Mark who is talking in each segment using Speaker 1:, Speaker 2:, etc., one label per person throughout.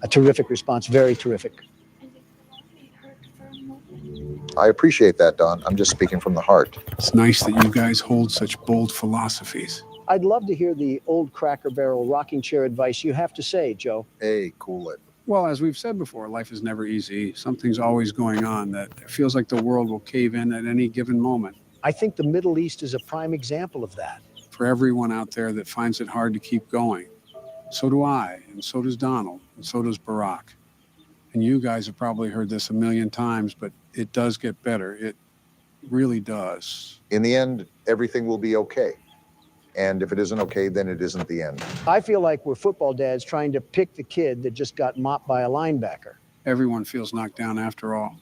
Speaker 1: A terrific response, very terrific.
Speaker 2: I appreciate that, Don. I'm just speaking from the heart.
Speaker 3: It's nice that you guys hold such bold philosophies.
Speaker 1: I'd love to hear the old Cracker Barrel rocking chair advice you have to say, Joe.
Speaker 2: Hey, cool it.
Speaker 3: Well, as we've said before, life is never easy. Something's always going on that feels like the world will cave in at any given moment.
Speaker 1: I think the Middle East is a prime example of that.
Speaker 3: For everyone out there that finds it hard to keep going, so do I, and so does Donald, and so does Barack. And you guys have probably heard this a million times, but it does get better. It really does.
Speaker 2: In the end, everything will be okay. And if it isn't okay, then it isn't the end.
Speaker 1: I feel like we're football dads trying to pick the kid that just got mopped by a linebacker.
Speaker 3: Everyone feels knocked down after all.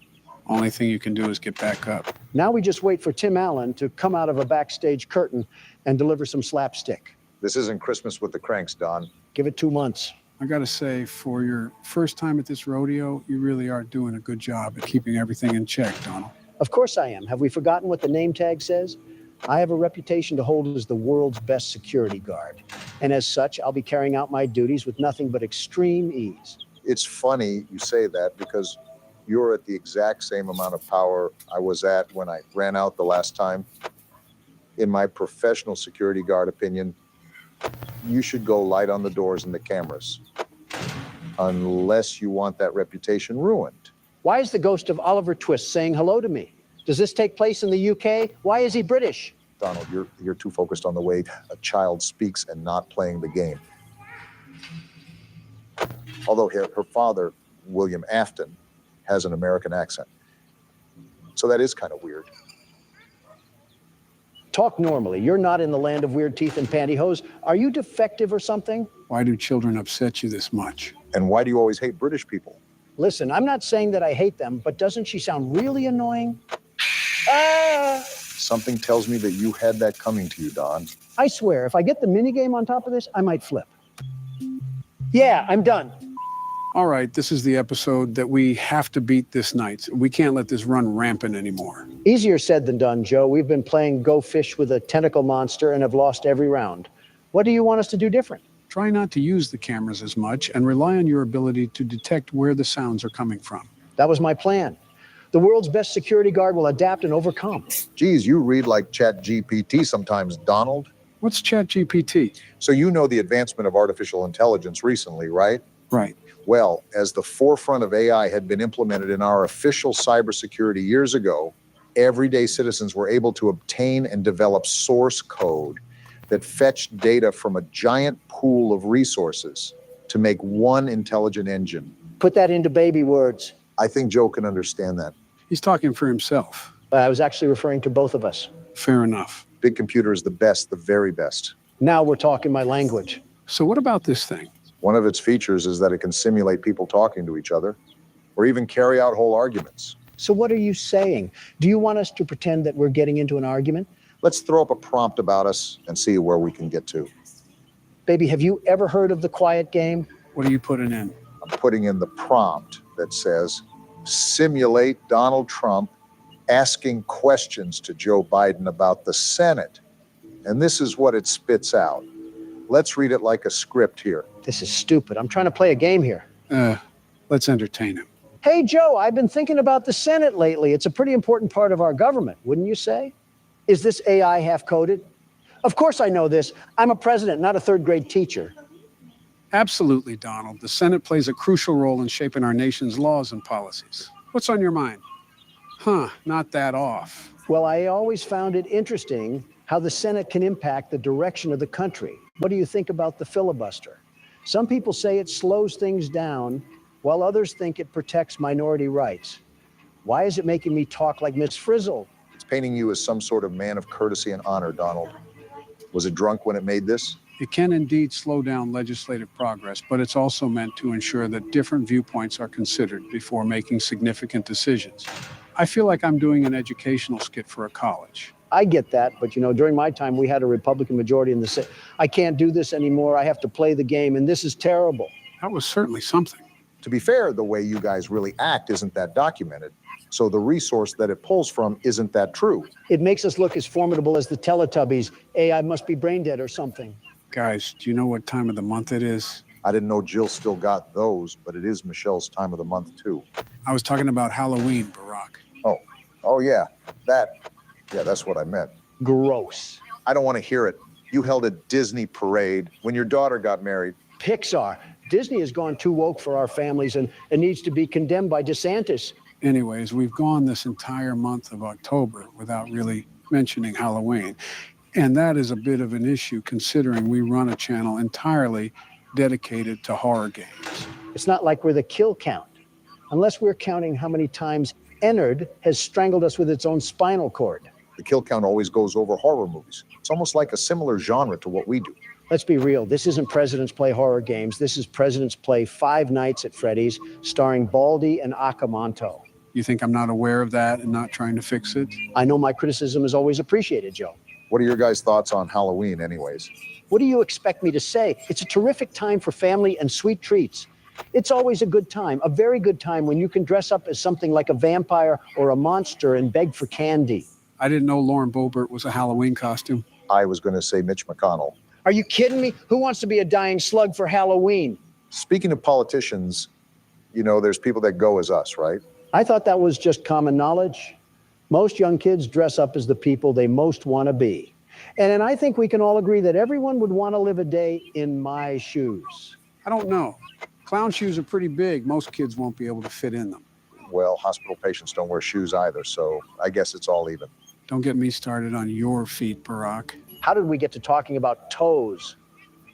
Speaker 3: Only thing you can do is get back up.
Speaker 1: Now we just wait for Tim Allen to come out of a backstage curtain and deliver some slapstick.
Speaker 2: This isn't Christmas with the Cranks, Don.
Speaker 1: Give it 2 months.
Speaker 3: I gotta say, for your first time at this rodeo, you really are doing a good job at keeping everything in check, Donald.
Speaker 1: Of course I am. Have we forgotten what the name tag says? I have a reputation to hold as the world's best security guard. And as such, I'll be carrying out my duties with nothing but extreme ease.
Speaker 2: It's funny you say that because you're at the exact same amount of power I was at when I ran out the last time. In my professional security guard opinion, you should go light on the doors and the cameras, unless you want that reputation ruined.
Speaker 1: Why is the ghost of Oliver Twist saying hello to me? Does this take place in the UK? Why is he British?
Speaker 2: Donald, you're too focused on the way a child speaks and not playing the game. Although her father, William Afton, has an American accent. So that is kind of weird.
Speaker 1: Talk normally. You're not in the land of weird teeth and pantyhose. Are you defective or something?
Speaker 3: Why do children upset you this much?
Speaker 2: And why do you always hate British people?
Speaker 1: Listen, I'm not saying that I hate them, but doesn't she sound really annoying?
Speaker 2: Something tells me that you had that coming to you, Don.
Speaker 1: I swear, if I get the minigame on top of this, I might flip. Yeah, I'm done.
Speaker 3: All right, this is the episode that we have to beat this night. We can't let this run rampant anymore.
Speaker 1: Easier said than done, Joe. We've been playing Go Fish with a tentacle monster and have lost every round. What do you want us to do different?
Speaker 3: Try not to use the cameras as much and rely on your ability to detect where the sounds are coming from.
Speaker 1: That was my plan. The world's best security guard will adapt and overcome.
Speaker 2: Geez, you read like ChatGPT sometimes, Donald.
Speaker 3: What's ChatGPT?
Speaker 2: So you know the advancement of artificial intelligence recently, right?
Speaker 3: Right.
Speaker 2: Well, as the forefront of AI had been implemented in our official cybersecurity years ago, everyday citizens were able to obtain and develop source code that fetched data from a giant pool of resources to make one intelligent engine.
Speaker 1: Put that into baby words.
Speaker 2: I think Joe can understand that.
Speaker 3: He's talking for himself.
Speaker 1: I was actually referring to both of us.
Speaker 3: Fair enough.
Speaker 2: Big computer is the best, the very best.
Speaker 1: Now we're talking my language.
Speaker 3: So what about this thing?
Speaker 2: One of its features is that it can simulate people talking to each other, or even carry out whole arguments.
Speaker 1: So what are you saying? Do you want us to pretend that we're getting into an argument?
Speaker 2: Let's throw up a prompt about us and see where we can get to.
Speaker 1: Baby, have you ever heard of the quiet game?
Speaker 3: What are you putting in?
Speaker 2: I'm putting in the prompt that says, simulate Donald Trump asking questions to Joe Biden about the Senate. And this is what it spits out. Let's read it like a script here.
Speaker 1: This is stupid. I'm trying to play a game here.
Speaker 3: Let's entertain him.
Speaker 1: Hey, Joe, I've been thinking about the Senate lately. It's a pretty important part of our government, wouldn't you say? Is this AI half-coded? Of course I know this. I'm a president, not a third-grade teacher.
Speaker 3: Absolutely, Donald. The Senate plays a crucial role in shaping our nation's laws and policies. What's on your mind? Not that off.
Speaker 1: Well, I always found it interesting how the Senate can impact the direction of the country. What do you think about the filibuster? Some people say it slows things down, while others think it protects minority rights. Why is it making me talk like Miss Frizzle?
Speaker 2: It's painting you as some sort of man of courtesy and honor, Donald. Was it drunk when it made this?
Speaker 3: It can indeed slow down legislative progress, but it's also meant to ensure that different viewpoints are considered before making significant decisions. I feel like I'm doing an educational skit for a college.
Speaker 1: I get that, but during my time, we had a Republican majority in the Senate. I can't do this anymore. I have to play the game, and this is terrible.
Speaker 3: That was certainly something.
Speaker 2: To be fair, the way you guys really act isn't that documented. So the resource that it pulls from isn't that true.
Speaker 1: It makes us look as formidable as the Teletubbies. AI must be brain dead or something.
Speaker 3: Guys, do you know what time of the month it is?
Speaker 2: I didn't know Jill still got those, but it is Michelle's time of the month, too.
Speaker 3: I was talking about Halloween, Barack.
Speaker 2: Oh, yeah, that's what I meant.
Speaker 1: Gross.
Speaker 2: I don't want to hear it. You held a Disney parade when your daughter got married.
Speaker 1: Pixar. Disney has gone too woke for our families and needs to be condemned by DeSantis.
Speaker 3: Anyways, we've gone this entire month of October without really mentioning Halloween. And that is a bit of an issue considering we run a channel entirely dedicated to horror games.
Speaker 1: It's not like we're the kill count, unless we're counting how many times Ennard has strangled us with its own spinal cord.
Speaker 2: The kill count always goes over horror movies. It's almost like a similar genre to what we do.
Speaker 1: Let's be real. This isn't Presidents Play Horror Games. This is Presidents Play Five Nights at Freddy's, starring Baldy and Akamanto.
Speaker 3: You think I'm not aware of that and not trying to fix it?
Speaker 1: I know my criticism is always appreciated, Joe.
Speaker 2: What are your guys' thoughts on Halloween, anyways?
Speaker 1: What do you expect me to say? It's a terrific time for family and sweet treats. It's always a good time, a very good time when you can dress up as something like a vampire or a monster and beg for candy.
Speaker 3: I didn't know Lauren Boebert was a Halloween costume.
Speaker 2: I was going to say Mitch McConnell.
Speaker 1: Are you kidding me? Who wants to be a dying slug for Halloween?
Speaker 2: Speaking of politicians, there's people that go as us, right?
Speaker 1: I thought that was just common knowledge. Most young kids dress up as the people they most want to be. And I think we can all agree that everyone would want to live a day in my shoes.
Speaker 3: I don't know. Clown shoes are pretty big. Most kids won't be able to fit in them.
Speaker 2: Well, hospital patients don't wear shoes either, so I guess it's all even.
Speaker 3: Don't get me started on your feet, Barack.
Speaker 1: How did we get to talking about toes?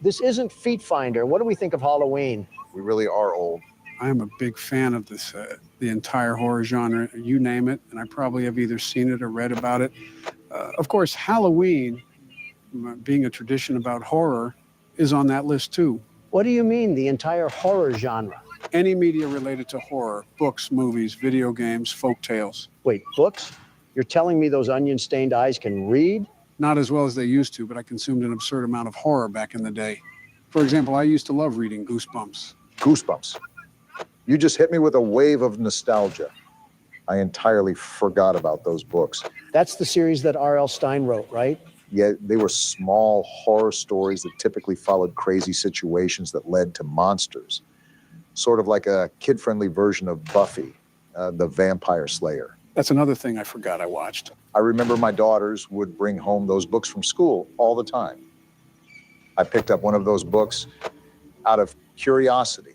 Speaker 1: This isn't Feet Finder. What do we think of Halloween?
Speaker 2: We really are old.
Speaker 3: I am a big fan of this, the entire horror genre, you name it, and I probably have either seen it or read about it. Of course, Halloween, being a tradition about horror, is on that list too.
Speaker 1: What do you mean, the entire horror genre?
Speaker 3: Any media related to horror, books, movies, video games, folk tales.
Speaker 1: Wait, books? You're telling me those onion-stained eyes can read?
Speaker 3: Not as well as they used to, but I consumed an absurd amount of horror back in the day. For example, I used to love reading Goosebumps.
Speaker 2: Goosebumps. You just hit me with a wave of nostalgia. I entirely forgot about those books.
Speaker 1: That's the series that R.L. Stine wrote, right?
Speaker 2: Yeah, they were small horror stories that typically followed crazy situations that led to monsters. Sort of like a kid-friendly version of Buffy, the Vampire Slayer.
Speaker 3: That's another thing I forgot I watched.
Speaker 2: I remember my daughters would bring home those books from school all the time. I picked up one of those books out of curiosity,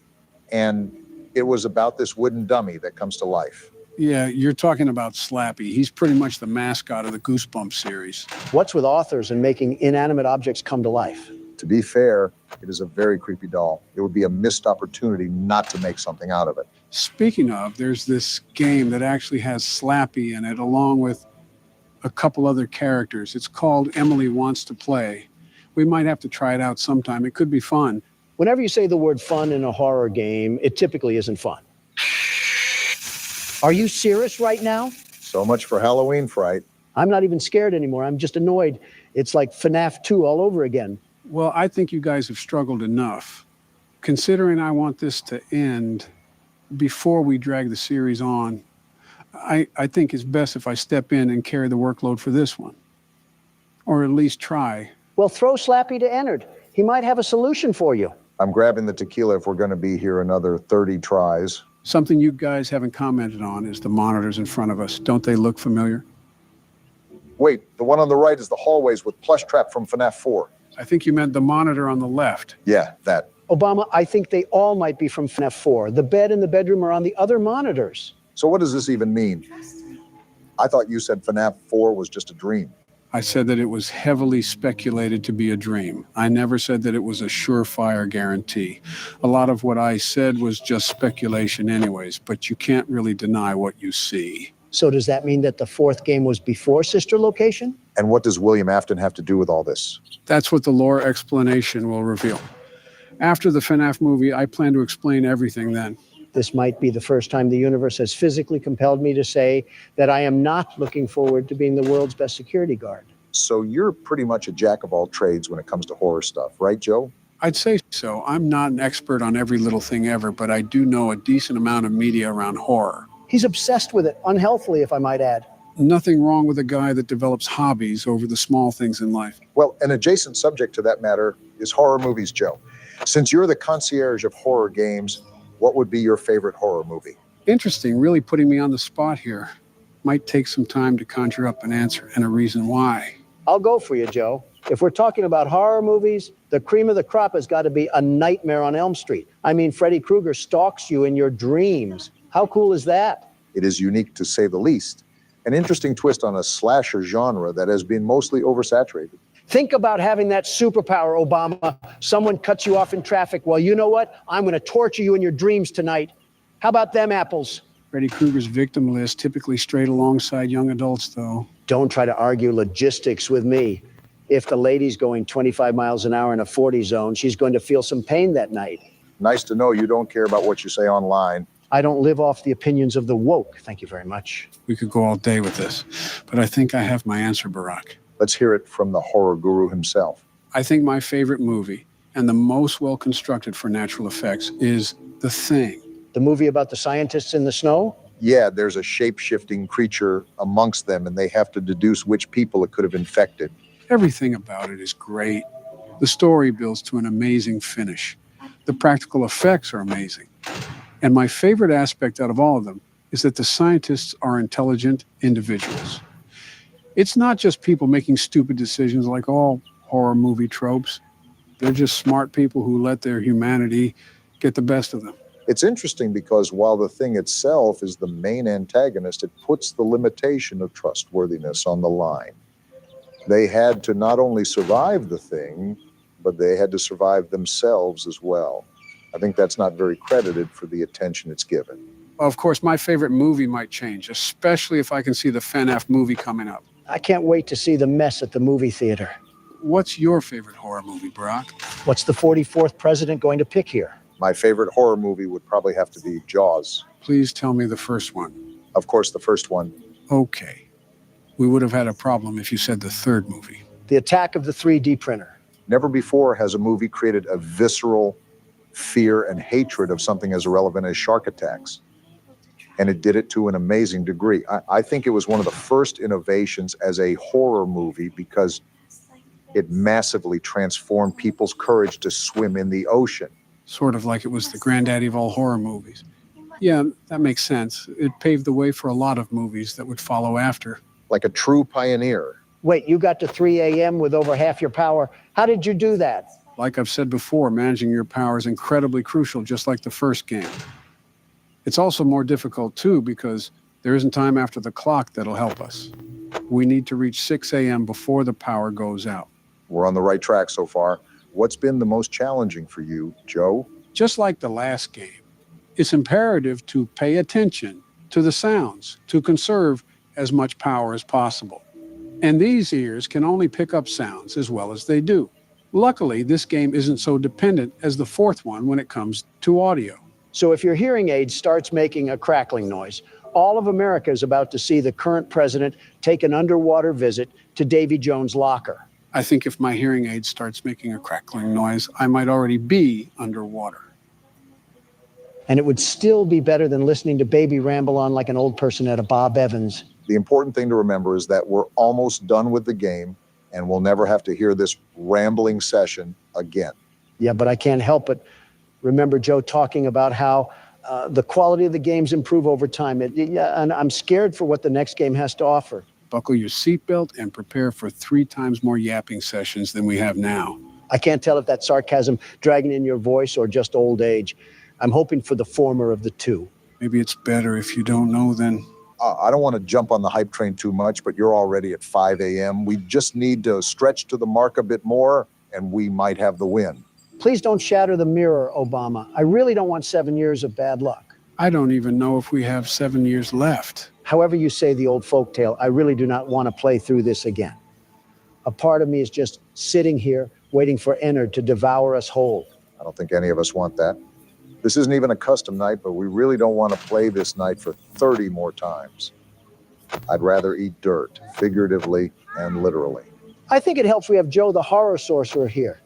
Speaker 2: and it was about this wooden dummy that comes to life.
Speaker 3: Yeah, you're talking about Slappy. He's pretty much the mascot of the Goosebumps series.
Speaker 1: What's with authors and making inanimate objects come to life?
Speaker 2: To be fair, it is a very creepy doll. It would be a missed opportunity not to make something out of it.
Speaker 3: Speaking of, there's this game that actually has Slappy in it, along with a couple other characters. It's called Emily Wants to Play. We might have to try it out sometime. It could be fun.
Speaker 1: Whenever you say the word fun in a horror game, it typically isn't fun. Are you serious right now?
Speaker 2: So much for Halloween fright.
Speaker 1: I'm not even scared anymore. I'm just annoyed. It's like FNAF 2 all over again.
Speaker 3: Well, I think you guys have struggled enough. Considering I want this to end before we drag the series on, I think it's best if I step in and carry the workload for this one. Or at least try.
Speaker 1: Well, throw Slappy to Ennard. He might have a solution for you.
Speaker 2: I'm grabbing the tequila if we're going to be here another 30 tries.
Speaker 3: Something you guys haven't commented on is the monitors in front of us. Don't they look familiar?
Speaker 2: Wait, the one on the right is the hallways with Plush Trap from FNAF 4.
Speaker 3: I think you meant the monitor on the left.
Speaker 2: Yeah, that.
Speaker 1: Obama, I think they all might be from FNAF 4. The bed in the bedroom are on the other monitors.
Speaker 2: So what does this even mean? I thought you said FNAF 4 was just a dream.
Speaker 3: I said that it was heavily speculated to be a dream. I never said that it was a surefire guarantee. A lot of what I said was just speculation anyways, but you can't really deny what you see.
Speaker 1: So does that mean that the fourth game was before Sister Location?
Speaker 2: And what does William Afton have to do with all this?
Speaker 3: That's what the lore explanation will reveal. After the FNAF movie, I plan to explain everything then.
Speaker 1: This might be the first time the universe has physically compelled me to say that I am not looking forward to being the world's best security guard.
Speaker 2: So you're pretty much a jack of all trades when it comes to horror stuff, right, Joe?
Speaker 3: I'd say so. I'm not an expert on every little thing ever, but I do know a decent amount of media around horror.
Speaker 1: He's obsessed with it, unhealthily, if I might add.
Speaker 3: Nothing wrong with a guy that develops hobbies over the small things in life.
Speaker 2: Well, an adjacent subject to that matter is horror movies, Joe. Since you're the concierge of horror games, what would be your favorite horror movie?
Speaker 3: Interesting, really putting me on the spot here. Might take some time to conjure up an answer and a reason why.
Speaker 1: I'll go for you, Joe. If we're talking about horror movies, the cream of the crop has got to be A Nightmare on Elm Street. I mean, Freddy Krueger stalks you in your dreams. How cool is that?
Speaker 2: It is unique to say the least. An interesting twist on a slasher genre that has been mostly oversaturated.
Speaker 1: Think about having that superpower, Obama. Someone cuts you off in traffic. Well, you know what? I'm going to torture you in your dreams tonight. How about them apples?
Speaker 3: Freddy Krueger's victim list typically strayed alongside young adults, though.
Speaker 1: Don't try to argue logistics with me. If the lady's going 25 miles an hour in a 40 zone, she's going to feel some pain that night.
Speaker 2: Nice to know you don't care about what you say online.
Speaker 1: I don't live off the opinions of the woke. Thank you very much.
Speaker 3: We could go all day with this, but I think I have my answer, Barack.
Speaker 2: Let's hear it from the horror guru himself.
Speaker 3: I think my favorite movie, and the most well-constructed for natural effects, is The Thing.
Speaker 1: The movie about the scientists in the snow?
Speaker 2: Yeah, there's a shape-shifting creature amongst them, and they have to deduce which people it could have infected.
Speaker 3: Everything about it is great. The story builds to an amazing finish. The practical effects are amazing. And my favorite aspect out of all of them is that the scientists are intelligent individuals. It's not just people making stupid decisions like all horror movie tropes. They're just smart people who let their humanity get the best of them.
Speaker 2: It's interesting because while the thing itself is the main antagonist, it puts the limitation of trustworthiness on the line. They had to not only survive the thing, but they had to survive themselves as well. I think that's not very credited for the attention it's given.
Speaker 3: Well, of course, my favorite movie might change, especially if I can see the FNAF movie coming up.
Speaker 1: I can't wait to see the mess at the movie theater.
Speaker 3: What's your favorite horror movie, Barack?
Speaker 1: What's the 44th president going to pick here?
Speaker 2: My favorite horror movie would probably have to be Jaws.
Speaker 3: Please tell me the first one.
Speaker 2: Of course, the first one.
Speaker 3: Okay. We would have had a problem if you said the third movie.
Speaker 1: The Attack of the 3D Printer.
Speaker 2: Never before has a movie created a visceral fear and hatred of something as irrelevant as shark attacks. And it did it to an amazing degree. I think it was one of the first innovations as a horror movie because it massively transformed people's courage to swim in the ocean.
Speaker 3: Sort of like it was the granddaddy of all horror movies. Yeah, that makes sense. It paved the way for a lot of movies that would follow after.
Speaker 2: Like a true pioneer.
Speaker 1: Wait, you got to 3 a.m. with over half your power. How did you do that?
Speaker 3: Like I've said before, managing your power is incredibly crucial, just like the first game. It's also more difficult, too, because there isn't time after the clock that'll help us. We need to reach 6 a.m. before the power goes out.
Speaker 2: We're on the right track so far. What's been the most challenging for you, Joe?
Speaker 3: Just like the last game, it's imperative to pay attention to the sounds, to conserve as much power as possible. And these ears can only pick up sounds as well as they do. Luckily, this game isn't so dependent as the fourth one when it comes to audio.
Speaker 1: So if your hearing aid starts making a crackling noise, all of America is about to see the current president take an underwater visit to Davy Jones' locker.
Speaker 3: I think if my hearing aid starts making a crackling noise, I might already be underwater.
Speaker 1: And it would still be better than listening to Baby ramble on like an old person at a Bob Evans.
Speaker 2: The important thing to remember is that we're almost done with the game and we'll never have to hear this rambling session again.
Speaker 1: Yeah, but I can't help but remember Joe talking about how the quality of the games improve over time. And I'm scared for what the next game has to offer.
Speaker 3: Buckle your seatbelt and prepare for 3 times more yapping sessions than we have now.
Speaker 1: I can't tell if that's sarcasm dragging in your voice or just old age. I'm hoping for the former of the two.
Speaker 3: Maybe it's better if you don't know then.
Speaker 2: I don't want to jump on the hype train too much, but you're already at 5 a.m. We just need to stretch to the mark a bit more, and we might have the win.
Speaker 1: Please don't shatter the mirror, Obama. I really don't want 7 years of bad luck.
Speaker 3: I don't even know if we have 7 years left.
Speaker 1: However you say the old folktale, I really do not want to play through this again. A part of me is just sitting here waiting for Ennard to devour us whole.
Speaker 2: I don't think any of us want that. This isn't even a custom night, but we really don't want to play this night for 30 more times. I'd rather eat dirt, figuratively and literally.
Speaker 1: I think it helps we have Joe the horror sorcerer here.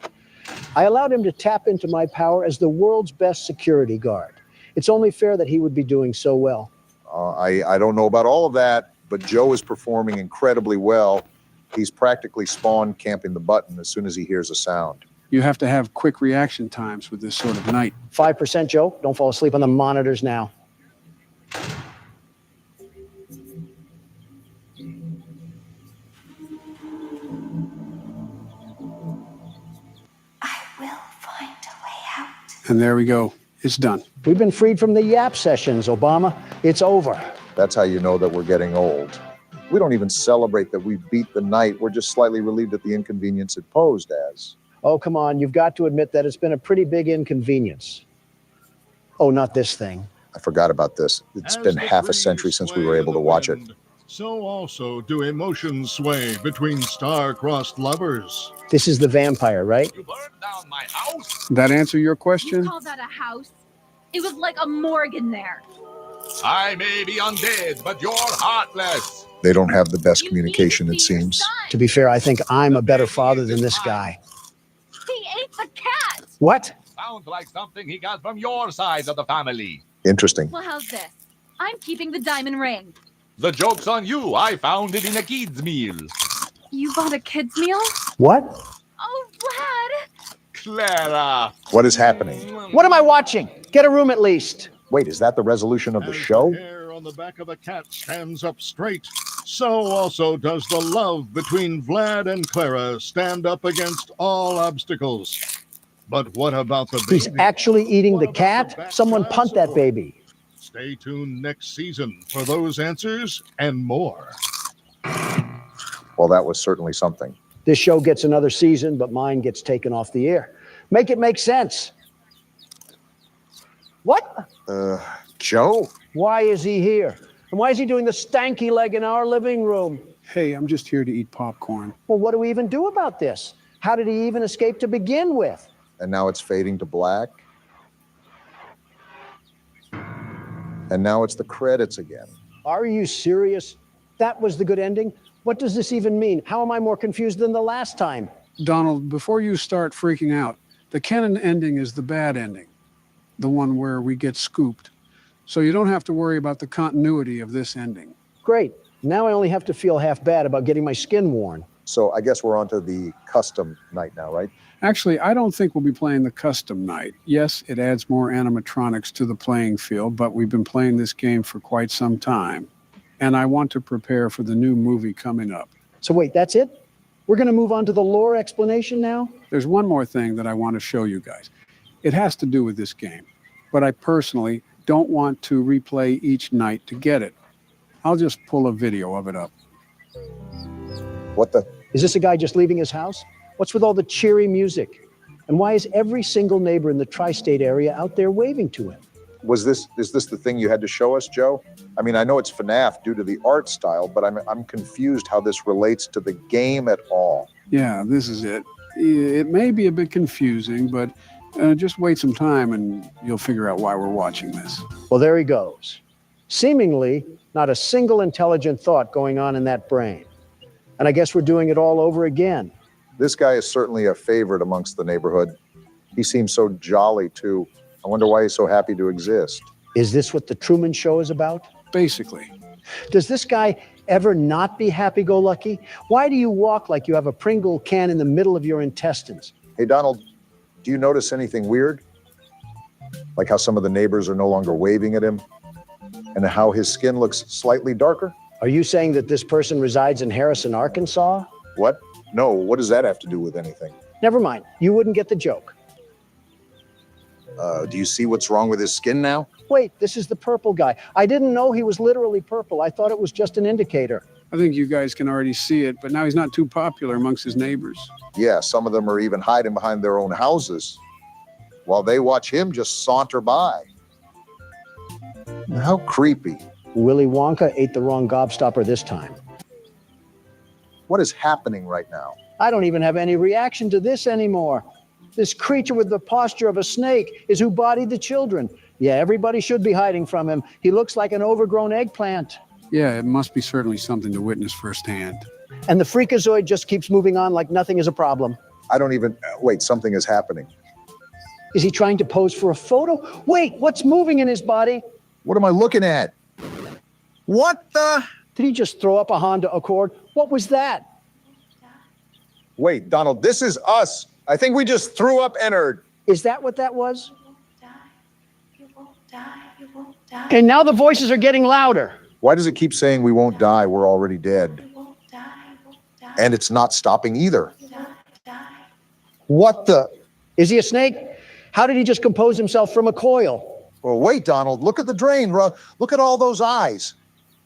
Speaker 1: I allowed him to tap into my power as the world's best security guard. It's only fair that he would be doing so well.
Speaker 2: I don't know about all of that, but Joe is performing incredibly well. He's practically spawn camping the button as soon as he hears a sound.
Speaker 3: You have to have quick reaction times with this sort of night.
Speaker 1: 5%, Joe. Don't fall asleep on the monitors now.
Speaker 4: I will find a way out.
Speaker 3: And there we go. It's done.
Speaker 1: We've been freed from the yap sessions, Obama. It's over.
Speaker 2: That's how you know that we're getting old. We don't even celebrate that we beat the night. We're just slightly relieved at the inconvenience it posed as.
Speaker 1: Oh, come on. You've got to admit that it's been a pretty big inconvenience. Oh, not this thing.
Speaker 2: I forgot about this. It's been half a century since we were able to watch it.
Speaker 5: So also do emotions sway between star-crossed lovers.
Speaker 1: This is the vampire, right?
Speaker 6: You burned down my house?
Speaker 3: That answer your
Speaker 7: You
Speaker 3: question?
Speaker 7: call that a house? It was like a morgue in there.
Speaker 6: I may be undead, but you're heartless.
Speaker 2: They don't have the best
Speaker 7: You
Speaker 2: communication,
Speaker 7: need
Speaker 2: it
Speaker 7: to see your
Speaker 2: seems.
Speaker 7: son.
Speaker 1: To be fair, I think I'm a better father than this guy.
Speaker 7: He ate the cat.
Speaker 1: What?
Speaker 6: Sounds like something he got from your side of the family.
Speaker 2: Interesting.
Speaker 7: Well, how's this? I'm keeping the diamond ring.
Speaker 6: The joke's on you. I found it in a kid's meal.
Speaker 7: You bought a kid's meal?
Speaker 1: What?
Speaker 7: Oh, Vlad.
Speaker 6: Clara.
Speaker 2: What is happening?
Speaker 1: What am I watching? Get a room at least.
Speaker 2: Wait, is that the resolution of the
Speaker 5: As
Speaker 2: show?
Speaker 5: the hair on the back of a cat stands up straight, so also does the love between Vlad and Clara stand up against all obstacles. But what about the baby?
Speaker 1: He's actually eating
Speaker 5: What
Speaker 1: the
Speaker 5: about
Speaker 1: cat?
Speaker 5: the
Speaker 1: Someone
Speaker 5: back
Speaker 1: punt that
Speaker 5: support?
Speaker 1: baby.
Speaker 5: Stay tuned next season for those answers and more.
Speaker 2: Well, that was certainly something.
Speaker 1: This show gets another season, but mine gets taken off the air. Make it make sense. What?
Speaker 2: Joe?
Speaker 1: Why is he here? And why is he doing the stanky leg in our living room?
Speaker 3: Hey, I'm just here to eat popcorn.
Speaker 1: Well, what do we even do about this? How did he even escape to begin with?
Speaker 2: And now it's fading to black. And now it's the credits again.
Speaker 1: Are you serious? That was the good ending? What does this even mean? How am I more confused than the last time?
Speaker 3: Donald, before you start freaking out, the canon ending is the bad ending, the one where we get scooped. So you don't have to worry about the continuity of this ending.
Speaker 1: Great. Now I only have to feel half bad about getting my skin worn.
Speaker 2: So I guess we're on to the custom night now, right?
Speaker 3: Actually, I don't think we'll be playing the custom night. Yes, it adds more animatronics to the playing field, but we've been playing this game for quite some time. And I want to prepare for the new movie coming up.
Speaker 1: So wait, that's it? We're going to move on to the lore explanation now?
Speaker 3: There's one more thing that I want to show you guys. It has to do with this game, but I personally don't want to replay each night to get it. I'll just pull a video of it up.
Speaker 2: What the?
Speaker 1: Is this a guy just leaving his house? What's with all the cheery music? And why is every single neighbor in the tri-state area out there waving to him?
Speaker 2: Is this the thing you had to show us, Joe? I mean, I know it's FNAF due to the art style, but I'm confused how this relates to the game at all.
Speaker 3: Yeah, this is it. It may be a bit confusing, but just wait some time and you'll figure out why we're watching this.
Speaker 1: Well, there he goes. Seemingly, not a single intelligent thought going on in that brain. And I guess we're doing it all over again.
Speaker 2: This guy is certainly a favorite amongst the neighborhood. He seems so jolly, too. I wonder why he's so happy to exist.
Speaker 1: Is this what the Truman Show is about?
Speaker 3: Basically.
Speaker 1: Does this guy ever not be happy-go-lucky? Why do you walk like you have a Pringle can in the middle of your intestines?
Speaker 2: Hey, Donald, do you notice anything weird? Like how some of the neighbors are no longer waving at him? And how his skin looks slightly darker?
Speaker 1: Are you saying that this person resides in Harrison, Arkansas?
Speaker 2: What? No, what does that have to do with anything?
Speaker 1: Never mind. You wouldn't get the joke.
Speaker 2: Do you see what's wrong with his skin now?
Speaker 1: Wait, this is the purple guy. I didn't know he was literally purple. I thought it was just an indicator.
Speaker 3: I think you guys can already see it, but now he's not too popular amongst his neighbors.
Speaker 2: Yeah, some of them are even hiding behind their own houses while they watch him just saunter by. How creepy.
Speaker 1: Willy Wonka ate the wrong gobstopper this time.
Speaker 2: What is happening right now?
Speaker 1: I don't even have any reaction to this anymore. This creature with the posture of a snake is who bodied the children. Yeah, everybody should be hiding from him. He looks like an overgrown eggplant.
Speaker 3: Yeah, it must be certainly something to witness firsthand.
Speaker 1: And the freakazoid just keeps moving on like nothing is a problem.
Speaker 2: I don't even, wait, something is happening.
Speaker 1: Is he trying to pose for a photo? Wait, what's moving in his body?
Speaker 2: What am I looking at? What the?
Speaker 1: Did he just throw up a Honda Accord? What was that?
Speaker 2: Wait, Donald, this is us. I think we just threw up Ennard.
Speaker 1: Is that what that was?
Speaker 4: You won't die. You won't die. You won't die.
Speaker 1: And now the voices are getting louder.
Speaker 2: Why does it keep saying we won't die? We're already dead.
Speaker 4: You won't die. You won't die.
Speaker 2: And it's not stopping either.
Speaker 4: Die. Die.
Speaker 2: What the?
Speaker 1: Is he a snake? How did he just compose himself from a coil?
Speaker 2: Well, wait, Donald. Look at the drain. Look at all those eyes.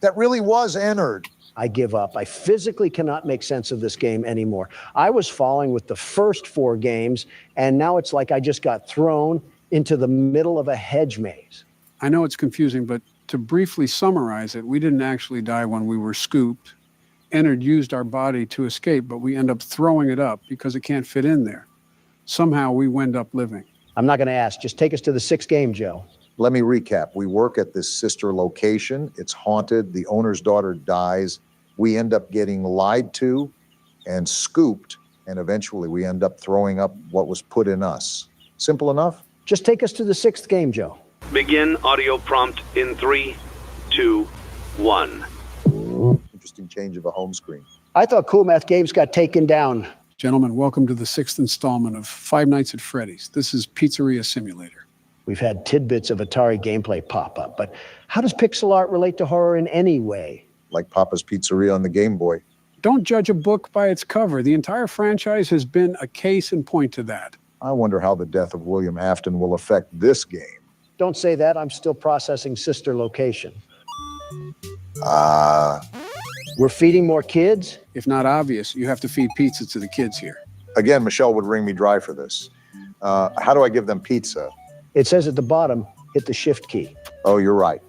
Speaker 2: That really was Ennard.
Speaker 1: I give up. I physically cannot make sense of this game anymore. I was following with the first 4 games, and now it's like I just got thrown into the middle of a hedge maze.
Speaker 3: I know it's confusing, but to briefly summarize it, we didn't actually die when we were scooped. Ennard used our body to escape, but we end up throwing it up because it can't fit in there. Somehow we wind up living.
Speaker 1: I'm not going to ask. Just take us to the 6th game, Joe.
Speaker 2: Let me recap. We work at this sister location. It's haunted. The owner's daughter dies. We end up getting lied to and scooped, and eventually we end up throwing up what was put in us. Simple enough?
Speaker 1: Just take us to the 6th game, Joe.
Speaker 8: Begin audio prompt in 3, 2, 1.
Speaker 2: Interesting change of a home screen.
Speaker 1: I thought Cool Math Games got taken down.
Speaker 3: Gentlemen, welcome to the 6th installment of Five Nights at Freddy's. This is Pizzeria Simulator.
Speaker 1: We've had tidbits of Atari gameplay pop up, but how does pixel art relate to horror in any way?
Speaker 2: Like Papa's Pizzeria on the Game Boy.
Speaker 3: Don't judge a book by its cover. The entire franchise has been a case in point to that.
Speaker 2: I wonder how the death of William Afton will affect this game.
Speaker 1: Don't say that. I'm still processing sister location. We're feeding more kids?
Speaker 3: If not obvious, you have to feed pizza to the kids here.
Speaker 2: Again, Michelle would wring me dry for this. How do I give them pizza?
Speaker 1: It says at the bottom, hit the shift key.
Speaker 2: Oh, you're right.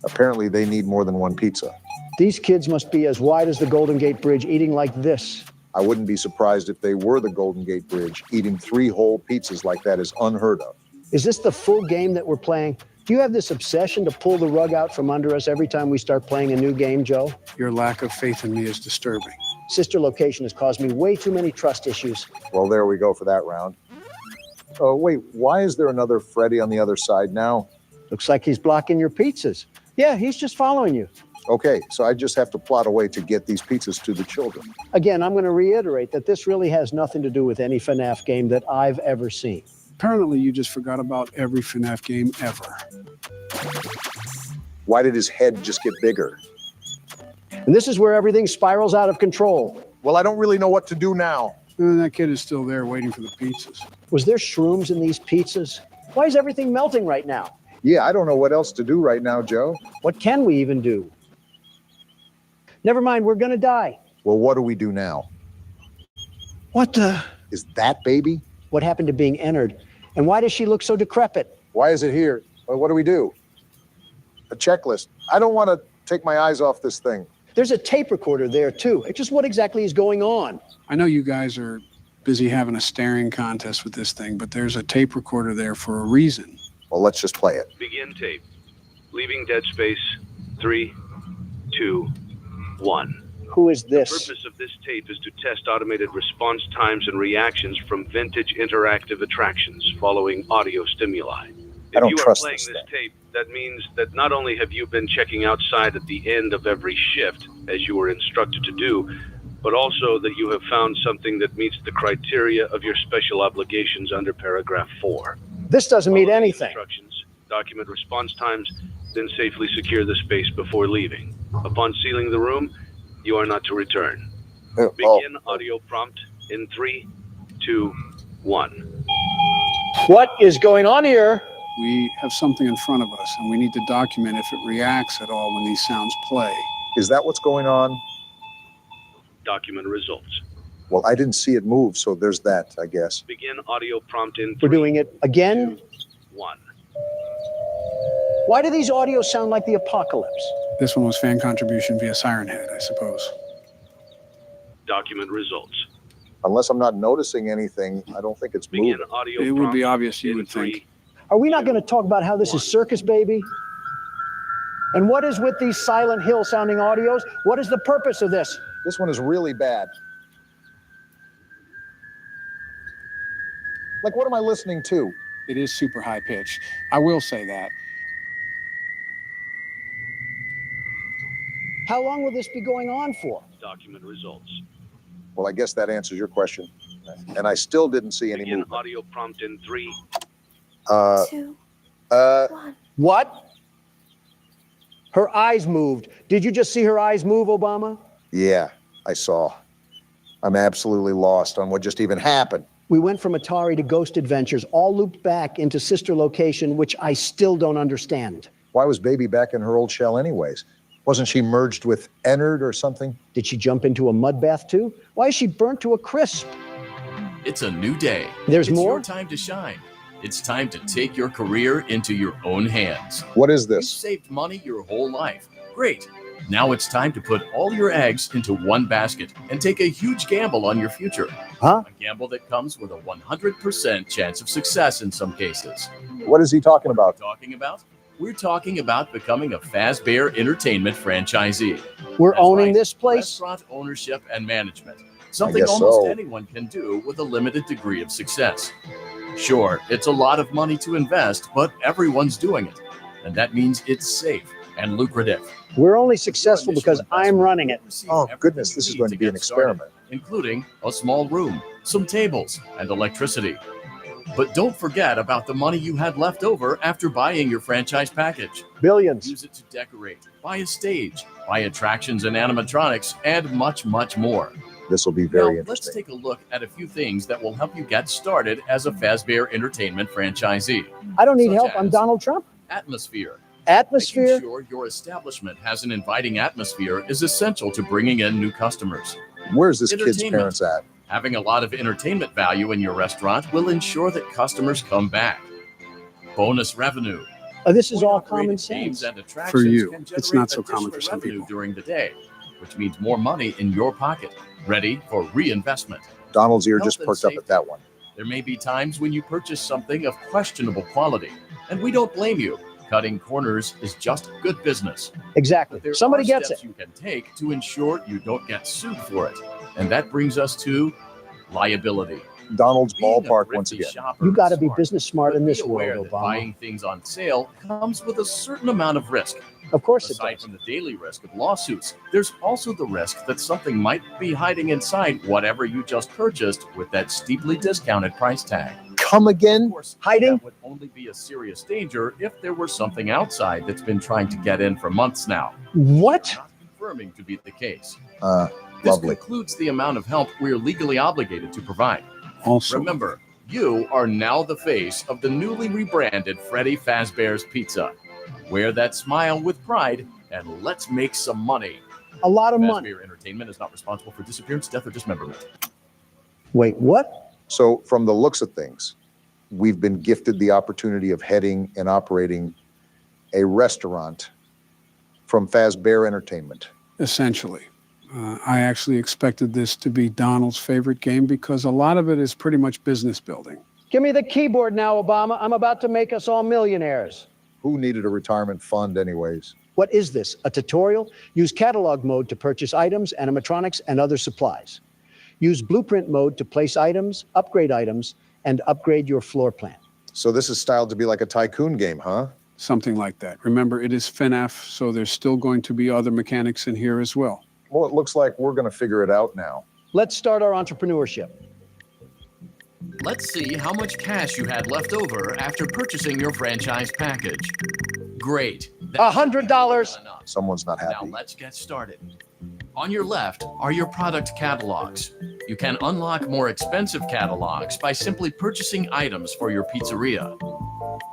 Speaker 2: Apparently they need more than one pizza.
Speaker 1: These kids must be as wide as the Golden Gate Bridge eating like this.
Speaker 2: I wouldn't be surprised if they were the Golden Gate Bridge. Eating 3 whole pizzas like that is unheard of.
Speaker 1: Is this the full game that we're playing? Do you have this obsession to pull the rug out from under us every time we start playing a new game, Joe?
Speaker 3: Your lack of faith in me is disturbing.
Speaker 1: Sister location has caused me way too many trust issues.
Speaker 2: Well, there we go for that round. Oh, wait, why is there another Freddy on the other side now?
Speaker 1: Looks like he's blocking your pizzas. Yeah, he's just following you.
Speaker 2: Okay, so I just have to plot a way to get these pizzas to the children.
Speaker 1: Again, I'm going to reiterate that this really has nothing to do with any FNAF game that I've ever seen.
Speaker 3: Apparently, you just forgot about every FNAF game ever.
Speaker 2: Why did his head just get bigger?
Speaker 1: And this is where everything spirals out of control.
Speaker 2: Well, I don't really know what to do now.
Speaker 3: And that kid is still there waiting for the pizzas.
Speaker 1: Was there shrooms in these pizzas? Why is everything melting right now?
Speaker 2: Yeah, I don't know what else to do right now, Joe.
Speaker 1: What can we even do? Never mind, we're going to die.
Speaker 2: Well, what do we do now?
Speaker 1: What the?
Speaker 2: Is that baby?
Speaker 1: What happened to being Ennard? And why does she look so decrepit?
Speaker 2: Why is it here? Well, what do we do? A checklist. I don't want to take my eyes off this thing.
Speaker 1: There's a tape recorder there, too. It's just what exactly is going on?
Speaker 3: I know you guys are busy having a staring contest with this thing, but there's a tape recorder there for a reason.
Speaker 2: Well, let's just play it.
Speaker 8: Begin tape. Leaving Dead Space. 3, 2, 1.
Speaker 1: Who is
Speaker 8: The
Speaker 1: this?
Speaker 8: purpose of this tape is to test automated response times and reactions from vintage interactive attractions following audio stimuli.
Speaker 2: I don't
Speaker 8: If you are
Speaker 2: trust
Speaker 8: playing
Speaker 2: this
Speaker 8: this
Speaker 2: thing.
Speaker 8: tape, that means that not only have you been checking outside at the end of every shift, as you were instructed to do, but also that you have found something that meets the criteria of your special obligations under paragraph 4.
Speaker 1: This doesn't mean
Speaker 8: Follow these
Speaker 1: anything.
Speaker 8: Instructions, document response times, then safely secure the space before leaving. Upon sealing the room, you are not to return. Begin audio prompt in 3, 2, 1.
Speaker 1: What is going on here?
Speaker 3: We have something in front of us, and we need to document if it reacts at all when these sounds play.
Speaker 2: Is that what's going on?
Speaker 8: Document results.
Speaker 2: Well, I didn't see it move, so there's that, I guess.
Speaker 8: Begin audio prompt in 3,
Speaker 1: We're doing it again?
Speaker 8: 2, 1.
Speaker 1: Why do these audios sound like the apocalypse?
Speaker 3: This one was fan contribution via Siren Head, I suppose.
Speaker 8: Document results.
Speaker 2: Unless I'm not noticing anything, I don't think it's
Speaker 8: Begin
Speaker 2: moving.
Speaker 8: audio
Speaker 3: It would be
Speaker 8: prompt
Speaker 3: obvious, you
Speaker 8: in
Speaker 3: would
Speaker 8: 3,
Speaker 3: think.
Speaker 1: Are we not going to talk about how this is circus, baby? And what is with these Silent Hill sounding audios? What is the purpose of this?
Speaker 2: This one is really bad. Like, what am I listening to?
Speaker 3: It is super high pitched. I will say that.
Speaker 1: How long will this be going on for?
Speaker 8: Document results.
Speaker 2: Well, I guess that answers your question. and I still didn't see any
Speaker 8: Begin
Speaker 2: movement.
Speaker 8: audio prompt in 3,
Speaker 2: Uh,
Speaker 4: 2,
Speaker 2: uh,
Speaker 4: 1.
Speaker 1: What? Her eyes moved. Did you just see her eyes move, Obama?
Speaker 2: yeah, I saw. I'm absolutely lost on what just even happened.
Speaker 1: We went from Atari to Ghost Adventures, all looped back into sister location, which I still don't understand.
Speaker 2: Why was Baby back in her old shell anyways? Wasn't she merged with Ennard or something?
Speaker 1: Did she jump into a mud bath too? Why is she burnt to a crisp?
Speaker 9: It's a new day.
Speaker 1: There's
Speaker 9: it's
Speaker 1: more?
Speaker 9: your time to shine. It's time to take your career into your own hands.
Speaker 2: What is
Speaker 9: You've
Speaker 2: this?
Speaker 9: saved money your whole life. Great. Now it's time to put all your eggs into one basket and take a huge gamble on your future.
Speaker 1: Huh?
Speaker 9: A gamble that comes with a 100% chance of success in some cases.
Speaker 2: What is he talking about?
Speaker 9: Talking about? We're talking about becoming a Fazbear Entertainment franchisee.
Speaker 1: We're
Speaker 9: That's
Speaker 1: owning
Speaker 9: right.
Speaker 1: this place?
Speaker 9: Restaurant ownership and management. Something
Speaker 2: guess
Speaker 9: almost
Speaker 2: so.
Speaker 9: anyone can do with a limited degree of success. Sure, it's a lot of money to invest, but everyone's doing it. And that means it's safe and lucrative.
Speaker 1: We're only successful because I'm running it.
Speaker 2: Oh, goodness, this is going to be an experiment.
Speaker 9: Including a small room, some tables, and electricity. But don't forget about the money you had left over after buying your franchise package.
Speaker 1: Billions.
Speaker 9: Use it to decorate, buy a stage, buy attractions and animatronics, and much, much more.
Speaker 2: This will be very
Speaker 9: Now, let's
Speaker 2: interesting.
Speaker 9: take a look at a few things that will help you get started as a Fazbear Entertainment franchisee.
Speaker 1: I don't need
Speaker 9: Such
Speaker 1: help. I'm
Speaker 9: as
Speaker 1: Donald Trump.
Speaker 9: Atmosphere.
Speaker 1: Atmosphere?
Speaker 9: Making sure your establishment has an inviting atmosphere is essential to bringing in new customers.
Speaker 2: Where's this kid's
Speaker 9: Entertainment.
Speaker 2: parents at?
Speaker 9: Having a lot of entertainment value in your restaurant will ensure that customers come back. Bonus revenue.
Speaker 1: This is all common
Speaker 9: Point-operated games
Speaker 1: sense.
Speaker 9: and attractions
Speaker 3: For you.
Speaker 9: can
Speaker 3: It's
Speaker 9: generate
Speaker 3: not so common
Speaker 9: additional
Speaker 3: for some
Speaker 9: revenue
Speaker 3: people.
Speaker 9: during the day, which means more money in your pocket, ready for reinvestment.
Speaker 2: Donald's ear
Speaker 9: Health
Speaker 2: just
Speaker 9: and
Speaker 2: perked up at
Speaker 9: safety.
Speaker 2: that one.
Speaker 9: There may be times when you purchase something of questionable quality, and we don't blame you. Cutting corners is just good business.
Speaker 1: Exactly.
Speaker 9: But there
Speaker 1: Somebody
Speaker 9: are
Speaker 1: gets
Speaker 9: steps
Speaker 1: it.
Speaker 9: you can take to ensure you don't get sued for it. And that brings us to liability.
Speaker 2: Donald's
Speaker 9: Being a
Speaker 2: ballpark once
Speaker 9: thrifty
Speaker 2: again.
Speaker 9: shopper
Speaker 1: You got to
Speaker 9: is
Speaker 1: be
Speaker 9: smart,
Speaker 1: business smart
Speaker 9: but
Speaker 1: in this
Speaker 9: be aware
Speaker 1: world,
Speaker 9: that
Speaker 1: Obama.
Speaker 9: buying things on sale comes with a certain amount of risk.
Speaker 1: Of course it
Speaker 9: Aside
Speaker 1: does.
Speaker 9: from the daily risk of lawsuits, there's also the risk that something might be hiding inside whatever you just purchased with that steeply discounted price tag.
Speaker 2: Come
Speaker 9: Of
Speaker 2: again?
Speaker 9: course,
Speaker 1: Hiding?
Speaker 9: that would only be a serious danger if there were something outside that's been trying to get in for months now.
Speaker 1: What?
Speaker 9: Not confirming to be the case. This
Speaker 2: Lovely.
Speaker 9: concludes the amount of help we're legally obligated to provide.
Speaker 3: Also,
Speaker 9: Remember, you are now the face of the newly rebranded Freddy Fazbear's Pizza. Wear that smile with pride and let's make some money.
Speaker 1: A lot of money.
Speaker 9: Fazbear Entertainment is not responsible for disappearance, death, or dismemberment.
Speaker 1: Wait, what?
Speaker 2: So, from the looks of things, we've been gifted the opportunity of heading and operating a restaurant from Fazbear Entertainment.
Speaker 3: essentially. I actually expected this to be Donald's favorite game because a lot of it is pretty much business building.
Speaker 1: Give me the keyboard now, Obama. I'm about to make us all millionaires.
Speaker 2: Who needed a retirement fund, anyways?
Speaker 1: What is this? A tutorial? Use catalog mode to purchase items, animatronics, and other supplies. Use blueprint mode to place items, and upgrade your floor plan.
Speaker 2: So, this is styled to be like a tycoon game, huh?
Speaker 3: Something like that. Remember, it is FNAF, so there's still going to be other mechanics in here as well.
Speaker 2: Well, it looks like we're going to figure it out now.
Speaker 1: Let's start our entrepreneurship.
Speaker 9: Let's see how much cash you had left over after purchasing your franchise package. Great. That's
Speaker 1: $100.
Speaker 9: enough.
Speaker 2: Someone's not
Speaker 9: Now
Speaker 2: happy.
Speaker 9: let's get started. On your left are your product catalogs. You can unlock more expensive catalogs by simply purchasing items for your pizzeria.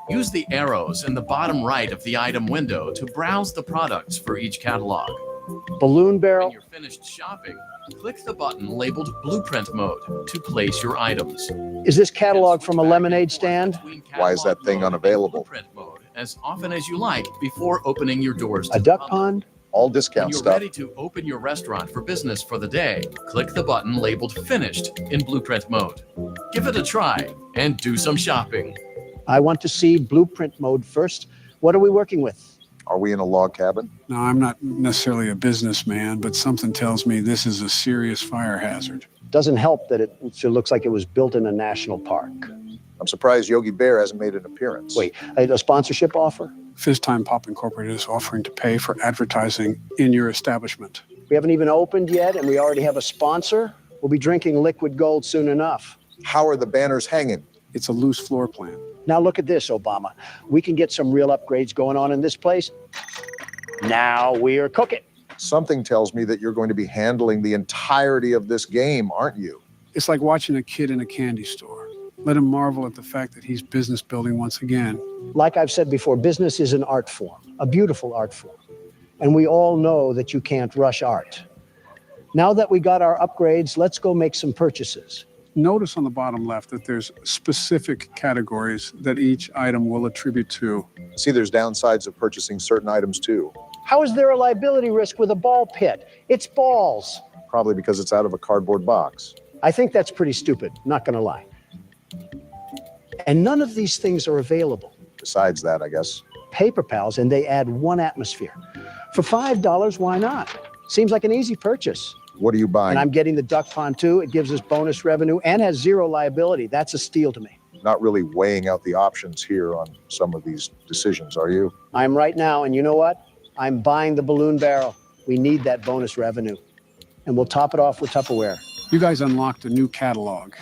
Speaker 9: Use the arrows in the bottom right of the item window to browse the products for each catalog.
Speaker 1: Balloon
Speaker 9: When
Speaker 1: barrel.
Speaker 9: you're finished shopping, click the button labeled Blueprint Mode to place your items.
Speaker 1: Is this catalog from a lemonade stand?
Speaker 2: Why is that thing unavailable?
Speaker 9: Blueprint Mode as often as you like before opening your doors to
Speaker 1: A
Speaker 9: the
Speaker 1: duck
Speaker 9: public.
Speaker 1: pond?
Speaker 2: All
Speaker 9: When
Speaker 2: discount
Speaker 9: you're
Speaker 2: stuff.
Speaker 9: ready to open your restaurant for business for the day, click the button labeled Finished in Blueprint Mode. Give it a try and do some shopping.
Speaker 1: I want to see blueprint mode first. What are we working with?
Speaker 2: Are we in a log cabin?
Speaker 3: Now, I'm not necessarily a businessman, but something tells me this is a serious fire hazard.
Speaker 1: Doesn't help that it looks like it was built in a national park.
Speaker 2: I'm surprised Yogi Bear hasn't made an appearance.
Speaker 1: Wait, a sponsorship offer?
Speaker 3: Fizz Time Pop Incorporated is offering to pay for advertising in your establishment.
Speaker 1: We haven't even opened yet and we already have a sponsor? We'll be drinking liquid gold soon enough.
Speaker 2: How are the banners hanging?
Speaker 3: It's a loose floor plan.
Speaker 1: Now look at this, Obama. We can get some real upgrades going on in this place. Now we're cooking.
Speaker 2: Something tells me that you're going to be handling the entirety of this game, aren't you?
Speaker 3: It's like watching a kid in a candy store. Let him marvel at the fact that he's business building once again.
Speaker 1: Like I've said before, business is an art form, a beautiful art form. And we all know that you can't rush art. Now that we got our upgrades, let's go make some purchases.
Speaker 3: Notice on the bottom left that there's specific categories that each item will attribute to.
Speaker 2: See, there's downsides of purchasing certain items too.
Speaker 1: How is there a liability risk with a ball pit? It's balls.
Speaker 2: Probably because it's out of a cardboard box.
Speaker 1: I think that's pretty stupid, not gonna lie. And none of these things are available.
Speaker 2: Besides that, I guess.
Speaker 1: Paper Pals, and they add one atmosphere. For $5, why not? Seems like an easy purchase.
Speaker 2: What are you buying?
Speaker 1: And I'm getting the duck pond too. It gives us bonus revenue and has zero liability. That's a steal to me.
Speaker 2: Not really weighing out the options here on some of these decisions, are you?
Speaker 1: I'm right now, and you know what? I'm buying the balloon barrel. We need that bonus revenue. And we'll top it off with Tupperware.
Speaker 3: You guys unlocked a new catalog.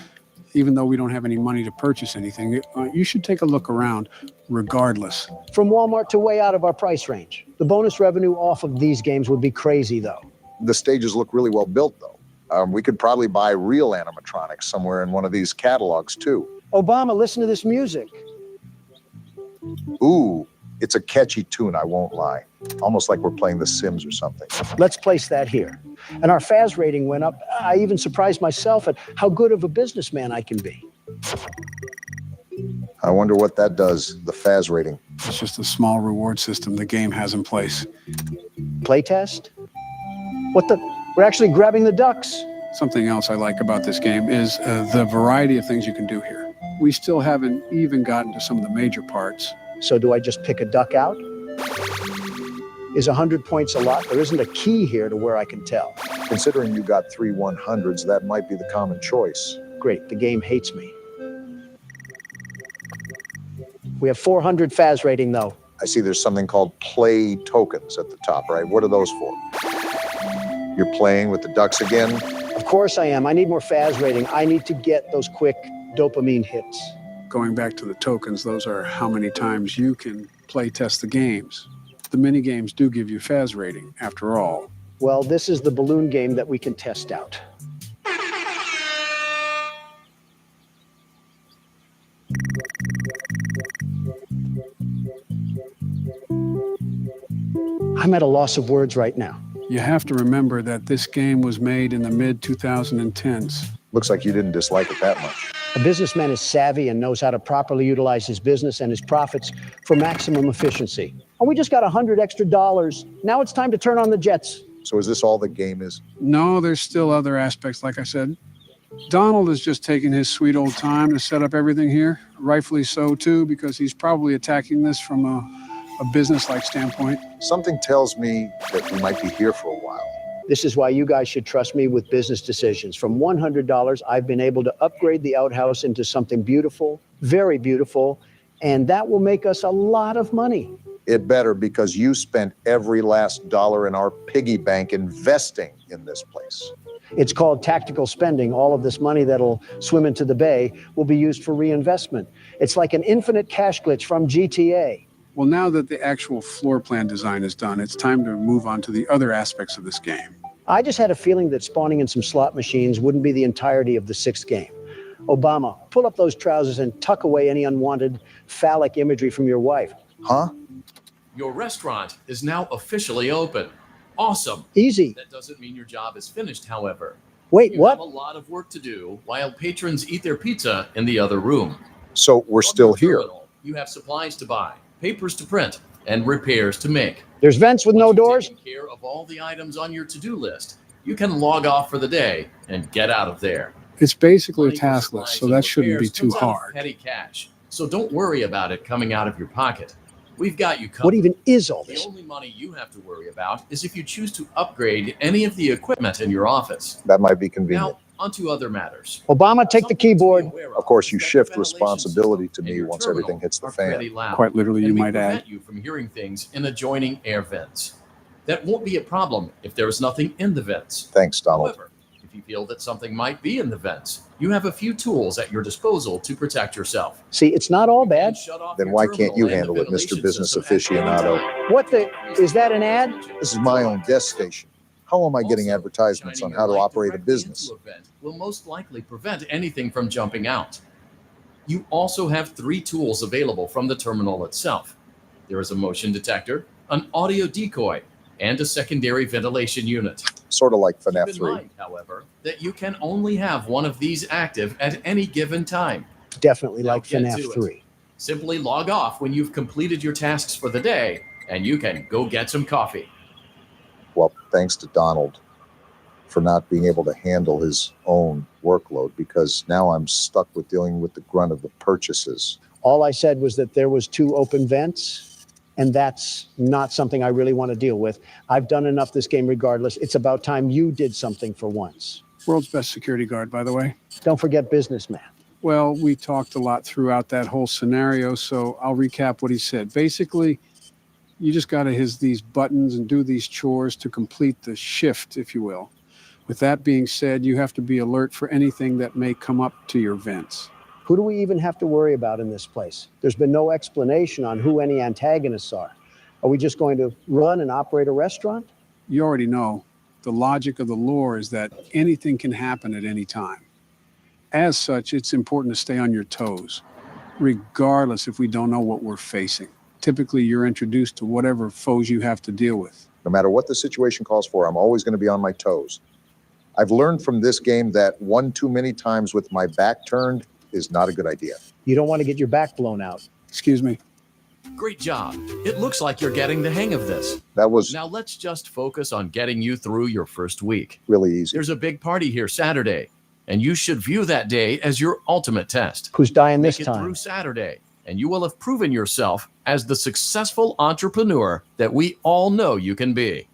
Speaker 3: Even though we don't have any money to purchase anything, you should take a look around regardless.
Speaker 1: From Walmart to way out of our price range. The bonus revenue off of these games would be crazy, though.
Speaker 2: The stages look really well built, though. We could probably buy real animatronics somewhere in one of these catalogs, too.
Speaker 1: Obama, listen to this music.
Speaker 2: Ooh, it's a catchy tune, I won't lie. Almost like we're playing The Sims or something.
Speaker 1: Let's place that here. And our FAS rating went up. I even surprised myself at how good of a businessman I can be.
Speaker 2: I wonder what that does, the FAS rating.
Speaker 3: It's just a small reward system the game has in place.
Speaker 1: Playtest? What the? We're actually grabbing the ducks.
Speaker 3: Something else I like about this game is the variety of things you can do here. We still haven't even gotten to some of the major parts.
Speaker 1: So do I just pick a duck out? Is 100 points a lot? There isn't a key here to where I can tell.
Speaker 2: Considering you got 3 100s, that might be the common choice.
Speaker 1: Great, the game hates me. We have 400 FAS rating, though.
Speaker 2: I see there's something called play tokens at the top, right? What are those for? You're playing with the ducks again?
Speaker 1: Of course I am. I need more FAS rating. I need to get those quick dopamine hits.
Speaker 3: Going back to the tokens, those are how many times you can play test the games. The mini games do give you FAS rating, after all.
Speaker 1: Well, this is the balloon game that we can test out. I'm at a loss of words right now.
Speaker 3: You have to remember that this game was made in the mid-2010s.
Speaker 2: Looks like you didn't dislike it that much.
Speaker 1: A businessman is savvy and knows how to properly utilize his business and his profits for maximum efficiency. And we just got $100 extra. Now it's time to turn on the jets.
Speaker 2: So is this all the game is?
Speaker 3: No, there's still other aspects, like I said. Donald is just taking his sweet old time to set up everything here. Rightfully so, too, because he's probably attacking this from a business-like standpoint.
Speaker 2: Something tells me that we might be here for a while.
Speaker 1: This is why you guys should trust me with business decisions. From $100, I've been able to upgrade the outhouse into something beautiful, very beautiful, and that will make us a lot of money.
Speaker 2: It better, because you spent every last dollar in our piggy bank investing in this place.
Speaker 1: It's called tactical spending. All of this money that'll swim into the bay will be used for reinvestment. It's like an infinite cash glitch from GTA.
Speaker 3: Well, now that the actual floor plan design is done, it's time to move on to the other aspects of this game.
Speaker 1: I just had a feeling that spawning in some slot machines wouldn't be the entirety of the 6th game. Obama, pull up those trousers and tuck away any unwanted phallic imagery from your wife.
Speaker 2: Huh?
Speaker 9: Your restaurant is now officially open. Awesome.
Speaker 1: Easy.
Speaker 9: That doesn't mean your job is finished, however.
Speaker 1: Wait,
Speaker 9: You
Speaker 1: what?
Speaker 9: have a lot of work to do while patrons eat their pizza in the other room.
Speaker 2: So we're
Speaker 9: On
Speaker 2: still
Speaker 9: your
Speaker 2: here.
Speaker 9: terminal, you have supplies to buy, papers to print, and repairs to make.
Speaker 1: There's vents with no
Speaker 9: Once you've
Speaker 1: doors?
Speaker 9: taken care of all the items on your to-do list, you can log off for the day and get out of there.
Speaker 3: It's basically a
Speaker 9: Money for
Speaker 3: task
Speaker 9: supplies
Speaker 3: list, so
Speaker 9: and
Speaker 3: that shouldn't be
Speaker 9: repairs
Speaker 3: too
Speaker 9: comes out of
Speaker 3: hard.
Speaker 9: Petty cash, so don't worry about it coming out of your pocket. We've got you covered.
Speaker 1: What even is all
Speaker 9: The
Speaker 1: this?
Speaker 9: only money you have to worry about is if you choose to upgrade any of the equipment in your office.
Speaker 2: That might be convenient.
Speaker 9: Now, onto other matters.
Speaker 1: Obama, take the
Speaker 9: Something to be
Speaker 1: keyboard.
Speaker 9: aware
Speaker 2: Of course, you
Speaker 9: is that
Speaker 2: shift
Speaker 9: the ventilation
Speaker 2: responsibility to
Speaker 9: system
Speaker 2: me
Speaker 9: in your
Speaker 2: once
Speaker 9: terminal
Speaker 2: everything hits the
Speaker 9: are
Speaker 2: fan.
Speaker 9: pretty loud,
Speaker 3: Quite literally, you
Speaker 9: and may
Speaker 3: might add.
Speaker 9: prevent you from hearing things in adjoining air vents. That won't be a problem if there is nothing in the vents.
Speaker 2: Thanks, Donald.
Speaker 9: However, if If you feel that something might be in the vents, you have a few tools at your disposal to protect yourself.
Speaker 1: See, it's not all bad.
Speaker 9: Shut off
Speaker 2: Then
Speaker 9: your
Speaker 2: why can't you
Speaker 9: terminal and
Speaker 2: handle
Speaker 9: the
Speaker 2: it, Mr.
Speaker 9: ventilation
Speaker 2: Business
Speaker 9: system at any
Speaker 2: Aficionado?
Speaker 9: time.
Speaker 1: What the? Is that an ad?
Speaker 2: This is my own desk station. How am I getting
Speaker 9: Also,
Speaker 2: advertisements on
Speaker 9: shining
Speaker 2: how to
Speaker 9: your light
Speaker 2: operate a
Speaker 9: directly
Speaker 2: business?
Speaker 9: into a vent will most likely prevent anything from jumping out. You also have 3 tools available from the terminal itself. There is a motion detector, an audio decoy, and a secondary ventilation unit.
Speaker 2: Sort of like
Speaker 9: Keep
Speaker 2: FNAF
Speaker 9: in
Speaker 2: 3.
Speaker 9: mind, however, that you can only have one of these active at any given time.
Speaker 1: Definitely
Speaker 9: Now
Speaker 1: like
Speaker 9: get
Speaker 1: FNAF
Speaker 9: to it.
Speaker 1: 3.
Speaker 9: Simply log off when you've completed your tasks for the day, and you can go get some coffee.
Speaker 2: Well, thanks to Donald for not being able to handle his own workload, because now I'm stuck with dealing with the grunt of the purchases.
Speaker 1: All I said was that there was 2 open vents, and that's not something I really want to deal with. I've done enough this game regardless. It's about time you did something for once.
Speaker 3: World's best security guard, by the way.
Speaker 1: Don't forget businessman.
Speaker 3: Well, we talked a lot throughout that whole scenario, so I'll recap what he said. Basically, you just got to hit these buttons and do these chores to complete the shift, if you will. With that being said, you have to be alert for anything that may come up to your vents.
Speaker 1: Who do we even have to worry about in this place? There's been no explanation on who any antagonists are. Are we just going to run and operate a restaurant?
Speaker 3: You already know the logic of the lore is that anything can happen at any time. As such, it's important to stay on your toes, regardless if we don't know what we're facing. Typically, you're introduced to whatever foes you have to deal with.
Speaker 2: No matter what the situation calls for, I'm always going to be on my toes. I've learned from this game that one too many times with my back turned is not a good idea.
Speaker 1: You don't want to get your back blown out.
Speaker 3: Excuse me.
Speaker 9: Great job. It looks like you're getting the hang of this.
Speaker 2: That was
Speaker 9: Now let's just focus on getting you through your first week.
Speaker 2: really easy.
Speaker 9: There's a big party here Saturday, and you should view that day as your ultimate test.
Speaker 1: Who's dying
Speaker 9: Make
Speaker 1: this
Speaker 9: it
Speaker 1: time?
Speaker 9: through Saturday, and you will have proven yourself as the successful entrepreneur that we all know you can be.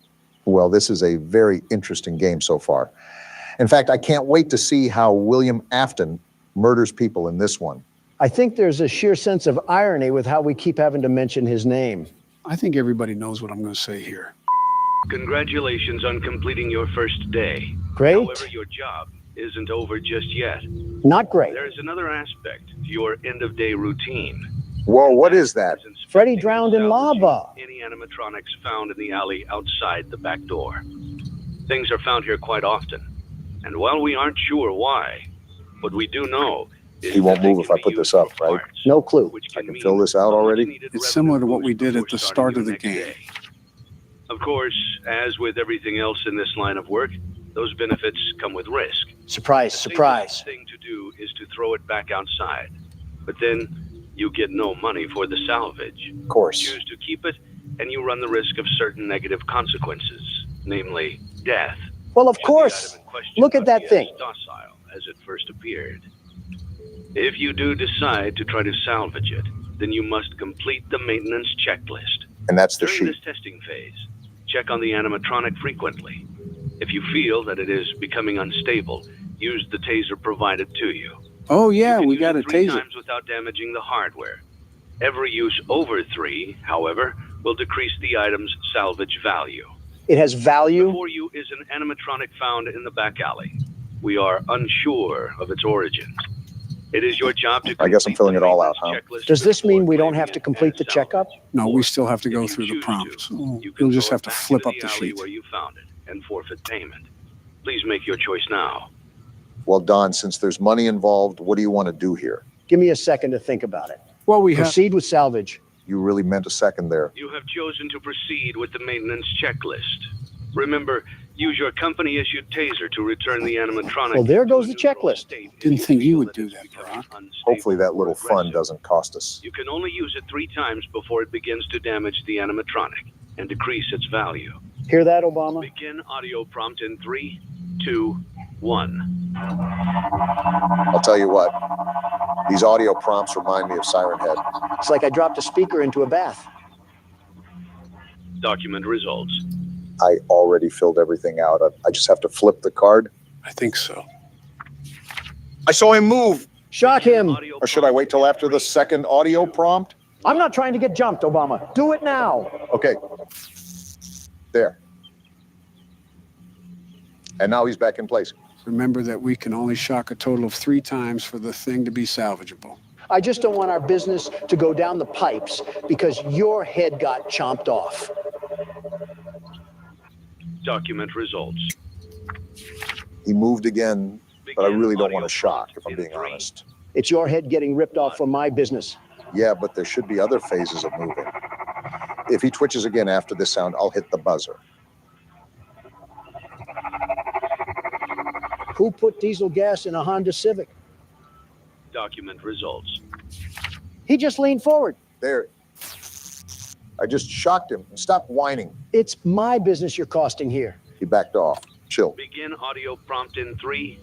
Speaker 2: Well, this is a very interesting game so far. In fact, I can't wait to see how William Afton murders people in this one.
Speaker 1: I think there's a sheer sense of irony with how we keep having to mention his name.
Speaker 3: I think everybody knows what I'm going to say here.
Speaker 8: Congratulations on completing your first day.
Speaker 1: Great?
Speaker 8: However, your job isn't over just yet.
Speaker 1: Not great.
Speaker 8: There is another aspect to your end-of-day routine.
Speaker 2: Whoa, what is that?
Speaker 1: Freddy drowned in lava.
Speaker 8: Any animatronics found in the alley outside the back door. Things are found here quite often. And while we aren't sure why, what we do know is
Speaker 2: He won't
Speaker 8: that they
Speaker 2: move if
Speaker 8: can
Speaker 2: I
Speaker 8: be
Speaker 2: put
Speaker 8: used
Speaker 2: this up,
Speaker 8: for
Speaker 2: right?
Speaker 8: parts,
Speaker 1: No clue.
Speaker 8: which
Speaker 2: I can
Speaker 8: mean
Speaker 2: fill this out
Speaker 8: a
Speaker 2: already?
Speaker 8: much-needed
Speaker 3: It's similar to
Speaker 8: revenue
Speaker 3: what we
Speaker 8: boost
Speaker 3: did at
Speaker 8: before
Speaker 3: the
Speaker 8: starting
Speaker 3: start
Speaker 8: your
Speaker 3: of the
Speaker 8: next
Speaker 3: game.
Speaker 8: day. Of course, as with everything else in this line of work, those benefits come with risk.
Speaker 1: Surprise,
Speaker 8: The safest
Speaker 1: surprise.
Speaker 8: thing to do is to throw it back outside. But then you get no money for the salvage.
Speaker 2: Of course.
Speaker 8: Choose to keep it, and you run the risk of certain negative consequences, namely death.
Speaker 1: Well, of
Speaker 8: Should the
Speaker 1: course.
Speaker 8: item in question
Speaker 1: Look at
Speaker 8: not
Speaker 1: that
Speaker 8: be as
Speaker 1: thing.
Speaker 8: docile as it first appeared. If you do decide to try to salvage it, then you must complete the maintenance checklist.
Speaker 2: And that's the
Speaker 8: During
Speaker 2: sheet.
Speaker 8: this testing phase, check on the animatronic frequently. If you feel that it is becoming unstable, use the taser provided to you.
Speaker 3: Oh,
Speaker 8: You
Speaker 3: yeah,
Speaker 8: can
Speaker 3: we
Speaker 8: use
Speaker 3: got
Speaker 8: it
Speaker 3: a
Speaker 8: 3
Speaker 3: taser.
Speaker 8: times without damaging the hardware. Every use over 3, however, will decrease the item's salvage value.
Speaker 1: It has value.
Speaker 8: Before you is an animatronic found in the back alley. We are unsure of its origins. It is your job to
Speaker 2: I guess I'm
Speaker 8: complete
Speaker 2: filling
Speaker 8: the
Speaker 2: it all out,
Speaker 8: maintenance
Speaker 2: huh?
Speaker 8: checklist
Speaker 1: Does this
Speaker 8: before
Speaker 1: mean we don't
Speaker 8: claiming
Speaker 1: have to
Speaker 8: it
Speaker 1: complete
Speaker 8: as
Speaker 1: the
Speaker 8: salvage.
Speaker 1: checkup?
Speaker 3: No, we still have to
Speaker 8: If
Speaker 3: go
Speaker 8: you
Speaker 3: through the
Speaker 8: choose
Speaker 3: prompts.
Speaker 8: to,
Speaker 3: Oh,
Speaker 8: you can
Speaker 3: You'll just
Speaker 8: throw
Speaker 3: have
Speaker 8: it
Speaker 3: to
Speaker 8: back
Speaker 3: flip
Speaker 8: into
Speaker 3: up the
Speaker 8: alley
Speaker 3: sheet.
Speaker 8: where you found it and forfeit payment. Please make your choice now.
Speaker 2: Well, Don, since there's money involved, what do you want to do here?
Speaker 1: Give me a second to think about it.
Speaker 3: Well, we have.
Speaker 1: Proceed with salvage.
Speaker 2: You really meant a second there.
Speaker 8: You have chosen to proceed with the maintenance checklist. Remember, use your company-issued taser to return the animatronic.
Speaker 1: Well, there
Speaker 8: to
Speaker 1: goes
Speaker 8: a
Speaker 1: the
Speaker 8: neutral
Speaker 1: checklist.
Speaker 8: state if
Speaker 3: Didn't think you
Speaker 8: feel
Speaker 3: would do
Speaker 8: it's
Speaker 3: that,
Speaker 8: becoming
Speaker 3: Brock.
Speaker 8: unstable
Speaker 2: Hopefully that
Speaker 8: or
Speaker 2: little fun
Speaker 8: aggressive.
Speaker 2: doesn't cost us.
Speaker 8: You can only use it 3 times before it begins to damage the animatronic and decrease its value.
Speaker 1: Hear that, Obama?
Speaker 8: Begin audio prompt in 3, 2, 1.
Speaker 2: I'll tell you what, these audio prompts remind me of Siren Head.
Speaker 1: It's like I dropped a speaker into a bath.
Speaker 8: Document results.
Speaker 2: I already filled everything out. I just have to flip the card.
Speaker 3: I think so.
Speaker 2: I saw him move.
Speaker 1: Shock him.
Speaker 8: Audio
Speaker 2: Or should I wait till after the second audio prompt?
Speaker 1: I'm not trying to get jumped, Obama. Do it now.
Speaker 2: Okay. There. And now he's back in place.
Speaker 3: remember that we can only shock a total of 3 times for the thing to be salvageable.
Speaker 1: I just don't want our business to go down the pipes because your head got chomped off.
Speaker 8: Document results.
Speaker 2: He moved again, but I
Speaker 8: Begin
Speaker 2: really don't
Speaker 8: audio
Speaker 2: want to shock, if I'm
Speaker 8: in
Speaker 2: being
Speaker 8: 3,
Speaker 2: honest.
Speaker 1: It's your head getting ripped off from my business.
Speaker 2: Yeah, but there should be other phases of moving. If he twitches again after this sound, I'll hit the buzzer.
Speaker 1: Who put diesel gas in a Honda Civic?
Speaker 8: Document results.
Speaker 1: He just leaned forward.
Speaker 2: There. I just shocked him. Stop whining.
Speaker 1: It's my business you're costing here.
Speaker 2: He backed off. Chill.
Speaker 8: Begin audio prompt in 3,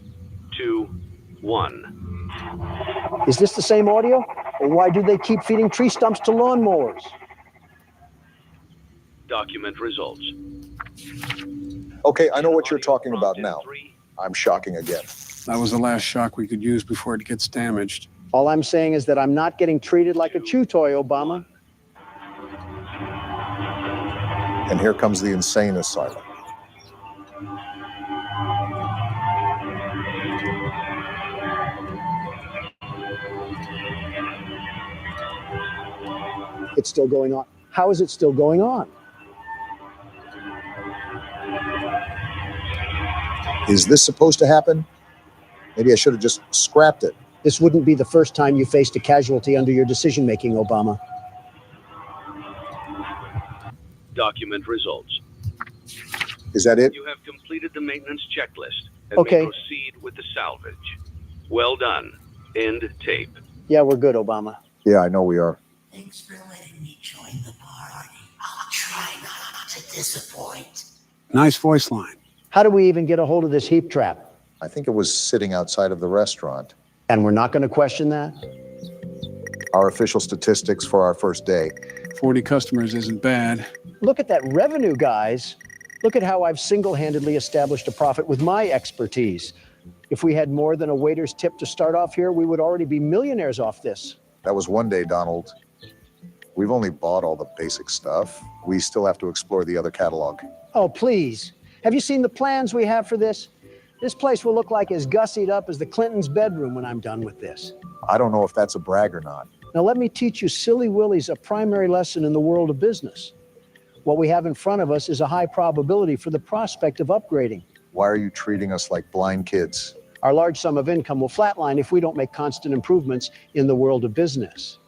Speaker 8: 2, 1.
Speaker 1: Is this the same audio? Or why do they keep feeding tree stumps to lawnmowers?
Speaker 8: Document results.
Speaker 2: Okay, I know what you're
Speaker 8: Audio
Speaker 2: talking about
Speaker 8: prompt in
Speaker 2: now.
Speaker 8: 3,
Speaker 2: I'm shocking again.
Speaker 3: That was the last shock we could use before it gets damaged.
Speaker 1: All I'm saying is that I'm not getting treated like a chew toy, Obama.
Speaker 2: And here comes the insane asylum.
Speaker 1: It's still going on. How is it still going on?
Speaker 2: Is this supposed to happen? Maybe I should have just scrapped it.
Speaker 1: This wouldn't be the first time you faced a casualty under your decision-making, Obama.
Speaker 8: Document results.
Speaker 2: Is that it?
Speaker 8: You have completed the maintenance checklist and
Speaker 1: Okay.
Speaker 8: may proceed with the salvage. Well done. End tape.
Speaker 1: Yeah, we're good, Obama.
Speaker 2: Yeah, I know we are.
Speaker 4: Thanks for letting me join the party. I'll try not to disappoint.
Speaker 3: Nice voice line.
Speaker 1: How do we even get a hold of this heap trap?
Speaker 2: I think it was sitting outside of the restaurant.
Speaker 1: And we're not going to question that?
Speaker 2: Our official statistics for our first day.
Speaker 3: 40 customers isn't bad.
Speaker 1: Look at that revenue, guys. Look at how I've single-handedly established a profit with my expertise. If we had more than a waiter's tip to start off here, we would already be millionaires off this.
Speaker 2: That was one day, Donald. We've only bought all the basic stuff. We still have to explore the other catalog.
Speaker 1: Oh, please. Have you seen the plans we have for this? This place will look like as gussied up as the Clintons' bedroom when I'm done with this.
Speaker 2: I don't know if that's a brag or not.
Speaker 1: Now let me teach you silly willies a primary lesson in the world of business. What we have in front of us is a high probability for the prospect of upgrading.
Speaker 2: Why are you treating us like blind kids?
Speaker 1: Our large sum of income will flatline if we don't make constant improvements in the world of business.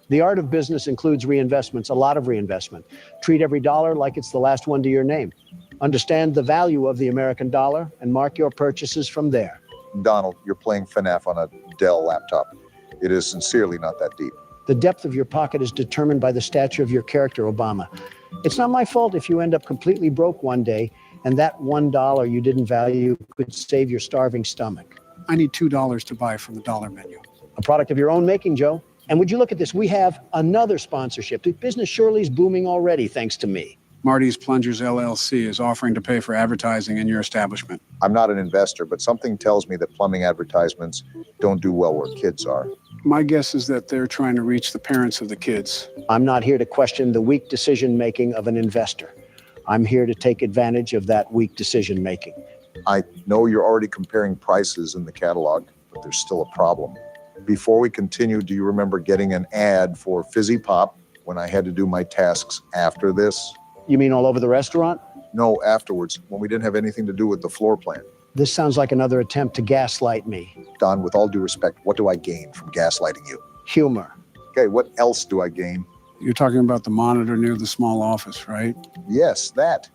Speaker 1: The art of business includes reinvestments, a lot of reinvestment. Treat every dollar like it's the last one to your name. Understand the value of the American dollar and mark your purchases from there.
Speaker 2: Donald, you're playing FNAF on a Dell laptop. It is sincerely not that deep.
Speaker 1: The depth of your pocket is determined by the stature of your character, Obama. It's not my fault if you end up completely broke one day and that $1 you didn't value could save your starving stomach.
Speaker 3: I need $2 to buy from the dollar menu.
Speaker 1: A product of your own making, Joe. And would you look at this? We have another sponsorship. The business surely is booming already, thanks to me.
Speaker 3: Marty's Plungers LLC is offering to pay for advertising in your establishment.
Speaker 2: I'm not an investor, but something tells me that plumbing advertisements don't do well where kids are.
Speaker 3: My guess is that they're trying to reach the parents of the kids.
Speaker 1: I'm not here to question the weak decision-making of an investor. I'm here to take advantage of that weak decision-making.
Speaker 2: I know you're already comparing prices in the catalog, but there's still a problem. Before we continue, do you remember getting an ad for Fizzy Pop when I had to do my tasks after this?
Speaker 1: You mean all over the restaurant?
Speaker 2: No, afterwards, when we didn't have anything to do with the floor plan.
Speaker 1: This sounds like another attempt to gaslight me.
Speaker 2: Don, with all due respect, what do I gain from gaslighting you?
Speaker 1: Humor.
Speaker 2: Okay, what else do I gain?
Speaker 3: You're talking about the monitor near the small office, right?
Speaker 2: Yes, that.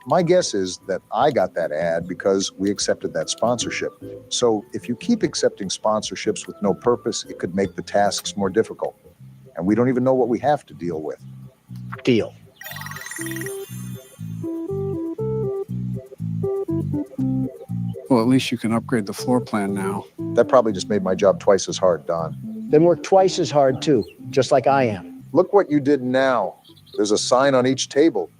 Speaker 2: My guess is that I got that ad because we accepted that sponsorship. So if you keep accepting sponsorships with no purpose, it could make the tasks more difficult. And we don't even know what we have to deal with.
Speaker 1: Deal.
Speaker 3: Well, at least you can upgrade the floor plan now.
Speaker 2: That probably just made my job twice as hard, Don.
Speaker 1: Then work twice as hard too, just like I am.
Speaker 2: Look what you did now. There's a sign on each table.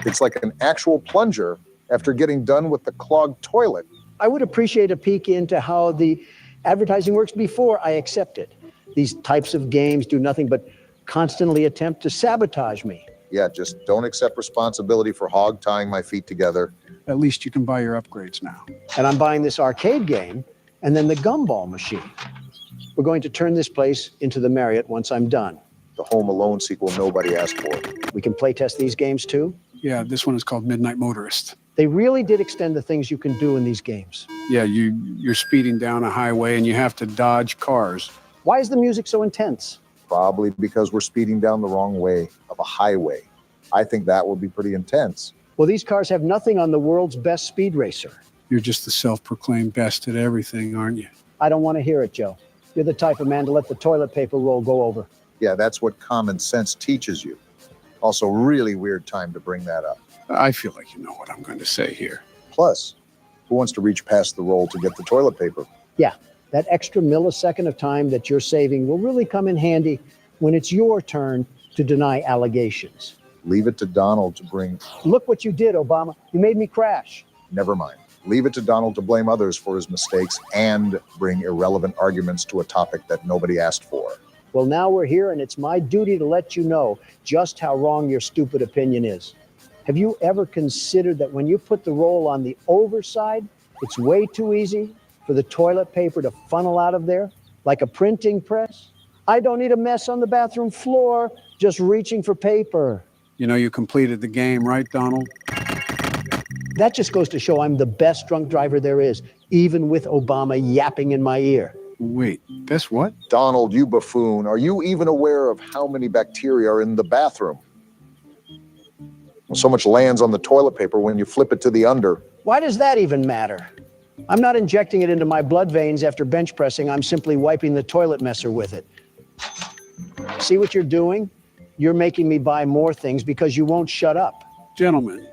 Speaker 2: It's like an actual plunger after getting done with the clogged toilet.
Speaker 1: I would appreciate a peek into how the advertising works before I accept it. These types of games do nothing but constantly attempt to sabotage me.
Speaker 2: Yeah, just don't accept responsibility for hog tying my feet together.
Speaker 3: At least you can buy your upgrades now.
Speaker 1: And I'm buying this arcade game and then the gumball machine. We're going to turn this place into the Marriott once I'm done.
Speaker 2: The Home Alone sequel nobody asked for.
Speaker 1: We can play test these games too.
Speaker 3: Yeah, this one is called Midnight Motorist.
Speaker 1: They really did extend the things you can do in these games.
Speaker 3: Yeah, you're speeding down a highway and you have to dodge cars.
Speaker 1: Why is the music so intense?
Speaker 2: Probably because we're speeding down the wrong way of a highway. I think that will be pretty intense.
Speaker 1: Well, these cars have nothing on the world's best speed racer.
Speaker 3: You're just the self-proclaimed best at everything, aren't you?
Speaker 1: I don't want to hear it, Joe. You're the type of man to let the toilet paper roll go over.
Speaker 2: Yeah, that's what common sense teaches you. Also, really weird time to bring that up.
Speaker 3: I feel like you know what I'm going to say here.
Speaker 2: Plus, who wants to reach past the roll to get the toilet paper?
Speaker 1: Yeah, that extra millisecond of time that you're saving will really come in handy when it's your turn to deny allegations.
Speaker 2: Leave it to Donald to bring.
Speaker 1: Look what you did, Obama. You made me crash.
Speaker 2: Never mind. Leave it to Donald to blame others for his mistakes and bring irrelevant arguments to a topic that nobody asked for.
Speaker 1: Well, now we're here, and it's my duty to let you know just how wrong your stupid opinion is. Have you ever considered that when you put the roll on the overside, it's way too easy for the toilet paper to funnel out of there like a printing press? I don't need a mess on the bathroom floor just reaching for paper.
Speaker 3: You know you completed the game, right, Donald?
Speaker 1: That just goes to show I'm the best drunk driver there is, even with Obama yapping in my ear.
Speaker 3: Wait, best what?
Speaker 2: Donald, you buffoon, are you even aware of how many bacteria are in the bathroom? Well, so much lands on the toilet paper when you flip it to the under.
Speaker 1: Why does that even matter? I'm not injecting it into my blood veins after bench pressing. I'm simply wiping the toilet messer with it. See what you're doing? You're making me buy more things because you won't shut up.
Speaker 3: Gentlemen,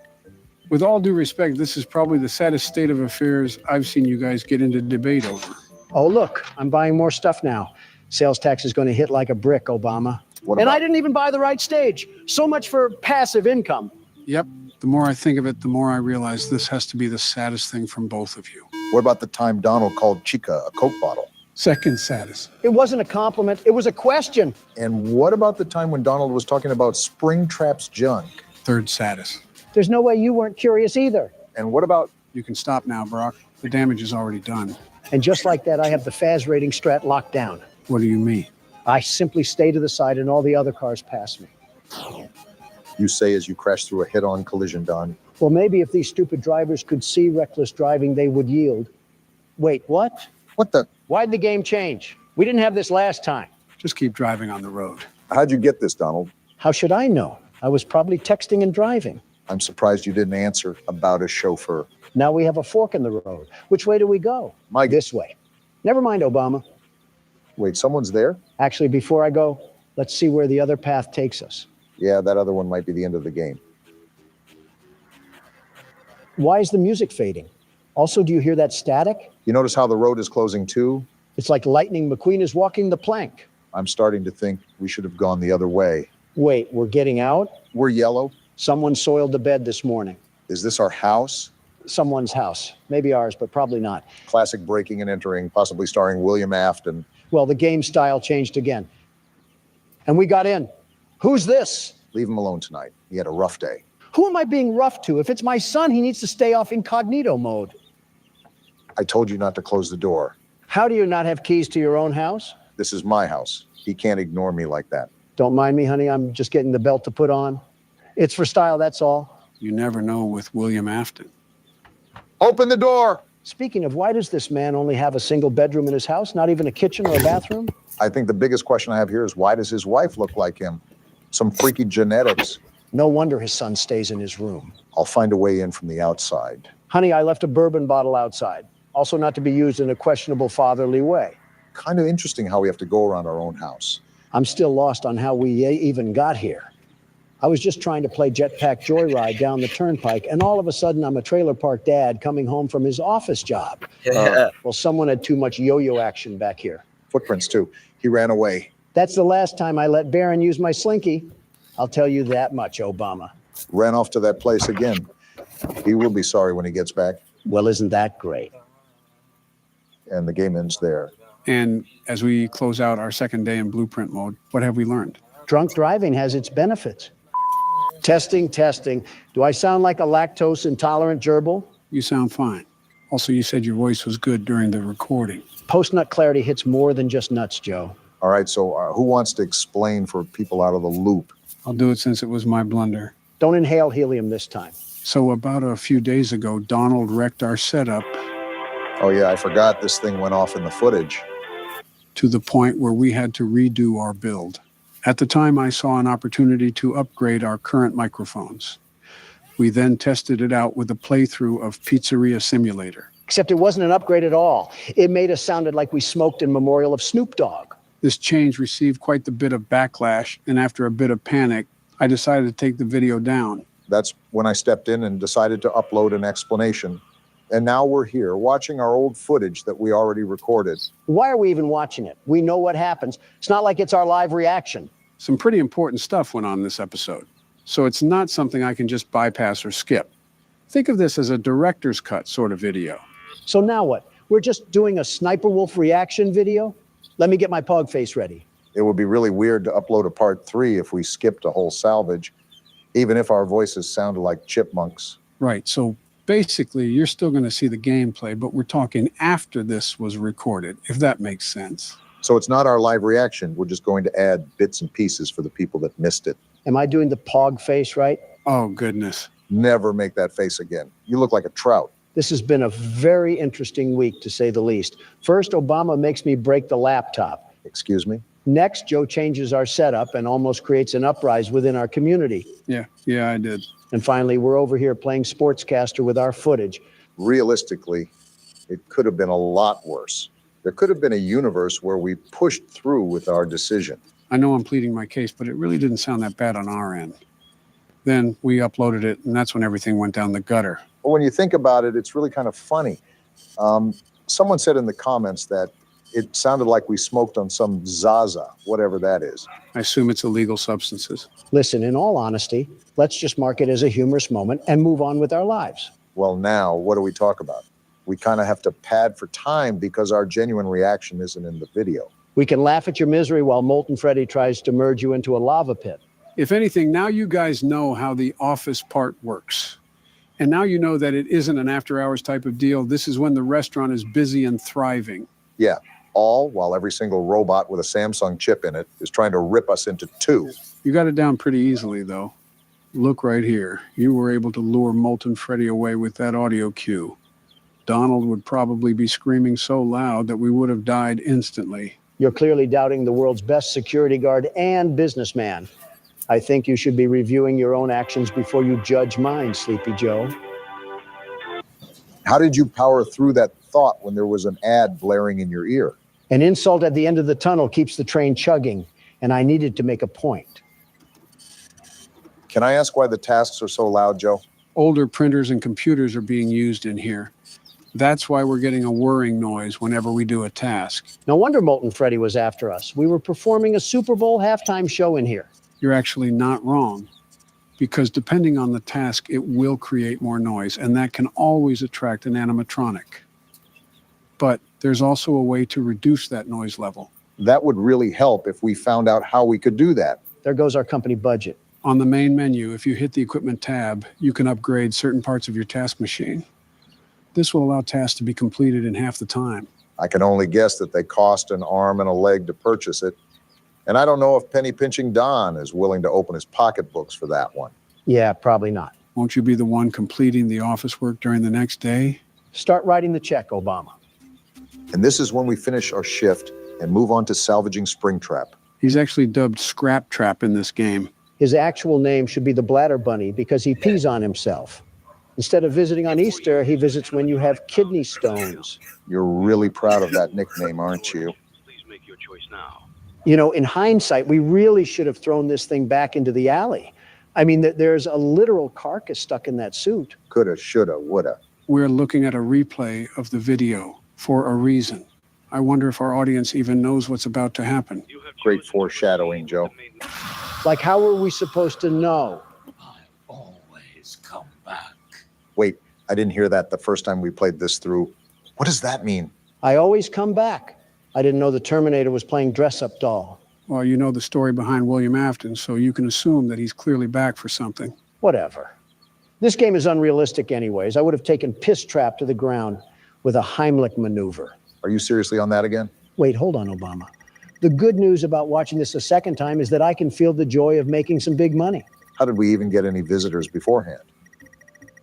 Speaker 3: with all due respect, this is probably the saddest state of affairs I've seen you guys get into debate over.
Speaker 1: Oh, look, I'm buying more stuff now. Sales tax is going to hit like a brick, Obama.
Speaker 2: What
Speaker 1: And
Speaker 2: about-
Speaker 1: I didn't even buy the right stage. So much for passive income.
Speaker 3: Yep, the more I think of it, the more I realize this has to be the saddest thing from both of you.
Speaker 2: What about the time Donald called Chica a Coke bottle?
Speaker 3: Second saddest.
Speaker 1: It wasn't a compliment. It was a question.
Speaker 2: And what about the time when Donald was talking about Springtrap's junk?
Speaker 3: Third saddest.
Speaker 1: There's no way you weren't curious either.
Speaker 2: And what about
Speaker 3: You can stop now, Brock. The damage is already done.
Speaker 1: And just like that, I have the FAS rating strat locked down.
Speaker 3: What do you mean?
Speaker 1: I simply stay to the side and all the other cars pass me.
Speaker 2: you say as you crash through a head-on collision, Don?
Speaker 1: Well, maybe if these stupid drivers could see reckless driving, they would yield. Wait, what?
Speaker 2: What the?
Speaker 1: Why'd the game change? We didn't have this last time.
Speaker 3: Just keep driving on the road.
Speaker 2: How'd you get this, Donald?
Speaker 1: How should I know? I was probably texting and driving.
Speaker 2: I'm surprised you didn't answer about a chauffeur.
Speaker 1: Now we have a fork in the road. Which way do we go?
Speaker 2: Mike,
Speaker 1: This way. Never mind, Obama.
Speaker 2: wait, someone's there?
Speaker 1: Actually, before I go, let's see where the other path takes us.
Speaker 2: Yeah, that other one might be the end of the game.
Speaker 1: Why is the music fading? Also, do you hear that static?
Speaker 2: You notice how the road is closing too?
Speaker 1: It's like Lightning McQueen is walking the plank.
Speaker 2: I'm starting to think we should have gone the other way.
Speaker 1: Wait, we're getting out?
Speaker 2: We're yellow.
Speaker 1: Someone soiled the bed this morning.
Speaker 2: Is this our house?
Speaker 1: Someone's house. Maybe ours, but probably not.
Speaker 2: Classic breaking and entering, possibly starring William Afton.
Speaker 1: Well, the game style changed again. And we got in. Who's this?
Speaker 2: Leave him alone tonight. He had a rough day.
Speaker 1: Who am I being rough to? If it's my son, he needs to stay off incognito mode.
Speaker 2: I told you not to close the door.
Speaker 1: How do you not have keys to your own house?
Speaker 2: This is my house. He can't ignore me like that.
Speaker 1: Don't mind me, honey. I'm just getting the belt to put on. It's for style, that's all.
Speaker 3: You never know with William Afton.
Speaker 2: Open the door!
Speaker 1: Speaking of, why does this man only have a single bedroom in his house? Not even a kitchen or a bathroom?
Speaker 2: I think the biggest question I have here is why does his wife look like him? Some freaky genetics.
Speaker 1: No wonder his son stays in his room.
Speaker 2: I'll find a way in from the outside.
Speaker 1: Honey, I left a bourbon bottle outside. Also not to be used in a questionable fatherly way.
Speaker 2: Kind of interesting how we have to go around our own house.
Speaker 1: I'm still lost on how we even got here. I was just trying to play Jetpack Joyride down the turnpike, and all of a sudden I'm a trailer park dad coming home from his office job. Well, someone had too much yo-yo action back here.
Speaker 2: Footprints too. He ran away.
Speaker 1: That's the last time I let Barron use my slinky. I'll tell you that much, Obama.
Speaker 2: Ran off to that place again. He will be sorry when he gets back.
Speaker 1: Well, isn't that great?
Speaker 2: And the game ends there.
Speaker 3: And as we close out our second day in blueprint mode, what have we learned?
Speaker 1: Drunk driving has its benefits. Testing, testing. Do I sound like a lactose intolerant gerbil?
Speaker 3: You sound fine. Also, you said your voice was good during the recording.
Speaker 1: Post-nut clarity hits more than just nuts, Joe.
Speaker 2: All right, so who wants to explain for people out of the loop?
Speaker 3: I'll do it since it was my blunder.
Speaker 1: Don't inhale helium this time.
Speaker 3: So about a few days ago, Donald wrecked our setup
Speaker 2: Oh yeah, I forgot this thing went off in the footage.
Speaker 3: to the point where we had to redo our build. At the time, I saw an opportunity to upgrade our current microphones. We then tested it out with a playthrough of Pizzeria Simulator.
Speaker 1: Except it wasn't an upgrade at all. It made us sounded like we smoked in memorial of Snoop Dogg.
Speaker 3: This change received quite the bit of backlash, and after a bit of panic, I decided to take the video down.
Speaker 2: That's when I stepped in and decided to upload an explanation. And now we're here watching our old footage that we already recorded.
Speaker 1: Why are we even watching it? We know what happens. It's not like it's our live reaction.
Speaker 3: Some pretty important stuff went on this episode, so it's not something I can just bypass or skip. Think of this as a director's cut sort of video.
Speaker 1: So now what? We're just doing a Sniper Wolf reaction video? Let me get my pog face ready.
Speaker 2: It would be really weird to upload a part 3 if we skipped a whole salvage, even if our voices sounded like chipmunks.
Speaker 3: Right, so basically you're still going to see the gameplay, but we're talking after this was recorded, if that makes sense.
Speaker 2: So it's not our live reaction. We're just going to add bits and pieces for the people that missed it.
Speaker 1: Am I doing the pog face right?
Speaker 3: Oh, goodness.
Speaker 2: Never make that face again. You look like a trout.
Speaker 1: This has been a very interesting week, to say the least. First, Obama makes me break the laptop.
Speaker 2: Excuse me?
Speaker 1: Next, Joe changes our setup and almost creates an uprising within our community.
Speaker 3: Yeah, I did.
Speaker 1: And finally, we're over here playing sportscaster with our footage.
Speaker 2: Realistically, it could have been a lot worse. There could have been a universe where we pushed through with our decision.
Speaker 3: I know I'm pleading my case, but it really didn't sound that bad on our end. Then we uploaded it, and that's when everything went down the gutter.
Speaker 2: But when you think about it, it's really kind of funny. Someone said in the comments that it sounded like we smoked on some Zaza, whatever that is.
Speaker 3: I assume it's illegal substances.
Speaker 1: Listen, in all honesty, let's just mark it as a humorous moment and move on with our lives.
Speaker 2: Well, now, what do we talk about? We kind of have to pad for time because our genuine reaction isn't in the video.
Speaker 1: We can laugh at your misery while Molten Freddy tries to merge you into a lava pit.
Speaker 3: If anything, now you guys know how the office part works. And now you know that it isn't an after-hours type of deal. This is when the restaurant is busy and thriving.
Speaker 2: Yeah, all while every single robot with a Samsung chip in it is trying to rip us into two.
Speaker 3: You got it down pretty easily, though. Look right here. You were able to lure Molten Freddy away with that audio cue. Donald would probably be screaming so loud that we would have died instantly.
Speaker 1: You're clearly doubting the world's best security guard and businessman. I think you should be reviewing your own actions before you judge mine, Sleepy Joe.
Speaker 2: How did you power through that thought when there was an ad blaring in your ear?
Speaker 1: An insult at the end of the tunnel keeps the train chugging, and I needed to make a point.
Speaker 2: Can I ask why the tasks are so loud, Joe?
Speaker 3: Older printers and computers are being used in here. That's why we're getting a whirring noise whenever we do a task.
Speaker 1: No wonder Molten Freddy was after us. We were performing a Super Bowl halftime show in here.
Speaker 3: You're actually not wrong, because depending on the task, it will create more noise, and that can always attract an animatronic. But there's also a way to reduce that noise level.
Speaker 2: That would really help if we found out how we could do that.
Speaker 1: There goes our company budget.
Speaker 3: On the main menu, if you hit the equipment tab, you can upgrade certain parts of your task machine. This will allow tasks to be completed in half the time.
Speaker 2: I can only guess that they cost an arm and a leg to purchase it. And I don't know if Penny Pinching Don is willing to open his pocketbooks for that one.
Speaker 1: Yeah, probably not.
Speaker 3: Won't you be the one completing the office work during the next day?
Speaker 1: Start writing the check, Obama.
Speaker 2: And this is when we finish our shift and move on to salvaging Springtrap.
Speaker 3: He's actually dubbed Scrap Trap in this game.
Speaker 1: His actual name should be the Bladder Bunny because he pees on himself. Instead of visiting on Easter, he visits when you have kidney stones.
Speaker 2: You're really proud of that nickname, aren't you?
Speaker 8: Please make your choice now.
Speaker 1: You know, in hindsight, we really should have thrown this thing back into the alley. I mean, there's a literal carcass stuck in that suit.
Speaker 2: Coulda, shoulda, woulda.
Speaker 3: We're looking at a replay of the video for a reason. I wonder if our audience even knows what's about to happen.
Speaker 2: Great foreshadowing, Joe.
Speaker 1: Like, how are we supposed to know?
Speaker 4: I always come back.
Speaker 2: Wait, I didn't hear that the first time we played this through. What does that mean?
Speaker 1: I always come back. I didn't know the Terminator was playing dress-up doll.
Speaker 3: Well, you know the story behind William Afton, so you can assume that he's clearly back for something.
Speaker 1: Whatever. This game is unrealistic anyways. I would have taken Piss Trap to the ground with a Heimlich maneuver.
Speaker 2: Are you seriously on that again?
Speaker 1: Wait, hold on, Obama. The good news about watching this a second time is that I can feel the joy of making some big money.
Speaker 2: How did we even get any visitors beforehand?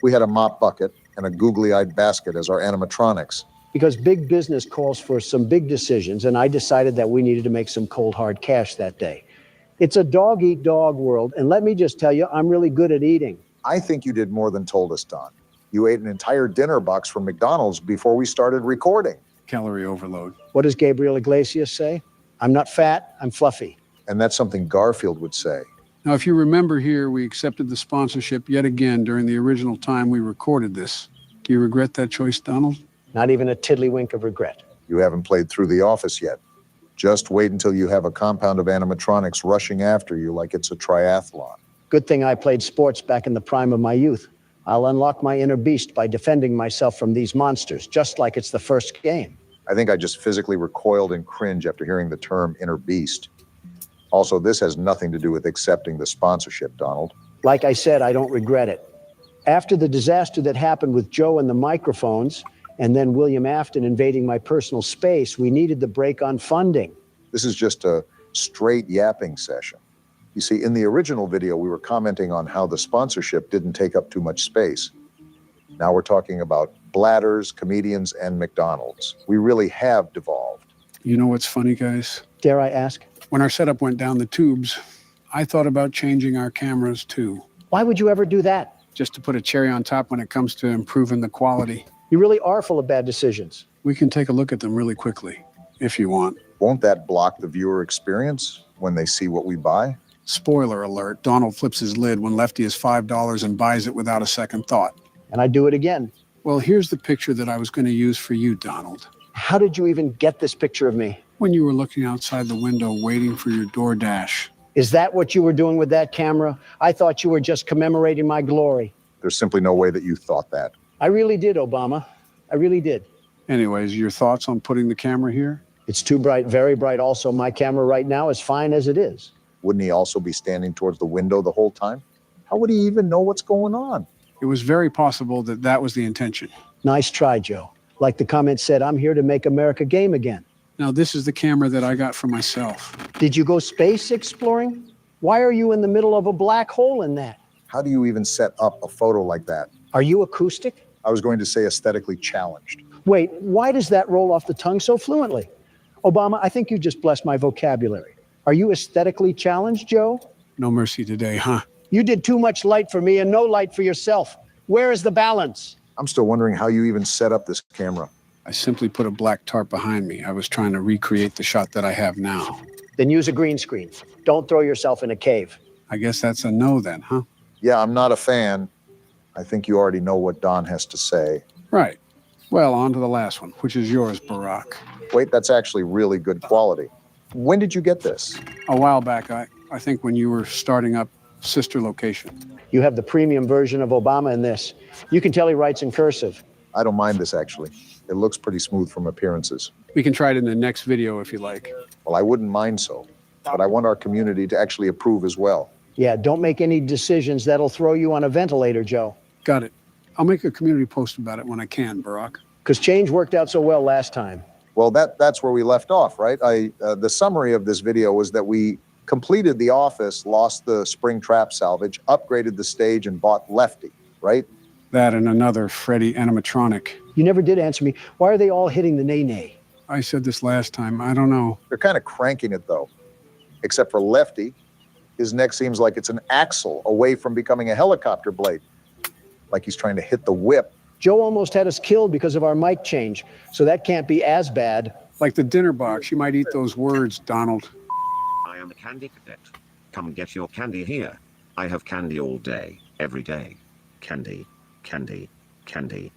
Speaker 2: We had a mop bucket and a googly-eyed basket as our animatronics.
Speaker 1: Because big business calls for some big decisions, and I decided that we needed to make some cold, hard cash that day. It's a dog-eat-dog world, and let me just tell you, I'm really good at eating.
Speaker 2: I think you did more than told us, Don. You ate an entire dinner box from McDonald's before we started recording.
Speaker 3: Calorie overload.
Speaker 1: What does Gabriel Iglesias say? I'm not fat, I'm fluffy.
Speaker 2: And that's something Garfield would say.
Speaker 3: Now, if you remember here, we accepted the sponsorship yet again during the original time we recorded this. Do you regret that choice, Donald?
Speaker 1: Not even a tiddlywink of regret.
Speaker 2: You haven't played through The Office yet. Just wait until you have a compound of animatronics rushing after you like it's a triathlon.
Speaker 1: Good thing I played sports back in the prime of my youth. I'll unlock my inner beast by defending myself from these monsters, just like it's the first game.
Speaker 2: I think I just physically recoiled in cringe after hearing the term inner beast. Also, this has nothing to do with accepting the sponsorship, Donald.
Speaker 1: Like I said, I don't regret it. After the disaster that happened with Joe and the microphones, and then William Afton invading my personal space, we needed the break on funding.
Speaker 2: This is just a straight yapping session. You see, in the original video, we were commenting on how the sponsorship didn't take up too much space. Now we're talking about bladders, comedians, and McDonald's. We really have devolved.
Speaker 3: You know what's funny, guys?
Speaker 1: Dare I ask?
Speaker 3: When our setup went down the tubes, I thought about changing our cameras too,
Speaker 1: Why would you ever do that?
Speaker 3: just to put a cherry on top when it comes to improving the quality.
Speaker 1: You really are full of bad decisions.
Speaker 3: We can take a look at them really quickly, if you want.
Speaker 2: Won't that block the viewer experience when they see what we buy?
Speaker 3: Spoiler alert, Donald flips his lid when Lefty is $5 and buys it without a second thought.
Speaker 1: And I do it again.
Speaker 3: Well, here's the picture that I was going to use for you, Donald.
Speaker 1: How did you even get this picture of me?
Speaker 3: When you were looking outside the window waiting for your DoorDash.
Speaker 1: Is that what you were doing with that camera? I thought you were just commemorating my glory.
Speaker 2: There's simply no way that you thought that.
Speaker 1: I really did, Obama. I really did.
Speaker 3: Anyways, your thoughts on putting the camera here?
Speaker 1: It's too bright, very bright. Also, my camera right now is fine as it is.
Speaker 2: Wouldn't he also be standing towards the window the whole time? How would he even know what's going on?
Speaker 3: It was very possible that that was the intention.
Speaker 1: Nice try, Joe. Like the comment said, I'm here to make America game again.
Speaker 3: Now, this is the camera that I got for myself.
Speaker 1: Did you go space exploring? Why are you in the middle of a black hole in that?
Speaker 2: How do you even set up a photo like that?
Speaker 1: Are you acoustic?
Speaker 2: I was going to say aesthetically challenged.
Speaker 1: Wait, why does that roll off the tongue so fluently? Obama, I think you just blessed my vocabulary. Are you aesthetically challenged, Joe?
Speaker 3: No mercy today, huh?
Speaker 1: You did too much light for me and no light for yourself. Where is the balance?
Speaker 2: I'm still wondering how you even set up this camera.
Speaker 3: I simply put a black tarp behind me. I was trying to recreate the shot that I have now.
Speaker 1: Then use a green screen. Don't throw yourself in a cave.
Speaker 3: I guess that's a no then, huh?
Speaker 2: Yeah, I'm not a fan. I think you already know what Don has to say.
Speaker 3: Right. Well, on to the last one, which is yours, Barack.
Speaker 2: Wait, that's actually really good quality. When did you get this?
Speaker 3: A while back, I think when you were starting up Sister Location.
Speaker 1: You have the premium version of Obama in this. You can tell he writes in cursive.
Speaker 2: I don't mind this, actually. It looks pretty smooth from appearances.
Speaker 3: We can try it in the next video if you like.
Speaker 2: Well, I wouldn't mind so, but I want our community to actually approve as well.
Speaker 1: Yeah, don't make any decisions that'll throw you on a ventilator, Joe.
Speaker 3: Got it. I'll make a community post about it when I can, Barack.
Speaker 1: Because change worked out so well last time.
Speaker 2: Well, that's where we left off, right? The summary of this video was that we completed The Office, lost the spring trap salvage, upgraded the stage, and bought Lefty, right?
Speaker 3: That and another Freddy animatronic.
Speaker 1: You never did answer me. Why are they all hitting the nay-nay?
Speaker 3: I said this last time. I don't know.
Speaker 2: They're kind of cranking it, though. Except for Lefty. His neck seems like it's an axle away from becoming a helicopter blade. Like he's trying to hit the whip.
Speaker 1: Joe almost had us killed because of our mic change, so that can't be as bad.
Speaker 3: Like the dinner box, you might eat those words, Donald.
Speaker 10: I am a candy cadet. Come get your candy here. I have candy all day, every day. Candy, candy, candy.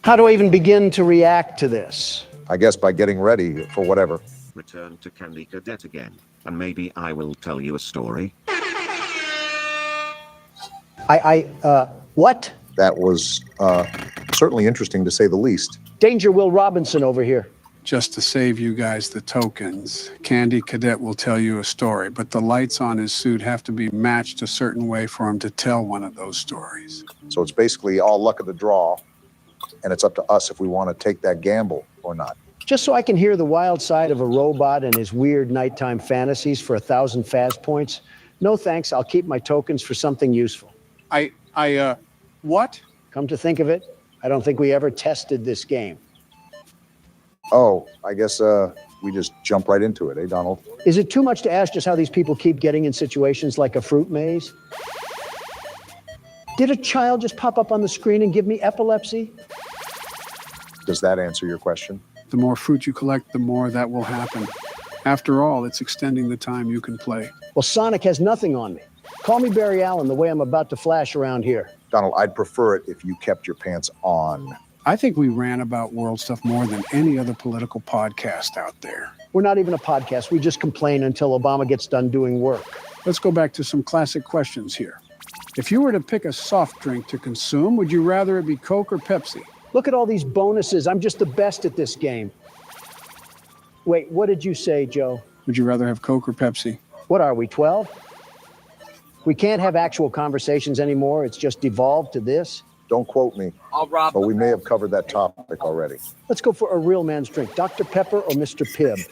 Speaker 1: How do I even begin to react to this?
Speaker 2: I guess by getting ready for whatever.
Speaker 10: Return to Candy Cadet again, and maybe I will tell you a story.
Speaker 2: What? That was certainly interesting to say the least.
Speaker 1: Danger Will Robinson over here.
Speaker 3: Just to save you guys the tokens, Candy Cadet will tell you a story, but the lights on his suit have to be matched a certain way for him to tell one of those stories.
Speaker 2: So it's basically all luck of the draw, and it's up to us if we want to take that gamble or not.
Speaker 1: Just so I can hear the wild side of a robot and his weird nighttime fantasies for 1,000 Faz points? No thanks, I'll keep my tokens for something useful.
Speaker 3: What?
Speaker 1: Come to think of it, I don't think we ever tested this game.
Speaker 2: Oh, I guess we just jump right into it, eh, Donald?
Speaker 1: Is it too much to ask just how these people keep getting in situations like a fruit maze? Did a child just pop up on the screen and give me epilepsy?
Speaker 2: Does that answer your question?
Speaker 3: The more fruit you collect, the more that will happen. After all, it's extending the time you can play.
Speaker 1: Well, Sonic has nothing on me. Call me Barry Allen the way I'm about to flash around here.
Speaker 2: Donald, I'd prefer it if you kept your pants on.
Speaker 3: I think we ran about world stuff more than any other political podcast out there.
Speaker 1: We're not even a podcast. We just complain until Obama gets done doing work.
Speaker 3: Let's go back to some classic questions here. If you were to pick a soft drink to consume, would you rather it be Coke or Pepsi?
Speaker 1: Look at all these bonuses. I'm just the best at this game. Wait, what did you say, Joe?
Speaker 3: Would you rather have Coke or Pepsi?
Speaker 1: What are we, 12? We can't have actual conversations anymore. It's just devolved to this.
Speaker 2: Don't quote me, but we may have covered that topic already.
Speaker 1: Let's go for a real man's drink. Dr. Pepper or Mr. Pibb?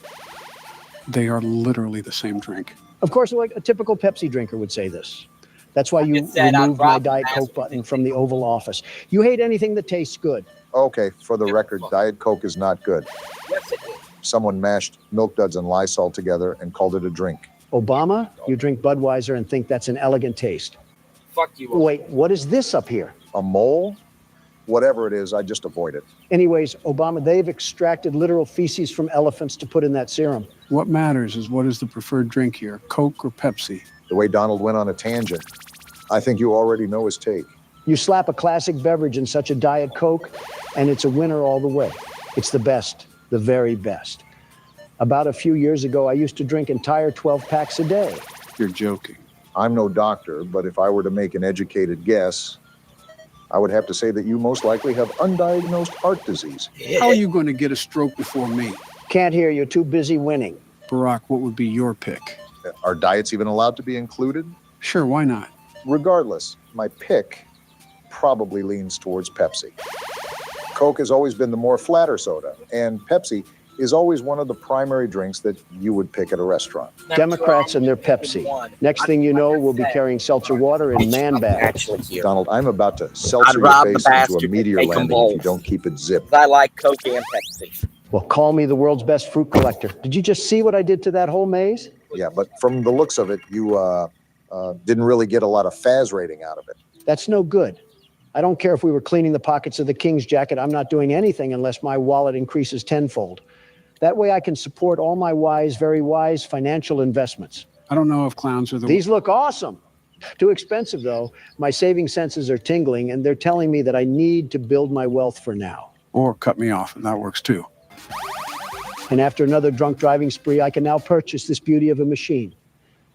Speaker 3: They are literally the same drink.
Speaker 1: Of course, like a typical Pepsi drinker would say this. That's why you removed my Diet Coke button from the Oval Office. You hate anything that tastes good.
Speaker 2: Okay, for the record, Diet Coke is not good.
Speaker 4: Yes, it is.
Speaker 2: Someone mashed Milk Duds and Lysol together and called it a drink.
Speaker 1: Obama, you drink Budweiser and think that's an elegant taste.
Speaker 4: Fuck you.
Speaker 1: Wait, what is this up here?
Speaker 2: A mole? Whatever it is, I just avoid it.
Speaker 1: Anyways, Obama, they've extracted literal feces from elephants to put in that serum.
Speaker 3: What matters is what is the preferred drink here, Coke or Pepsi?
Speaker 2: The way Donald went on a tangent, I think you already know his take.
Speaker 1: You slap a classic beverage in such a Diet Coke, and it's a winner all the way. It's the best, the very best. About a few years ago, I used to drink entire 12 packs a day.
Speaker 3: You're joking.
Speaker 2: I'm no doctor, but if I were to make an educated guess, I would have to say that you most likely have undiagnosed heart disease.
Speaker 3: How are you going to get a stroke before me?
Speaker 1: Can't hear you, too busy winning.
Speaker 3: Barack, what would be your pick?
Speaker 2: Are diets even allowed to be included?
Speaker 3: Sure, why not?
Speaker 2: Regardless, my pick probably leans towards Pepsi. Coke has always been the more flatter soda, and Pepsi is always one of the primary drinks that you would pick at a restaurant.
Speaker 1: Democrats and their Pepsi. Next thing you know, we'll be carrying seltzer water in man bags.
Speaker 4: Actually, here.
Speaker 2: Donald, I'm about to seltzer
Speaker 4: rob
Speaker 2: your
Speaker 4: the
Speaker 2: face into
Speaker 4: bastard
Speaker 2: a
Speaker 4: and
Speaker 2: meteor
Speaker 4: take 'em
Speaker 2: landing if you
Speaker 4: both.
Speaker 2: don't keep it zipped.
Speaker 4: I like Coke and Pepsi.
Speaker 1: Well, call me the world's best fruit collector. Did you just see what I did to that whole maze?
Speaker 2: Yeah, but from the looks of it, you didn't really get a lot of Faz rating out of it.
Speaker 1: That's no good. I don't care if we were cleaning the pockets of the king's jacket. I'm not doing anything unless my wallet increases tenfold. That way I can support all my wise, very wise financial investments.
Speaker 3: I don't know if clowns are the...
Speaker 1: These look awesome. Too expensive, though. My saving senses are tingling, and they're telling me that I need to build my wealth for now.
Speaker 3: Or cut me off, and that works too.
Speaker 1: And after another drunk driving spree, I can now purchase this beauty of a machine.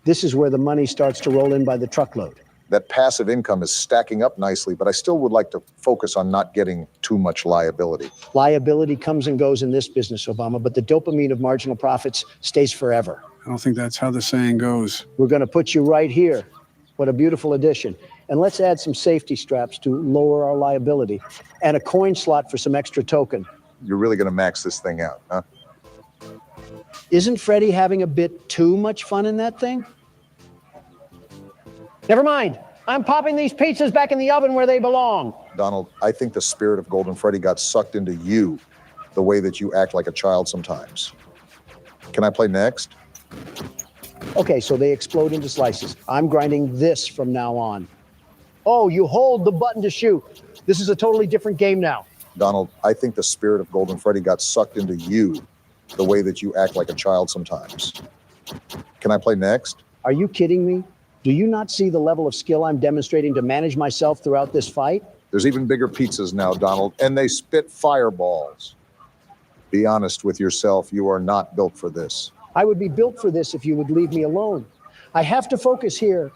Speaker 1: This is where the money starts to roll in by the truckload.
Speaker 2: That passive income is stacking up nicely, but I still would like to focus on not getting too much liability.
Speaker 1: Liability comes and goes in this business, Obama, but the dopamine of marginal profits stays forever.
Speaker 3: I don't think that's how the saying goes.
Speaker 1: We're going to put you right here. What a beautiful addition. And let's add some safety straps to lower our liability and a coin slot for some extra token.
Speaker 2: You're really going to max this thing out, huh?
Speaker 1: Isn't Freddie having a bit too much fun in that thing? Never mind. I'm popping these pizzas back in the oven where they belong.
Speaker 2: Donald, I think the spirit of Golden Freddy got sucked into you the way that you act like a child sometimes. Can I play next?
Speaker 1: Okay, so they explode into slices. I'm grinding this from now on. Oh, you hold the button to shoot. This is a totally different game now.
Speaker 2: Donald, I think the spirit of Golden Freddy got sucked into you the way that you act like a child sometimes. Can I play next?
Speaker 1: Are you kidding me? Do you not see the level of skill I'm demonstrating to manage myself throughout this fight?
Speaker 2: There's even bigger pizzas now, Donald, and they spit fireballs. Be honest with yourself. You are not built for this.
Speaker 1: I would be built for this if you would leave me alone. I have to focus here.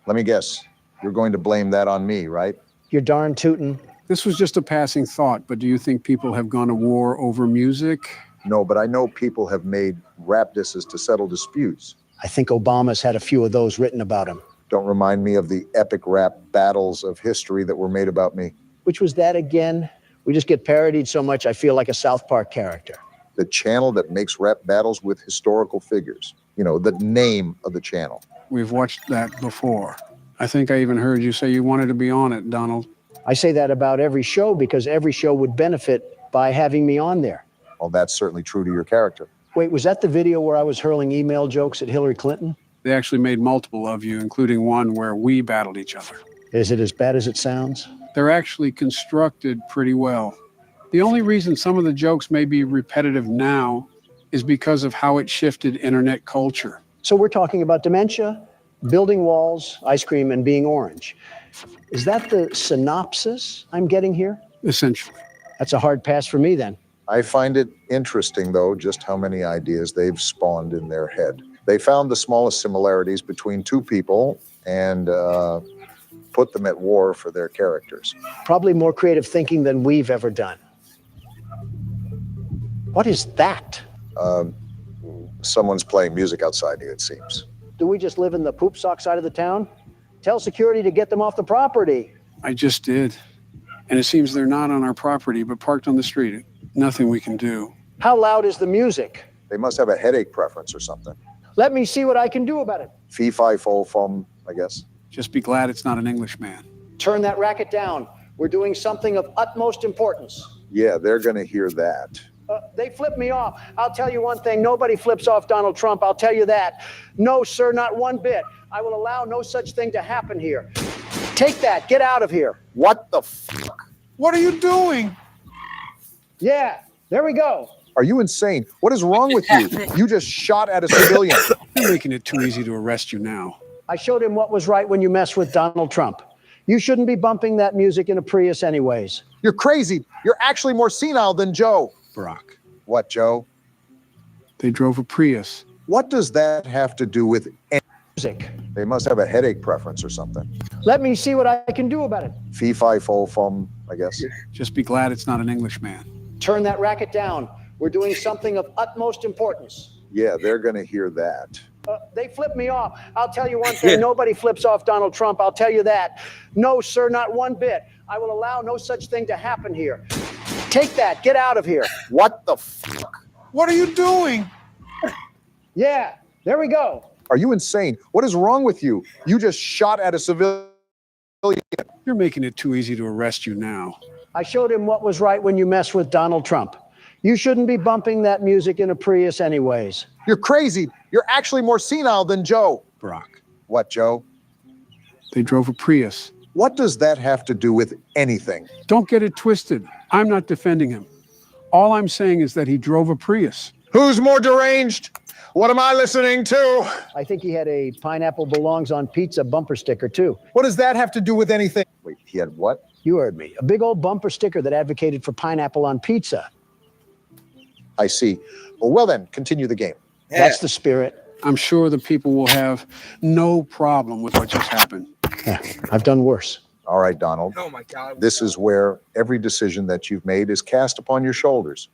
Speaker 2: Let me guess. You're going to blame that on me, right?
Speaker 1: You're darn tootin'.
Speaker 3: This was just a passing thought, but do you think people have gone to war over music?
Speaker 2: No, but I know people have made rap disses to settle disputes.
Speaker 1: I think Obama's had a few of those written about him.
Speaker 2: Don't remind me of the epic rap battles of history that were made about me.
Speaker 1: Which was that again? We just get parodied so much I feel like a South Park character.
Speaker 2: The channel that makes rap battles with historical figures. You know, the name of the channel.
Speaker 3: We've watched that before. I think I even heard you say you wanted to be on it, Donald.
Speaker 1: I say that about every show because every show would benefit by having me on there.
Speaker 2: Well, that's certainly true to your character.
Speaker 1: Wait, was that the video where I was hurling email jokes at Hillary Clinton?
Speaker 3: They actually made multiple of you, including one where we battled each other.
Speaker 1: Is it as bad as it sounds?
Speaker 3: They're actually constructed pretty well. The only reason some of the jokes may be repetitive now is because of how it shifted internet culture.
Speaker 1: So we're talking about dementia, building walls, ice cream, and being orange. Is that the synopsis I'm getting here?
Speaker 3: Essentially.
Speaker 1: That's a hard pass for me then.
Speaker 2: I find it interesting, though, just how many ideas they've spawned in their head. They found the smallest similarities between two people and put them at war for their characters.
Speaker 1: Probably more creative thinking than we've ever done. What is that?
Speaker 2: Someone's playing music outside here, it seems.
Speaker 1: Do we just live in the poop sock side of the town? Tell security to get them off the property.
Speaker 3: I just did. And it seems they're not on our property, but parked on the street. Nothing we can do.
Speaker 1: How loud is the music?
Speaker 2: They must have a headache preference or something.
Speaker 1: Let me see what I can do about it.
Speaker 2: Fee, fi, fo, fum, I guess.
Speaker 3: Just be glad it's not an Englishman.
Speaker 1: Turn that racket down. We're doing something of utmost importance.
Speaker 2: Yeah, they're going to hear that.
Speaker 1: They flip me off. I'll tell you one thing. Nobody flips off Donald Trump. I'll tell you that. No, sir, not one bit. I will allow no such thing to happen here. Take that. Get out of here.
Speaker 2: What the fuck?
Speaker 3: What are you doing?
Speaker 1: Yeah, there we go.
Speaker 2: Are you insane? What is wrong with you? You just shot at a civilian.
Speaker 3: You're making it too easy to arrest you now.
Speaker 1: I showed him what was right when you mess with Donald Trump. You shouldn't be bumping that music in a Prius anyways.
Speaker 2: You're crazy. You're actually more senile than Joe.
Speaker 3: Barack.
Speaker 2: What, Joe?
Speaker 3: They drove a Prius.
Speaker 2: What does that have to do with
Speaker 1: Music.
Speaker 2: They must have a headache preference or something.
Speaker 1: Let me see what I can do about it.
Speaker 2: Fee, fi, fo, fum, I guess.
Speaker 3: Just be glad it's not an Englishman.
Speaker 1: Turn that racket down. We're doing something of utmost importance.
Speaker 2: Yeah, they're going to hear that.
Speaker 1: They flip me off. I'll tell you one thing. Nobody flips off Donald Trump. I'll tell you that. No, sir, not one bit. I will allow no such thing to happen here. Take that. Get out of here.
Speaker 2: What the fuck?
Speaker 3: What are you doing?
Speaker 1: Yeah, there we go.
Speaker 2: Are you insane? What is wrong with you? You just shot at a civilian.
Speaker 3: You're making it too easy to arrest you now.
Speaker 1: I showed him what was right when you mess with Donald Trump. You shouldn't be bumping that music in a Prius anyways.
Speaker 2: You're crazy. You're actually more senile than Joe.
Speaker 3: Barack.
Speaker 2: What, Joe?
Speaker 3: They drove a Prius.
Speaker 2: What does that have to do with anything?
Speaker 3: Don't get it twisted. I'm not defending him. All I'm saying is that he drove a Prius.
Speaker 2: Who's more deranged? What am I listening to?
Speaker 1: I think he had a pineapple belongs on pizza bumper sticker too.
Speaker 2: What does that have to do with anything? Wait, he had what?
Speaker 1: You heard me. A big old bumper sticker that advocated for pineapple on pizza.
Speaker 2: I see. Well then, continue the game.
Speaker 1: That's the spirit.
Speaker 3: I'm sure the people will have no problem with what just happened.
Speaker 1: Yeah, I've done worse.
Speaker 2: All right, Donald.
Speaker 6: Oh my God.
Speaker 2: This is where every decision that you've made is cast upon your shoulders.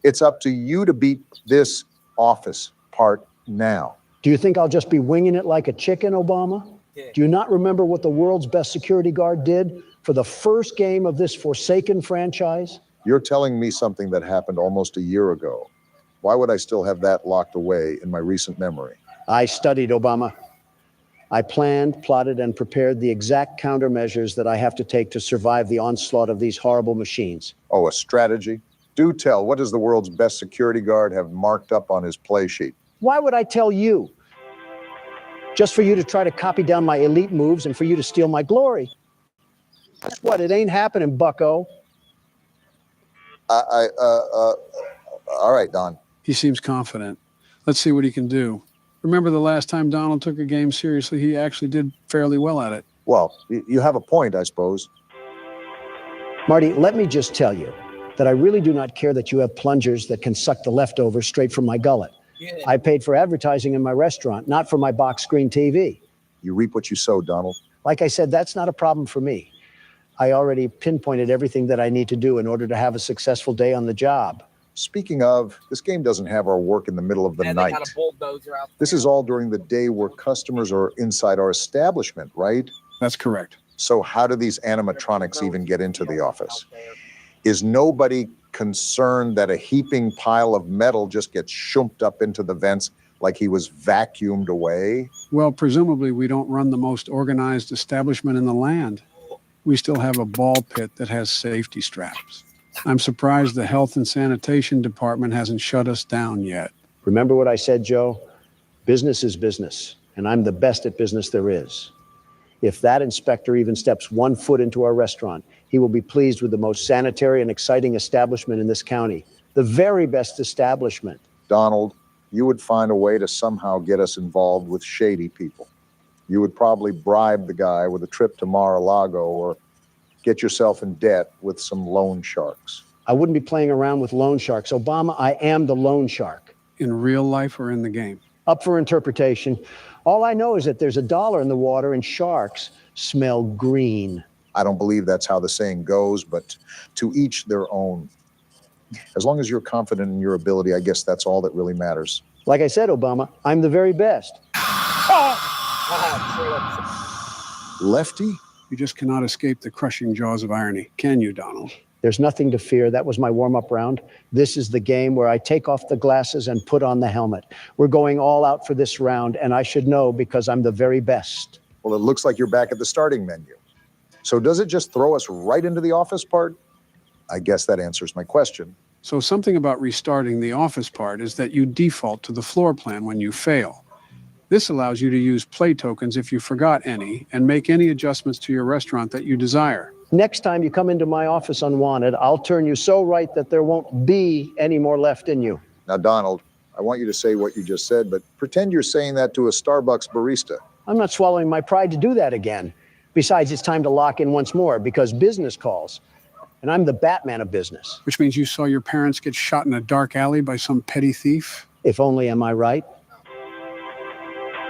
Speaker 2: It's up to you to beat this office part now.
Speaker 1: Do you think I'll just be winging it like a chicken, Obama? Do you not remember what the world's best security guard did for the first game of this forsaken franchise?
Speaker 2: You're telling me something that happened almost a year ago. Why would I still have that locked away in my recent memory?
Speaker 1: I studied, Obama. I planned, plotted, and prepared the exact countermeasures that I have to take to survive the onslaught of these horrible machines.
Speaker 2: Oh, a strategy? Do tell, what does the world's best security guard have marked up on his play sheet?
Speaker 1: Why would I tell you? Just for you to try to copy down my elite moves and for you to steal my glory. That's what, it ain't happening, bucko.
Speaker 2: All right, Don.
Speaker 3: He seems confident. Let's see what he can do. Remember the last time Donald took a game seriously, he actually did fairly well at it.
Speaker 2: Well, you have a point, I suppose.
Speaker 1: Marty, let me just tell you that I really do not care that you have plungers that can suck the leftovers straight from my gullet. I paid for advertising in my restaurant, not for my box screen TV.
Speaker 2: You reap what you sow, Donald.
Speaker 1: Like I said, that's not a problem for me. I already pinpointed everything that I need to do in order to have a successful day on the job.
Speaker 2: Speaking of, this game doesn't have our work in the middle of the night. This is all during the day where customers are inside our establishment, right?
Speaker 3: That's correct.
Speaker 2: So how do these animatronics even get into the office? Is nobody concerned that a heaping pile of metal just gets shumped up into the vents like he was vacuumed away?
Speaker 3: Well, presumably we don't run the most organized establishment in the land. We still have a ball pit that has safety straps. I'm surprised the health and sanitation department hasn't shut us down yet.
Speaker 1: Remember what I said, Joe? Business is business, and I'm the best at business there is. If that inspector even steps 1 foot into our restaurant, he will be pleased with the most sanitary and exciting establishment in this county. The very best establishment.
Speaker 2: Donald, you would find a way to somehow get us involved with shady people. You would probably bribe the guy with a trip to Mar-a-Lago or get yourself in debt with some loan sharks.
Speaker 1: I wouldn't be playing around with loan sharks. Obama, I am the loan shark.
Speaker 3: In real life or in the game?
Speaker 1: Up for interpretation. All I know is that there's $1 in the water and sharks smell green.
Speaker 2: I don't believe that's how the saying goes, but to each their own. As long as you're confident in your ability, I guess that's all that really matters.
Speaker 1: Like I said, Obama, I'm the very best.
Speaker 2: Lefty?
Speaker 3: You just cannot escape the crushing jaws of irony, can you, Donald?
Speaker 1: There's nothing to fear. That was my warm-up round. This is the game where I take off the glasses and put on the helmet. We're going all out for this round, and I should know because I'm the very best.
Speaker 2: Well, it looks like you're back at the starting menu. So does it just throw us right into the office part? I guess that answers my question.
Speaker 3: So something about restarting the office part is that you default to the floor plan when you fail. This allows you to use play tokens if you forgot any and make any adjustments to your restaurant that you desire.
Speaker 1: Next time you come into my office unwanted, I'll turn you so right that there won't be any more left in you.
Speaker 2: Now, Donald, I want you to say what you just said, but pretend you're saying that to a Starbucks barista.
Speaker 1: I'm not swallowing my pride to do that again. Besides, it's time to lock in once more because business calls. And I'm the Batman of business.
Speaker 3: Which means you saw your parents get shot in a dark alley by some petty thief?
Speaker 1: If only, am I right?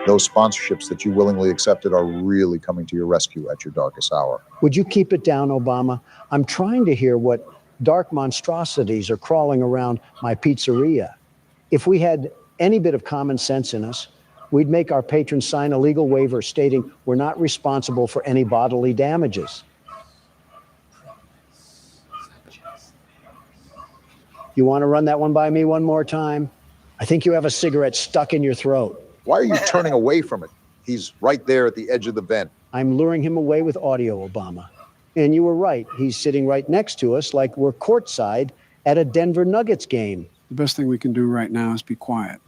Speaker 2: Those sponsorships that you willingly accepted are really coming to your rescue at your darkest hour.
Speaker 1: Would you keep it down, Obama? I'm trying to hear what dark monstrosities are crawling around my pizzeria. If we had any bit of common sense in us, we'd make our patrons sign a legal waiver stating we're not responsible for any bodily damages. You want to run that one by me one more time? I think you have a cigarette stuck in your throat.
Speaker 2: Why are you turning away from it? He's right there at the edge of the vent.
Speaker 1: I'm luring him away with audio, Obama. And you were right. He's sitting right next to us like we're courtside at a Denver Nuggets game.
Speaker 3: The best thing we can do right now is be quiet.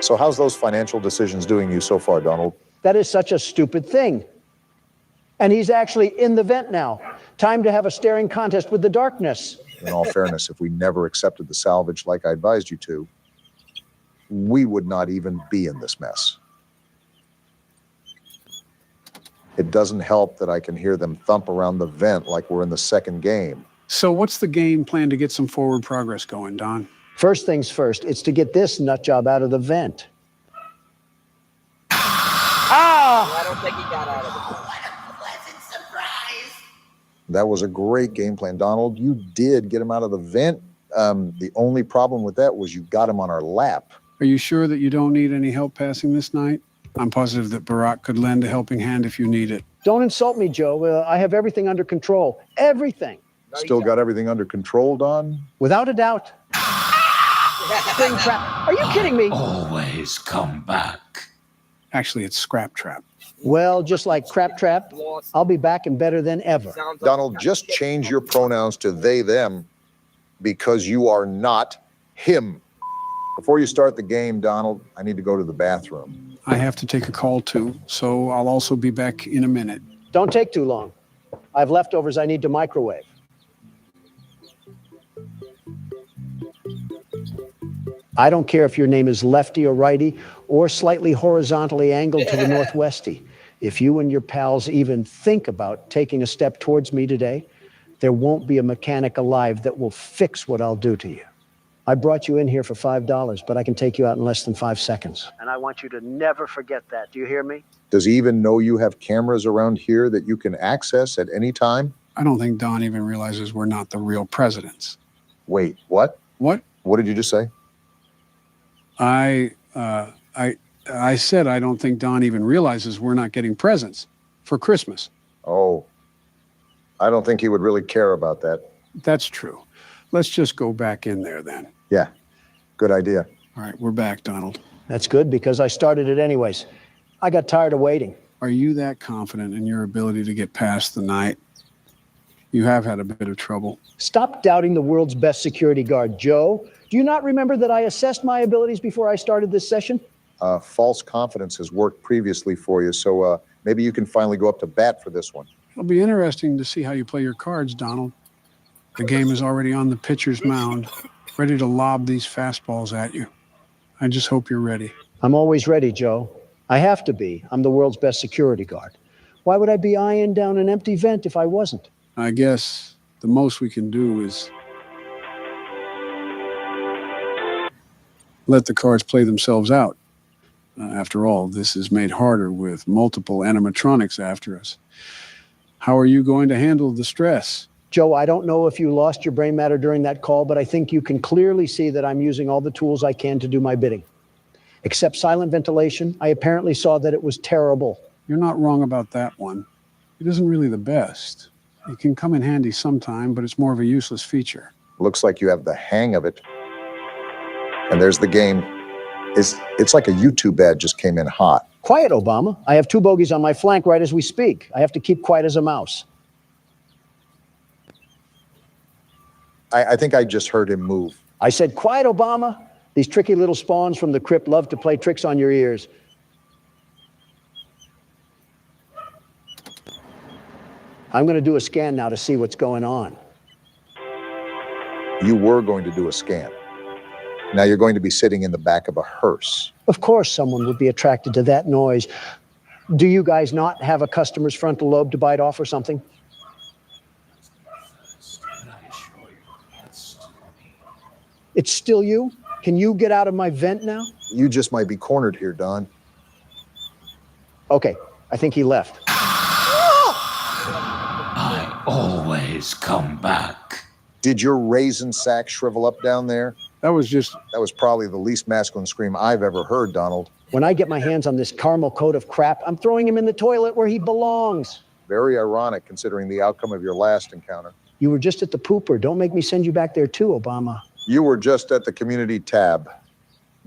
Speaker 2: So how's those financial decisions doing you so far, Donald?
Speaker 1: That is such a stupid thing. And he's actually in the vent now. Time to have a staring contest with the darkness.
Speaker 2: In all fairness, if we never accepted the salvage like I advised you to, we would not even be in this mess. It doesn't help that I can hear them thump around the vent like we're in the second game.
Speaker 3: So what's the game plan to get some forward progress going, Don?
Speaker 1: First things first, it's to get this nut job out of the vent.
Speaker 11: I don't think he got out of it.
Speaker 2: That was a great game plan, Donald. You did get him out of the vent. The only problem with that was you got him on our lap.
Speaker 3: Are you sure that you don't need any help passing this night? I'm positive that Barack could lend a helping hand if you need it.
Speaker 1: Don't insult me, Joe. I have everything under control. Everything.
Speaker 2: Still got everything under control, Don?
Speaker 1: Without a doubt. Spring trap. Are you kidding me?
Speaker 4: Always come back.
Speaker 3: Actually, it's Scrap Trap.
Speaker 1: Well, just like Crap Trap, I'll be back and better than ever.
Speaker 2: Donald, just change your pronouns to they, them, because you are not him. Before you start the game, Donald, I need to go to the bathroom.
Speaker 3: I have to take a call too, so I'll also be back in a minute.
Speaker 1: Don't take too long. I have leftovers I need to microwave. I don't care if your name is lefty or righty or slightly horizontally angled to the northwesty. If you and your pals even think about taking a step towards me today, there won't be a mechanic alive that will fix what I'll do to you. I brought you in here for $5, but I can take you out in less than 5 seconds. And I want you to never forget that. Do you hear me?
Speaker 2: Does he even know you have cameras around here that you can access at any time?
Speaker 3: I don't think Don even realizes we're not the real presidents.
Speaker 2: Wait, what?
Speaker 3: What?
Speaker 2: What did you just say?
Speaker 3: I said I don't think Don even realizes we're not getting presents for Christmas.
Speaker 2: Oh, I don't think he would really care about that.
Speaker 3: That's true. Let's just go back in there then.
Speaker 2: Yeah, good idea.
Speaker 3: All right, we're back, Donald.
Speaker 1: That's good because I started it anyways. I got tired of waiting.
Speaker 3: Are you that confident in your ability to get past the night? You have had a bit of trouble.
Speaker 1: Stop doubting the world's best security guard, Joe. Do you not remember that I assessed my abilities before I started this session?
Speaker 2: False confidence has worked previously for you, so maybe you can finally go up to bat for this one.
Speaker 3: It'll be interesting to see how you play your cards, Donald. The game is already on the pitcher's mound, ready to lob these fastballs at you. I just hope you're ready.
Speaker 1: I'm always ready, Joe. I have to be. I'm the world's best security guard. Why would I be eyeing down an empty vent if I wasn't?
Speaker 3: I guess the most we can do is let the cards play themselves out. After all, this is made harder with multiple animatronics after us. How are you going to handle the stress?
Speaker 1: Joe, I don't know if you lost your brain matter during that call, but I think you can clearly see that I'm using all the tools I can to do my bidding. Except silent ventilation, I apparently saw that it was terrible.
Speaker 3: You're not wrong about that one. It isn't really the best. It can come in handy sometime, but it's more of a useless feature.
Speaker 2: Looks like you have the hang of it. And there's the game. It's like a YouTube ad just came in hot.
Speaker 1: Quiet, Obama. I have 2 bogeys on my flank right as we speak. I have to keep quiet as a mouse.
Speaker 2: I think I just heard him move.
Speaker 1: I said, quiet, Obama. These tricky little spawns from the crypt love to play tricks on your ears. I'm going to do a scan now to see what's going on.
Speaker 2: You were going to do a scan. Now you're going to be sitting in the back of a hearse.
Speaker 1: Of course someone would be attracted to that noise. Do you guys not have a customer's frontal lobe to bite off or something? It's still you? Can you get out of my vent now?
Speaker 2: You just might be cornered here, Don.
Speaker 1: Okay, I think he left.
Speaker 4: I always come back.
Speaker 2: Did your raisin sack shrivel up down there?
Speaker 3: That was
Speaker 2: probably the least masculine scream I've ever heard, Donald.
Speaker 1: When I get my hands on this caramel coat of crap, I'm throwing him in the toilet where he belongs.
Speaker 2: Very ironic considering the outcome of your last encounter.
Speaker 1: You were just at the pooper. Don't make me send you back there too, Obama.
Speaker 2: You were just at the community tab.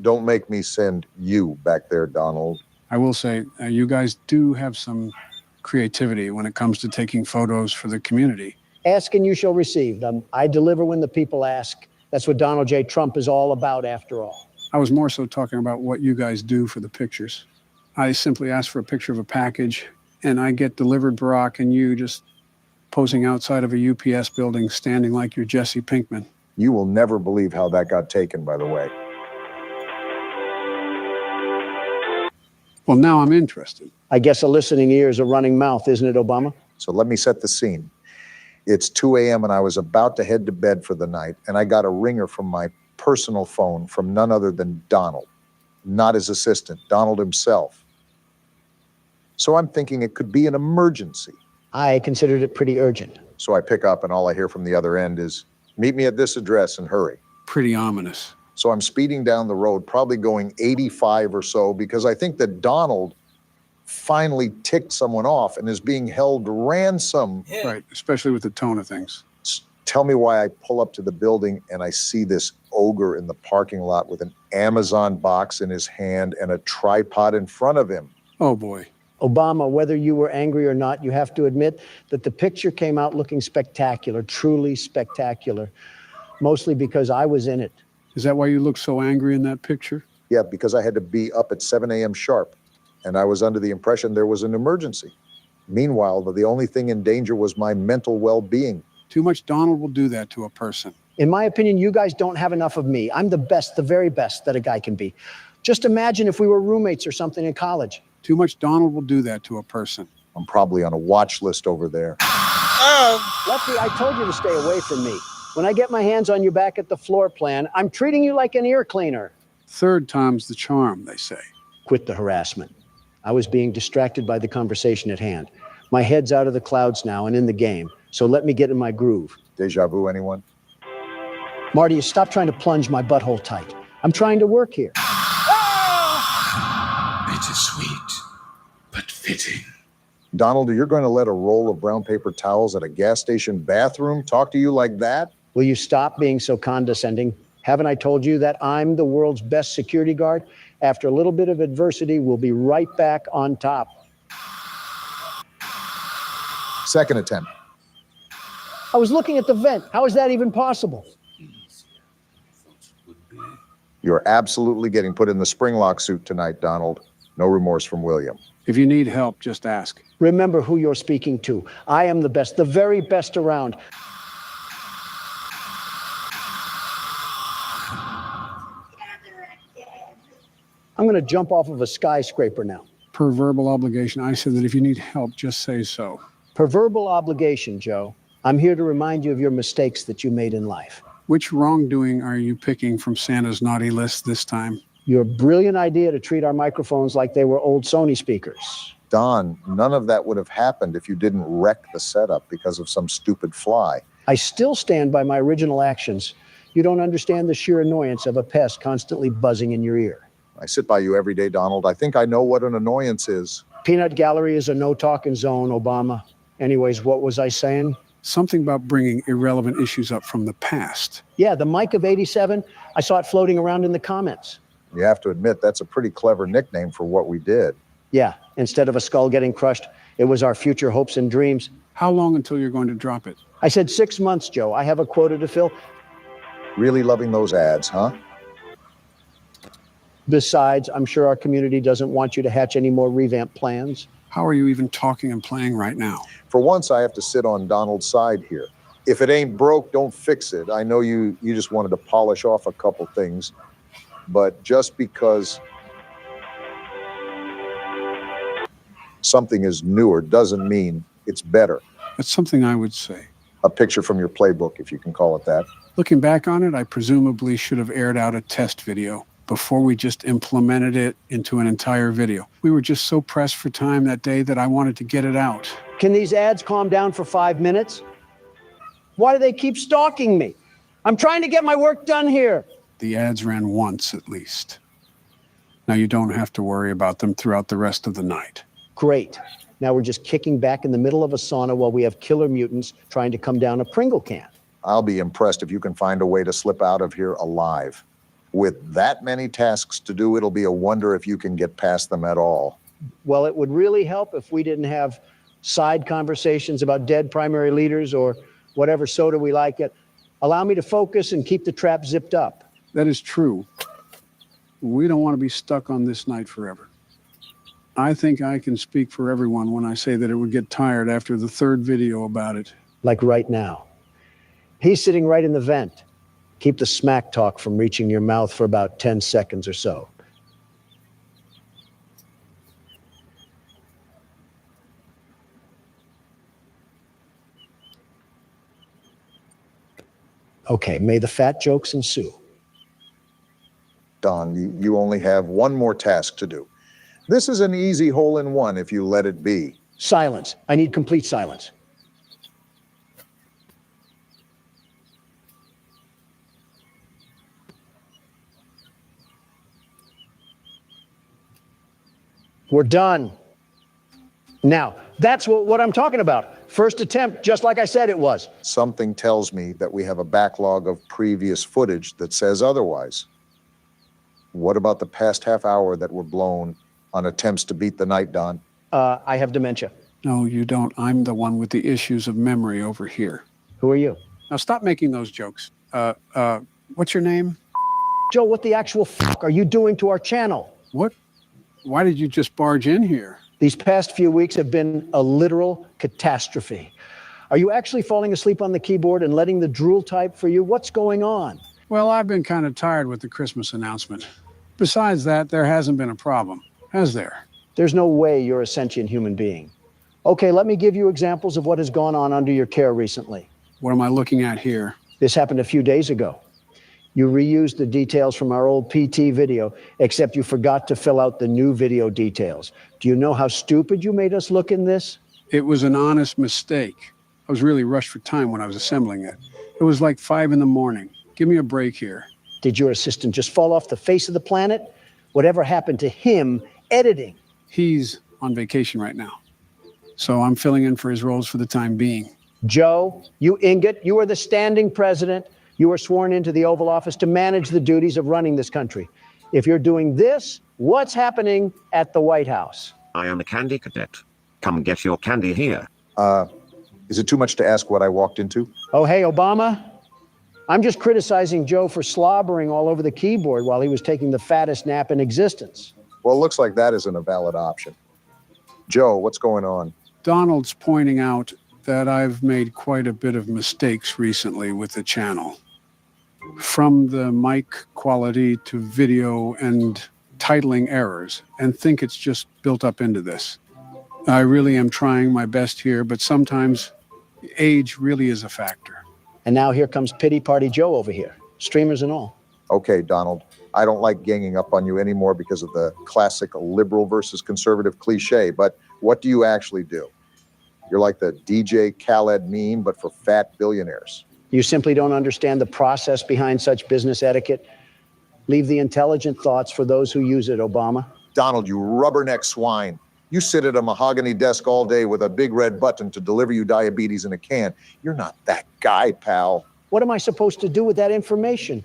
Speaker 2: Don't make me send you back there, Donald.
Speaker 3: I will say, you guys do have some creativity when it comes to taking photos for the community.
Speaker 1: Ask and you shall receive. I deliver when the people ask. That's what Donald J. Trump is all about, after all.
Speaker 3: I was more so talking about what you guys do for the pictures. I simply ask for a picture of a package, and I get delivered Barack and you just posing outside of a UPS building, standing like you're Jesse Pinkman.
Speaker 2: You will never believe how that got taken, by the way.
Speaker 3: Well, now I'm interested.
Speaker 1: I guess a listening ear is a running mouth, isn't it, Obama?
Speaker 2: So let me set the scene. It's 2 a.m. and I was about to head to bed for the night, and I got a ringer from my personal phone from none other than Donald, not his assistant, Donald himself. So I'm thinking it could be an emergency.
Speaker 1: I considered it pretty urgent.
Speaker 2: So I pick up and all I hear from the other end is, meet me at this address and hurry.
Speaker 3: Pretty ominous.
Speaker 2: So I'm speeding down the road, probably going 85 or so, because I think that Donald finally ticked someone off and is being held ransom.
Speaker 3: Right, especially with the tone of things.
Speaker 2: Tell me why I pull up to the building and I see this ogre in the parking lot with an Amazon box in his hand and a tripod in front of him.
Speaker 3: Oh, boy.
Speaker 1: Obama, whether you were angry or not, you have to admit that the picture came out looking spectacular, truly spectacular, mostly because I was in it.
Speaker 3: Is that why you look so angry in that picture?
Speaker 2: Yeah, because I had to be up at 7 a.m. sharp, and I was under the impression there was an emergency. Meanwhile, the only thing in danger was my mental well-being.
Speaker 3: Too much Donald will do that to a person.
Speaker 1: In my opinion, you guys don't have enough of me. I'm the best, the very best that a guy can be. Just imagine if we were roommates or something in college.
Speaker 3: Too much Donald will do that to a person.
Speaker 2: I'm probably on a watch list over there.
Speaker 1: Lefty, I told you to stay away from me. When I get my hands on you back at the floor plan, I'm treating you like an ear cleaner.
Speaker 3: Third time's the charm, they say.
Speaker 1: Quit the harassment. I was being distracted by the conversation at hand. My head's out of the clouds now and in the game, so let me get in my groove.
Speaker 2: Deja vu, anyone?
Speaker 1: Marty, stop trying to plunge my butthole tight. I'm trying to work here.
Speaker 4: Bittersweet, but fitting.
Speaker 2: Donald, you're going to let a roll of brown paper towels at a gas station bathroom talk to you like that?
Speaker 1: Will you stop being so condescending? Haven't I told you that I'm the world's best security guard? After a little bit of adversity, we'll be right back on top.
Speaker 2: Second attempt.
Speaker 1: I was looking at the vent. How is that even possible?
Speaker 2: You're absolutely getting put in the springlock suit tonight, Donald. No remorse from William.
Speaker 3: If you need help, just ask.
Speaker 1: Remember who you're speaking to. I am the best, the very best around. I'm going to jump off of a skyscraper now.
Speaker 3: Per verbal obligation, I said that if you need help, just say so.
Speaker 1: Per verbal obligation, Joe. I'm here to remind you of your mistakes that you made in life.
Speaker 3: Which wrongdoing are you picking from Santa's naughty list this time?
Speaker 1: Your brilliant idea to treat our microphones like they were old Sony speakers.
Speaker 2: Don, none of that would have happened if you didn't wreck the setup because of some stupid fly.
Speaker 1: I still stand by my original actions. You don't understand the sheer annoyance of a pest constantly buzzing in your ear.
Speaker 2: I sit by you every day, Donald. I think I know what an annoyance is.
Speaker 1: Peanut Gallery is a no-talking zone, Obama. Anyways, what was I saying?
Speaker 3: Something about bringing irrelevant issues up from the past.
Speaker 1: Yeah, the mic of 87, I saw it floating around in the comments.
Speaker 2: You have to admit, that's a pretty clever nickname for what we did.
Speaker 1: Yeah, instead of a skull getting crushed, it was our future hopes and dreams.
Speaker 3: How long until you're going to drop it?
Speaker 1: I said 6 months, Joe. I have a quota to fill.
Speaker 2: Really loving those ads, huh?
Speaker 1: Besides, I'm sure our community doesn't want you to hatch any more revamp plans.
Speaker 3: How are you even talking and playing right now?
Speaker 2: For once, I have to sit on Donald's side here. If it ain't broke, don't fix it. I know you just wanted to polish off a couple things, but just because something is newer doesn't mean it's better.
Speaker 3: That's something I would say.
Speaker 2: A picture from your playbook, if you can call it that.
Speaker 3: Looking back on it, I presumably should have aired out a test video before we just implemented it into an entire video. We were just so pressed for time that day that I wanted to get it out.
Speaker 1: Can these ads calm down for 5 minutes? Why do they keep stalking me? I'm trying to get my work done here.
Speaker 3: The ads ran once at least. Now you don't have to worry about them throughout the rest of the night.
Speaker 1: Great. Now we're just kicking back in the middle of a sauna while we have killer mutants trying to come down a Pringle can.
Speaker 2: I'll be impressed if you can find a way to slip out of here alive. With that many tasks to do, it'll be a wonder if you can get past them at all.
Speaker 1: Well, it would really help if we didn't have side conversations about dead primary leaders or whatever soda we like it. Allow me to focus and keep the trap zipped up.
Speaker 3: That is true. We don't want to be stuck on this night forever. I think I can speak for everyone when I say that it would get tired after the third video about it.
Speaker 1: Like right now. He's sitting right in the vent. Keep the smack talk from reaching your mouth for about 10 seconds or so. Okay, may the fat jokes ensue.
Speaker 2: Don, you only have one more task to do. This is an easy hole-in-one if you let it be.
Speaker 1: Silence. I need complete silence. We're done. Now, that's what I'm talking about. First attempt, just like I said it was.
Speaker 2: Something tells me that we have a backlog of previous footage that says otherwise. What about the past half hour that were blown on attempts to beat the night, Don?
Speaker 1: I have dementia.
Speaker 3: No, you don't. I'm the one with the issues of memory over here.
Speaker 1: Who are you?
Speaker 3: Now stop making those jokes. What's your name?
Speaker 1: Joe, what the actual fuck are you doing to our channel?
Speaker 3: What? Why did you just barge in here?
Speaker 1: These past few weeks have been a literal catastrophe. Are you actually falling asleep on the keyboard and letting the drool type for you? What's going on?
Speaker 3: Well, I've been kind of tired with the Christmas announcement. Besides that, there hasn't been a problem, has there?
Speaker 1: There's no way you're a sentient human being. Okay, let me give you examples of what has gone on under your care recently.
Speaker 3: What am I looking at here?
Speaker 1: This happened a few days ago. You reused the details from our old PT video, except you forgot to fill out the new video details. Do you know how stupid you made us look in this?
Speaker 3: It was an honest mistake. I was really rushed for time when I was assembling it. It was like 5 in the morning. Give me a break here.
Speaker 1: Did your assistant just fall off the face of the planet? Whatever happened to him editing?
Speaker 3: He's on vacation right now, so I'm filling in for his roles for the time being.
Speaker 1: Joe, you ingot, you are the standing president. You were sworn into the Oval Office to manage the duties of running this country. If you're doing this, what's happening at the White House?
Speaker 10: I am a candy cadet. Come get your candy here.
Speaker 2: Is it too much to ask what I walked into?
Speaker 1: Oh, hey, Obama. I'm just criticizing Joe for slobbering all over the keyboard while he was taking the fattest nap in existence.
Speaker 2: Well, it looks like that isn't a valid option. Joe, what's going on?
Speaker 3: Donald's pointing out that I've made quite a bit of mistakes recently with the channel. From the mic quality to video and titling errors, and think it's just built up into this. I really am trying my best here, but sometimes age really is a factor.
Speaker 1: And now here comes Pity Party Joe over here, streamers and all.
Speaker 2: Okay, Donald, I don't like ganging up on you anymore because of the classic liberal versus conservative cliche, but what do you actually do? You're like the DJ Khaled meme, but for fat billionaires.
Speaker 1: You simply don't understand the process behind such business etiquette. Leave the intelligent thoughts for those who use it, Obama.
Speaker 2: Donald, you rubberneck swine. You sit at a mahogany desk all day with a big red button to deliver you diabetes in a can. You're not that guy, pal.
Speaker 1: What am I supposed to do with that information?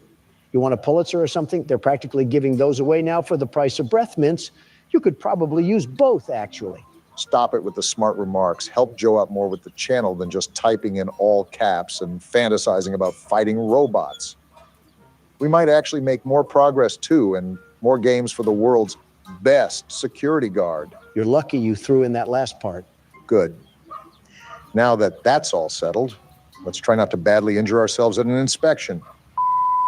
Speaker 1: You want a Pulitzer or something? They're practically giving those away now for the price of breath mints. You could probably use both, actually.
Speaker 2: Stop it with the smart remarks. Help Joe out more with the channel than just typing in all caps and fantasizing about fighting robots. We might actually make more progress too, and more games for the world's best security guard.
Speaker 1: You're lucky you threw in that last part.
Speaker 2: Good. Now that that's all settled, let's try not to badly injure ourselves at an inspection.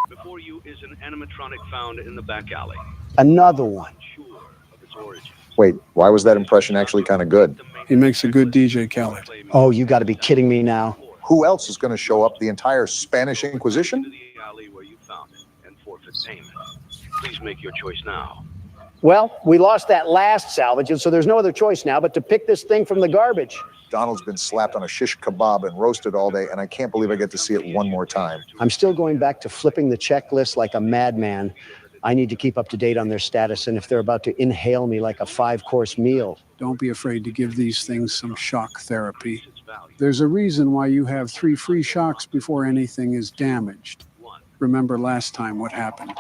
Speaker 8: Before you is an animatronic found in the back alley.
Speaker 1: Another one.
Speaker 8: Unsure of its origin.
Speaker 2: Wait, why was that impression actually kind of good?
Speaker 3: He makes a good DJ, Khaled.
Speaker 1: Oh, you got to be kidding me now.
Speaker 2: Who else is going to show up? The entire Spanish
Speaker 8: To
Speaker 2: Inquisition?
Speaker 8: the alley where you found it and forfeit payment. Please make your choice now.
Speaker 1: Well, we lost that last salvage, and so there's no other choice now but to pick this thing from the garbage.
Speaker 2: Donald's been slapped on a shish kebab and roasted all day, and I can't believe I get to see it one more time.
Speaker 1: I'm still going back to flipping the checklist like a madman. I need to keep up to date on their status, and if they're about to inhale me like a 5-course meal.
Speaker 3: Don't be afraid to give these things some shock therapy. There's a reason why you have 3 free shocks before anything is damaged. Remember last time what happened.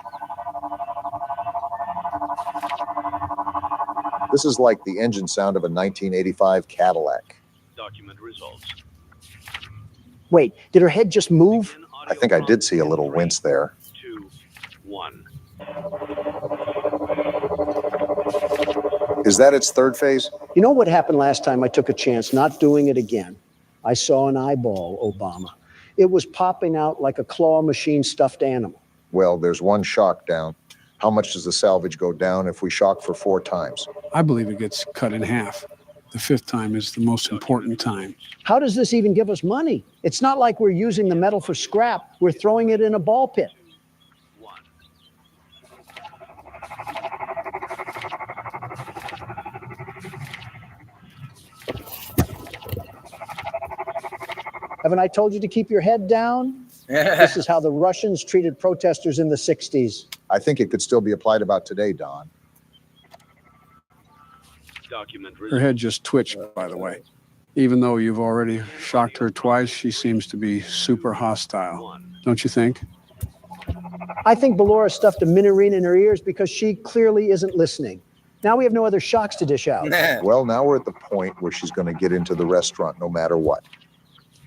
Speaker 2: This is like the engine sound of a 1985 Cadillac.
Speaker 8: Document results.
Speaker 1: Wait, did her head just move?
Speaker 2: I think I did see a little wince there.
Speaker 8: 2, 1.
Speaker 2: Is that its third phase?
Speaker 1: You know what happened last time I took a chance not doing it again? I saw an eyeball, Obama. It was popping out like a claw machine stuffed animal.
Speaker 2: Well, there's one shock down. How much does the salvage go down if we shock for 4 times?
Speaker 3: I believe it gets cut in half. The 5th time is the most important time.
Speaker 1: How does this even give us money? It's not like we're using the metal for scrap. We're throwing it in a ball pit.
Speaker 8: 1.
Speaker 1: Haven't I told you to keep your head down? This is how the Russians treated protesters in the 60s.
Speaker 2: I think it could still be applied about today, Don.
Speaker 8: Document
Speaker 3: Her
Speaker 8: results.
Speaker 3: head just twitched, by the way. Even though you've already shocked her twice, she seems to be super hostile.
Speaker 8: 1.
Speaker 3: Don't you think?
Speaker 1: I think Ballora stuffed a minarine in her ears because she clearly isn't listening. Now we have no other shocks to dish out.
Speaker 2: Well, now we're at the point where she's going to get into the restaurant no matter what.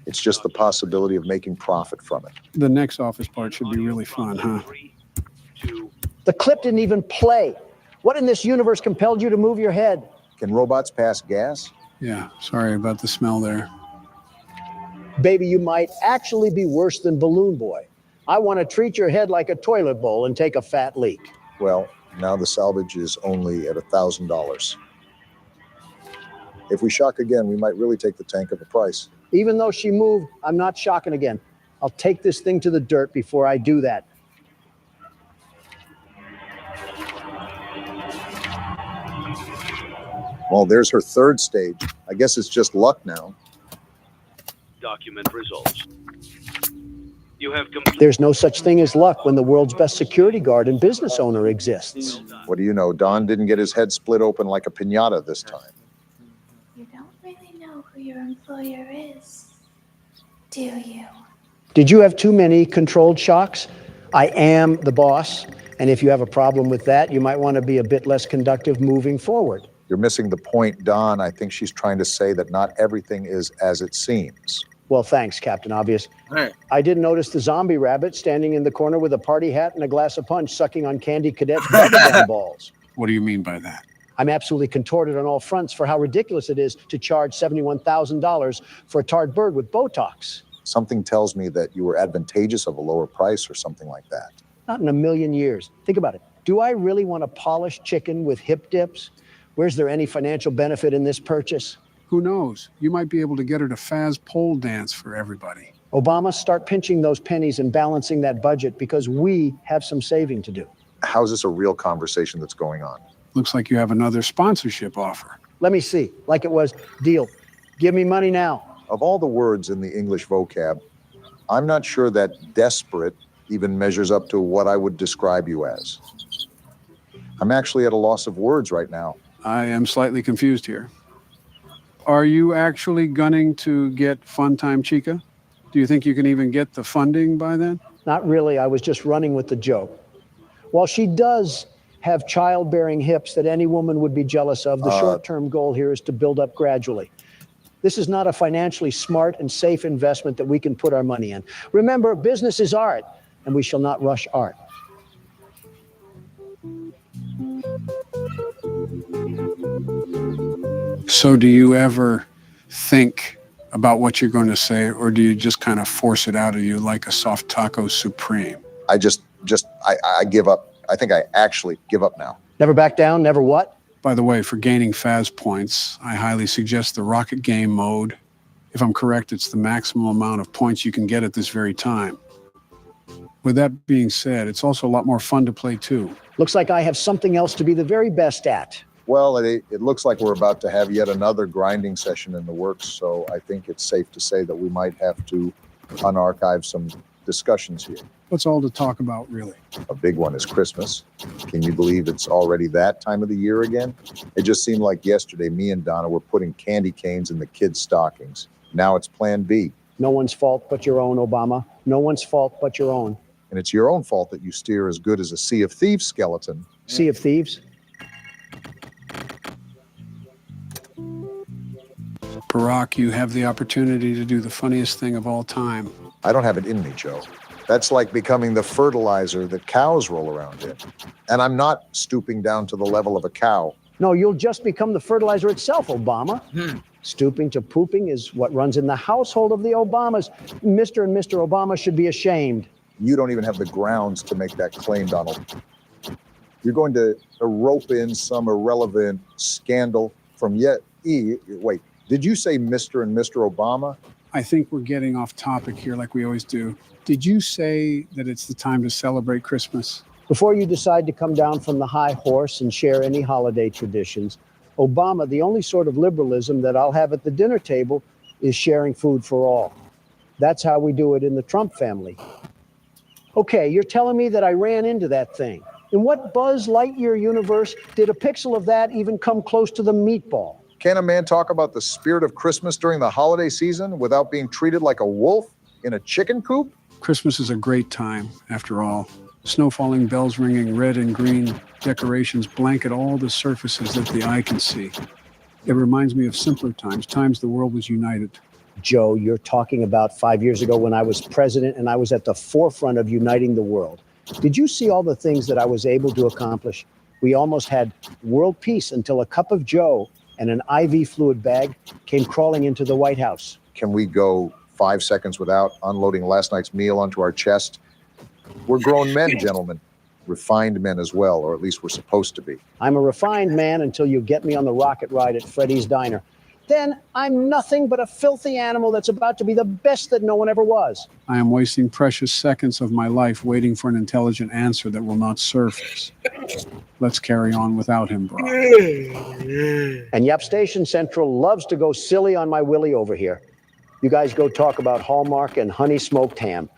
Speaker 2: It's just the possibility of making profit from it.
Speaker 3: The next office part should be really fun, huh?
Speaker 8: 3, 2.
Speaker 1: The clip didn't even play. What in this universe compelled you to move your head?
Speaker 2: Can robots pass gas?
Speaker 3: Yeah, sorry about the smell there.
Speaker 1: Baby, you might actually be worse than Balloon Boy. I want to treat your head like a toilet bowl and take a fat leak.
Speaker 2: Well, now the salvage is only at $1,000. If we shock again, we might really take the tank of a price.
Speaker 1: Even though she moved, I'm not shocking again. I'll take this thing to the dirt before I do that.
Speaker 2: Well, there's her third stage. I guess it's just luck now.
Speaker 8: Document results. You have completed.
Speaker 1: There's no such thing as luck when the world's best security guard and business owner exists.
Speaker 2: What do you know? Don didn't get his head split open like a piñata this time.
Speaker 12: You don't really know who your employer is, do you?
Speaker 1: Did you have too many controlled shocks? I am the boss, and if you have a problem with that, you might want to be a bit less conductive moving forward.
Speaker 2: You're missing the point, Don. I think she's trying to say that not everything is as it seems.
Speaker 1: Well, thanks, Captain Obvious. I did notice the zombie rabbit standing in the corner with a party hat and a glass of punch, sucking on Candy Cadet's bubblegum balls.
Speaker 3: What do you mean by that?
Speaker 1: I'm absolutely contorted on all fronts for how ridiculous it is to charge $71,000 for a tarred bird with Botox.
Speaker 2: Something tells me that you were advantageous of a lower price or something like that.
Speaker 1: Not in a million years. Think about it. Do I really want a polished chicken with hip dips? Where's there any financial benefit in this purchase?
Speaker 3: Who knows? You might be able to get her to Faz pole dance for everybody.
Speaker 1: Obama, start pinching those pennies and balancing that budget because we have some saving to do.
Speaker 2: How's this a real conversation that's going on?
Speaker 3: Looks like you have another sponsorship offer.
Speaker 1: Let me see. Like it was, deal. Give me money now.
Speaker 2: Of all the words in the English vocab, I'm not sure that desperate even measures up to what I would describe you as. I'm actually at a loss of words right now.
Speaker 3: I am slightly confused here. Are you actually gunning to get Funtime Chica? Do you think you can even get the funding by then?
Speaker 1: Not really. I was just running with the joke. While she does have childbearing hips that any woman would be jealous of, the short-term goal here is to build up gradually. This is not a financially smart and safe investment that we can put our money in. Remember, business is art, and we shall not rush art.
Speaker 3: So do you ever think about what you're going to say, or do you just kind of force it out of you like a soft taco supreme?
Speaker 2: I give up. I think I actually give up now.
Speaker 1: Never back down, never what?
Speaker 3: By the way, for gaining Faz points, I highly suggest the Rocket Game mode. If I'm correct, it's the maximum amount of points you can get at this very time. With that being said, it's also a lot more fun to play too.
Speaker 1: Looks like I have something else to be the very best at.
Speaker 2: Well, it looks like we're about to have yet another grinding session in the works, so I think it's safe to say that we might have to unarchive some discussions here.
Speaker 3: What's all to talk about, really?
Speaker 2: A big one is Christmas. Can you believe it's already that time of the year again? It just seemed like yesterday me and Donna were putting candy canes in the kids' stockings. Now it's Plan B.
Speaker 1: No one's fault but your own, Obama. No one's fault but your own.
Speaker 2: And it's your own fault that you steer as good as a Sea of Thieves skeleton.
Speaker 1: Sea of Thieves?
Speaker 3: Barack, you have the opportunity to do the funniest thing of all time.
Speaker 2: I don't have it in me, Joe. That's like becoming the fertilizer that cows roll around in. And I'm not stooping down to the level of a cow.
Speaker 1: No, you'll just become the fertilizer itself, Obama. Stooping to pooping is what runs in the household of the Obamas. Mr. and Mr. Obama should be ashamed.
Speaker 2: You don't even have the grounds to make that claim, Donald. You're going to rope in some irrelevant scandal from wait, did you say Mr. and Mr. Obama?
Speaker 3: I think we're getting off topic here like we always do. Did you say that it's the time to celebrate Christmas?
Speaker 1: Before you decide to come down from the high horse and share any holiday traditions, Obama, the only sort of liberalism that I'll have at the dinner table is sharing food for all. That's how we do it in the Trump family. Okay, you're telling me that I ran into that thing. In what Buzz Lightyear universe did a pixel of that even come close to the meatball?
Speaker 2: Can a man talk about the spirit of Christmas during the holiday season without being treated like a wolf in a chicken coop?
Speaker 3: Christmas is a great time, after all. Snow falling, bells ringing, red and green decorations blanket all the surfaces that the eye can see. It reminds me of simpler times, times the world was united.
Speaker 1: Joe, you're talking about 5 years ago when I was president and I was at the forefront of uniting the world. Did you see all the things that I was able to accomplish? We almost had world peace until a cup of Joe and an IV fluid bag came crawling into the White House.
Speaker 2: Can we go 5 seconds without unloading last night's meal onto our chest? We're grown men, gentlemen. Refined men as well, or at least we're supposed to be.
Speaker 1: I'm a refined man until you get me on the rocket ride at Freddy's Diner. then I'm nothing but a filthy animal that's about to be the best that no one ever was.
Speaker 3: I am wasting precious seconds of my life waiting for an intelligent answer that will not surface. Let's carry on without him, Brock.
Speaker 1: And Yap Station Central loves to go silly on my Willie over here. You guys go talk about Hallmark and honey smoked ham.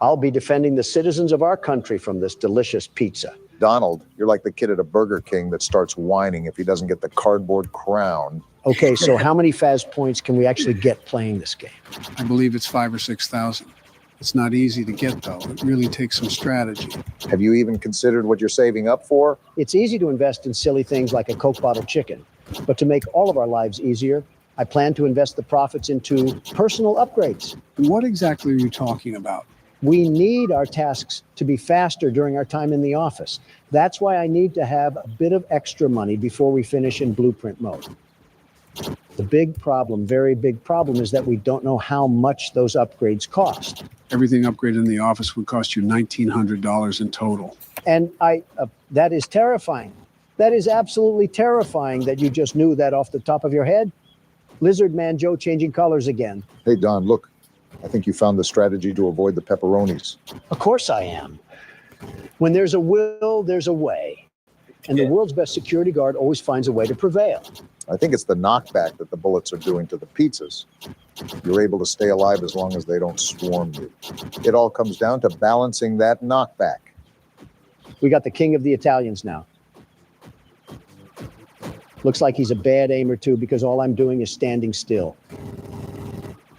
Speaker 1: I'll be defending the citizens of our country from this delicious pizza.
Speaker 2: Donald, you're like the kid at a Burger King that starts whining if he doesn't get the cardboard crown.
Speaker 1: Okay, so how many Faz points can we actually get playing this game?
Speaker 3: I believe it's 5,000 or 6,000. It's not easy to get, though. It really takes some strategy.
Speaker 2: Have you even considered what you're saving up for?
Speaker 1: It's easy to invest in silly things like a Coke bottle chicken. But to make all of our lives easier, I plan to invest the profits into personal upgrades.
Speaker 3: What exactly are you talking about?
Speaker 1: We need our tasks to be faster during our time in the office. That's why I need to have a bit of extra money before we finish in blueprint mode. The big problem, very big problem, is that we don't know how much those upgrades cost.
Speaker 3: Everything upgraded in the office would cost you $1,900 in total.
Speaker 1: And that is terrifying. That is absolutely terrifying that you just knew that off the top of your head. Lizard Man Joe changing colors again.
Speaker 2: Hey, Don, look. I think you found the strategy to avoid the pepperonis.
Speaker 1: Of course I am. When there's a will, there's a way. And the world's best security guard always finds a way to prevail.
Speaker 2: I think it's the knockback that the bullets are doing to the pizzas. You're able to stay alive as long as they don't swarm you. It all comes down to balancing that knockback.
Speaker 1: We got the king of the Italians now. Looks like he's a bad aimer too, because all I'm doing is standing still.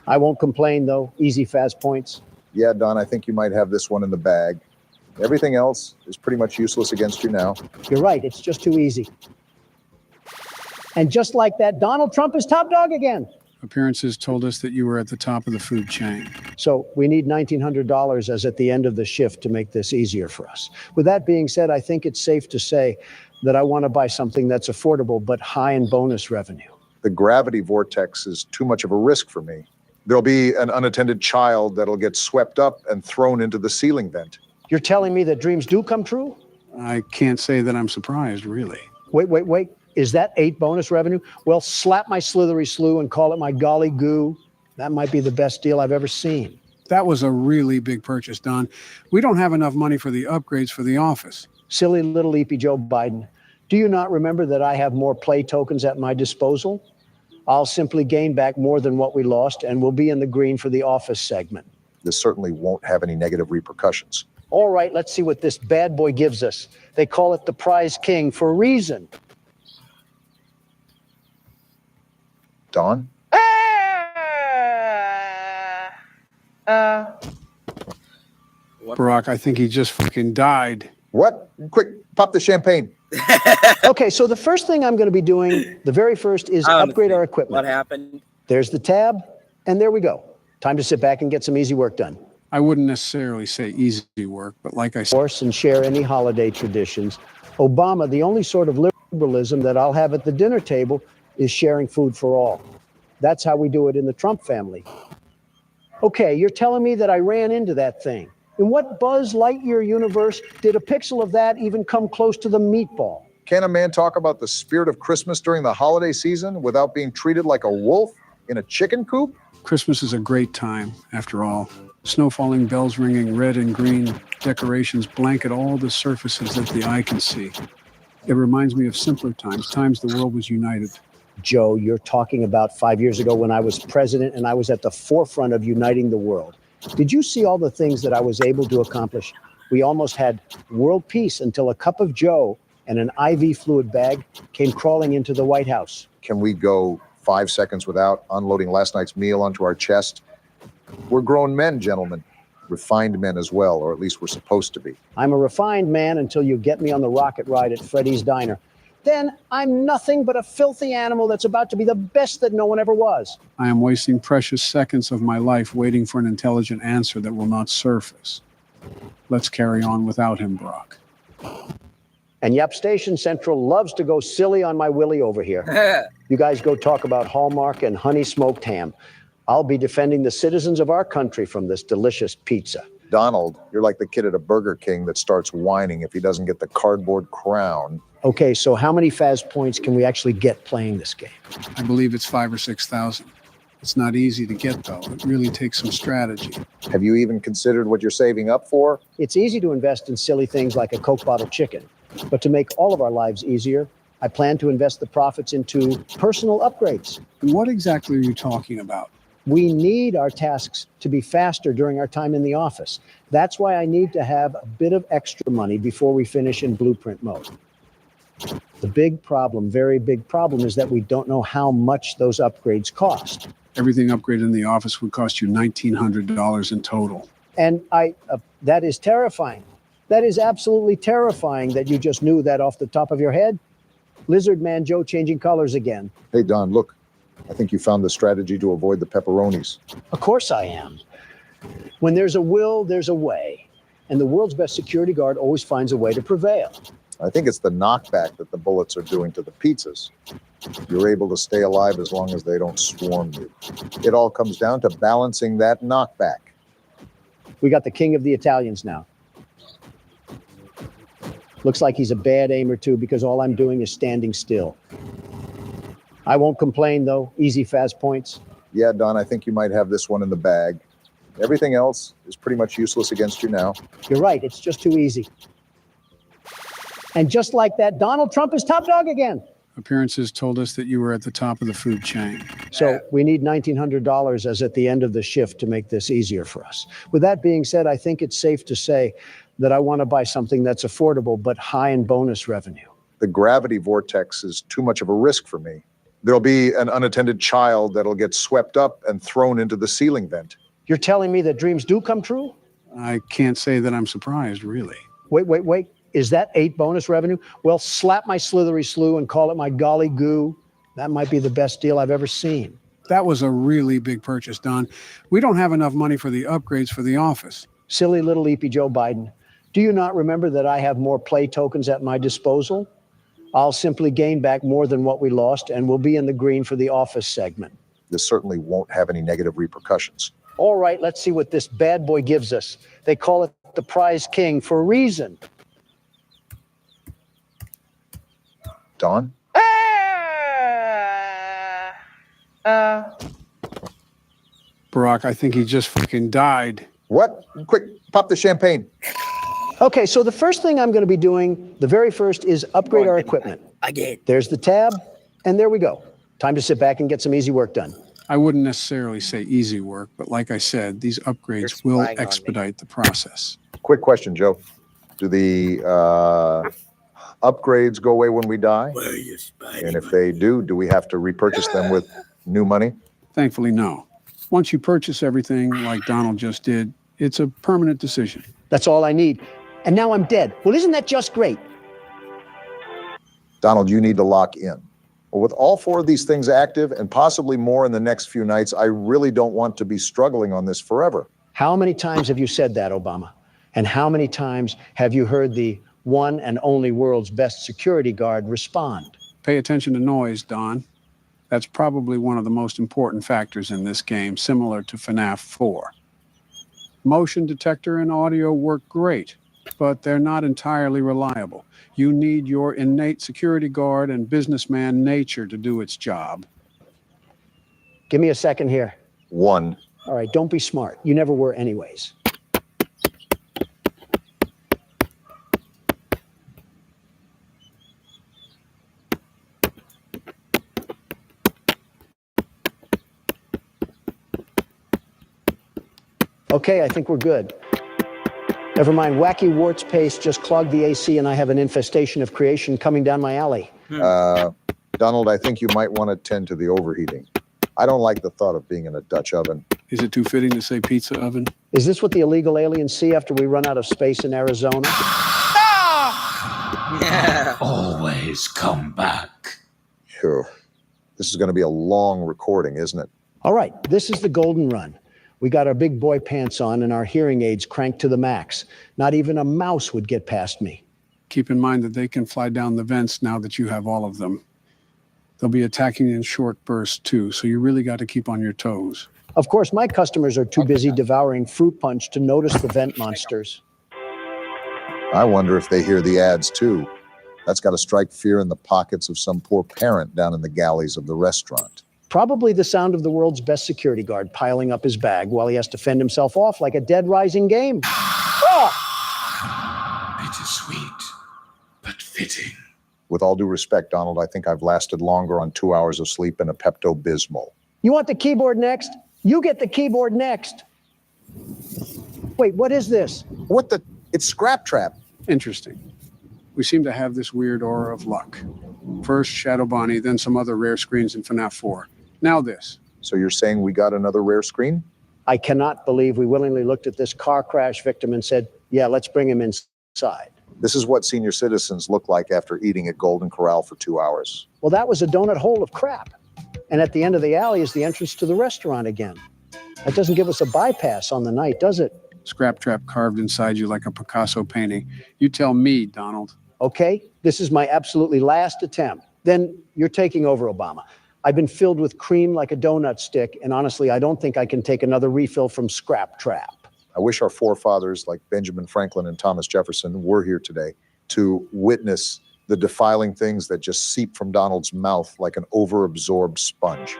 Speaker 1: I won't complain though. Easy fast points.
Speaker 2: Yeah, Don, I think you might have this one in the bag. Everything else is pretty much useless against you now.
Speaker 1: You're right. It's just too easy. And just like that, Donald Trump is top dog again.
Speaker 3: Appearances told us that you were at the top of the food chain.
Speaker 1: So we need $1,900 as at the end of the shift to make this easier for us. With that being said, I think it's safe to say that I want to buy something that's affordable but high in bonus revenue.
Speaker 2: The gravity vortex is too much of a risk for me. There'll be an unattended child that'll get swept up and thrown into the ceiling vent.
Speaker 1: You're telling me that dreams do come true?
Speaker 3: I can't say that I'm surprised, really.
Speaker 1: Wait. Is that 8 bonus revenue? Well, slap my slithery slew and call it my golly goo. That might be the best deal I've ever seen.
Speaker 3: That was a really big purchase, Don. We don't have enough money for the upgrades for the office.
Speaker 1: Silly little leapy Joe Biden. Do you not remember that I have more play tokens at my disposal? I'll simply gain back more than what we lost, and we'll be in the green for the office segment.
Speaker 2: This certainly won't have any negative repercussions.
Speaker 1: All right, let's see what this bad boy gives us. They call it the prize king for a reason.
Speaker 2: Don?
Speaker 3: Barack, I think he just fucking died.
Speaker 2: What? Quick, pop the champagne.
Speaker 1: Okay, so the first thing I'm going to be doing, the very first, is upgrade our equipment.
Speaker 11: What happened?
Speaker 1: There's the tab, and there we go. Time to sit back and get some easy work done.
Speaker 3: I wouldn't necessarily say easy work, but like I said,
Speaker 1: Course and share any holiday traditions. Obama, the only sort of liberalism that I'll have at the dinner table is sharing food for all. That's how we do it in the Trump family. Okay, you're telling me that I ran into that thing. In what Buzz Lightyear universe did a pixel of that even come close to the meatball?
Speaker 2: Can a man talk about the spirit of Christmas during the holiday season without being treated like a wolf in a chicken coop?
Speaker 3: Christmas is a great time, after all. Snow falling, bells ringing, red and green decorations blanket all the surfaces that the eye can see. It reminds me of simpler times, times the world was united.
Speaker 1: Joe, you're talking about 5 years ago when I was president and I was at the forefront of uniting the world. Did you see all the things that I was able to accomplish? We almost had world peace until a cup of Joe and an IV fluid bag came crawling into the White House.
Speaker 2: Can we go 5 seconds without unloading last night's meal onto our chest? We're grown men, gentlemen. Refined men as well, or at least we're supposed to be.
Speaker 1: I'm a refined man until you get me on the rocket ride at Freddy's Diner. Then I'm nothing but a filthy animal that's about to be the best that no one ever was.
Speaker 3: I am wasting precious seconds of my life waiting for an intelligent answer that will not surface. Let's carry on without him, Brock.
Speaker 1: And Yap Station Central loves to go silly on my Willie over here. You guys go talk about Hallmark and honey smoked ham. I'll be defending the citizens of our country from this delicious pizza.
Speaker 2: Donald, you're like the kid at a Burger King that starts whining if he doesn't get the cardboard crown.
Speaker 1: Okay, so how many Faz points can we actually get playing this game?
Speaker 3: I believe it's 5,000 or 6,000. It's not easy to get, though. It really takes some strategy.
Speaker 2: Have you even considered what you're saving up for?
Speaker 1: It's easy to invest in silly things like a Coke bottle chicken. But to make all of our lives easier, I plan to invest the profits into personal upgrades.
Speaker 3: And what exactly are you talking about?
Speaker 1: We need our tasks to be faster during our time in the office. That's why I need to have a bit of extra money before we finish in blueprint mode. The big problem, very big problem, is that we don't know how much those upgrades cost.
Speaker 3: Everything upgraded in the office would cost you $1,900 in total.
Speaker 1: And that is terrifying. That is absolutely terrifying that you just knew that off the top of your head. Lizard Man Joe changing colors again.
Speaker 2: Hey, Don, look. I think you found the strategy to avoid the pepperonis.
Speaker 1: Of course I am. When there's a will, there's a way. And the world's best security guard always finds a way to prevail.
Speaker 2: I think it's the knockback that the bullets are doing to the pizzas. You're able to stay alive as long as they don't swarm you. It all comes down to balancing that knockback.
Speaker 1: We got the king of the Italians now. Looks like he's a bad aimer too, because all I'm doing is standing still. I won't complain though. Easy Faz points.
Speaker 2: Yeah, Don, I think you might have this one in the bag. Everything else is pretty much useless against you now.
Speaker 1: You're right. It's just too easy. And just like that, Donald Trump is top dog again.
Speaker 3: Appearances told us that you were at the top of the food chain.
Speaker 1: So we need $1,900 as at the end of the shift to make this easier for us. With that being said, I think it's safe to say that I want to buy something that's affordable but high in bonus revenue.
Speaker 2: The gravity vortex is too much of a risk for me. There'll be an unattended child that'll get swept up and thrown into the ceiling vent.
Speaker 1: You're telling me that dreams do come true?
Speaker 3: I can't say that I'm surprised, really.
Speaker 1: Wait. Is that 8 bonus revenue? Well, slap my slithery slew and call it my golly goo. That might be the best deal I've ever seen.
Speaker 3: That was a really big purchase, Don. We don't have enough money for the upgrades for the office.
Speaker 1: Silly little Eepy Joe Biden. Do you not remember that I have more play tokens at my disposal? I'll simply gain back more than what we lost, and we'll be in the green for the office segment.
Speaker 2: This certainly won't have any negative repercussions.
Speaker 1: All right, let's see what this bad boy gives us. They call it the prize king for a reason.
Speaker 2: Don?
Speaker 3: Barack, I think he just fucking died.
Speaker 2: What? Quick, pop the champagne.
Speaker 1: Okay, so the first thing I'm going to be doing, the very first, is upgrade our equipment.
Speaker 11: Again.
Speaker 1: There's the tab, and there we go. Time to sit back and get some easy work done.
Speaker 3: I wouldn't necessarily say easy work, but like I said, these upgrades will expedite the process.
Speaker 2: Quick question, Joe. Do the upgrades go away when we die? And if they do we have to repurchase them with new money?
Speaker 3: Thankfully, no. Once you purchase everything like Donald just did, it's a permanent decision.
Speaker 1: That's all I need. And now I'm dead. Well, isn't that just great?
Speaker 2: Donald, you need to lock in. Well, with all 4 of these things active and possibly more in the next few nights, I really don't want to be struggling on this forever.
Speaker 1: How many times have you said that, Obama? And how many times have you heard the one and only world's best security guard respond?
Speaker 3: Pay attention to noise, Don. That's probably one of the most important factors in this game, similar to FNAF 4. Motion detector and audio work great, but they're not entirely reliable. You need your innate security guard and businessman nature to do its job.
Speaker 1: Give me a second here.
Speaker 2: 1.
Speaker 1: All right, don't be smart. You never were anyways. Okay, I think we're good. Never mind, Wacky Wart's paste just clogged the AC and I have an infestation of creation coming down my alley.
Speaker 2: Donald, I think you might want to tend to the overheating. I don't like the thought of being in a Dutch oven.
Speaker 3: Is it too fitting to say pizza oven?
Speaker 1: Is this what the illegal aliens see after we run out of space in Arizona?
Speaker 4: Always come back.
Speaker 2: Phew. This is going to be a long recording, isn't it?
Speaker 1: All right, this is the golden run. We got our big boy pants on and our hearing aids cranked to the max. Not even a mouse would get past me.
Speaker 3: Keep in mind that they can fly down the vents now that you have all of them. They'll be attacking in short bursts too, so you really got to keep on your toes.
Speaker 1: Of course, my customers are too busy devouring fruit punch to notice the vent monsters.
Speaker 2: I wonder if they hear the ads too. That's got to strike fear in the pockets of some poor parent down in the galleys of the restaurant.
Speaker 1: Probably the sound of the world's best security guard piling up his bag while he has to fend himself off like a dead rising game. Oh!
Speaker 6: Bittersweet, but fitting.
Speaker 2: With all due respect, Donald, I think I've lasted longer on 2 hours of sleep than a Pepto-Bismol.
Speaker 1: You want the keyboard next? You get the keyboard next. Wait, what is this?
Speaker 2: What the? It's Scrap Trap.
Speaker 3: Interesting. We seem to have this weird aura of luck. First Shadow Bonnie, then some other rare screens in FNAF 4. Now this.
Speaker 2: So you're saying we got another rare screen?
Speaker 1: I cannot believe we willingly looked at this car crash victim and said, yeah, let's bring him inside.
Speaker 2: This is what senior citizens look like after eating at Golden Corral for 2 hours.
Speaker 1: Well, that was a donut hole of crap. And at the end of the alley is the entrance to the restaurant again. That doesn't give us a bypass on the night, does it?
Speaker 3: Scrap Trap carved inside you like a Picasso painting. You tell me, Donald.
Speaker 1: Okay, this is my absolutely last attempt. Then you're taking over, Obama. I've been filled with cream like a donut stick, and honestly, I don't think I can take another refill from Scrap Trap.
Speaker 2: I wish our forefathers like Benjamin Franklin and Thomas Jefferson were here today to witness the defiling things that just seep from Donald's mouth like an overabsorbed sponge.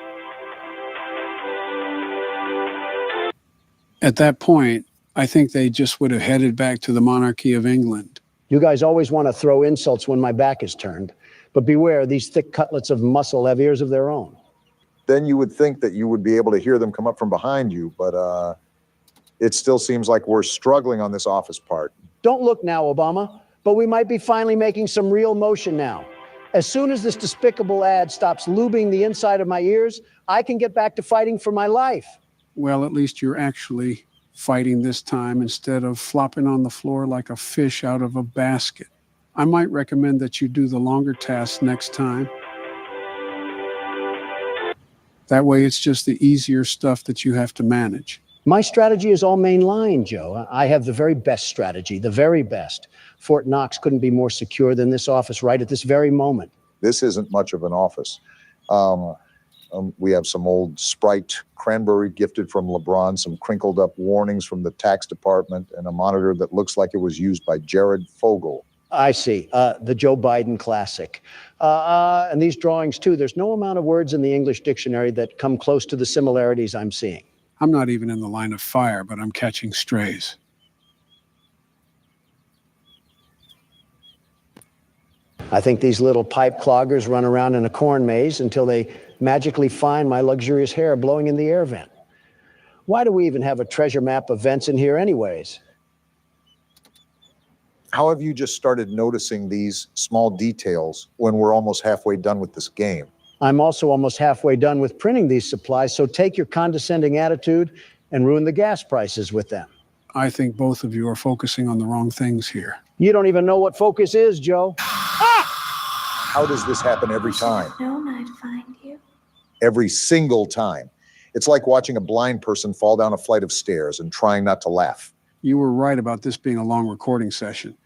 Speaker 3: At that point, I think they just would have headed back to the monarchy of England.
Speaker 1: You guys always want to throw insults when my back is turned, but beware, these thick cutlets of muscle have ears of their own.
Speaker 2: Then you would think that you would be able to hear them come up from behind you, but it still seems like we're struggling on this office part.
Speaker 1: Don't look now, Obama, but we might be finally making some real motion now. As soon as this despicable ad stops lubing the inside of my ears, I can get back to fighting for my life.
Speaker 3: Well, at least you're actually fighting this time instead of flopping on the floor like a fish out of a basket. I might recommend that you do the longer tasks next time. That way it's just the easier stuff that you have to manage.
Speaker 1: My strategy is all mainline, Joe. I have the very best strategy, the very best. Fort Knox couldn't be more secure than this office right at this very moment.
Speaker 2: This isn't much of an office. We have some old Sprite cranberry gifted from LeBron, some crinkled up warnings from the tax department, and a monitor that looks like it was used by Jared Fogle.
Speaker 1: I see. The Joe Biden classic. And these drawings, too. There's no amount of words in the English dictionary that come close to the similarities I'm seeing.
Speaker 3: I'm not even in the line of fire, but I'm catching strays.
Speaker 1: I think these little pipe cloggers run around in a corn maze until they magically find my luxurious hair blowing in the air vent. Why do we even have a treasure map of vents in here anyways?
Speaker 2: How have you just started noticing these small details when we're almost halfway done with this game?
Speaker 1: I'm also almost halfway done with printing these supplies, so take your condescending attitude and ruin the gas prices with them.
Speaker 3: I think both of you are focusing on the wrong things here.
Speaker 1: You don't even know what focus is, Joe.
Speaker 2: How does this happen every time?
Speaker 12: Known I'd find you.
Speaker 2: Every single time. It's like watching a blind person fall down a flight of stairs and trying not to laugh.
Speaker 3: You were right about this being a long recording session.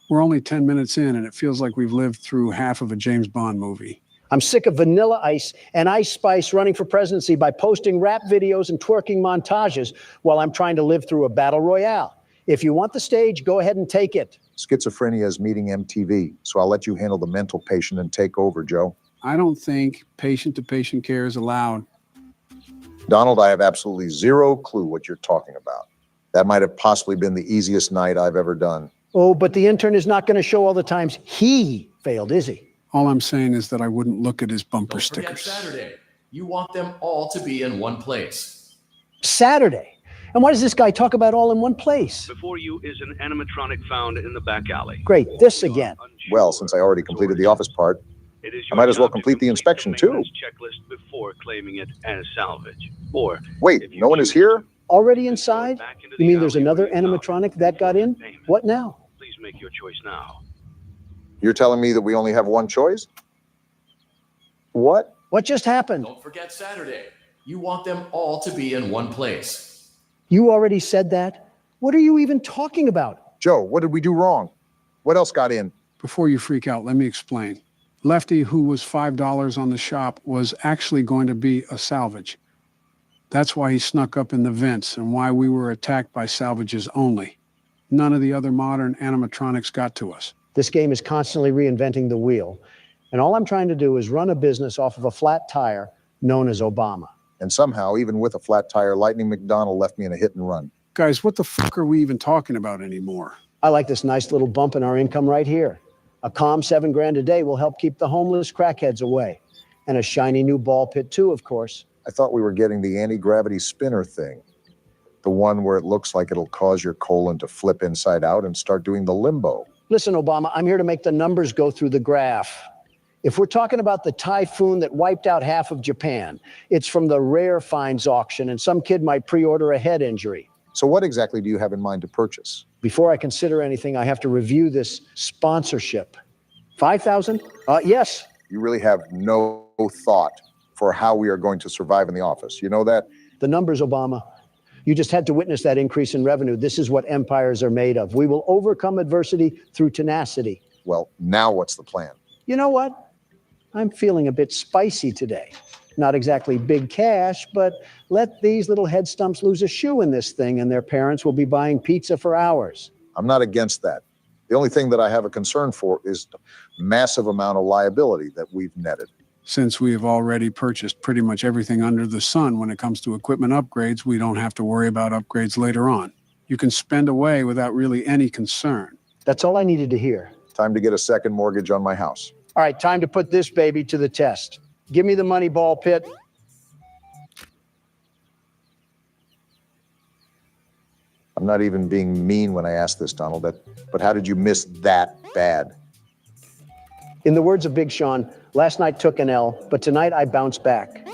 Speaker 3: We're only 10 minutes in, and it feels like we've lived through half of a James Bond movie.
Speaker 1: I'm sick of Vanilla Ice and Ice Spice running for presidency by posting rap videos and twerking montages while I'm trying to live through a battle royale. If you want the stage, go ahead and take it.
Speaker 2: Schizophrenia is meeting MTV, so I'll let you handle the mental patient and take over, Joe.
Speaker 3: I don't think patient-to-patient care is allowed.
Speaker 2: Donald, I have absolutely zero clue what you're talking about. That might have possibly been the easiest night I've ever done.
Speaker 1: Oh, but the intern is not going to show all the times he failed, is he?
Speaker 3: All I'm saying is that I wouldn't look at his bumper
Speaker 9: Don't forget
Speaker 3: stickers.
Speaker 9: Saturday. You want them all to be in one place.
Speaker 1: Saturday. And why does this guy talk about all in one place?
Speaker 8: Before you is an animatronic found in the back alley.
Speaker 1: Great, this again.
Speaker 2: Well, since I already completed the office part,
Speaker 8: It is
Speaker 2: I might
Speaker 8: your
Speaker 2: as well
Speaker 8: job to
Speaker 2: complete the inspection, too.
Speaker 8: maintenance checklist before claiming it as salvage. Or
Speaker 2: Wait,
Speaker 8: if you
Speaker 2: no one is
Speaker 8: choose
Speaker 2: here?
Speaker 1: Already
Speaker 8: to throw it
Speaker 1: inside?
Speaker 8: back into
Speaker 1: You
Speaker 8: the
Speaker 1: mean there's
Speaker 8: alley
Speaker 1: another
Speaker 8: where you found it.
Speaker 1: animatronic that got in?
Speaker 8: Payment.
Speaker 1: What now?
Speaker 8: Please make your choice now.
Speaker 2: You're telling me that we only have one choice? What?
Speaker 1: What just happened?
Speaker 9: Don't forget Saturday. You want them all to be in one place.
Speaker 1: You already said that? What are you even talking about?
Speaker 2: Joe, what did we do wrong? What else got in?
Speaker 3: Before you freak out, let me explain. Lefty, who was $5 on the shop, was actually going to be a salvage. That's why he snuck up in the vents and why we were attacked by salvages only. None of the other modern animatronics got to us.
Speaker 1: This game is constantly reinventing the wheel. And all I'm trying to do is run a business off of a flat tire known as Obama.
Speaker 2: And somehow, even with a flat tire, Lightning McDonald left me in a hit and run.
Speaker 3: Guys, what the fuck are we even talking about anymore?
Speaker 1: I like this nice little bump in our income right here. A calm $7,000 a day will help keep the homeless crackheads away. And a shiny new ball pit too, of course.
Speaker 2: I thought we were getting the anti-gravity spinner thing. The one where it looks like it'll cause your colon to flip inside out and start doing the limbo.
Speaker 1: Listen, Obama, I'm here to make the numbers go through the graph. If we're talking about the typhoon that wiped out half of Japan, it's from the rare finds auction, and some kid might pre-order a head injury.
Speaker 2: So what exactly do you have in mind to purchase?
Speaker 1: Before I consider anything, I have to review this sponsorship. 5,000? Yes.
Speaker 2: You really have no thought for how we are going to survive in the office. You know that?
Speaker 1: The numbers, Obama. You just had to witness that increase in revenue. This is what empires are made of. We will overcome adversity through tenacity.
Speaker 2: Well, now what's the plan?
Speaker 1: You know what? I'm feeling a bit spicy today. Not exactly big cash, but let these little head stumps lose a shoe in this thing and their parents will be buying pizza for hours.
Speaker 2: I'm not against that. The only thing that I have a concern for is the massive amount of liability that we've netted.
Speaker 3: Since we have already purchased pretty much everything under the sun when it comes to equipment upgrades, we don't have to worry about upgrades later on. You can spend away without really any concern.
Speaker 1: That's all I needed to hear.
Speaker 2: Time to get a second mortgage on my house.
Speaker 1: All right, time to put this baby to the test. Give me the money, ball pit.
Speaker 2: I'm not even being mean when I ask this, Donald, but how did you miss that bad?
Speaker 1: In the words of Big Sean, last night took an L, but tonight I bounced back.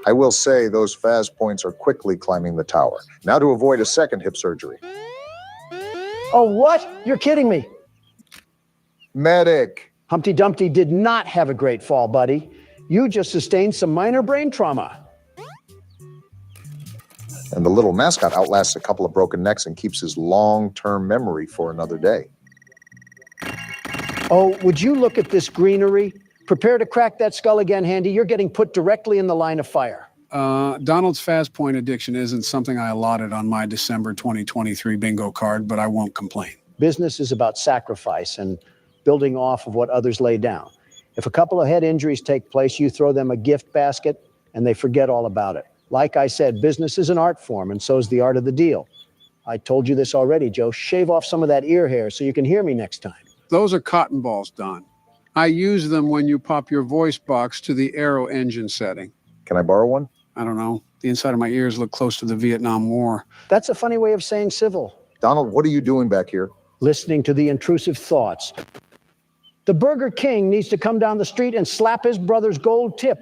Speaker 2: I will say those Faz points are quickly climbing the tower. Now to avoid a second hip surgery.
Speaker 1: Oh, what? You're kidding me.
Speaker 2: Medic.
Speaker 1: Humpty Dumpty did not have a great fall, buddy. You just sustained some minor brain trauma.
Speaker 2: And the little mascot outlasts a couple of broken necks and keeps his long-term memory for another day.
Speaker 1: Oh, would you look at this greenery? Prepare to crack that skull again, Handy. You're getting put directly in the line of fire.
Speaker 3: Donald's Faz Point addiction isn't something I allotted on my December 2023 bingo card, but I won't complain.
Speaker 1: Business is about sacrifice and building off of what others lay down. If a couple of head injuries take place, you throw them a gift basket and they forget all about it. Like I said, business is an art form, and so is the art of the deal. I told you this already, Joe. Shave off some of that ear hair so you can hear me next time.
Speaker 3: Those are cotton balls, Don. I use them when you pop your voice box to the aero engine setting.
Speaker 2: Can I borrow one?
Speaker 3: I don't know. The inside of my ears look close to the Vietnam War.
Speaker 1: That's a funny way of saying civil.
Speaker 2: Donald, what are you doing back here?
Speaker 1: Listening to the intrusive thoughts. The Burger King needs to come down the street and slap his brother's gold tip.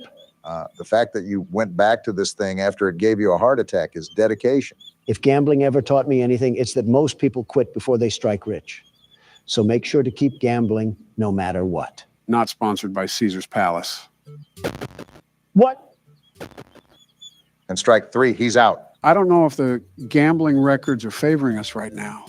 Speaker 2: The fact that you went back to this thing after it gave you a heart attack is dedication.
Speaker 1: If gambling ever taught me anything, it's that most people quit before they strike rich. So make sure to keep gambling no matter what.
Speaker 3: Not sponsored by Caesar's Palace.
Speaker 1: What?
Speaker 2: And strike three, he's out.
Speaker 3: I don't know if the gambling records are favoring us right now.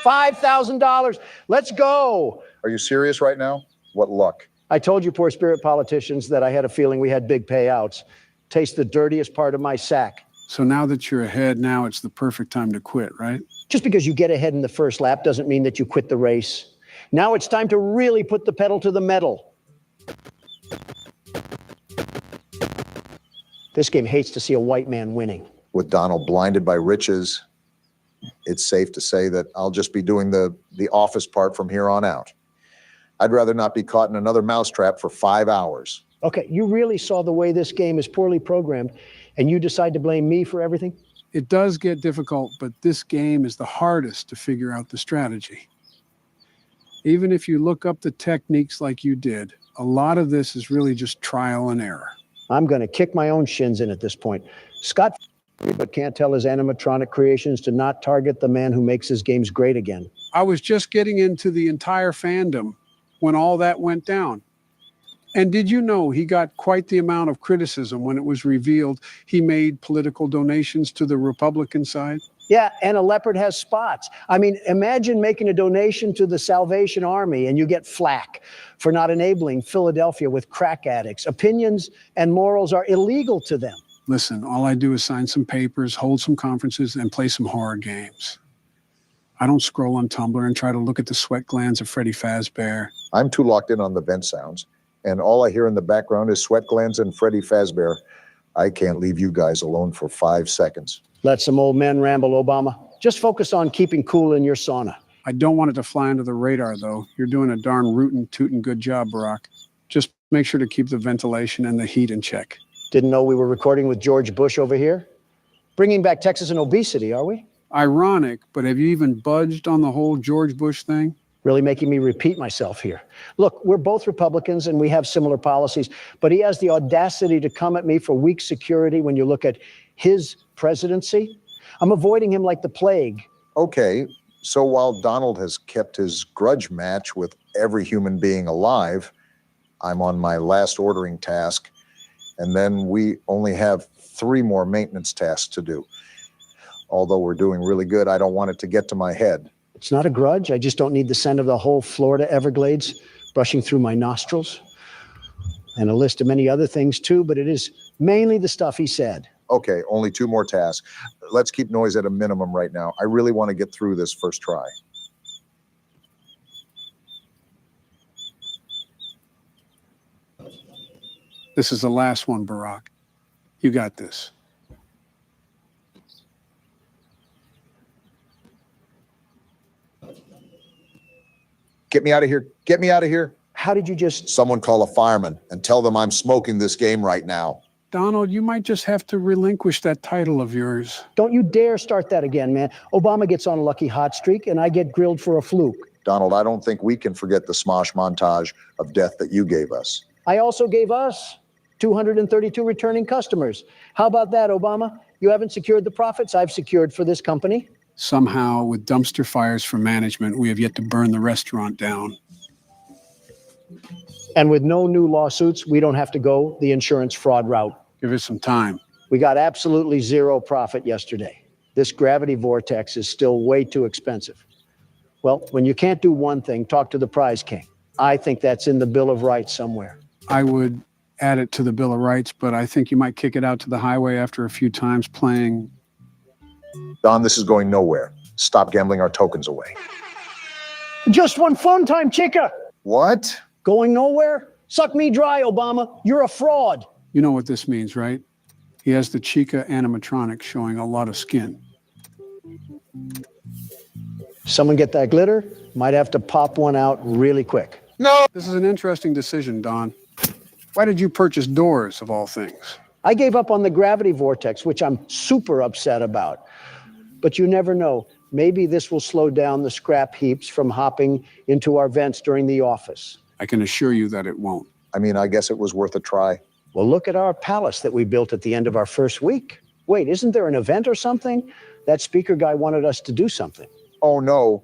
Speaker 1: $5,000. Let's go.
Speaker 2: Are you serious right now? What luck.
Speaker 1: I told you poor spirit politicians that I had a feeling we had big payouts. Taste the dirtiest part of my sack.
Speaker 3: So now that you're ahead, now it's the perfect time to quit, right?
Speaker 1: Just because you get ahead in the first lap doesn't mean that you quit the race. Now it's time to really put the pedal to the metal. This game hates to see a white man winning.
Speaker 2: With Donald blinded by riches, it's safe to say that I'll just be doing the office part from here on out. I'd rather not be caught in another mousetrap for 5 hours.
Speaker 1: Okay, you really saw the way this game is poorly programmed, and you decide to blame me for everything?
Speaker 3: It does get difficult, but this game is the hardest to figure out the strategy. Even if you look up the techniques like you did, a lot of this is really just trial and error.
Speaker 1: I'm going to kick my own shins in at this point. Scott but can't tell his animatronic creations to not target the man who makes his games great again.
Speaker 3: I was just getting into the entire fandom when all that went down. And did you know he got quite the amount of criticism when it was revealed he made political donations to the Republican side?
Speaker 1: Yeah, and a leopard has spots. I mean, imagine making a donation to the Salvation Army and you get flack for not enabling Philadelphia with crack addicts. Opinions and morals are illegal to them.
Speaker 3: Listen, all I do is sign some papers, hold some conferences, and play some horror games. I don't scroll on Tumblr and try to look at the sweat glands of Freddy Fazbear.
Speaker 2: I'm too locked in on the vent sounds, and all I hear in the background is sweat glands and Freddy Fazbear. I can't leave you guys alone for 5 seconds.
Speaker 1: Let some old men ramble, Obama. Just focus on keeping cool in your sauna.
Speaker 3: I don't want it to fly under the radar, though. You're doing a darn rootin' tootin' good job, Barack. Just make sure to keep the ventilation and the heat in check.
Speaker 1: Didn't know we were recording with George Bush over here? Bringing back Texas and obesity, are we?
Speaker 3: Ironic, but have you even budged on the whole George Bush thing?
Speaker 1: Really making me repeat myself here. Look, we're both Republicans and we have similar policies, but he has the audacity to come at me for weak security when you look at his presidency. I'm avoiding him like the plague.
Speaker 2: Okay, so while Donald has kept his grudge match with every human being alive, I'm on my last ordering task, and then we only have 3 more maintenance tasks to do. Although we're doing really good, I don't want it to get to my head.
Speaker 1: It's not a grudge. I just don't need the scent of the whole Florida Everglades brushing through my nostrils. And a list of many other things too, but it is mainly the stuff he said.
Speaker 2: Okay, only 2 more tasks. Let's keep noise at a minimum right now. I really want to get through this first try.
Speaker 3: This is the last one, Barack. You got this.
Speaker 2: Get me out of here. Get me out of here.
Speaker 1: How did you just...
Speaker 2: Someone call a fireman and tell them I'm smoking this game right now.
Speaker 3: Donald, you might just have to relinquish that title of yours.
Speaker 1: Don't you dare start that again, man. Obama gets on a lucky hot streak and I get grilled for a fluke.
Speaker 2: Donald, I don't think we can forget the smosh montage of death that you gave us.
Speaker 1: I also gave us 232 returning customers. How about that, Obama? You haven't secured the profits I've secured for this company.
Speaker 3: Somehow, with dumpster fires for management, we have yet to burn the restaurant down.
Speaker 1: And with no new lawsuits, we don't have to go the insurance fraud route.
Speaker 3: Give it some time.
Speaker 1: We got absolutely 0 profit yesterday. This gravity vortex is still way too expensive. Well, when you can't do one thing, talk to the prize king. I think that's in the Bill of Rights somewhere.
Speaker 3: I would add it to the Bill of Rights, but I think you might kick it out to the highway after a few times playing.
Speaker 2: Don, this is going nowhere. Stop gambling our tokens away.
Speaker 1: Just one fun time, chica.
Speaker 2: What?
Speaker 1: Going nowhere? Suck me dry, Obama. You're a fraud.
Speaker 3: You know what this means, right? He has the Chica animatronic showing a lot of skin.
Speaker 1: Someone get that glitter? Might have to pop one out really quick.
Speaker 2: No!
Speaker 3: This is an interesting decision, Don. Why did you purchase doors, of all things?
Speaker 1: I gave up on the gravity vortex, which I'm super upset about. But you never know. Maybe this will slow down the scrap heaps from hopping into our vents during the office.
Speaker 3: I can assure you that it won't.
Speaker 2: I mean, I guess it was worth a try.
Speaker 1: Well, look at our palace that we built at the end of our first week. Wait, isn't there an event or something? That speaker guy wanted us to do something.
Speaker 2: Oh, no.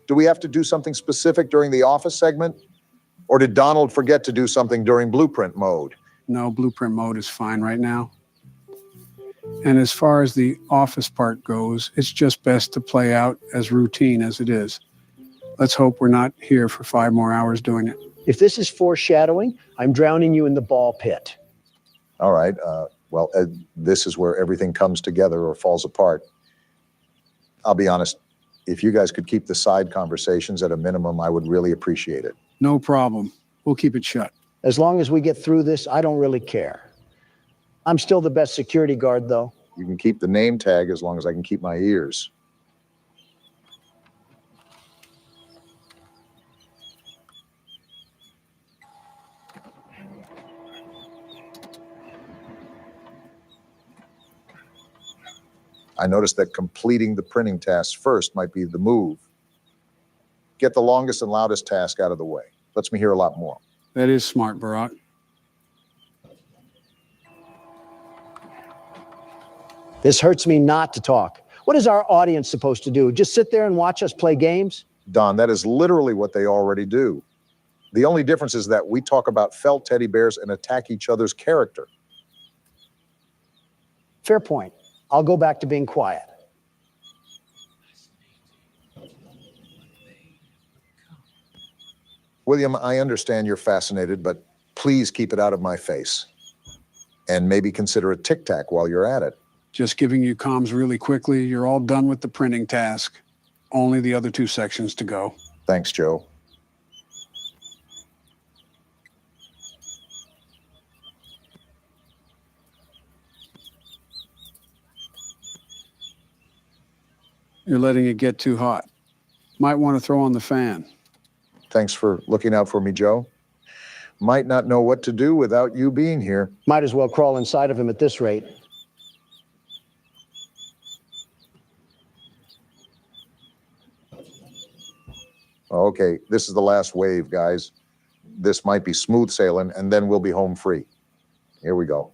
Speaker 2: Do we have to do something specific during the office segment? Or did Donald forget to do something during blueprint mode?
Speaker 3: No, blueprint mode is fine right now. And as far as the office part goes, it's just best to play out as routine as it is. Let's hope we're not here for 5 more hours doing it.
Speaker 1: If this is foreshadowing, I'm drowning you in the ball pit.
Speaker 2: All right. Well, this is where everything comes together or falls apart. I'll be honest. If you guys could keep the side conversations at a minimum, I would really appreciate it.
Speaker 3: No problem. We'll keep it shut.
Speaker 1: As long as we get through this, I don't really care. I'm still the best security guard, though.
Speaker 2: You can keep the name tag as long as I can keep my ears. I noticed that completing the printing task first might be the move. Get the longest and loudest task out of the way. Lets me hear a lot more.
Speaker 3: That is smart, Barack.
Speaker 1: This hurts me not to talk. What is our audience supposed to do? Just sit there and watch us play games?
Speaker 2: Don, that is literally what they already do. The only difference is that we talk about felt teddy bears and attack each other's character.
Speaker 1: Fair point. I'll go back to being quiet.
Speaker 2: William, I understand you're fascinated, but please keep it out of my face. And maybe consider a tic-tac while you're at it.
Speaker 3: Just giving you comms really quickly. You're all done with the printing task. Only the other 2 sections to go.
Speaker 2: Thanks, Joe.
Speaker 3: You're letting it get too hot. Might want to throw on the fan.
Speaker 2: Thanks for looking out for me, Joe. Might not know what to do without you being here.
Speaker 1: Might as well crawl inside of him at this rate.
Speaker 2: Okay, this is the last wave, guys. This might be smooth sailing, and then we'll be home free. Here we go.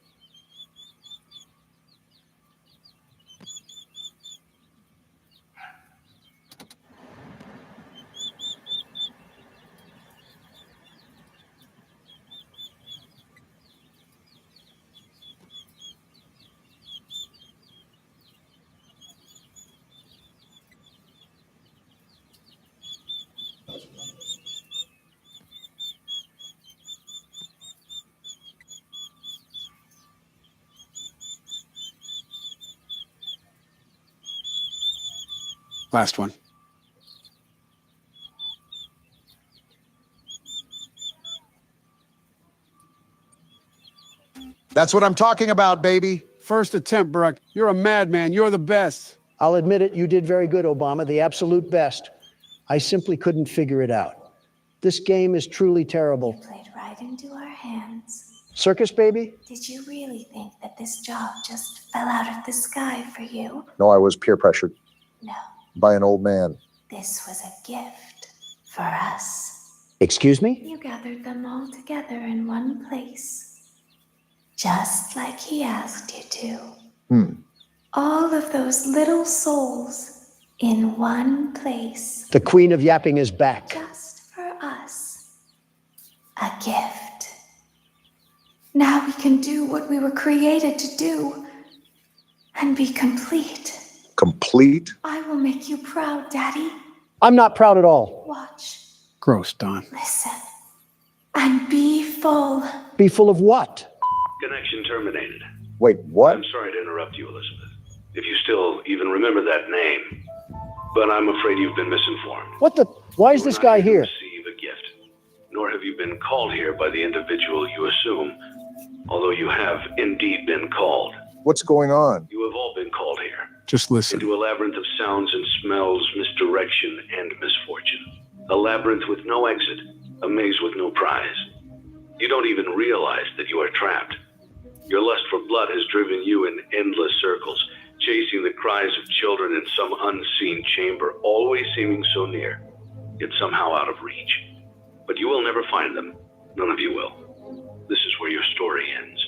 Speaker 3: Last one.
Speaker 2: That's what I'm talking about, baby.
Speaker 3: First attempt, Barack. You're a madman. You're the best.
Speaker 1: I'll admit it, you did very good, Obama, the absolute best. I simply couldn't figure it out. This game is truly terrible.
Speaker 12: You played right into our hands.
Speaker 1: Circus baby?
Speaker 12: Did you really think that this job just fell out of the sky for you?
Speaker 2: No, I was peer pressured
Speaker 12: No,
Speaker 2: by an old man.
Speaker 12: this was a gift for us.
Speaker 1: Excuse me?
Speaker 12: You gathered them all together in one place, just like he asked you to. All of those little souls in one place,
Speaker 1: The queen of yapping is back.
Speaker 12: just for us. A gift. Now we can do what we were created to do and be complete.
Speaker 2: Complete?
Speaker 12: I will make you proud, Daddy.
Speaker 1: I'm not proud at all.
Speaker 12: Watch,
Speaker 3: Gross, Don.
Speaker 12: listen, and be full.
Speaker 1: Be full of what?
Speaker 8: Connection terminated.
Speaker 2: Wait, what?
Speaker 8: I'm sorry to interrupt you, Elizabeth. If you still even remember that name. But I'm afraid you've been misinformed.
Speaker 1: What the? Why is
Speaker 8: You were
Speaker 1: this
Speaker 8: not
Speaker 1: guy
Speaker 8: to
Speaker 1: here?
Speaker 8: receive a gift, nor have you been called here by the individual you assume, although you have indeed been called.
Speaker 2: What's going on?
Speaker 8: You have all been called here.
Speaker 3: Just listen.
Speaker 8: Into a labyrinth of sounds and smells, misdirection, and misfortune. A labyrinth with no exit, a maze with no prize. You don't even realize that you are trapped. Your lust for blood has driven you in endless circles, chasing the cries of children in some unseen chamber, always seeming so near, yet somehow out of reach. But you will never find them. None of you will. This is where your story ends.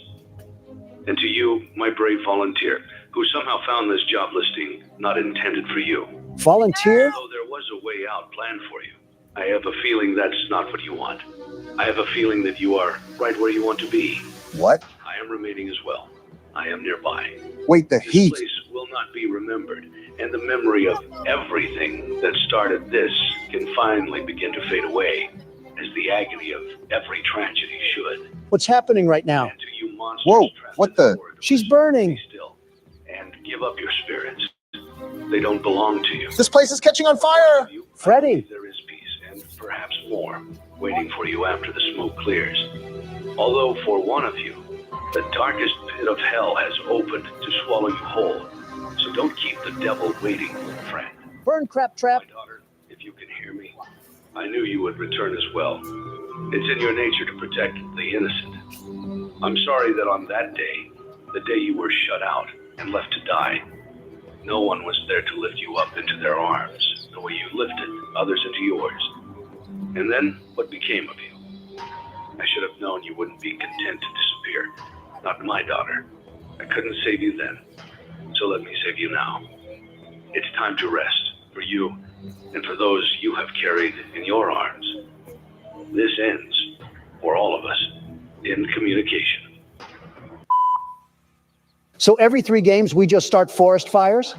Speaker 8: And to you, my brave volunteer, who somehow found this job listing not intended for you.
Speaker 1: Volunteer?
Speaker 8: Although there was a way out planned for you, I have a feeling that's not what you want. I have a feeling that you are right where you want to be.
Speaker 2: What?
Speaker 8: I am remaining as well. I am nearby.
Speaker 2: Wait, the
Speaker 8: This
Speaker 2: heat.
Speaker 8: place will not be remembered, and the memory of everything that started this can finally begin to fade away, as the agony of every tragedy should.
Speaker 1: What's happening right now?
Speaker 8: And to you monsters,
Speaker 2: Whoa,
Speaker 8: trapped
Speaker 2: what
Speaker 8: in
Speaker 2: the-
Speaker 8: corridors,
Speaker 1: She's burning.
Speaker 8: be still, and give up your spirits. They don't belong to you.
Speaker 2: This place is catching on fire!
Speaker 8: You, I
Speaker 1: Freddie.
Speaker 8: believe there is peace, and perhaps more, waiting for you after the smoke clears. Although for one of you, the darkest pit of hell has opened to swallow you whole. So don't keep the devil waiting, friend.
Speaker 1: Burn, crap trap.
Speaker 8: My daughter, if you can hear me, I knew you would return as well. It's in your nature to protect the innocent. I'm sorry that on that day, the day you were shut out and left to die, no one was there to lift you up into their arms, the way you lifted others into yours. And then, what became of you? I should have known you wouldn't be content to disappear. Not my daughter. I couldn't save you then, so let me save you now. It's time to rest, for you, and for those you have carried in your arms. This ends, for all of us, in communication.
Speaker 1: So every 3 games we just start forest fires?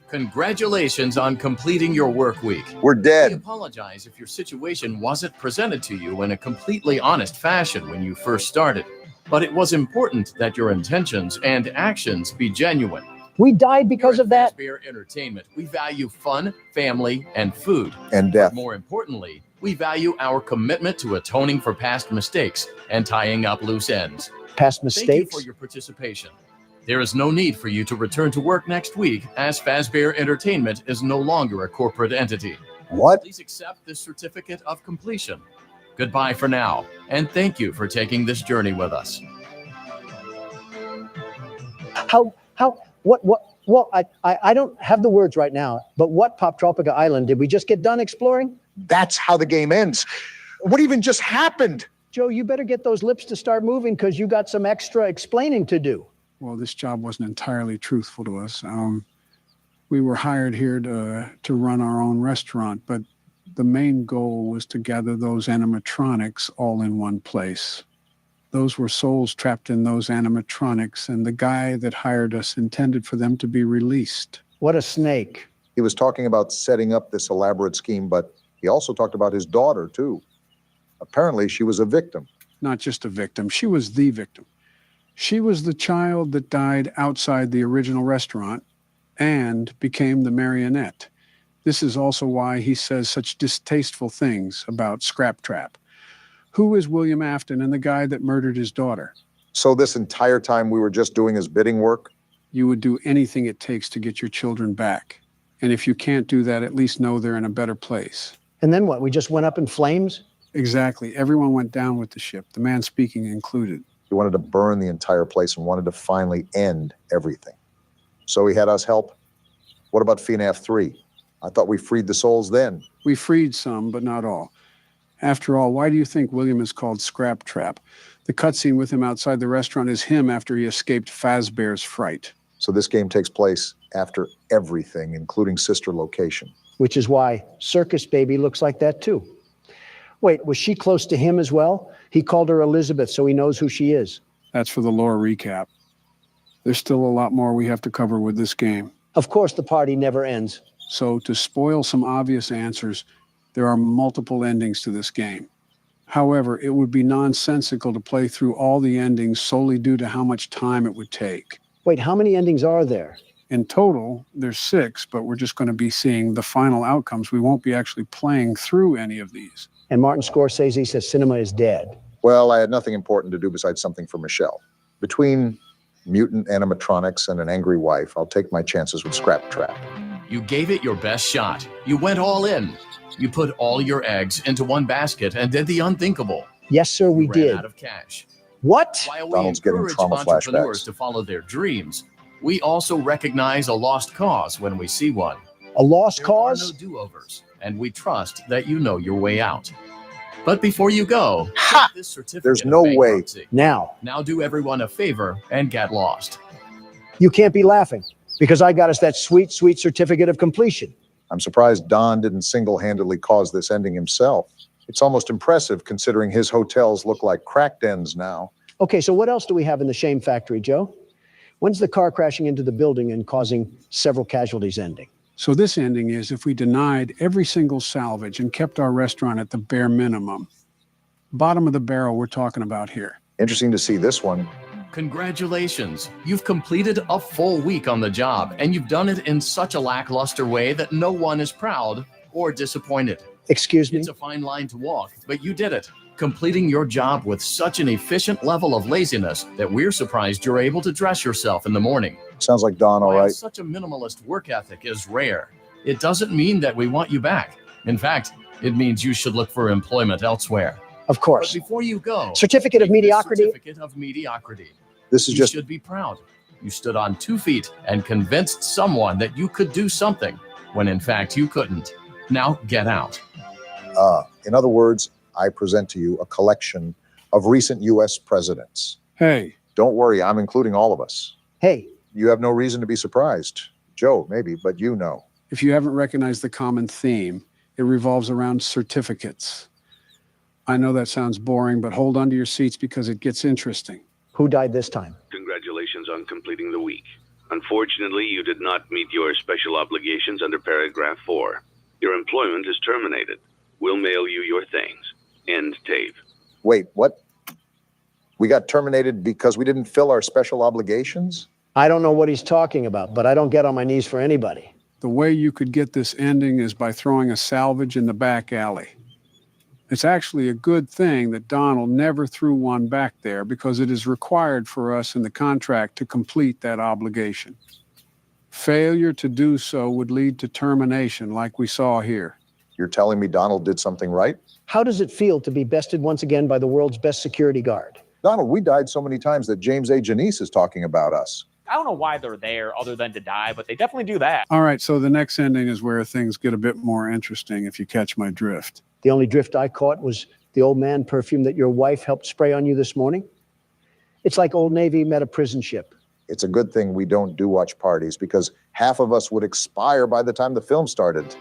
Speaker 9: Congratulations on completing your work week.
Speaker 2: We're
Speaker 9: We
Speaker 2: dead.
Speaker 9: apologize if your situation wasn't presented to you in a completely honest fashion when you first started, but it was important that your intentions and actions be genuine.
Speaker 1: We died because
Speaker 9: Here
Speaker 1: of
Speaker 9: at
Speaker 1: that.
Speaker 9: Fazbear Entertainment, we value fun, family, and food.
Speaker 2: And
Speaker 9: But
Speaker 2: death.
Speaker 9: more importantly, we value our commitment to atoning for past mistakes and tying up loose ends.
Speaker 1: Past
Speaker 9: Thank you
Speaker 1: mistakes.
Speaker 9: for your participation. There is no need for you to return to work next week, as Fazbear Entertainment is no longer a corporate entity.
Speaker 2: What?
Speaker 9: Please accept this certificate of completion. Goodbye for now, and thank you for taking this journey with us.
Speaker 1: What, well, I don't have the words right now, but what Pop Tropica Island did we just get done exploring?
Speaker 2: That's how the game ends. What even just happened?
Speaker 1: Joe, you better get those lips to start moving because you got some extra explaining to do.
Speaker 3: Well, this job wasn't entirely truthful to us. We were hired here to run our own restaurant, but the main goal was to gather those animatronics all in one place. Those were souls trapped in those animatronics, and the guy that hired us intended for them to be released.
Speaker 1: What a snake.
Speaker 2: He was talking about setting up this elaborate scheme, but he also talked about his daughter, too. Apparently, she was a victim.
Speaker 3: Not just a victim, she was the victim. She was the child that died outside the original restaurant and became the marionette. This is also why he says such distasteful things about Scrap Trap. Who is William Afton and the guy that murdered his daughter?
Speaker 2: So this entire time we were just doing his bidding work?
Speaker 3: You would do anything it takes to get your children back. And if you can't do that, at least know they're in a better place.
Speaker 1: And then what? We just went up in flames?
Speaker 3: Exactly. Everyone went down with the ship, the man speaking included.
Speaker 2: He wanted to burn the entire place and wanted to finally end everything. So he had us help. What about FNAF 3? I thought we freed the souls then.
Speaker 3: We freed some, but not all. After all, why do you think William is called Scrap Trap? The cutscene with him outside the restaurant is him after he escaped Fazbear's fright.
Speaker 2: So this game takes place after everything, including Sister Location.
Speaker 1: Which is why Circus Baby looks like that too. Wait, was she close to him as well? He called her Elizabeth, so he knows who she is.
Speaker 3: That's for the lore recap. There's still a lot more we have to cover with this game.
Speaker 1: Of course, the party never ends.
Speaker 3: So to spoil some obvious answers, there are multiple endings to this game. However, it would be nonsensical to play through all the endings solely due to how much time it would take.
Speaker 1: Wait, how many endings are there?
Speaker 3: In total, there's 6, but we're just going to be seeing the final outcomes. We won't be actually playing through any of these.
Speaker 1: And Martin Scorsese says cinema is dead.
Speaker 2: Well, I had nothing important to do besides something for Michelle. Between mutant animatronics and an angry wife, I'll take my chances with Scrap Trap.
Speaker 9: You gave it your best shot. You went all in. You put all your eggs into one basket and did the unthinkable.
Speaker 1: Yes, sir, we
Speaker 9: You
Speaker 1: did.
Speaker 9: ran out of cash.
Speaker 1: What?
Speaker 9: While we
Speaker 2: Donald's getting
Speaker 9: encourage
Speaker 2: trauma
Speaker 9: entrepreneurs
Speaker 2: flashbacks.
Speaker 9: to follow their dreams, we also recognize a lost cause when we see one.
Speaker 1: A lost
Speaker 9: There
Speaker 1: cause?
Speaker 9: are no do-overs, and we trust that you know your way out. But before you go,
Speaker 2: Ha!
Speaker 9: take this certificate
Speaker 2: There's
Speaker 9: of
Speaker 2: no way.
Speaker 9: bankruptcy.
Speaker 1: Now,
Speaker 9: Now do everyone a favor and get lost.
Speaker 1: you can't be laughing because I got us that sweet, sweet certificate of completion.
Speaker 2: I'm surprised Don didn't single-handedly cause this ending himself. It's almost impressive considering his hotels look like crack dens now.
Speaker 1: Okay, so what else do we have in the shame factory, Joe? When's the car crashing into the building and causing several casualties ending?
Speaker 3: So this ending is if we denied every single salvage and kept our restaurant at the bare minimum. Bottom of the barrel we're talking about here.
Speaker 2: Interesting to see this one.
Speaker 9: Congratulations. You've completed a full week on the job, and you've done it in such a lackluster way that no one is proud or disappointed.
Speaker 1: Excuse me?
Speaker 9: It's a fine line to walk, but you did it, completing your job with such an efficient level of laziness that we're surprised you're able to dress yourself in the morning.
Speaker 2: Sounds like Don, all
Speaker 9: While
Speaker 2: right.
Speaker 9: such a minimalist work ethic is rare, it doesn't mean that we want you back. In fact, it means you should look for employment elsewhere.
Speaker 1: Of
Speaker 9: But
Speaker 1: course.
Speaker 9: before you go,
Speaker 1: Certificate of
Speaker 9: take this
Speaker 1: mediocrity?
Speaker 9: Certificate of mediocrity.
Speaker 2: This is
Speaker 9: You
Speaker 2: just
Speaker 9: should be proud. You stood on 2 feet and convinced someone that you could do something when in fact you couldn't. Now get out.
Speaker 2: in other words, I present to you a collection of recent U.S. presidents.
Speaker 3: Hey,
Speaker 2: Don't worry, I'm including all of us.
Speaker 1: Hey,
Speaker 2: You have no reason to be surprised. Joe, maybe, but you know.
Speaker 3: if you haven't recognized the common theme, it revolves around certificates. I know that sounds boring, but hold on to your seats because it gets interesting.
Speaker 1: who died this time?
Speaker 8: Congratulations on completing the week. Unfortunately, you did not meet your special obligations under paragraph 4. Your employment is terminated. We'll mail you your things. End tape.
Speaker 2: Wait, what? We got terminated because we didn't fill our special obligations?
Speaker 1: I don't know what he's talking about, but I don't get on my knees for anybody.
Speaker 3: The way you could get this ending is by throwing a salvage in the back alley. It's actually a good thing that Donald never threw one back there because it is required for us in the contract to complete that obligation. Failure to do so would lead to termination like we saw here.
Speaker 2: You're telling me Donald did something right?
Speaker 1: How does it feel to be bested once again by the world's best security guard?
Speaker 2: Donald, we died so many times that James A. Janice is talking about us.
Speaker 11: I don't know why they're there other than to die, but they definitely do that.
Speaker 3: All right, so the next ending is where things get a bit more interesting, if you catch my drift.
Speaker 1: The only drift I caught was the Old Man perfume that your wife helped spray on you this morning. It's like Old Navy met a prison ship.
Speaker 2: It's a good thing we don't do watch parties because half of us would expire by the time the film started.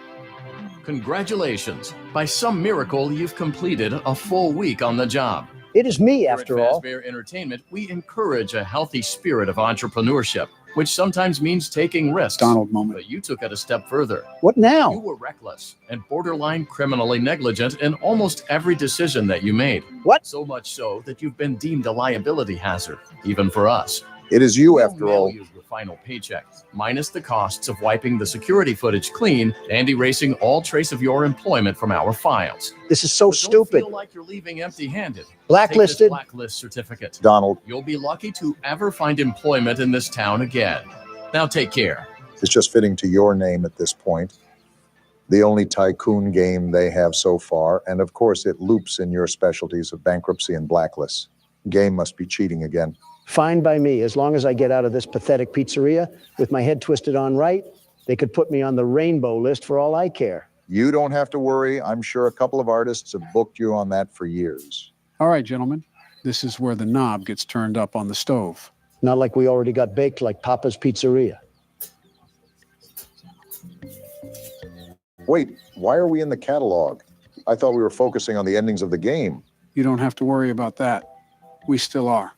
Speaker 9: Congratulations. By some miracle, you've completed a full week on the job.
Speaker 1: It is me,
Speaker 9: Here
Speaker 1: after
Speaker 9: at
Speaker 1: all.
Speaker 9: Fazbear Entertainment, we encourage a healthy spirit of entrepreneurship, which sometimes means taking risks.
Speaker 3: Donald moment.
Speaker 9: But you took it a step further.
Speaker 1: What
Speaker 9: You
Speaker 1: now?
Speaker 9: were reckless and borderline criminally negligent in almost every decision that you made.
Speaker 1: What?
Speaker 9: So much so that you've been deemed a liability hazard, even for us.
Speaker 2: It is you,
Speaker 9: We'll
Speaker 2: after
Speaker 9: mail
Speaker 2: all.
Speaker 9: you your final paycheck, minus the costs of wiping the security footage clean and erasing all trace of your employment from our files.
Speaker 1: This is so
Speaker 9: But don't
Speaker 1: stupid.
Speaker 9: feel like you're leaving empty-handed.
Speaker 1: Blacklisted.
Speaker 9: Take this blacklist certificate.
Speaker 2: Donald,
Speaker 9: You'll be lucky to ever find employment in this town again. Now take care.
Speaker 2: it's just fitting to your name at this point. The only tycoon game they have so far, and of course it loops in your specialties of bankruptcy and blacklists. Game must be cheating again.
Speaker 1: Fine by me, as long as I get out of this pathetic pizzeria with my head twisted on right. They could put me on the rainbow list for all I care.
Speaker 2: You don't have to worry. I'm sure a couple of artists have booked you on that for years.
Speaker 3: All right, gentlemen, this is where the knob gets turned up on the stove.
Speaker 1: Not like we already got baked like Papa's Pizzeria.
Speaker 2: Wait, why are we in the catalog? I thought we were focusing on the endings of the game.
Speaker 3: You don't have to worry about that. We still are.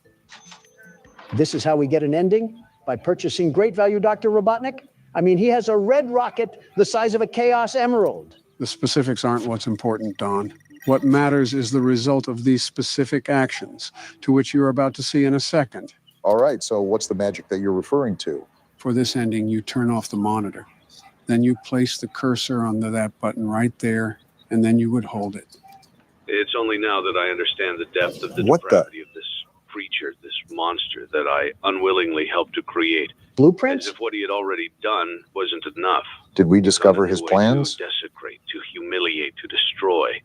Speaker 1: This is how we get an ending? By purchasing great value Dr. Robotnik? I mean, he has a red rocket the size of a Chaos Emerald.
Speaker 3: The specifics aren't what's important, Don. What matters is the result of these specific actions, to which you're about to see in a second.
Speaker 2: All right, so what's the magic that you're referring to?
Speaker 3: For this ending, you turn off the monitor. Then you place the cursor onto that button right there, and then you would hold it.
Speaker 8: It's only now that I understand the depth of the
Speaker 2: What the-
Speaker 8: depravity of this creature, this monster that I unwillingly helped to create. As
Speaker 1: Blueprints?
Speaker 8: if what he had already done wasn't enough.
Speaker 2: Did we discover
Speaker 8: Done
Speaker 2: his
Speaker 8: in a way
Speaker 2: plans?
Speaker 8: To desecrate, to humiliate, to destroy.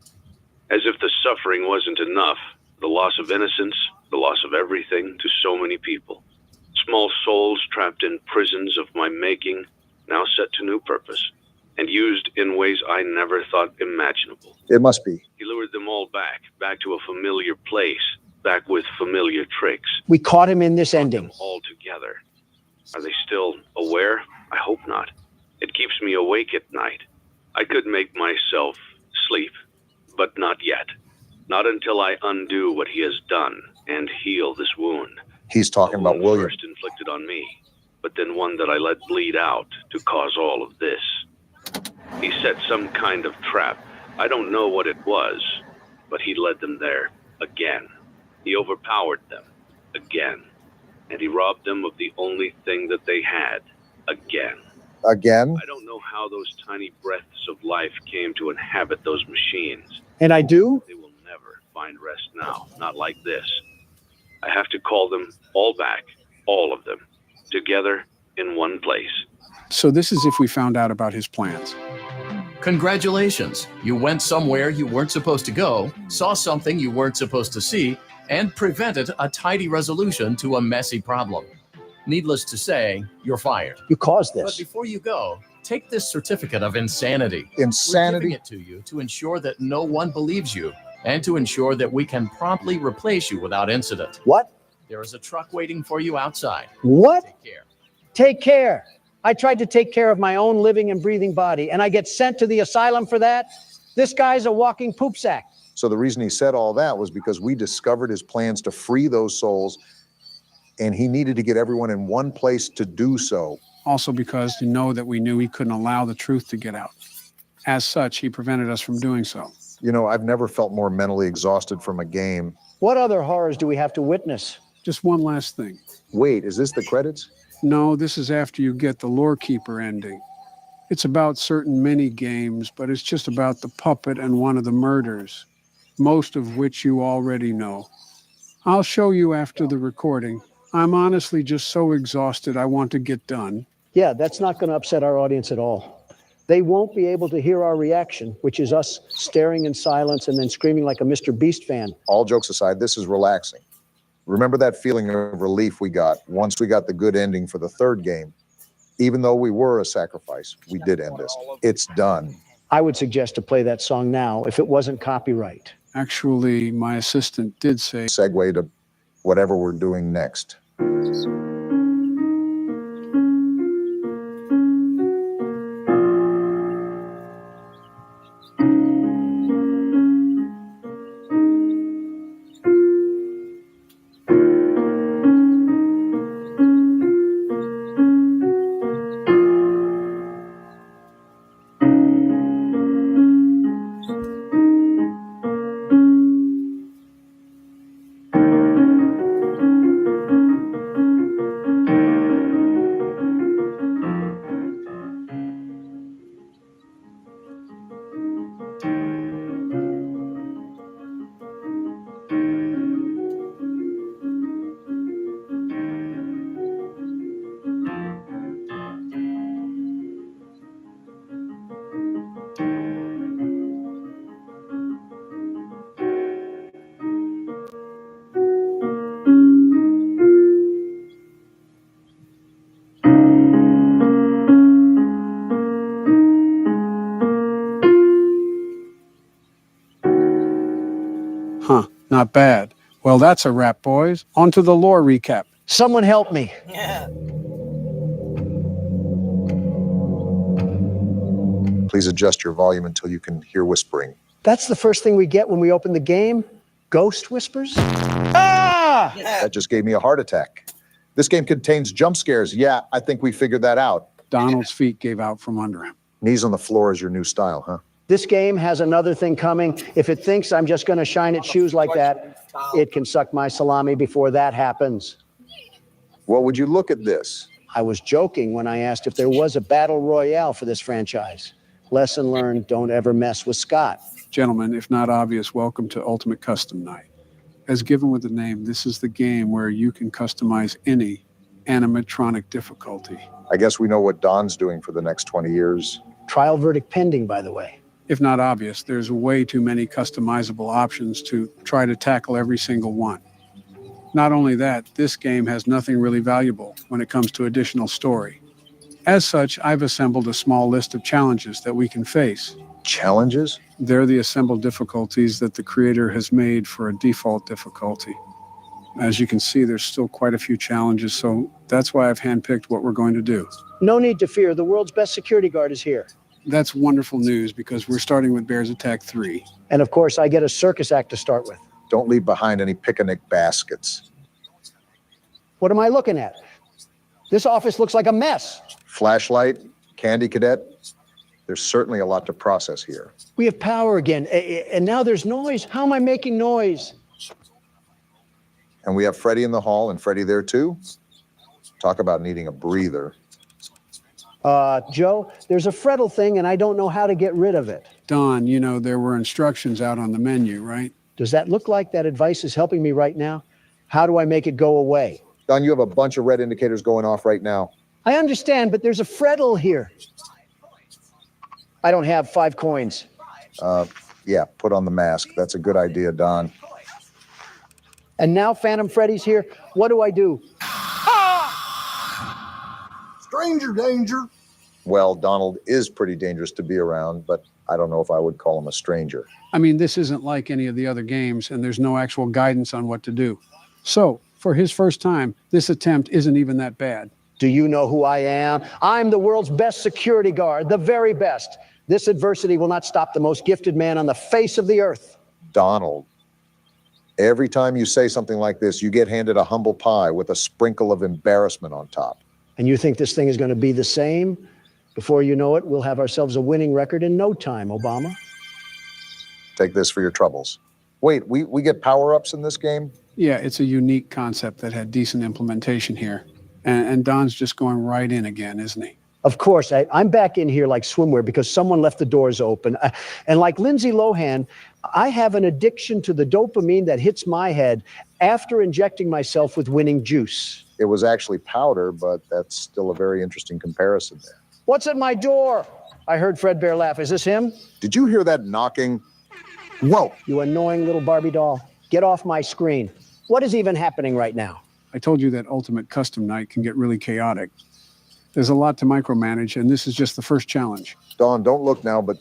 Speaker 8: As if the suffering wasn't enough. The loss of innocence, the loss of everything to so many people. Small souls trapped in prisons of my making, now set to new purpose, and used in ways I never thought imaginable.
Speaker 2: It must be.
Speaker 8: He lured them all back to a familiar place, back with familiar tricks.
Speaker 1: We caught him in this ending.
Speaker 8: All together. Are they still aware? I hope not. It keeps me awake at night. I could make myself sleep, but not yet. Not until I undo what he has done and heal this wound.
Speaker 2: He's talking about
Speaker 8: wound
Speaker 2: William.
Speaker 8: First inflicted on me, but then one that I let bleed out to cause all of this. He set some kind of trap. I don't know what it was, but he led them there again. He overpowered them again. And he robbed them of the only thing that they had again.
Speaker 2: Again?
Speaker 8: I don't know how those tiny breaths of life came to inhabit those machines.
Speaker 1: And I do?
Speaker 8: They will never find rest now, not like this. I have to call them all back, all of them, together in one place.
Speaker 3: So this is if we found out about his plans.
Speaker 9: Congratulations. You went somewhere you weren't supposed to go, saw something you weren't supposed to see, and prevented a tidy resolution to a messy problem. Needless to say, you're fired.
Speaker 1: You caused
Speaker 9: But
Speaker 1: this.
Speaker 9: before you go, take this certificate of insanity.
Speaker 2: Insanity?
Speaker 9: We're giving it to you to ensure that no one believes you and to ensure that we can promptly replace you without incident.
Speaker 1: What?
Speaker 9: There is a truck waiting for you outside.
Speaker 1: What?
Speaker 9: Take care.
Speaker 1: Take care. I tried to take care of my own living and breathing body, and I get sent to the asylum for that? This guy's a walking poop sack.
Speaker 2: So the reason he said all that was because we discovered his plans to free those souls And he needed to get everyone in one place to do so.
Speaker 3: Also because you know that we knew he couldn't allow the truth to get out. As such, he prevented us from doing so.
Speaker 2: You know, I've never felt more mentally exhausted from a game.
Speaker 1: What other horrors do we have to witness?
Speaker 3: Just one last thing.
Speaker 2: Wait, is this the credits?
Speaker 3: No, this is after you get the Lore Keeper ending. It's about certain mini games, but it's just about the puppet and one of the murders, most of which you already know. I'll show you after the recording. I'm honestly just so exhausted I want to get done.
Speaker 1: Yeah, that's not going to upset our audience at all. They won't be able to hear our reaction, which is us staring in silence and then screaming like a Mr. Beast fan.
Speaker 2: All jokes aside, this is relaxing. Remember that feeling of relief we got once we got the good ending for the third game? Even though we were a sacrifice, we did end this. It's done.
Speaker 1: I would suggest to play that song now if it wasn't copyright.
Speaker 3: Actually, my assistant did say...
Speaker 2: Segue to whatever we're doing next.
Speaker 3: Huh, not bad. Well, that's a wrap, boys. On to the lore recap.
Speaker 1: Someone help me.
Speaker 2: Please adjust your volume until you can hear whispering.
Speaker 1: That's the first thing we get when we open the game? Ghost whispers? Ah!
Speaker 2: That just gave me a heart attack. This game contains jump scares. Yeah, I think we figured that out.
Speaker 3: Donald's feet gave out from under him.
Speaker 2: Knees on the floor is your new style, huh?
Speaker 1: This game has another thing coming. If it thinks I'm just going to shine its shoes like that, it can suck my salami before that happens.
Speaker 2: Well, would you look at this?
Speaker 1: I was joking when I asked if there was a battle royale for this franchise. Lesson learned, don't ever mess with Scott.
Speaker 3: Gentlemen, if not obvious, welcome to Ultimate Custom Night. As given with the name, this is the game where you can customize any animatronic difficulty.
Speaker 2: I guess we know what Don's doing for the next 20 years.
Speaker 1: Trial verdict pending, by the way.
Speaker 3: If not obvious, there's way too many customizable options to try to tackle every single one. Not only that, this game has nothing really valuable when it comes to additional story. As such, I've assembled a small list of challenges that we can face.
Speaker 2: Challenges?
Speaker 3: They're the assembled difficulties that the creator has made for a default difficulty. As you can see, there's still quite a few challenges, so that's why I've handpicked what we're going to do.
Speaker 1: No need to fear, the world's best security guard is here.
Speaker 3: That's wonderful news because we're starting with Bears Attack 3.
Speaker 1: And of course, I get a circus act to start with.
Speaker 2: Don't leave behind any picnic baskets.
Speaker 1: What am I looking at? This office looks like a mess.
Speaker 2: Flashlight, Candy Cadet. There's certainly a lot to process here.
Speaker 1: We have power again, and now there's noise. How am I making noise?
Speaker 2: And we have Freddy in the hall and Freddy there too. Talk about needing a breather.
Speaker 1: Joe, there's a Freddle thing and I don't know how to get rid of it.
Speaker 3: Don, you know, there were instructions out on the menu, right?
Speaker 1: Does that look like that advice is helping me right now? How do I make it go away?
Speaker 2: Don, you have a bunch of red indicators going off right now.
Speaker 1: I understand, but there's a Freddle here. I don't have 5 coins.
Speaker 2: Yeah, put on the mask. That's a good idea, Don.
Speaker 1: And now Phantom Freddy's here. What do I do?
Speaker 6: Stranger danger.
Speaker 2: Well, Donald is pretty dangerous to be around, but I don't know if I would call him a stranger.
Speaker 3: I mean, this isn't like any of the other games, and there's no actual guidance on what to do. So, for his first time, this attempt isn't even that bad.
Speaker 1: Do you know who I am? I'm the world's best security guard, the very best. This adversity will not stop the most gifted man on the face of the earth.
Speaker 2: Donald, Every time you say something like this, you get handed a humble pie with a sprinkle of embarrassment on top.
Speaker 1: And you think this thing is going to be the same? Before you know it, we'll have ourselves a winning record in no time, Obama.
Speaker 2: Take this for your troubles. Wait, we get power-ups in this game?
Speaker 3: Yeah, it's a unique concept that had decent implementation here. And Don's just going right in again, isn't he?
Speaker 1: Of course, I'm back in here like swimwear because someone left the doors open. And like Lindsay Lohan, I have an addiction to the dopamine that hits my head after injecting myself with winning juice.
Speaker 2: It was actually powder, but that's still a very interesting comparison there.
Speaker 1: What's at my door? I heard Fredbear laugh. Is this him?
Speaker 2: Did you hear that knocking? Whoa!
Speaker 1: You annoying little Barbie doll. Get off my screen. What is even happening right now?
Speaker 3: I told you that Ultimate Custom Night can get really chaotic. There's a lot to micromanage, and this is just the first challenge.
Speaker 2: Dawn, don't look now, but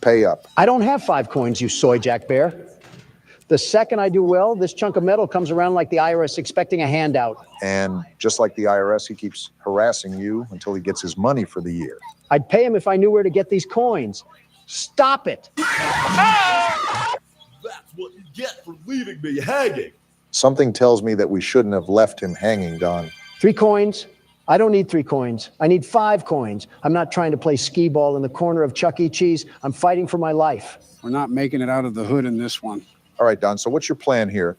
Speaker 2: pay up.
Speaker 1: I don't have 5 coins, you soy jack bear. The second I do well, this chunk of metal comes around like the IRS expecting a handout.
Speaker 2: And just like the IRS, he keeps harassing you until he gets his money for the year.
Speaker 1: I'd pay him if I knew where to get these coins. Stop it!
Speaker 6: That's what you get for leaving me hanging.
Speaker 2: Something tells me that we shouldn't have left him hanging, Don.
Speaker 1: 3 coins? I don't need 3 coins. I need 5 coins. I'm not trying to play skee ball in the corner of Chuck E. Cheese. I'm fighting for my life.
Speaker 3: We're not making it out of the hood in this one.
Speaker 2: All right, Don, so what's your plan here?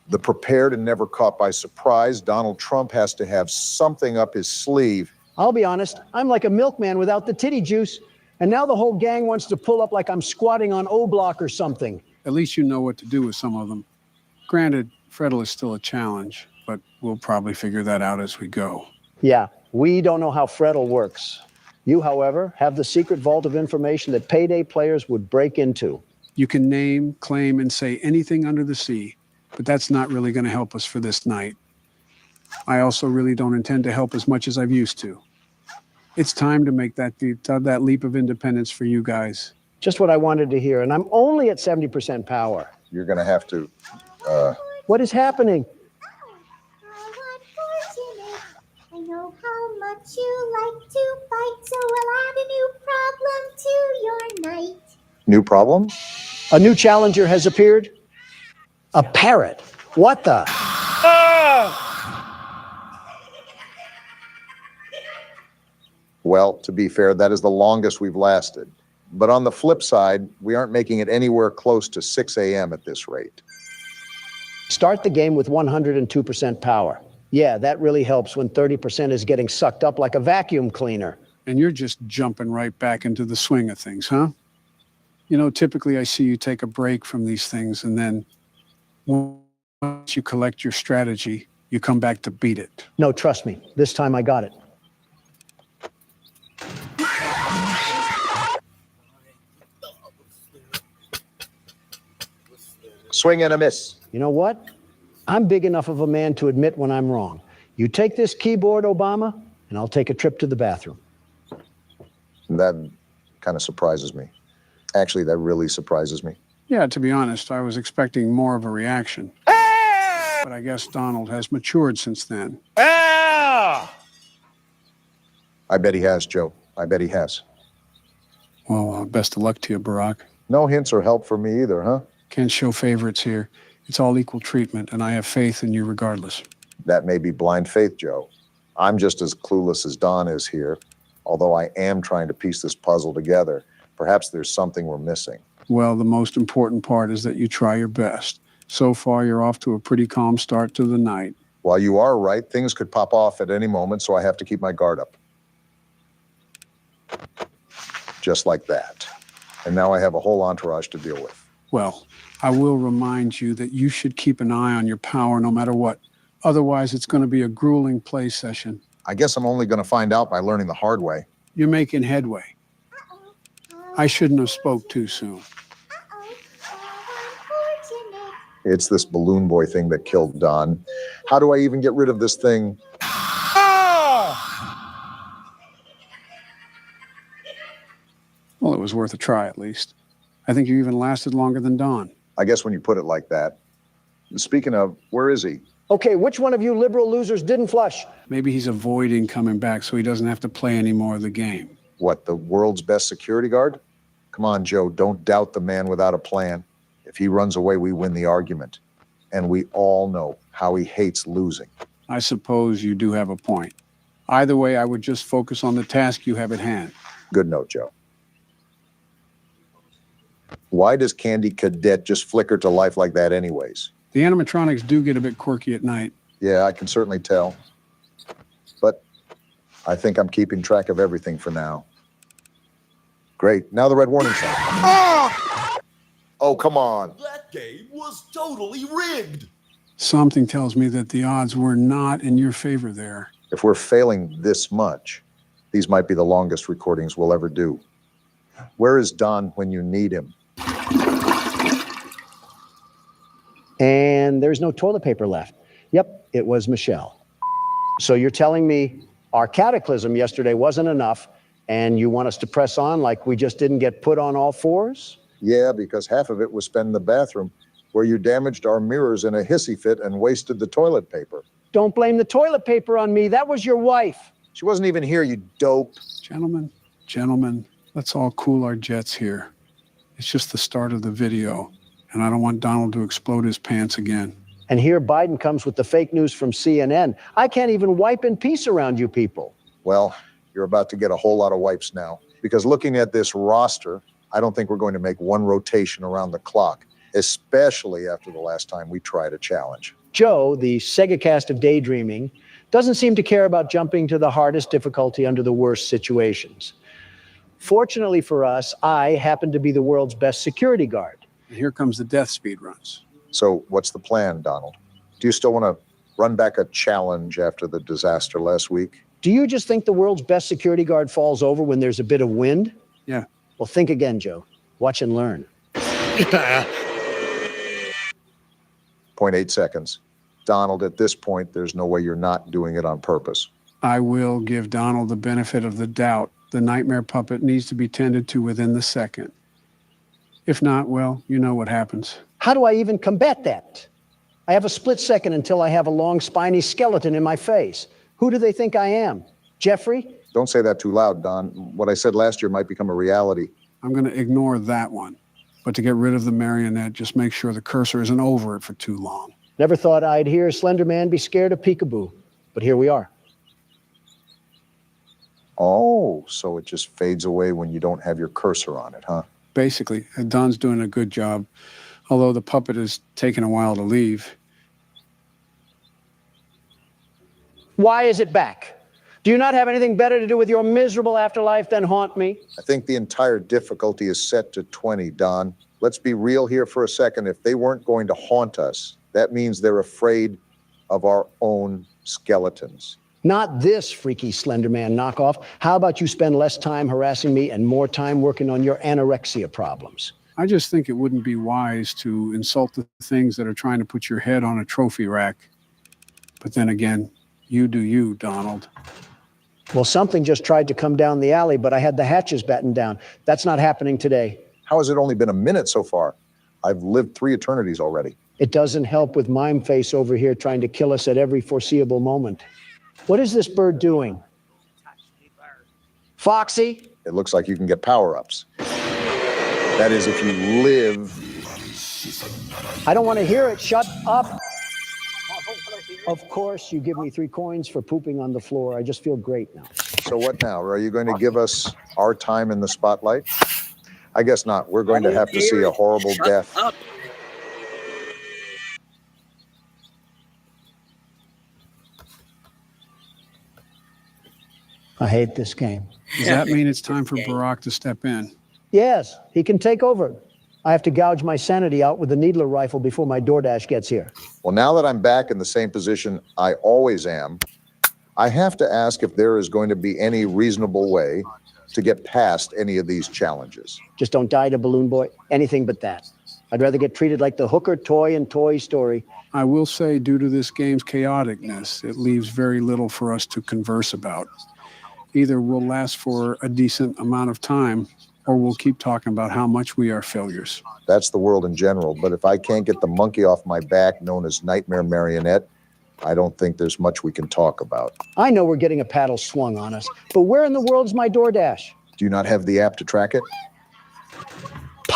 Speaker 2: The prepared and never caught by surprise, Donald Trump has to have something up his sleeve.
Speaker 1: I'll be honest, I'm like a milkman without the titty juice. And now the whole gang wants to pull up like I'm squatting on O-Block or something.
Speaker 3: At least you know what to do with some of them. Granted, Fredel is still a challenge, but we'll probably figure that out as we go.
Speaker 1: Yeah, we don't know how Fredel works. You, however, have the secret vault of information that payday players would break into.
Speaker 3: You can name, claim, and say anything under the sea, but that's not really going to help us for this night. I also really don't intend to help as much as I've used to. It's time to make that leap of independence for you guys.
Speaker 1: Just what I wanted to hear, and I'm only at 70% power.
Speaker 2: You're going to have to,
Speaker 1: What is happening?
Speaker 12: I know how much you like to fight, so we'll add a new problem to your night.
Speaker 2: New problem?
Speaker 1: A new challenger has appeared? A parrot. What the?
Speaker 2: Well, to be fair, that is the longest we've lasted. But on the flip side, we aren't making it anywhere close to 6 a.m. at this rate.
Speaker 1: Start the game with 102% power. Yeah, that really helps when 30% is getting sucked up like a vacuum cleaner.
Speaker 3: And you're just jumping right back into the swing of things, huh? You know, typically I see you take a break from these things, and then once you collect your strategy, you come back to beat it.
Speaker 1: No, trust me. This time I got it.
Speaker 2: Swing and a miss.
Speaker 1: You know what? I'm big enough of a man to admit when I'm wrong. You take this keyboard, Obama, and I'll take a trip to the bathroom.
Speaker 2: That kind of surprises me. Actually, that really surprises me.
Speaker 3: Yeah, to be honest, I was expecting more of a reaction. But I guess Donald has matured since then.
Speaker 2: I bet he has, Joe. I bet he has.
Speaker 3: Well, best of luck to you, Barack.
Speaker 2: No hints or help from me either, huh?
Speaker 3: Can't show favorites here. It's all equal treatment, and I have faith in you regardless.
Speaker 2: That may be blind faith, Joe. I'm just as clueless as Don is here, although I am trying to piece this puzzle together. Perhaps there's something we're missing.
Speaker 3: Well, the most important part is that you try your best. So far, you're off to a pretty calm start to the night.
Speaker 2: While you are right, things could pop off at any moment, so I have to keep my guard up. Just like that. And now I have a whole entourage to deal with.
Speaker 3: Well, I will remind you that you should keep an eye on your power no matter what. Otherwise, it's going to be a grueling play session.
Speaker 2: I guess I'm only going to find out by learning the hard way.
Speaker 3: You're making headway. I shouldn't have spoke too soon.
Speaker 2: It's this balloon boy thing that killed Don. How do I even get rid of this thing?
Speaker 3: Well, it was worth a try, at least. I think you even lasted longer than Don.
Speaker 2: I guess when you put it like that. Speaking of, where is he?
Speaker 1: Okay, which one of you liberal losers didn't flush?
Speaker 3: Maybe he's avoiding coming back so he doesn't have to play any more of the game.
Speaker 2: What, the world's best security guard? Come on, Joe, don't doubt the man without a plan. If he runs away, we win the argument. And we all know how he hates losing.
Speaker 3: I suppose you do have a point. Either way, I would just focus on the task you have at hand.
Speaker 2: Good note, Joe. Why does Candy Cadet just flicker to life like that anyways?
Speaker 3: The animatronics do get a bit quirky at night.
Speaker 2: Yeah, I can certainly tell. But I think I'm keeping track of everything for now. Great. Now the red warning sign. Ah! Oh, come on.
Speaker 6: That game was totally rigged.
Speaker 3: Something tells me that the odds were not in your favor there.
Speaker 2: If we're failing this much, these might be the longest recordings we'll ever do. Where is Don when you need him?
Speaker 1: And there's no toilet paper left. Yep, it was Michelle. So you're telling me our cataclysm yesterday wasn't enough, and you want us to press on like we just didn't get put on all fours?
Speaker 2: Yeah, because half of it was spent in the bathroom, where you damaged our mirrors in a hissy fit and wasted the toilet paper.
Speaker 1: Don't blame the toilet paper on me. That was your wife.
Speaker 2: She wasn't even here, you dope.
Speaker 3: Gentlemen, let's all cool our jets here. It's just the start of the video, and I don't want Donald to explode his pants again.
Speaker 1: And here Biden comes with the fake news from CNN. I can't even wipe in peace around you people.
Speaker 2: Well, you're about to get a whole lot of wipes now, because looking at this roster, I don't think we're going to make one rotation around the clock, especially after the last time we tried a challenge.
Speaker 1: Joe, the Sega cast of daydreaming, doesn't seem to care about jumping to the hardest difficulty under the worst situations. Fortunately for us, I happen to be the world's best security guard.
Speaker 3: And here comes the death speed runs.
Speaker 2: So what's the plan, Donald? Do you still want to run back a challenge after the disaster last week?
Speaker 1: Do you just think the world's best security guard falls over when there's a bit of wind?
Speaker 3: Yeah.
Speaker 1: Well, think again, Joe. Watch and learn.
Speaker 2: 0.8 seconds. Donald, at this point, there's no way you're not doing it on purpose.
Speaker 3: I will give Donald the benefit of the doubt. The nightmare puppet needs to be tended to within the second. If not, well, you know what happens.
Speaker 1: How do I even combat that? I have a split second until I have a long, spiny skeleton in my face. Who do they think I am? Jeffrey?
Speaker 2: Don't say that too loud, Don. What I said last year might become a reality.
Speaker 3: I'm going to ignore that one. But to get rid of the marionette, just make sure the cursor isn't over it for too long.
Speaker 1: Never thought I'd hear Slender Man be scared of peekaboo, but here we are.
Speaker 2: Oh, so it just fades away when you don't have your cursor on it, huh?
Speaker 3: Basically, Don's doing a good job, although the puppet is taking a while to leave.
Speaker 1: Why is it back? Do you not have anything better to do with your miserable afterlife than haunt me?
Speaker 2: I think the entire difficulty is set to 20, Don. Let's be real here for a second. If they weren't going to haunt us, that means they're afraid of our own skeletons.
Speaker 1: Not this freaky Slender Man knockoff. How about you spend less time harassing me and more time working on your anorexia problems?
Speaker 3: I just think it wouldn't be wise to insult the things that are trying to put your head on a trophy rack. But then again, you do you, Donald.
Speaker 1: Well, something just tried to come down the alley, but I had the hatches battened down. That's not happening today.
Speaker 2: How has it only been a minute so far? I've lived 3 eternities already.
Speaker 1: It doesn't help with Mime Face over here trying to kill us at every foreseeable moment. What is this bird doing? Foxy?
Speaker 2: It looks like you can get power-ups. That is, if you live.
Speaker 1: I don't want to hear it. Shut up. Of course, you give me 3 coins for pooping on the floor. I just feel great now.
Speaker 2: So what now? Are you going to give us our time in the spotlight? I guess not. We're going to have to see a horrible death.
Speaker 1: I hate this game.
Speaker 3: Does that mean it's time for Barack to step in?
Speaker 1: Yes, he can take over. I have to gouge my sanity out with the Needler rifle before my DoorDash gets here.
Speaker 2: Well, now that I'm back in the same position I always am, I have to ask if there is going to be any reasonable way to get past any of these challenges.
Speaker 1: Just don't die to Balloon Boy. Anything but that. I'd rather get treated like the hooker toy in Toy Story.
Speaker 3: I will say, due to this game's chaoticness, it leaves very little for us to converse about. Either we'll last for a decent amount of time, or we'll keep talking about how much we are failures.
Speaker 2: That's the world in general, but if I can't get the monkey off my back known as Nightmare Marionette, I don't think there's much we can talk about.
Speaker 1: I know we're getting a paddle swung on us, but where in the world is my DoorDash?
Speaker 2: Do you not have the app to track it?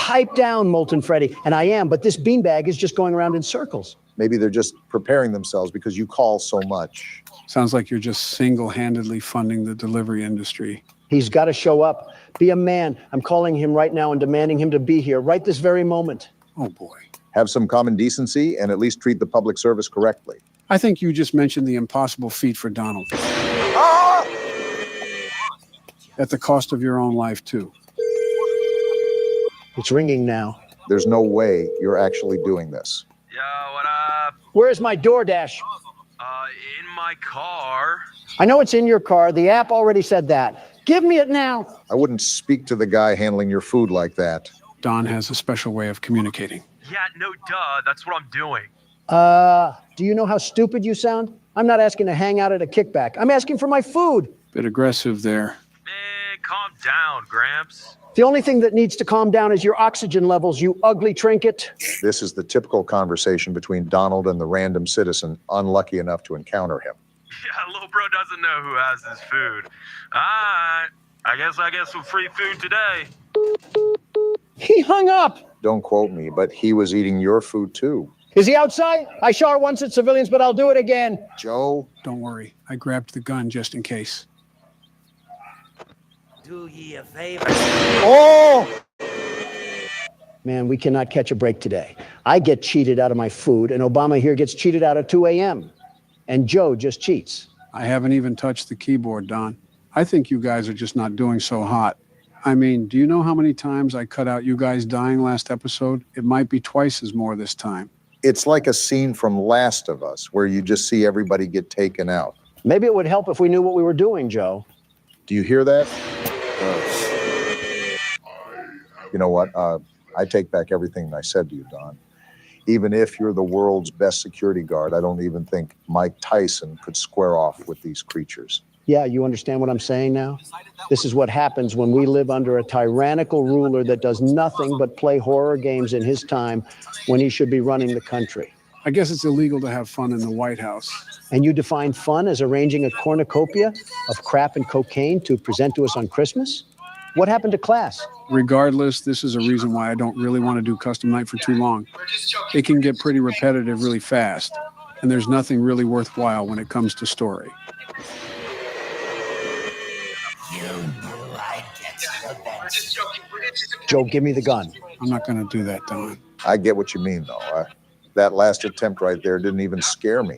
Speaker 1: pipe down, Molten Freddy. And I am, but this beanbag is just going around in circles.
Speaker 2: Maybe they're just preparing themselves because you call so much.
Speaker 3: Sounds like you're just single-handedly funding the delivery industry.
Speaker 1: He's got to show up. Be a man. I'm calling him right now and demanding him to be here right this very moment.
Speaker 3: Oh, boy.
Speaker 2: Have some common decency and at least treat the public service correctly.
Speaker 3: I think you just mentioned the impossible feat for Donald. At the cost of your own life, too.
Speaker 1: It's ringing now.
Speaker 2: There's no way you're actually doing this.
Speaker 6: Yo, what up?
Speaker 1: Where's my DoorDash?
Speaker 6: In my car.
Speaker 1: I know it's in your car. The app already said that. Give me it now.
Speaker 2: I wouldn't speak to the guy handling your food like that.
Speaker 3: Don has a special way of communicating.
Speaker 6: Yeah, no duh. That's what I'm doing.
Speaker 1: Do you know how stupid you sound? I'm not asking to hang out at a kickback. I'm asking for my food.
Speaker 3: Bit aggressive there.
Speaker 6: Calm down, Gramps.
Speaker 1: The only thing that needs to calm down is your oxygen levels, you ugly trinket.
Speaker 2: This is the typical conversation between Donald and the random citizen unlucky enough to encounter him.
Speaker 6: Yeah, little bro doesn't know who has his food. Alright, I guess I get some free food today.
Speaker 1: He hung up.
Speaker 2: Don't quote me, but he was eating your food too.
Speaker 1: Is he outside? I shot once at civilians, but I'll do it again.
Speaker 2: Joe?
Speaker 3: Don't worry. I grabbed the gun just in case.
Speaker 4: Do ye a favor.
Speaker 1: Oh! Man, we cannot catch a break today. I get cheated out of my food, and Obama here gets cheated out at 2 a.m. And Joe just cheats.
Speaker 3: I haven't even touched the keyboard, Don. I think you guys are just not doing so hot. I mean, do you know how many times I cut out you guys dying last episode? It might be twice as more this time.
Speaker 2: It's like a scene from Last of Us where you just see everybody get taken out.
Speaker 1: Maybe it would help if we knew what we were doing, Joe.
Speaker 2: Do you hear that? You know what? I take back everything I said to you, Don. Even if you're the world's best security guard, I don't even think Mike Tyson could square off with these creatures.
Speaker 1: Yeah, you understand what I'm saying now? This is what happens when we live under a tyrannical ruler that does nothing but play horror games in his time when he should be running the country.
Speaker 3: I guess it's illegal to have fun in the White House.
Speaker 1: And you define fun as arranging a cornucopia of crap and cocaine to present to us on Christmas? What happened to class?
Speaker 3: Regardless, this is a reason why I don't really want to do custom night for too long. It can get pretty repetitive really fast, and there's nothing really worthwhile when it comes to story.
Speaker 4: You knew I'd get revenge.
Speaker 1: Joe, give me the gun.
Speaker 3: I'm not going to do that, Don.
Speaker 2: I get what you mean, though. That last attempt right there didn't even scare me.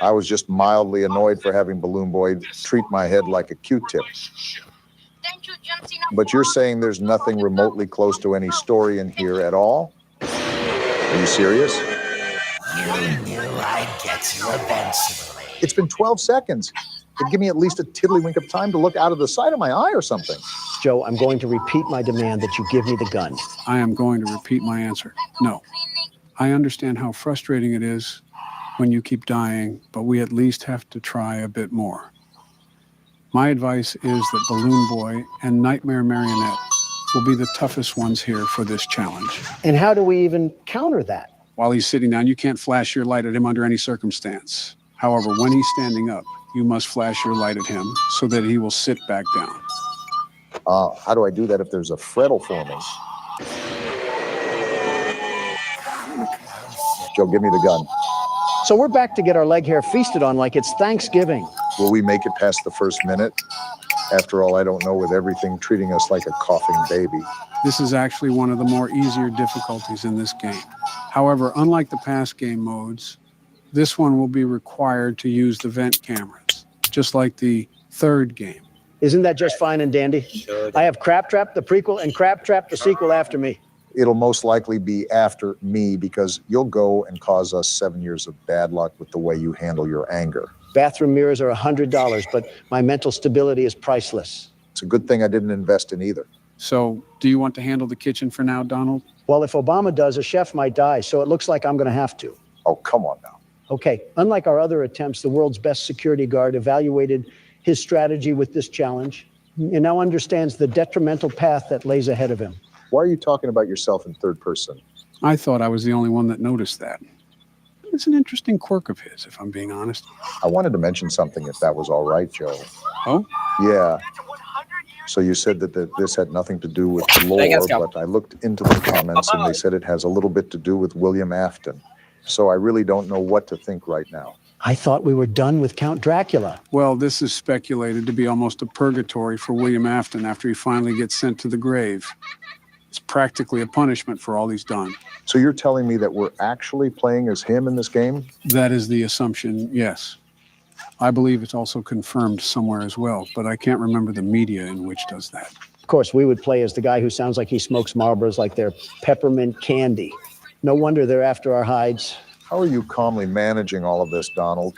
Speaker 2: I was just mildly annoyed for having Balloon Boy treat my head like a Q-tip. But you're saying there's nothing remotely close to any story in here at all? Are you serious?
Speaker 4: You knew I'd get revenge.
Speaker 2: It's been 12 seconds. It'd give me at least a tiddlywink of time to look out of the side of my eye or something.
Speaker 1: Joe, I'm going to repeat my demand that you give me the gun.
Speaker 3: I am going to repeat my answer. No. I understand how frustrating it is when you keep dying, but we at least have to try a bit more. My advice is that Balloon Boy and Nightmare Marionette will be the toughest ones here for this challenge.
Speaker 1: And how do we even counter that?
Speaker 3: While he's sitting down, you can't flash your light at him under any circumstance. However, when he's standing up, you must flash your light at him so that he will sit back down.
Speaker 2: How do I do that if there's a Fredel for me? Joe, give me the gun.
Speaker 1: So we're back to get our leg hair feasted on like it's Thanksgiving.
Speaker 2: Will we make it past the first minute? After all, I don't know, with everything treating us like a coughing baby.
Speaker 3: This is actually one of the more easier difficulties in this game. However, unlike the past game modes, this one will be required to use the vent cameras, just like the third game.
Speaker 1: Isn't that just fine and dandy? I have Crab Trap, the prequel, and Crab Trap, the sequel after me.
Speaker 2: It'll most likely be after me because you'll go and cause us 7 years of bad luck with the way you handle your anger.
Speaker 1: Bathroom mirrors are $100, but my mental stability is priceless.
Speaker 2: It's a good thing I didn't invest in either.
Speaker 3: So, do you want to handle the kitchen for now, Donald?
Speaker 1: Well, if Obama does, a chef might die, so it looks like I'm going to have to.
Speaker 2: Oh, come on now.
Speaker 1: Okay, unlike our other attempts, the world's best security guard evaluated his strategy with this challenge and now understands the detrimental path that lays ahead of him.
Speaker 2: Why are you talking about yourself in third person?
Speaker 3: I thought I was the only one that noticed that. It's an interesting quirk of his, if I'm being honest.
Speaker 2: I wanted to mention something, if that was all right, Joe.
Speaker 3: Oh?
Speaker 2: Yeah. So you said that this had nothing to do with lore, but I looked into the comments and they said it has a little bit to do with William Afton. So I really don't know what to think right now.
Speaker 1: I thought we were done with Count Dracula.
Speaker 3: Well, this is speculated to be almost a purgatory for William Afton after he finally gets sent to the grave. It's practically a punishment for all he's done.
Speaker 2: So you're telling me that we're actually playing as him in this game?
Speaker 3: That is the assumption, yes. I believe it's also confirmed somewhere as well, but I can't remember the media in which does that.
Speaker 1: Of course, we would play as the guy who sounds like he smokes Marlboros like they're peppermint candy. No wonder they're after our hides.
Speaker 2: How are you calmly managing all of this, Donald?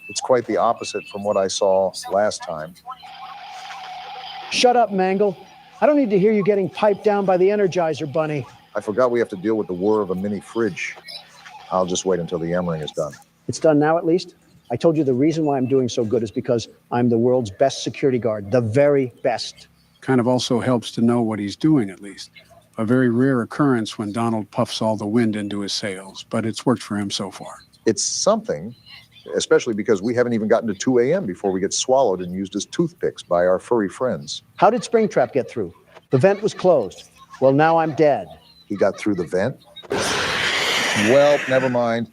Speaker 2: It's quite the opposite from what I saw last time.
Speaker 1: Shut up, Mangle. I don't need to hear you getting piped down by the Energizer Bunny.
Speaker 2: I forgot we have to deal with the whir of a mini fridge. I'll just wait until the yammering is done.
Speaker 1: It's done now, at least? I told you the reason why I'm doing so good is because I'm the world's best security guard, the very best.
Speaker 3: Kind of also helps to know what he's doing, at least. A very rare occurrence when Donald puffs all the wind into his sails, but it's worked for him so far.
Speaker 2: It's something, especially because we haven't even gotten to 2 a.m. before we get swallowed and used as toothpicks by our furry friends.
Speaker 1: How did Springtrap get through? The vent was closed. Well, now I'm dead.
Speaker 2: He got through the vent? Well, never mind.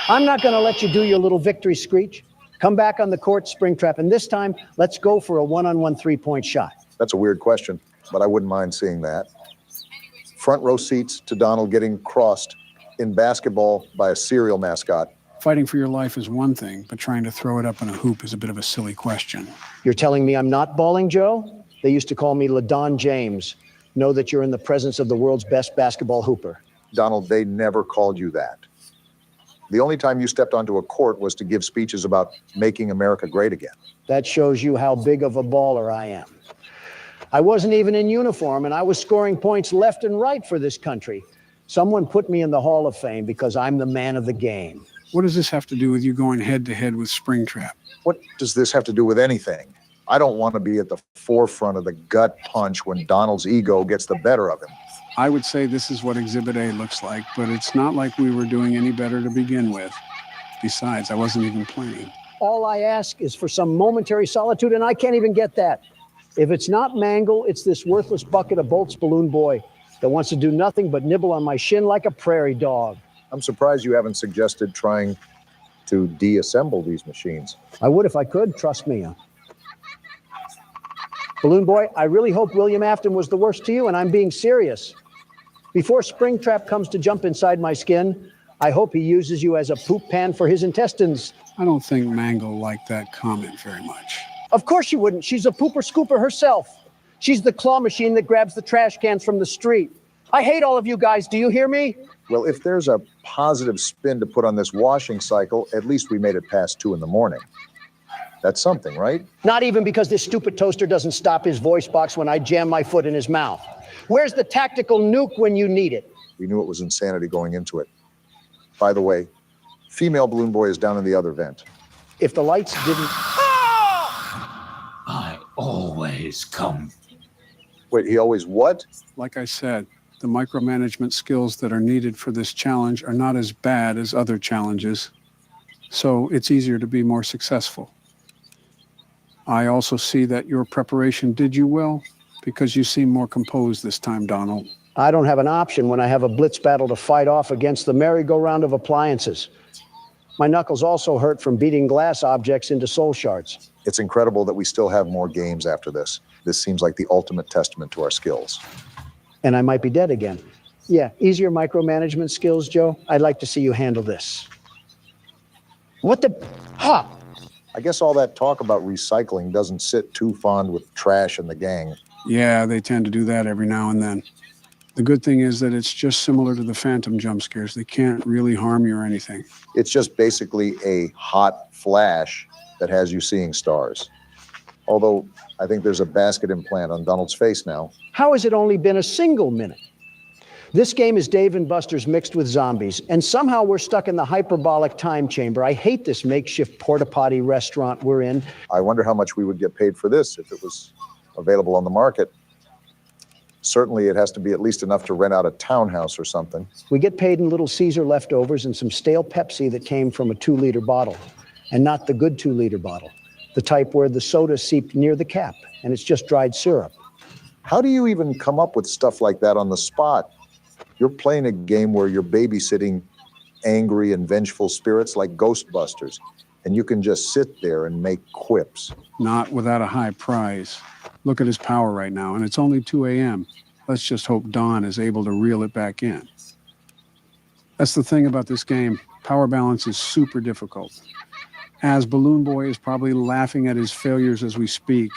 Speaker 1: I'm not going to let you do your little victory screech. Come back on the court, Springtrap, and this time, let's go for a one-on-one three-point shot.
Speaker 2: That's a weird question, but I wouldn't mind seeing that. Front row seats to Donald getting crossed in basketball by a cereal mascot.
Speaker 3: Fighting for your life is one thing, but trying to throw it up in a hoop is a bit of a silly question.
Speaker 1: You're telling me I'm not balling, Joe? They used to call me LaDon James. Know that you're in the presence of the world's best basketball hooper.
Speaker 2: Donald, they never called you that. The only time you stepped onto a court was to give speeches about making America great again.
Speaker 1: That shows you how big of a baller I am. I wasn't even in uniform, and I was scoring points left and right for this country. Someone put me in the Hall of Fame because I'm the man of the game.
Speaker 3: What does this have to do with you going head-to-head with Springtrap?
Speaker 2: What does this have to do with anything? I don't want to be at the forefront of the gut punch when Donald's ego gets the better of him.
Speaker 3: I would say this is what Exhibit A looks like, but it's not like we were doing any better to begin with. Besides, I wasn't even playing.
Speaker 1: All I ask is for some momentary solitude, and I can't even get that. If it's not Mangle, it's this worthless bucket of bolts balloon boy that wants to do nothing but nibble on my shin like a prairie dog.
Speaker 2: I'm surprised you haven't suggested trying to deassemble these machines.
Speaker 1: I would if I could, trust me. Balloon boy, I really hope William Afton was the worst to you, and I'm being serious. Before Springtrap comes to jump inside my skin, I hope he uses you as a poop pan for his intestines.
Speaker 3: I don't think Mangle liked that comment very much.
Speaker 1: Of course she wouldn't. She's a pooper scooper herself. She's the claw machine that grabs the trash cans from the street. I hate all of you guys. Do you hear me?
Speaker 2: Well, if there's a positive spin to put on this washing cycle, at least we made it past 2 a.m. That's something, right?
Speaker 1: Not even because this stupid toaster doesn't stop his voice box when I jam my foot in his mouth. Where's the tactical nuke when you need it?
Speaker 2: We knew it was insanity going into it. By the way, female balloon boy is down in the other vent.
Speaker 1: If the lights didn't...
Speaker 4: I always come.
Speaker 2: Wait, he always what?
Speaker 3: Like I said, the micromanagement skills that are needed for this challenge are not as bad as other challenges, so it's easier to be more successful. I also see that your preparation did you well, because you seem more composed this time, Donald.
Speaker 1: I don't have an option when I have a blitz battle to fight off against the merry-go-round of appliances. My knuckles also hurt from beating glass objects into soul shards.
Speaker 2: It's incredible that we still have more games after this. This seems like the ultimate testament to our skills.
Speaker 1: And I might be dead again. Yeah, easier micromanagement skills, Joe. I'd like to see you handle this. What the... Ha!
Speaker 2: I guess all that talk about recycling doesn't sit too fond with Trash and the gang.
Speaker 3: Yeah, they tend to do that every now and then. The good thing is that it's just similar to the Phantom jump scares. They can't really harm you or anything.
Speaker 2: It's just basically a hot flash that has you seeing stars. Although, I think there's a basket implant on Donald's face now.
Speaker 1: How has it only been a single minute? This game is Dave and Buster's mixed with zombies, and somehow we're stuck in the hyperbolic time chamber. I hate this makeshift porta-potty restaurant we're in.
Speaker 2: I wonder how much we would get paid for this if it was available on the market. Certainly it has to be at least enough to rent out a townhouse or something.
Speaker 1: We get paid in Little Caesar leftovers and some stale Pepsi that came from a 2-liter bottle, and not the good 2-liter bottle. the type where the soda seeped near the cap and it's just dried syrup.
Speaker 2: How do you even come up with stuff like that on the spot? You're playing a game where you're babysitting angry and vengeful spirits like Ghostbusters, and you can just sit there and make quips.
Speaker 3: Not without a high prize. Look at his power right now, and it's only 2 a.m. Let's just hope Don is able to reel it back in. That's the thing about this game. Power balance is super difficult. As Balloon Boy is probably laughing at his failures as we speak.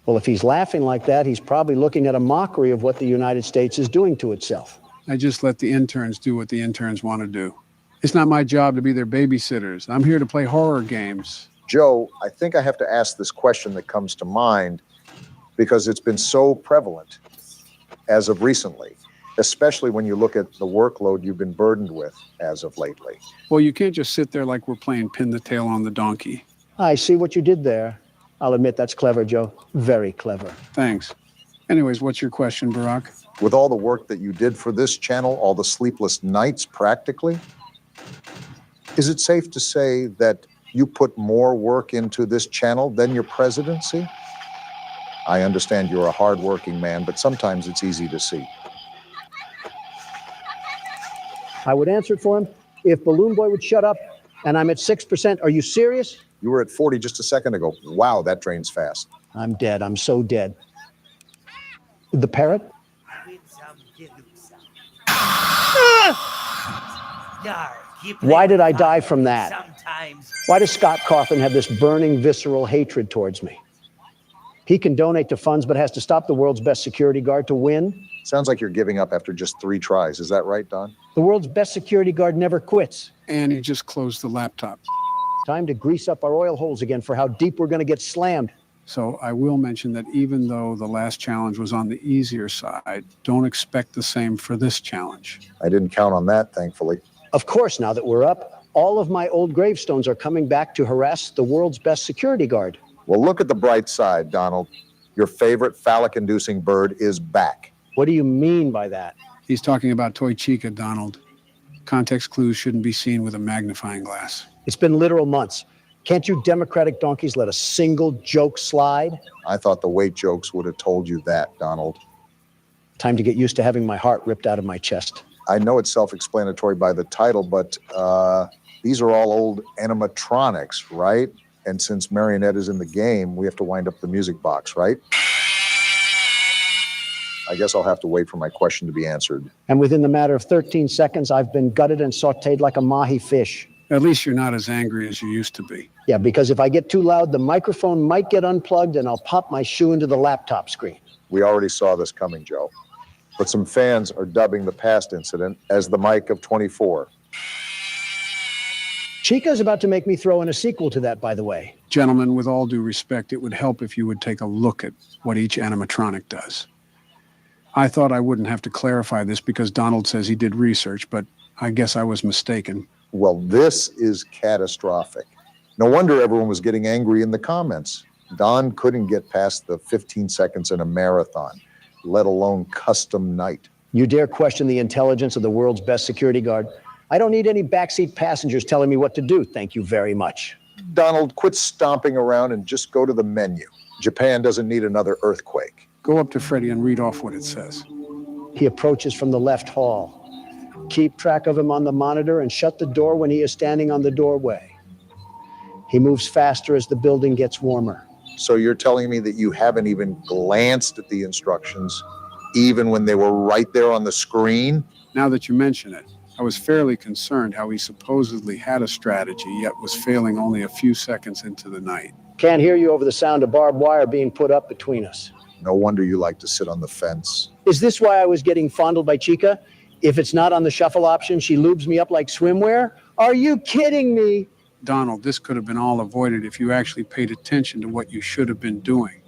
Speaker 1: Well, if he's laughing like that, he's probably looking at a mockery of what the United States is doing to itself.
Speaker 3: I just let the interns do what the interns want to do. It's not my job to be their babysitters. I'm here to play horror games.
Speaker 2: Joe, I think I have to ask this question that comes to mind because it's been so prevalent as of recently, especially when you look at the workload you've been burdened with as of lately.
Speaker 3: Well, you can't just sit there like we're playing pin the tail on the donkey.
Speaker 1: I see what you did there. I'll admit that's clever, Joe. Very clever.
Speaker 3: Thanks. Anyways, what's your question, Barack?
Speaker 2: With all the work that you did for this channel, all the sleepless nights practically, is it safe to say that you put more work into this channel than your presidency? I understand you're a hardworking man, but sometimes it's easy to see.
Speaker 1: I would answer it for him if Balloon Boy would shut up, and I'm at 6%. Are you serious?
Speaker 2: You were at 40 just a second ago. Wow, that drains fast.
Speaker 1: I'm dead. I'm so dead. The parrot? Why did I die from that? Why does Scott Cawthon have this burning, visceral hatred towards me? He can donate to funds, but has to stop the world's best security guard to win.
Speaker 2: Sounds like you're giving up after just 3 tries. Is that right, Don?
Speaker 1: The world's best security guard never quits.
Speaker 3: And he just closed the laptop.
Speaker 1: Time to grease up our oil holes again for how deep we're going to get slammed.
Speaker 3: So I will mention that even though the last challenge was on the easier side, don't expect the same for this challenge.
Speaker 2: I didn't count on that, thankfully.
Speaker 1: Of course, now that we're up, all of my old gravestones are coming back to harass the world's best security guard.
Speaker 2: Well, look at the bright side, Donald. Your favorite phallic-inducing bird is back.
Speaker 1: What do you mean by that?
Speaker 3: He's talking about Toy Chica, Donald. Context clues shouldn't be seen with a magnifying glass.
Speaker 1: It's been literal months. Can't you Democratic donkeys let a single joke slide?
Speaker 2: I thought the weight jokes would have told you that, Donald.
Speaker 1: Time to get used to having my heart ripped out of my chest.
Speaker 2: I know it's self-explanatory by the title, but these are all old animatronics, right? And since Marionette is in the game, we have to wind up the music box, right? I guess I'll have to wait for my question to be answered.
Speaker 1: And within the matter of 13 seconds, I've been gutted and sauteed like a mahi fish.
Speaker 3: At least you're not as angry as you used to be.
Speaker 1: Yeah, because if I get too loud, the microphone might get unplugged and I'll pop my shoe into the laptop screen.
Speaker 2: We already saw this coming, Joe. But some fans are dubbing the past incident as the Mike of 24.
Speaker 1: Chica's about to make me throw in a sequel to that, by the way.
Speaker 3: Gentlemen, with all due respect, it would help if you would take a look at what each animatronic does. I thought I wouldn't have to clarify this because Donald says he did research, but I guess I was mistaken.
Speaker 2: Well, this is catastrophic. No wonder everyone was getting angry in the comments. Don couldn't get past the 15 seconds in a marathon, let alone custom night.
Speaker 1: You dare question the intelligence of the world's best security guard? I don't need any backseat passengers telling me what to do, thank you very much.
Speaker 2: Donald, quit stomping around and just go to the menu. Japan doesn't need another earthquake.
Speaker 3: Go up to Freddie and read off what it says.
Speaker 1: He approaches from the left hall. Keep track of him on the monitor and shut the door when he is standing on the doorway. He moves faster as the building gets warmer.
Speaker 2: So you're telling me that you haven't even glanced at the instructions, even when they were right there on the screen?
Speaker 3: Now that you mention it, I was fairly concerned how he supposedly had a strategy, yet was failing only a few seconds into the night.
Speaker 1: Can't hear you over the sound of barbed wire being put up between us.
Speaker 2: No wonder you like to sit on the fence.
Speaker 1: Is this why I was getting fondled by Chica? If it's not on the shuffle option, she lubes me up like swimwear? Are you kidding me?
Speaker 3: Donald, this could have been all avoided if you actually paid attention to what you should have been doing.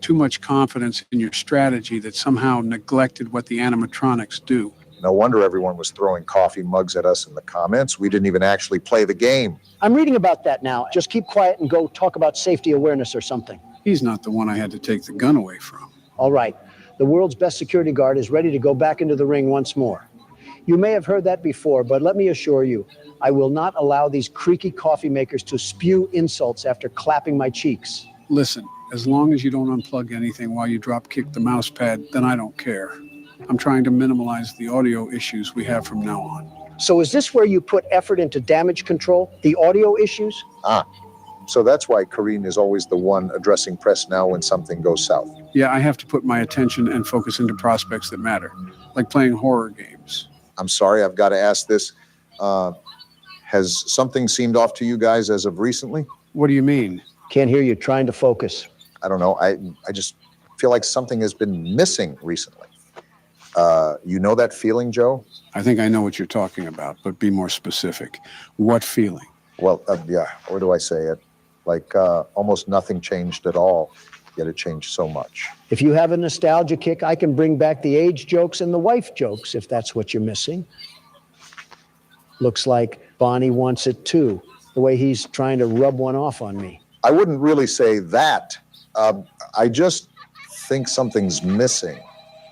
Speaker 3: Too much confidence in your strategy that somehow neglected what the animatronics do.
Speaker 2: No wonder everyone was throwing coffee mugs at us in the comments. We didn't even actually play the game.
Speaker 1: I'm reading about that now. Just keep quiet and go talk about safety awareness or something.
Speaker 3: He's not the one I had to take the gun away from.
Speaker 1: All right. The world's best security guard is ready to go back into the ring once more. You may have heard that before, but let me assure you, I will not allow these creaky coffee makers to spew insults after clapping my cheeks.
Speaker 3: Listen, as long as you don't unplug anything while you drop kick the mouse pad, then I don't care. I'm trying to minimize the audio issues we have from now on.
Speaker 1: So is this where you put effort into damage control, the audio issues?
Speaker 2: So that's why Karine is always the one addressing press now when something goes south.
Speaker 3: Yeah, I have to put my attention and focus into prospects that matter, like playing horror games.
Speaker 2: I'm sorry, I've got to ask this. Has something seemed off to you guys as of recently?
Speaker 3: What do you mean?
Speaker 1: Can't hear you, trying to focus.
Speaker 2: I don't know. I just feel like something has been missing recently. You know that feeling, Joe?
Speaker 3: I think I know what you're talking about, but be more specific. What feeling?
Speaker 2: Well, yeah, or do I say it? Like almost nothing changed at all, yet it changed so much.
Speaker 1: If you have a nostalgia kick, I can bring back the age jokes and the wife jokes, if that's what you're missing. Looks like Bonnie wants it too, the way he's trying to rub one off on me.
Speaker 2: I wouldn't really say that. I just think something's missing.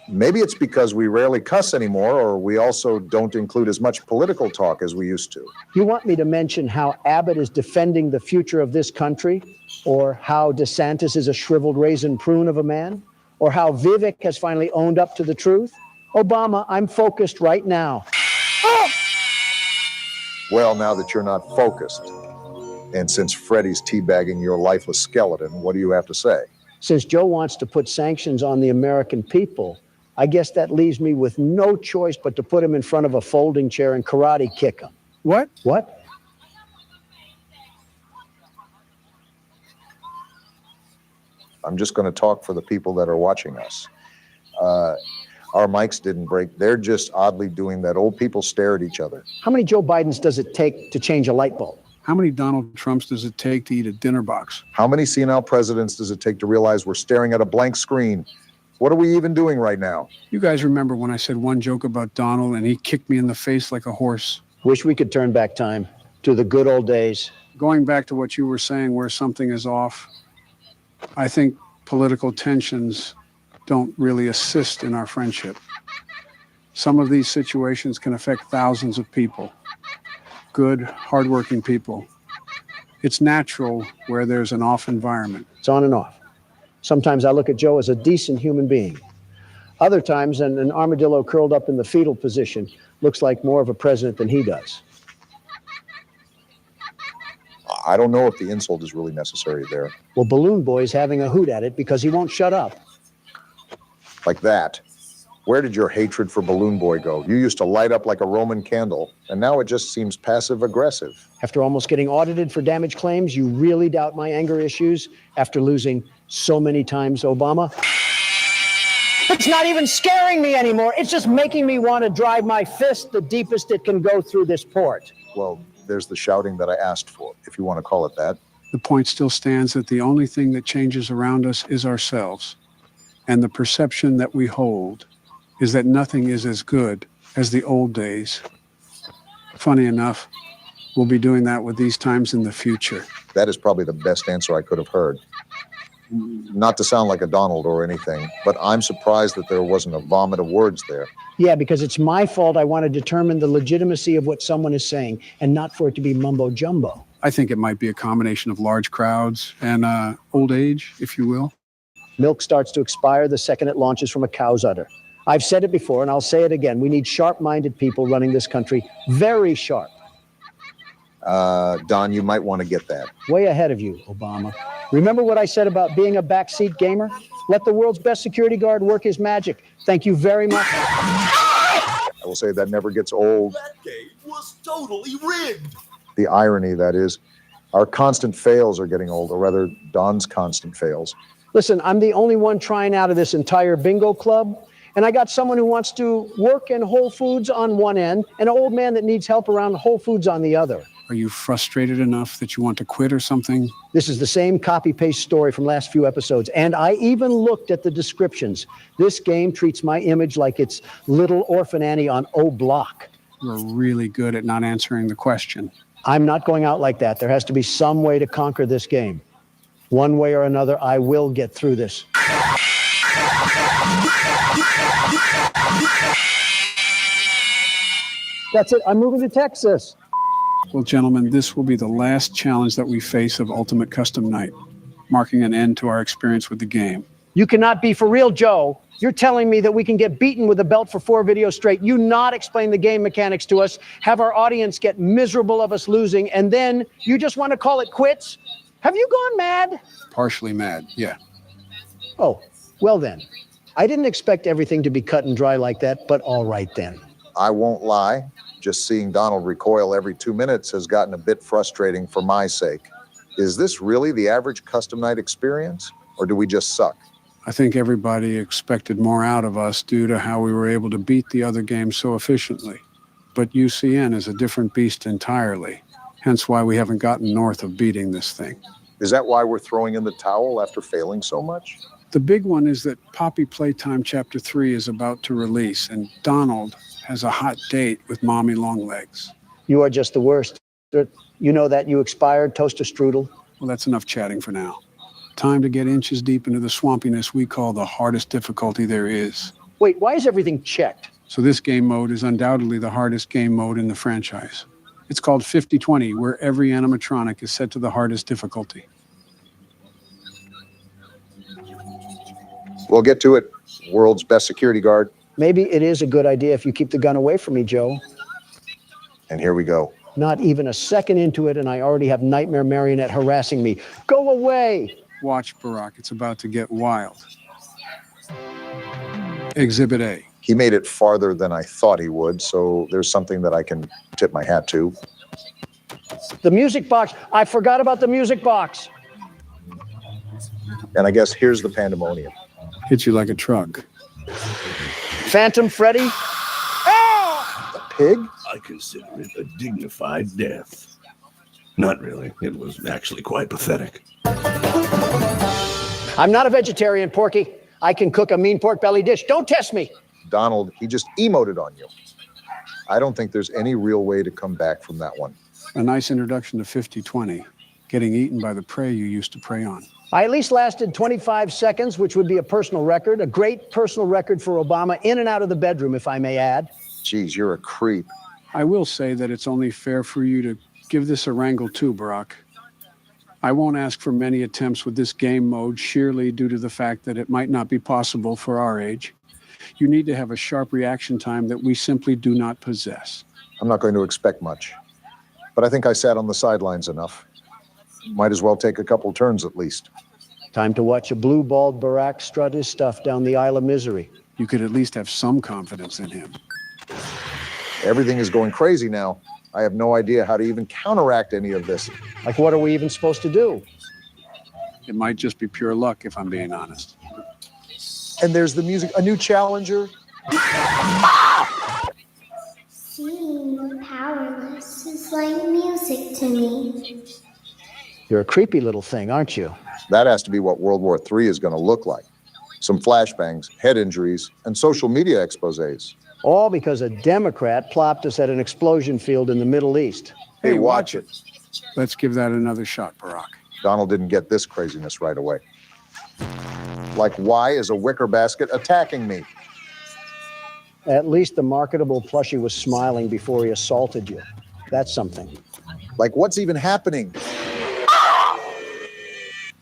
Speaker 2: Maybe it's because we rarely cuss anymore, or we also don't include as much political talk as we used to.
Speaker 1: You want me to mention how Abbott is defending the future of this country? Or how DeSantis is a shriveled raisin prune of a man? Or how Vivek has finally owned up to the truth? Obama, I'm focused right now.
Speaker 2: Well, now that you're not focused, and since Freddie's teabagging your lifeless skeleton, what do you have to say?
Speaker 1: Since Joe wants to put sanctions on the American people, I guess that leaves me with no choice but to put him in front of a folding chair and karate kick him.
Speaker 3: What?
Speaker 1: What?
Speaker 2: I'm just going to talk for the people that are watching us. Our mics didn't break. They're just oddly doing that. Old people stare at each other.
Speaker 1: How many Joe Bidens does it take to change a light bulb?
Speaker 3: How many Donald Trumps does it take to eat a dinner box?
Speaker 2: How many senile presidents does it take to realize we're staring at a blank screen? What are we even doing right now?
Speaker 3: You guys remember when I said one joke about Donald and he kicked me in the face like a horse?
Speaker 1: Wish we could turn back time to the good old days.
Speaker 3: Going back to what you were saying, where something is off, I think political tensions don't really assist in our friendship. Some of these situations can affect thousands of people, good, hardworking people. It's natural where there's an off environment.
Speaker 1: It's on and off. Sometimes I look at Joe as a decent human being. Other times, an armadillo curled up in the fetal position looks like more of a president than he does.
Speaker 2: I don't know if the insult is really necessary there.
Speaker 1: Well, Balloon Boy's having a hoot at it because he won't shut up.
Speaker 2: Like that. Where did your hatred for Balloon Boy go? You used to light up like a Roman candle, and now it just seems passive-aggressive.
Speaker 1: After almost getting audited for damage claims, you really doubt my anger issues after losing so many times, Obama? It's not even scaring me anymore. It's just making me want to drive my fist the deepest it can go through this port.
Speaker 2: Well, there's the shouting that I asked for, if you want to call it that.
Speaker 3: The point still stands that the only thing that changes around us is ourselves. And the perception that we hold is that nothing is as good as the old days. Funny enough, we'll be doing that with these times in the future.
Speaker 2: That is probably the best answer I could have heard. Not to sound like a Donald or anything, but I'm surprised that there wasn't a vomit of words there.
Speaker 1: Yeah, because it's my fault I want to determine the legitimacy of what someone is saying and not for it to be mumbo jumbo.
Speaker 3: I think it might be a combination of large crowds and old age, if you will.
Speaker 1: Milk starts to expire the second it launches from a cow's udder. I've said it before and I'll say it again. We need sharp-minded people running this country. Very sharp.
Speaker 2: Don, you might want to get that.
Speaker 1: Way ahead of you, Obama. Remember what I said about being a backseat gamer? Let the world's best security guard work his magic. Thank you very much.
Speaker 2: I will say that never gets old.
Speaker 4: That game was totally rigged.
Speaker 2: The irony, that is, our constant fails are getting old, or rather, Don's constant fails.
Speaker 1: Listen, I'm the only one trying out of this entire bingo club, and I got someone who wants to work in Whole Foods on one end, and an old man that needs help around Whole Foods on the other.
Speaker 3: Are you frustrated enough that you want to quit or something?
Speaker 1: This is the same copy-paste story from last few episodes, and I even looked at the descriptions. This game treats my image like it's Little Orphan Annie on O Block.
Speaker 3: You're really good at not answering the question.
Speaker 1: I'm not going out like that. There has to be some way to conquer this game. One way or another, I will get through this. That's it. I'm moving to Texas.
Speaker 3: Well, gentlemen, this will be the last challenge that we face of Ultimate Custom Night, marking an end to our experience with the game.
Speaker 1: You cannot be for real, Joe. You're telling me that we can get beaten with a belt for 4 videos straight, you not explain the game mechanics to us, have our audience get miserable of us losing, and then you just want to call it quits? Have you gone mad?
Speaker 3: Partially mad, yeah.
Speaker 1: Oh, well then. I didn't expect everything to be cut and dry like that, but all right then.
Speaker 2: I won't lie. Just seeing Donald recoil every 2 minutes has gotten a bit frustrating for my sake. Is this really the average custom night experience, or do we just suck?
Speaker 3: I think everybody expected more out of us due to how we were able to beat the other games so efficiently. But UCN is a different beast entirely, hence why we haven't gotten north of beating this thing.
Speaker 2: Is that why we're throwing in the towel after failing so much?
Speaker 3: The big one is that Poppy Playtime Chapter 3 is about to release, and Donald has a hot date with Mommy Longlegs.
Speaker 1: You are just the worst. You know that you expired, Toaster Strudel?
Speaker 3: Well, that's enough chatting for now. Time to get inches deep into the swampiness we call the hardest difficulty there is.
Speaker 1: Wait, why is everything checked?
Speaker 3: So this game mode is undoubtedly the hardest game mode in the franchise. It's called 50-20, where every animatronic is set to the hardest difficulty.
Speaker 2: We'll get to it. World's best security guard.
Speaker 1: Maybe it is a good idea if you keep the gun away from me, Joe.
Speaker 2: And here we go.
Speaker 1: Not even a second into it, and I already have Nightmare Marionette harassing me. Go away!
Speaker 3: Watch, Barack. It's about to get wild. Exhibit A.
Speaker 2: He made it farther than I thought he would, so there's something that I can tip my hat to.
Speaker 1: The music box. I forgot about the music box.
Speaker 2: And I guess here's the pandemonium.
Speaker 3: Hit you like a truck.
Speaker 1: Phantom Freddy.
Speaker 2: A pig?
Speaker 13: I consider it a dignified death. Not really. It was actually quite pathetic.
Speaker 1: I'm not a vegetarian, Porky. I can cook a mean pork belly dish. Don't test me.
Speaker 2: Donald, he just emoted on you. I don't think there's any real way to come back from that one.
Speaker 3: A nice introduction to 50-20, getting eaten by the prey you used to prey on.
Speaker 1: I at least lasted 25 seconds, which would be a personal record, a great personal record for Obama, in and out of the bedroom, if I may add.
Speaker 2: Geez, you're a creep.
Speaker 3: I will say that it's only fair for you to give this a wrangle too, Barack. I won't ask for many attempts with this game mode, sheerly due to the fact that it might not be possible for our age. You need to have a sharp reaction time that we simply do not possess.
Speaker 2: I'm not going to expect much, but I think I sat on the sidelines enough. Might as well take a couple turns at least.
Speaker 1: Time to watch a blue-balled Barack strut his stuff down the Isle of Misery.
Speaker 3: You could at least have some confidence in him.
Speaker 2: Everything is going crazy now. I have no idea how to even counteract any of this.
Speaker 1: Like, what are we even supposed to do?
Speaker 3: It might just be pure luck, if I'm being honest.
Speaker 2: And there's the music, a new challenger.
Speaker 12: Seeing powerless is like music to me.
Speaker 1: You're a creepy little thing, aren't you?
Speaker 2: That has to be what World War III is going to look like. Some flashbangs, head injuries, and social media exposés.
Speaker 1: All because a Democrat plopped us at an explosion field in the Middle East.
Speaker 2: Hey, watch it.
Speaker 3: Let's give that another shot, Barack.
Speaker 2: Donald didn't get this craziness right away. Like, why is a wicker basket attacking me?
Speaker 1: At least the marketable plushie was smiling before he assaulted you. That's something.
Speaker 2: Like, what's even happening?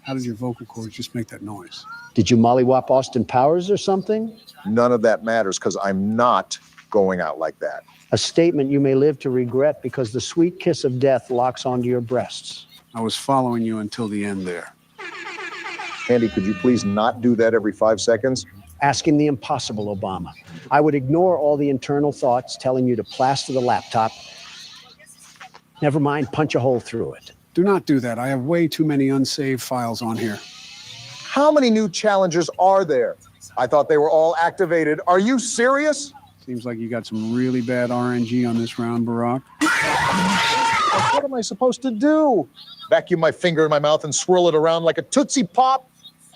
Speaker 3: How did your vocal cords just make that noise?
Speaker 1: Did you mollywop Austin Powers or something?
Speaker 2: None of that matters because I'm not going out like that.
Speaker 1: A statement you may live to regret because the sweet kiss of death locks onto your breasts.
Speaker 3: I was following you until the end there.
Speaker 2: Andy, could you please not do that every 5 seconds?
Speaker 1: Asking the impossible, Obama. I would ignore all the internal thoughts telling you to plaster the laptop. Never mind, punch a hole through it.
Speaker 3: Do not do that. I have way too many unsaved files on here.
Speaker 2: How many new challengers are there? I thought they were all activated. Are you serious?
Speaker 3: Seems like you got some really bad RNG on this round, Barack.
Speaker 2: What am I supposed to do? Vacuum my finger in my mouth and swirl it around like a Tootsie Pop?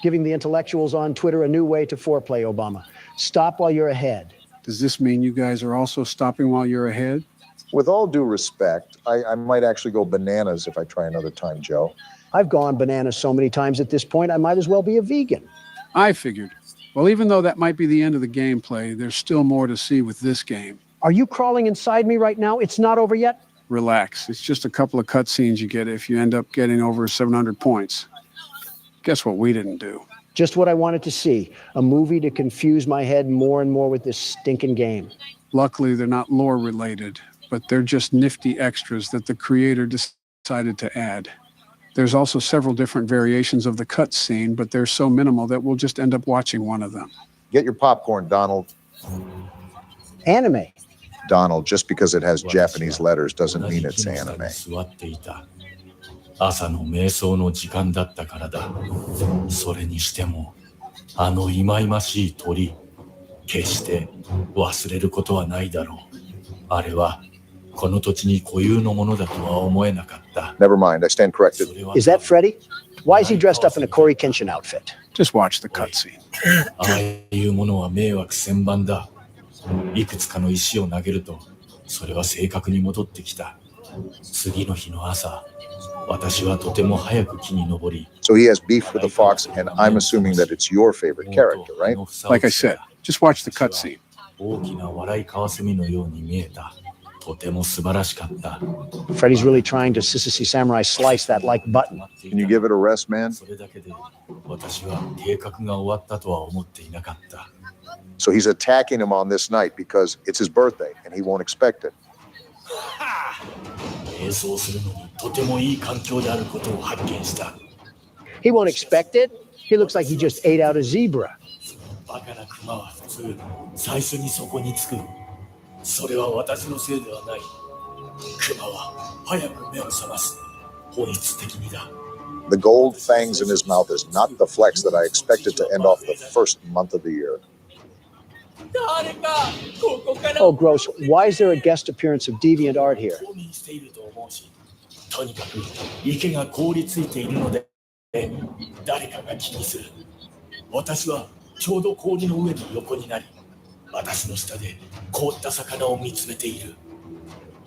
Speaker 1: Giving the intellectuals on Twitter a new way to foreplay, Obama. Stop while you're ahead.
Speaker 3: Does this mean you guys are also stopping while you're ahead?
Speaker 2: With all due respect, I might actually go bananas if I try another time, Joe.
Speaker 1: I've gone bananas so many times at this point, I might as well be a vegan.
Speaker 3: I figured. Well, even though that might be the end of the gameplay, there's still more to see with this game.
Speaker 1: Are you crawling inside me right now? It's not over yet?
Speaker 3: Relax. It's just a couple of cutscenes you get if you end up getting over 700 points. Guess what we didn't do?
Speaker 1: Just what I wanted to see. A movie to confuse my head more and more with this stinking game.
Speaker 3: Luckily, they're not lore related, but they're just nifty extras that the creator decided to add. There's also several different variations of the cutscene, but they're so minimal that we'll just end up watching one of them.
Speaker 2: Get your popcorn, Donald.
Speaker 1: Anime.
Speaker 2: Donald, just because it has Japanese letters doesn't mean it's anime.
Speaker 14: 朝の瞑想の時間だったからだ。それにしても、あの忌々しい鳥、決して忘れることはないだろう。あれはこの土地に固有のものだとは思えなかった。
Speaker 2: Never mind, I stand corrected.
Speaker 1: Is that Freddy? Why is he dressed up in a Corey Kenshin outfit?
Speaker 3: Just watch the cutscene.
Speaker 14: ああいうものは迷惑千番だ。いくつかの石を投げると、それは正確に戻ってきた。次の日の朝、私はとても早く木に登り。
Speaker 2: So he has beef with the fox, and I'm assuming that it's your favorite character, right?
Speaker 3: Like I said, just watch the cutscene.
Speaker 14: 大きな笑いカワセミのように見えた。とても素晴らしかった。
Speaker 1: Freddy's really trying to Sissy Samurai slice that like button.
Speaker 2: Can you give it a rest, man?
Speaker 14: それだけで私は計画が終わったとは思っていなかった。
Speaker 2: So he's attacking him on this night because it's his birthday and he won't expect it.
Speaker 14: 瞑想するのにとてもいい環境であることを発見した。
Speaker 1: He won't expect it. He looks like he just ate out a zebra.
Speaker 14: バカなクマは普通最初にそこに着く。それは私のせいではない。クマは早く目を覚ます。本質的にだ。
Speaker 2: The gold fangs in his mouth is not the flex that I expected to end off the first month of the year.
Speaker 1: Oh, gross. Why is there a guest appearance of deviant art here?
Speaker 14: とにかく池が凍りついているので誰かが気にする。私はちょうど氷の上に横になり、私の下で凍った魚を見つめている。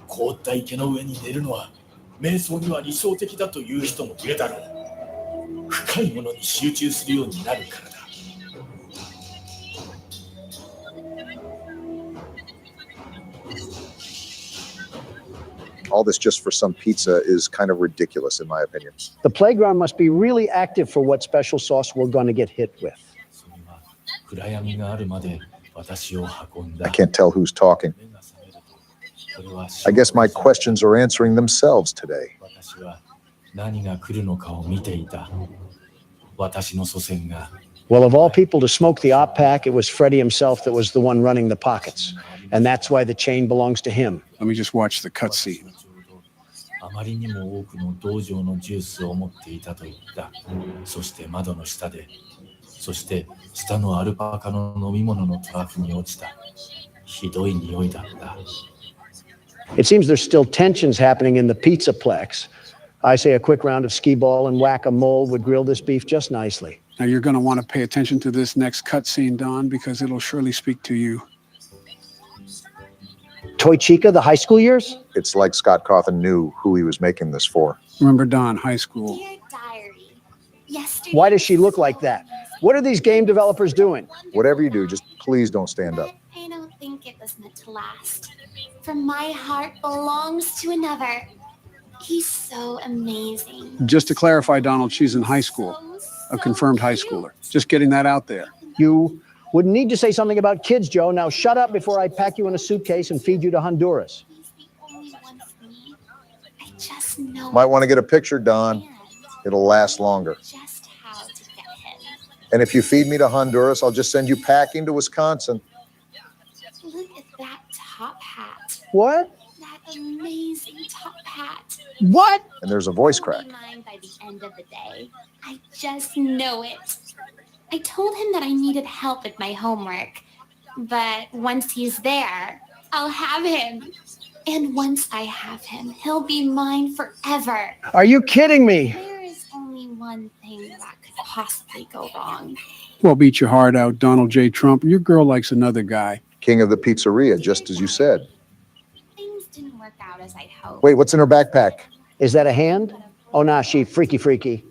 Speaker 14: 凍った池の上に寝るのは瞑想には理想的だという人もいるだろう。深いものに集中するようになるからだ。
Speaker 2: All this just for some pizza is kind of ridiculous, in my opinion.
Speaker 1: The playground must be really active for what special sauce we're going to get hit with.
Speaker 14: 暗闇があるまで私を運んだ。
Speaker 2: I can't tell who's talking. I guess my questions are answering themselves today.
Speaker 14: 私は何が来るのかを見ていた。私の祖先が
Speaker 1: Well, of all people to smoke the op pack, it was Freddy himself that was the one running the pockets. And that's why the chain belongs to him.
Speaker 3: Let me just watch the cutscene.
Speaker 14: あまりにも多くの道場のジュースを持っていたと言った。そして窓の下で、そして下のアルパカの飲み物のトラフに落ちた。ひどい匂いだった。
Speaker 1: It seems there's still tensions happening in the Pizzaplex. I say a quick round of skee ball and whack-a-mole would grill this beef just nicely.
Speaker 3: Now you're going to want to pay attention to this next cutscene, Don, because it'll surely speak to you.
Speaker 1: Toy Chica, the high school years?
Speaker 2: It's like Scott Cawthon knew who he was making this for.
Speaker 3: Remember Don, high school.
Speaker 12: Dear diary, yesterday.
Speaker 1: Why does she look like that? What are these game developers doing?
Speaker 2: Whatever you do, just please don't stand up.
Speaker 12: I don't think it was meant to last. For my heart belongs to another. He's so amazing.
Speaker 3: Just to clarify, Donald, she's in high school, a confirmed high schooler. Just getting that out there.
Speaker 1: You wouldn't need to say something about kids, Joe. Now shut up before I pack you in a suitcase and feed you to Honduras.
Speaker 12: He's the only one for me. I just know.
Speaker 2: Might want to get a picture, Don. It'll last longer.
Speaker 12: Just how to get him.
Speaker 2: And if you feed me to Honduras, I'll just send you packing to Wisconsin.
Speaker 12: Look at that top hat.
Speaker 1: What?
Speaker 12: That amazing top hat.
Speaker 1: What?
Speaker 2: And there's a voice crack.
Speaker 12: He'll be mine by the end of the day. I just know it. I told him that I needed help with my homework, but once he's there, I'll have him. And once I have him, he'll be mine forever.
Speaker 1: Are you kidding me?
Speaker 12: There is only one thing that could possibly go wrong.
Speaker 3: Well, beat your heart out, Donald J. Trump. Your girl likes another guy.
Speaker 2: King of the pizzeria, just as you said.
Speaker 12: Things didn't work out as I hoped.
Speaker 2: Wait, what's in her backpack?
Speaker 1: Is that a hand? Oh, nah, she freaky.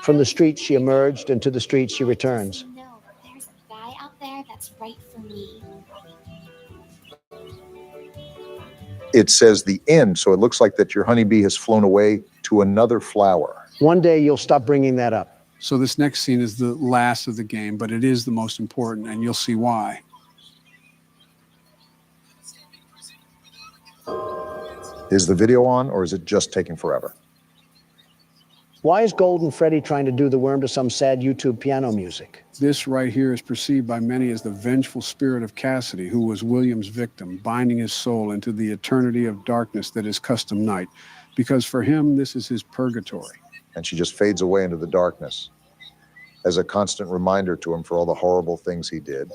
Speaker 1: From the streets she emerged, and to the streets she returns.
Speaker 12: No, there's a guy out there that's right for me.
Speaker 2: It says the end, so it looks like that your honeybee has flown away to another flower.
Speaker 1: One day you'll stop bringing that up.
Speaker 3: So this next scene is the last of the game, but it is the most important, and you'll see why.
Speaker 2: Is the video on, or is it just taking forever?
Speaker 1: Why is Golden Freddy trying to do the worm to some sad YouTube piano music?
Speaker 3: This right here is perceived by many as the vengeful spirit of Cassidy, who was William's victim, binding his soul into the eternity of darkness that is custom night. Because for him, this is his purgatory.
Speaker 2: And she just fades away into the darkness as a constant reminder to him for all the horrible things he did.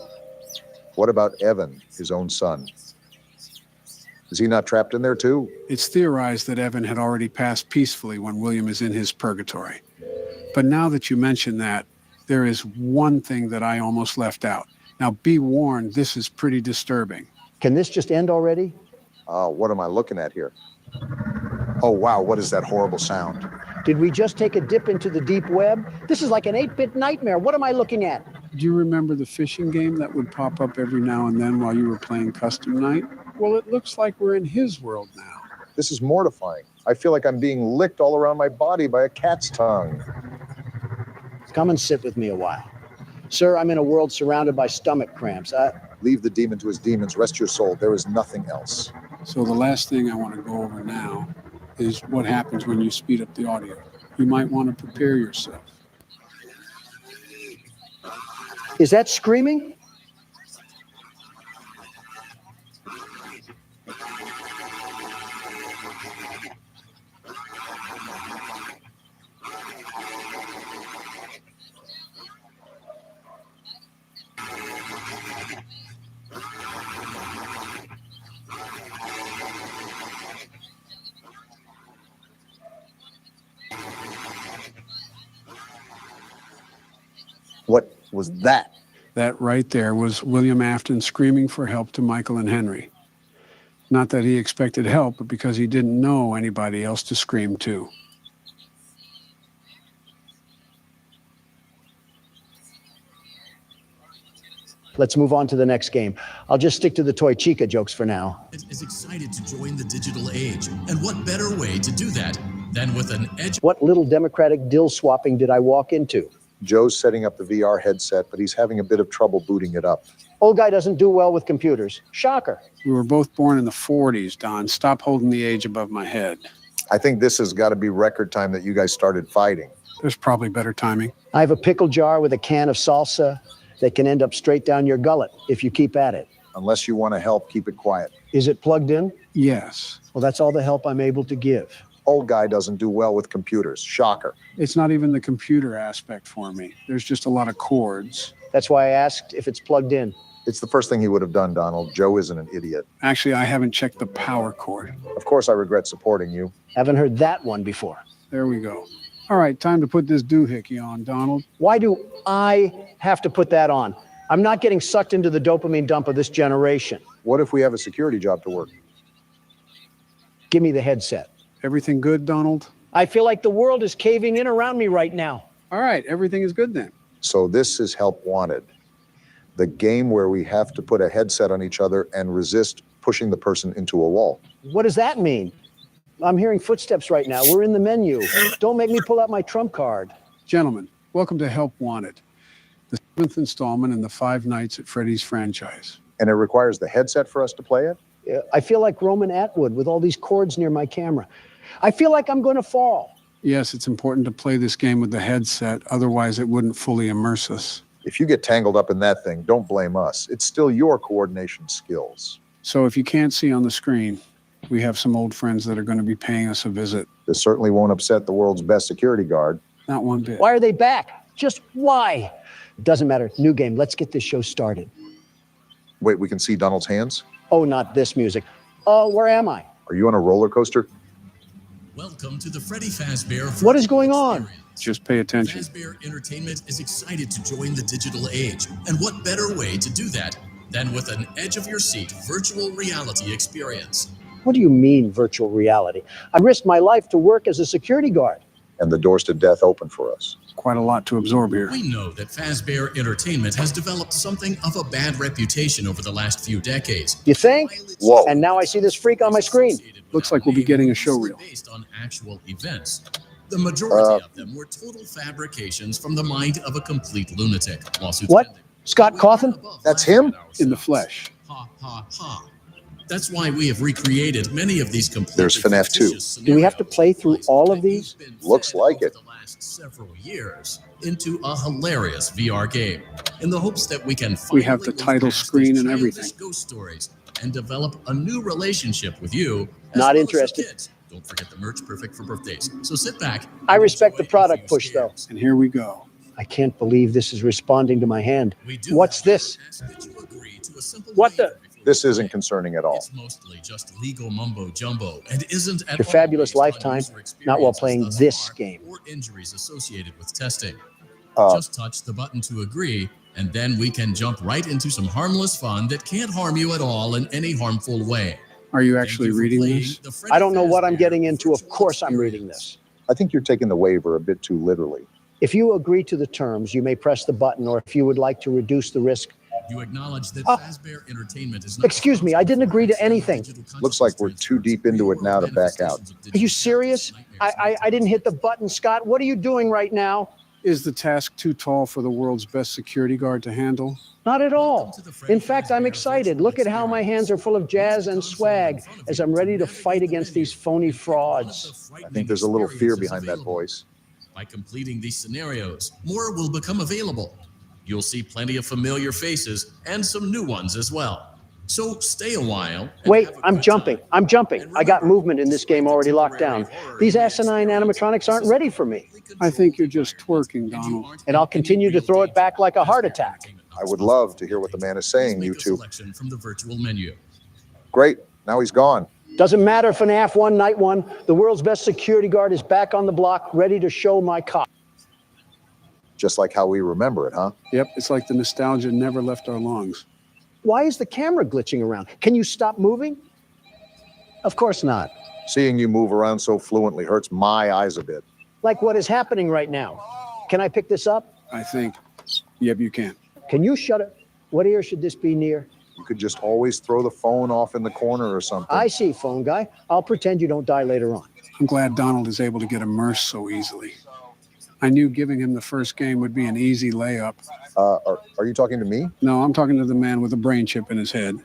Speaker 2: What about Evan, his own son? Is he not trapped in there too?
Speaker 3: It's theorized that Evan had already passed peacefully when William is in his purgatory. But now that you mention that, there is one thing that I almost left out. Now, be warned, this is pretty disturbing.
Speaker 1: Can this just end already?
Speaker 2: What am I looking at here? Oh, wow, what is that horrible sound?
Speaker 1: Did we just take a dip into the deep web? This is like an 8-bit nightmare. What am I looking at?
Speaker 3: Do you remember the fishing game that would pop up every now and then while you were playing Custom Night? Well, it looks like we're in his world now.
Speaker 2: This is mortifying. I feel like I'm being licked all around my body by a cat's tongue.
Speaker 1: Come and sit with me a while. Sir, I'm in a world surrounded by stomach cramps.
Speaker 2: Leave the demon to his demons. Rest your soul. There is nothing else.
Speaker 3: So the last thing I want to go over now is what happens when you speed up the audio. You might want to prepare yourself.
Speaker 1: Is that screaming?
Speaker 2: What was that?
Speaker 3: That right there was William Afton screaming for help to Michael and Henry. Not that he expected help, but because he didn't know anybody else to scream to.
Speaker 1: Let's move on to the next game. I'll just stick to the Toy Chica jokes for now.
Speaker 15: Is excited to join the digital age. And what better way to do that than with an edge?
Speaker 1: What little Democratic dill swapping did I walk into?
Speaker 2: Joe's setting up the VR headset, but he's having a bit of trouble booting it up.
Speaker 1: Old guy doesn't do well with computers. Shocker.
Speaker 3: We were both born in the 40s, Don. Stop holding the age above my head.
Speaker 2: I think this has got to be record time that you guys started fighting.
Speaker 3: There's probably better timing.
Speaker 1: I have a pickle jar with a can of salsa that can end up straight down your gullet if you keep at it.
Speaker 2: Unless you want to help, keep it quiet.
Speaker 1: Is it plugged in?
Speaker 3: Yes.
Speaker 1: Well, that's all the help I'm able to give.
Speaker 2: Old guy doesn't do well with computers. Shocker.
Speaker 3: It's not even the computer aspect for me. There's just a lot of cords.
Speaker 1: That's why I asked if it's plugged in.
Speaker 2: It's the first thing he would have done, Donald. Joe isn't an idiot.
Speaker 3: Actually, I haven't checked the power cord.
Speaker 2: Of course, I regret supporting you.
Speaker 1: Haven't heard that one before.
Speaker 3: There we go. All right, time to put this doohickey on, Donald.
Speaker 1: Why do I have to put that on? I'm not getting sucked into the dopamine dump of this generation.
Speaker 2: What if we have a security job to work?
Speaker 1: Give me the headset.
Speaker 3: Everything good, Donald?
Speaker 1: I feel like the world is caving in around me right now.
Speaker 3: All right, everything is good then.
Speaker 2: So this is Help Wanted, the game where we have to put a headset on each other and resist pushing the person into a wall.
Speaker 1: What does that mean? I'm hearing footsteps right now. We're in the menu. Don't make me pull out my trump card.
Speaker 3: Gentlemen, welcome to Help Wanted, the 7th installment in the Five Nights at Freddy's franchise.
Speaker 2: And it requires the headset for us to play it?
Speaker 1: I feel like Roman Atwood with all these cords near my camera. I feel like I'm going to fall.
Speaker 3: Yes, it's important to play this game with the headset, otherwise it wouldn't fully immerse us.
Speaker 2: If you get tangled up in that thing, don't blame us. It's still your coordination skills.
Speaker 3: So if you can't see on the screen, we have some old friends that are going to be paying us a visit.
Speaker 2: This certainly won't upset the world's best security guard.
Speaker 3: Not one bit.
Speaker 1: Why are they back? Just why? It doesn't matter. New game. Let's get this show started.
Speaker 2: Wait, we can see Donald's hands?
Speaker 1: Oh, not this music. Oh, where am I?
Speaker 2: Are you on a roller coaster?
Speaker 15: Welcome to the Freddy Fazbear.
Speaker 1: What is going on?
Speaker 3: Just pay attention.
Speaker 15: Fazbear Entertainment is excited to join the digital age. And what better way to do that than with an edge-of-your-seat virtual reality experience?
Speaker 1: What do you mean, virtual reality? I risked my life to work as a security guard.
Speaker 2: and the doors to death open for us.
Speaker 3: Quite a lot to absorb here.
Speaker 15: We know that Fazbear Entertainment has developed something of a bad reputation over the last few decades.
Speaker 1: You think?
Speaker 2: Whoa.
Speaker 1: And now I see this freak on my screen.
Speaker 3: Looks like we'll be getting a show reel.
Speaker 15: Based on actual events. The majority of them were total fabrications from the mind of a complete lunatic. Lawsuits
Speaker 1: What?
Speaker 15: pending.
Speaker 1: Scott Cawthon?
Speaker 2: That's him?
Speaker 3: In the flesh.
Speaker 15: Ha ha ha. That's why we have recreated many of these completely
Speaker 2: There's FNAF 2.
Speaker 15: fictitious
Speaker 1: Do we have to
Speaker 15: scenarios
Speaker 1: play through all of these?
Speaker 15: that you've been
Speaker 2: Looks
Speaker 15: fed
Speaker 2: like
Speaker 15: over
Speaker 2: it.
Speaker 15: The last several years into a hilarious VR game, in the hopes that we can
Speaker 3: We have
Speaker 15: finally
Speaker 3: the title
Speaker 15: move past
Speaker 3: screen
Speaker 15: these
Speaker 3: and
Speaker 15: childish
Speaker 3: everything.
Speaker 15: ghost stories and develop a new relationship with you. as
Speaker 1: Not
Speaker 15: well as your
Speaker 1: interested.
Speaker 15: kids. Don't forget the merch, perfect for birthdays. So sit back.
Speaker 1: I
Speaker 15: and
Speaker 1: respect the
Speaker 15: enjoy a
Speaker 1: product
Speaker 15: few
Speaker 1: push, though.
Speaker 15: scares.
Speaker 3: And here we go.
Speaker 1: I can't believe this is responding to my hand.
Speaker 15: We do
Speaker 1: What's
Speaker 15: however,
Speaker 1: this?
Speaker 15: ask that you agree to a simple
Speaker 1: What
Speaker 15: waiver
Speaker 1: the-
Speaker 15: before
Speaker 2: This
Speaker 15: you
Speaker 2: isn't
Speaker 15: play.
Speaker 2: concerning at all.
Speaker 15: It's mostly just legal mumbo jumbo and isn't at
Speaker 1: Your
Speaker 15: all
Speaker 1: fabulous
Speaker 15: based on
Speaker 1: lifetime,
Speaker 15: user
Speaker 1: not while
Speaker 15: experiences
Speaker 1: playing
Speaker 15: thus
Speaker 1: this
Speaker 15: far
Speaker 1: game.
Speaker 15: or injuries associated with testing.
Speaker 2: Uh,
Speaker 15: Just touch the button to agree, and then we can jump right into some harmless fun that can't harm you at all in any harmful way.
Speaker 3: Are you
Speaker 15: Thank
Speaker 3: actually
Speaker 15: you for
Speaker 3: reading
Speaker 15: playing
Speaker 3: this?
Speaker 15: the Freddy
Speaker 1: I don't know what I'm
Speaker 15: Fazbear
Speaker 1: getting into. Of
Speaker 15: virtual
Speaker 1: course I'm reading
Speaker 15: experience.
Speaker 1: this.
Speaker 2: I think you're taking the waiver a bit too literally.
Speaker 1: If you agree to the terms, you may press the button, or if you would like to reduce the risk.
Speaker 15: You acknowledge that
Speaker 1: Oh.
Speaker 15: Fazbear Entertainment is not
Speaker 1: Excuse me, I didn't agree to anything.
Speaker 2: Looks like we're too deep into it now to back out.
Speaker 1: Are you serious? I didn't hit the button, Scott. What are you doing right now?
Speaker 3: Is the task too tall for the world's best security guard to handle?
Speaker 1: Not at all. In fact, I'm excited. Look at how my hands are full of jazz and swag as I'm ready to fight against these phony frauds.
Speaker 2: I think there's a little fear behind that voice.
Speaker 15: By completing these scenarios, more will become available. You'll see plenty of familiar faces and some new ones as well. So stay a while. and
Speaker 1: Wait,
Speaker 15: have a
Speaker 1: I'm
Speaker 15: good
Speaker 1: jumping.
Speaker 15: time.
Speaker 1: I'm jumping. I got movement in this game already locked down. These asinine animatronics aren't ready for me.
Speaker 3: I think you're just twerking, Donald.
Speaker 1: And I'll continue to throw it back like a heart attack.
Speaker 2: I would love to hear what the man is saying,
Speaker 15: Make
Speaker 2: you
Speaker 15: a
Speaker 2: two.
Speaker 15: selection from the virtual menu.
Speaker 2: Great. Now he's gone.
Speaker 1: Doesn't matter, FNAF 1, Night 1. The world's best security guard is back on the block, ready to show my cock.
Speaker 2: Just like how we remember it, huh?
Speaker 3: Yep, it's like the nostalgia never left our lungs.
Speaker 1: Why is the camera glitching around? Can you stop moving? Of course not.
Speaker 2: Seeing you move around so fluently hurts my eyes a bit.
Speaker 1: Like what is happening right now. Can I pick this up?
Speaker 3: I think. Yep, you can.
Speaker 1: Can you shut it? What ear should this be near?
Speaker 2: You could just always throw the phone off in the corner or something.
Speaker 1: I see, phone guy. I'll pretend you don't die later on.
Speaker 3: I'm glad Donald is able to get immersed so easily. I knew giving him the first game would be an easy layup.
Speaker 2: Are you talking to me?
Speaker 3: No, I'm talking to the man with a brain chip in his head.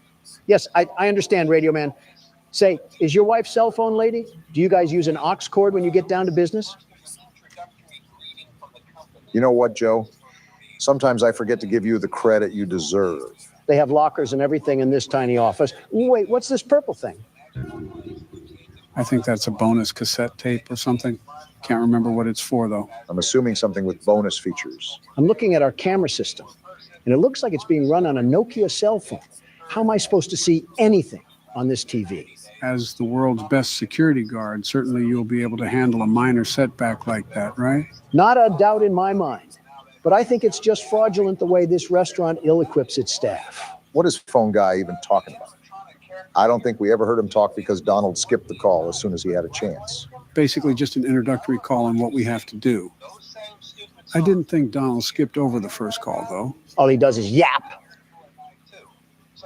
Speaker 1: Yes, I understand, Radio Man. Say, is your wife's cell phone lady? Do you guys use an aux cord when you get down to business?
Speaker 2: You know what, Joe? Sometimes I forget to give you the credit you deserve.
Speaker 1: They have lockers and everything in this tiny office. Wait, what's this purple thing?
Speaker 3: I think that's a bonus cassette tape or something. Can't remember what it's for, though.
Speaker 2: I'm assuming something with bonus features.
Speaker 1: I'm looking at our camera system, and it looks like it's being run on a Nokia cell phone. How am I supposed to see anything on this TV?
Speaker 3: As the world's best security guard, certainly you'll be able to handle a minor setback like that, right?
Speaker 1: Not a doubt in my mind. But I think it's just fraudulent the way this restaurant ill-equips its staff.
Speaker 2: What is phone guy even talking about? I don't think we ever heard him talk because Donald skipped the call as soon as he had a chance.
Speaker 3: Basically just an introductory call on what we have to do. I didn't think Donald skipped over the first call, though.
Speaker 1: All he does is yap.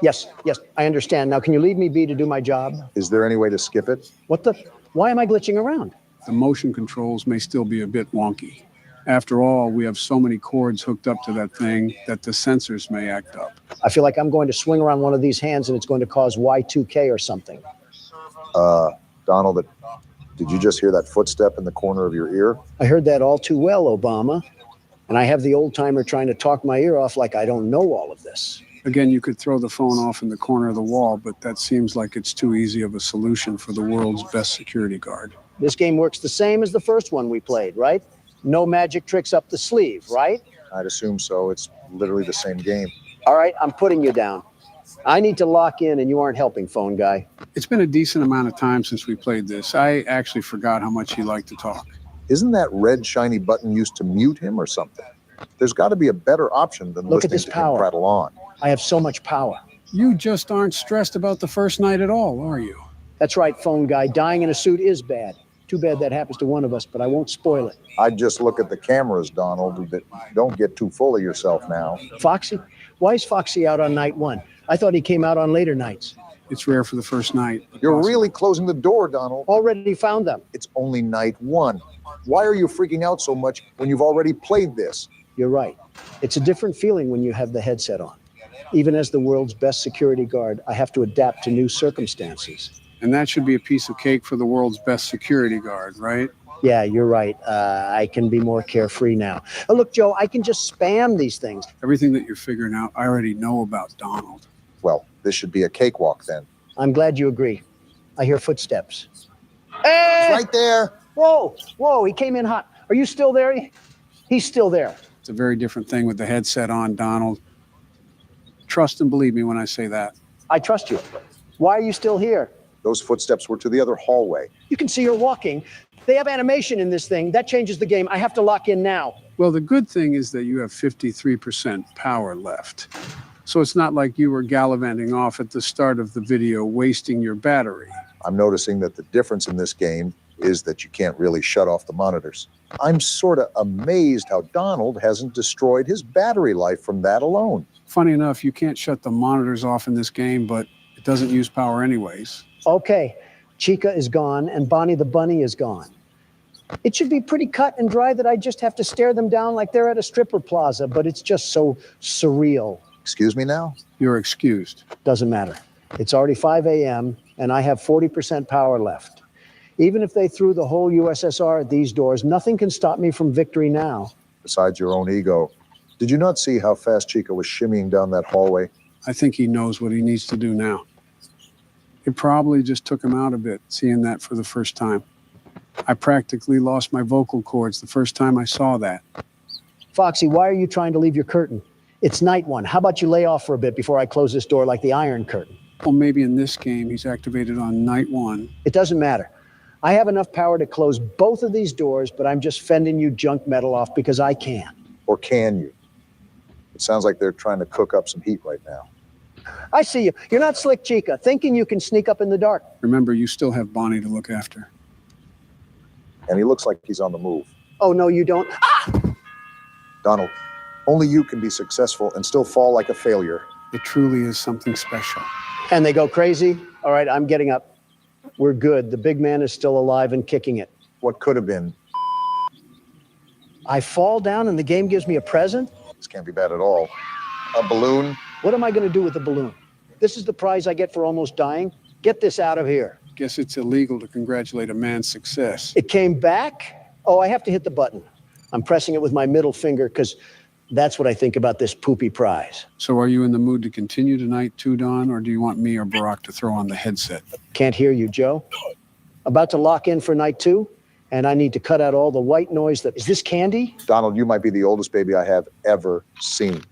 Speaker 1: Yes, I understand. Now, can you leave me be to do my job?
Speaker 2: Is there any way to skip it?
Speaker 1: What the? Why am I glitching around?
Speaker 3: The motion controls may still be a bit wonky. After all, we have so many cords hooked up to that thing that the sensors may act up.
Speaker 1: I feel like I'm going to swing around one of these hands and it's going to cause Y2K or something.
Speaker 2: Donald, did you just hear that footstep in the corner of your ear?
Speaker 1: I heard that all too well, Obama. And I have the old timer trying to talk my ear off like I don't know all of this.
Speaker 3: Again, you could throw the phone off in the corner of the wall, but that seems like it's too easy of a solution for the world's best security guard.
Speaker 1: This game works the same as the first one we played, right? No magic tricks up the sleeve, right?
Speaker 2: I'd assume so. It's literally the same game.
Speaker 1: All right, I'm putting you down. I need to lock in and you aren't helping, phone guy.
Speaker 3: It's been a decent amount of time since we played this. I actually forgot how much he liked to talk.
Speaker 2: Isn't that red shiny button used to mute him or something? There's got to be a better option than
Speaker 1: Look at
Speaker 2: listening
Speaker 1: this
Speaker 2: to
Speaker 1: power.
Speaker 2: him prattle on.
Speaker 1: I have so much power.
Speaker 3: You just aren't stressed about the first night at all, are you?
Speaker 1: That's right, phone guy. Dying in a suit is bad. Too bad that happens to one of us, but I won't spoil it.
Speaker 2: I'd just look at the cameras, Donald. Don't get too full of yourself now.
Speaker 1: Foxy? Why is Foxy out on night one? I thought he came out on later nights.
Speaker 3: It's rare for the first night.
Speaker 2: You're really closing the door, Donald.
Speaker 1: Already found them.
Speaker 2: It's only night one. Why are you freaking out so much when you've already played this?
Speaker 1: You're right. It's a different feeling when you have the headset on. Even as the world's best security guard, I have to adapt to new circumstances.
Speaker 3: And that should be a piece of cake for the world's best security guard, right?
Speaker 1: Yeah, you're right. I can be more carefree now. Oh, look, Joe, I can just spam these things.
Speaker 3: Everything that you're figuring out, I already know about Donald.
Speaker 2: Well, this should be a cakewalk then.
Speaker 1: I'm glad you agree. I hear footsteps. Hey!
Speaker 2: It's right there.
Speaker 1: Whoa, he came in hot. Are you still there? He's still there.
Speaker 3: It's a very different thing with the headset on, Donald. Trust and believe me when I say that.
Speaker 1: I trust you. Why are you still here?
Speaker 2: Those footsteps were to the other hallway.
Speaker 1: You can see her walking. They have animation in this thing. That changes the game. I have to lock in now.
Speaker 3: Well, the good thing is that you have 53% power left. So it's not like you were gallivanting off at the start of the video, wasting your battery.
Speaker 2: I'm noticing that the difference in this game is that you can't really shut off the monitors. I'm sort of amazed how Donald hasn't destroyed his battery life from that alone.
Speaker 3: Funny enough, you can't shut the monitors off in this game, but it doesn't use power anyways.
Speaker 1: Okay, Chica is gone and Bonnie the Bunny is gone. It should be pretty cut and dry that I just have to stare them down like they're at a stripper plaza, but it's just so surreal.
Speaker 2: Excuse me now?
Speaker 3: You're excused.
Speaker 1: Doesn't matter. It's already 5 a.m. and I have 40% power left. Even if they threw the whole USSR at these doors, nothing can stop me from victory now.
Speaker 2: Besides your own ego. Did you not see how fast Chica was shimmying down that hallway?
Speaker 3: I think he knows what he needs to do now. It probably just took him out a bit, seeing that for the first time. I practically lost my vocal cords the first time I saw that.
Speaker 1: Foxy, why are you trying to leave your curtain? It's night one. How about you lay off for a bit before I close this door like the Iron Curtain?
Speaker 3: Well, maybe in this game he's activated on night one.
Speaker 1: It doesn't matter. I have enough power to close both of these doors, but I'm just fending you junk metal off because I can.
Speaker 2: Or can you? It sounds like they're trying to cook up some heat right now.
Speaker 1: I see you. You're not Slick Chica, thinking you can sneak up in the dark.
Speaker 3: Remember, you still have Bonnie to look after.
Speaker 2: And he looks like he's on the move.
Speaker 1: Oh, no, you don't. Ah!
Speaker 2: Donald, only you can be successful and still fall like a failure.
Speaker 3: It truly is something special.
Speaker 1: And they go crazy? All right, I'm getting up. We're good. The big man is still alive and kicking it.
Speaker 2: What could have been?
Speaker 1: I fall down and the game gives me a present?
Speaker 2: This can't be bad at all. A balloon?
Speaker 1: What am I going to do with the balloon? This is the prize I get for almost dying? Get this out of here.
Speaker 3: Guess it's illegal to congratulate a man's success.
Speaker 1: It came back? Oh, I have to hit the button. I'm pressing it with my middle finger because that's what I think about this poopy prize.
Speaker 3: So are you in the mood to continue tonight too, Don, or do you want me or Barack to throw on the headset?
Speaker 1: Can't hear you, Joe. About to lock in for night two, and I need to cut out all the white noise that... Is this candy?
Speaker 2: Donald, you might be the oldest baby I have ever seen.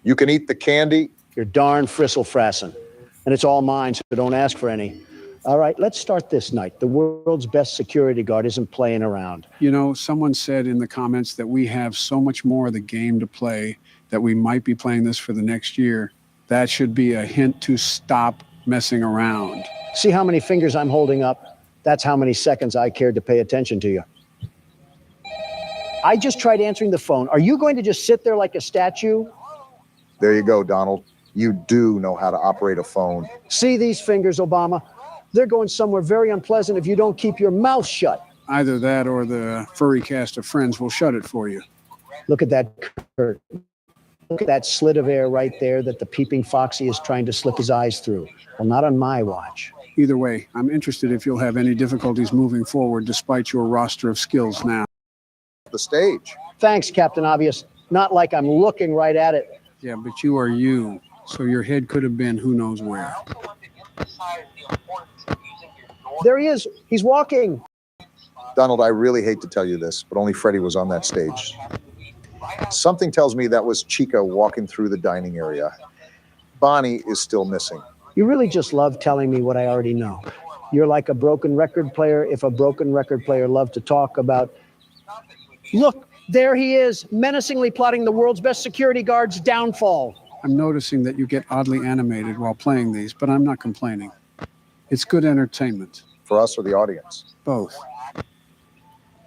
Speaker 2: You can eat the candy.
Speaker 1: You're darn fristle-frassing. And it's all mine, so don't ask for any. All right, let's start this night. The world's best security guard isn't playing around.
Speaker 3: You know, someone said in the comments that we have so much more of the game to play that we might be playing this for the next year. That should be a hint to stop messing around.
Speaker 1: See how many fingers I'm holding up? That's how many seconds I cared to pay attention to you. I just tried answering the phone. Are you going to just sit there like a statue?
Speaker 2: There you go, Donald. You do know how to operate a phone.
Speaker 1: See these fingers, Obama? They're going somewhere very unpleasant if you don't keep your mouth shut.
Speaker 3: Either that or the furry cast of friends will shut it for you.
Speaker 1: Look at that curtain. Look at that slit of air right there that the peeping Foxy is trying to slip his eyes through. Well, not on my watch.
Speaker 3: Either way, I'm interested if you'll have any difficulties moving forward despite your roster of skills now.
Speaker 2: The stage.
Speaker 1: Thanks, Captain Obvious. Not like I'm looking right at it.
Speaker 3: Yeah, but you are you, so your head could have been who knows where.
Speaker 1: There he is. He's walking.
Speaker 2: Donald, I really hate to tell you this, but only Freddie was on that stage. Something tells me that was Chica walking through the dining area. Bonnie is still missing.
Speaker 1: You really just love telling me what I already know. You're like a broken record player if a broken record player loved to talk about... Look, there he is, menacingly plotting the world's best security guard's downfall.
Speaker 3: I'm noticing that you get oddly animated while playing these, but I'm not complaining. It's good entertainment.
Speaker 2: For us or the audience?
Speaker 3: Both.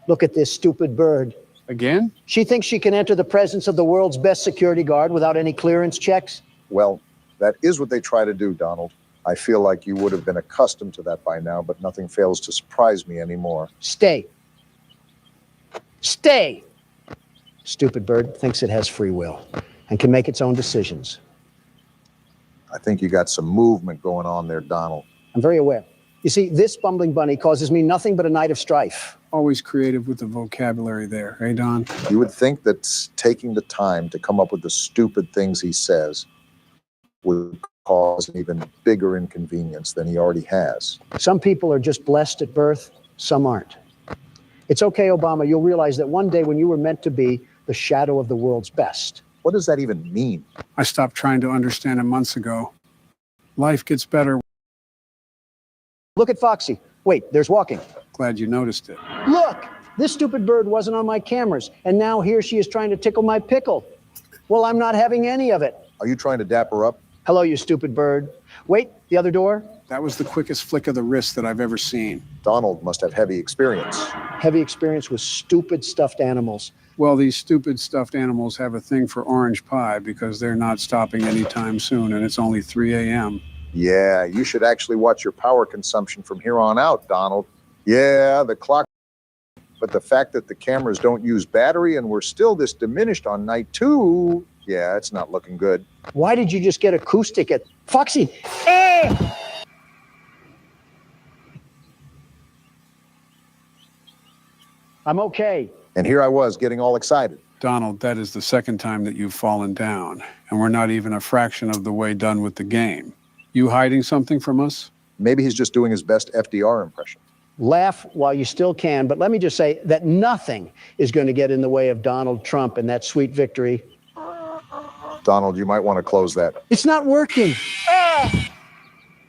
Speaker 1: Look at this stupid bird.
Speaker 3: Again?
Speaker 1: She thinks she can enter the presence of the world's best security guard without any clearance checks?
Speaker 2: Well, that is what they try to do, Donald. I feel like you would have been accustomed to that by now, but nothing fails to surprise me anymore.
Speaker 1: Stay. Stay! Stupid bird thinks it has free will and can make its own decisions.
Speaker 2: I think you got some movement going on there, Donald.
Speaker 1: I'm very aware. You see, this bumbling bunny causes me nothing but a night of strife.
Speaker 3: Always creative with the vocabulary there, hey, Don?
Speaker 2: You would think that taking the time to come up with the stupid things he says would cause an even bigger inconvenience than he already has.
Speaker 1: Some people are just blessed at birth, some aren't. It's okay, Obama, you'll realize that one day when you were meant to be the shadow of the world's best.
Speaker 2: What does that even mean?
Speaker 3: I stopped trying to understand it months ago. Life gets better.
Speaker 1: Look at Foxy. Wait, there's walking.
Speaker 3: Glad you noticed it.
Speaker 1: Look! This stupid bird wasn't on my cameras, and now here she is trying to tickle my pickle. Well, I'm not having any of it.
Speaker 2: Are you trying to dap her up?
Speaker 1: Hello, you stupid bird. Wait, the other door?
Speaker 3: That was the quickest flick of the wrist that I've ever seen.
Speaker 2: Donald must have heavy experience.
Speaker 1: Heavy experience with stupid stuffed animals.
Speaker 3: Well, these stupid stuffed animals have a thing for orange pie because they're not stopping anytime soon, and it's only 3 a.m.
Speaker 2: Yeah, you should actually watch your power consumption from here on out, Donald. Yeah, the clock. But the fact that the cameras don't use battery and we're still this diminished on night 2, yeah, it's not looking good.
Speaker 1: Why did you just get acoustic at Foxy? Eh! I'm okay.
Speaker 2: And here I was getting all excited.
Speaker 3: Donald, that is the second time that you've fallen down, and we're not even a fraction of the way done with the game. You hiding something from us?
Speaker 2: Maybe he's just doing his best FDR impression.
Speaker 1: Laugh while you still can, but let me just say that nothing is going to get in the way of Donald Trump and that sweet victory.
Speaker 2: Donald, you might want to close that.
Speaker 1: It's not working.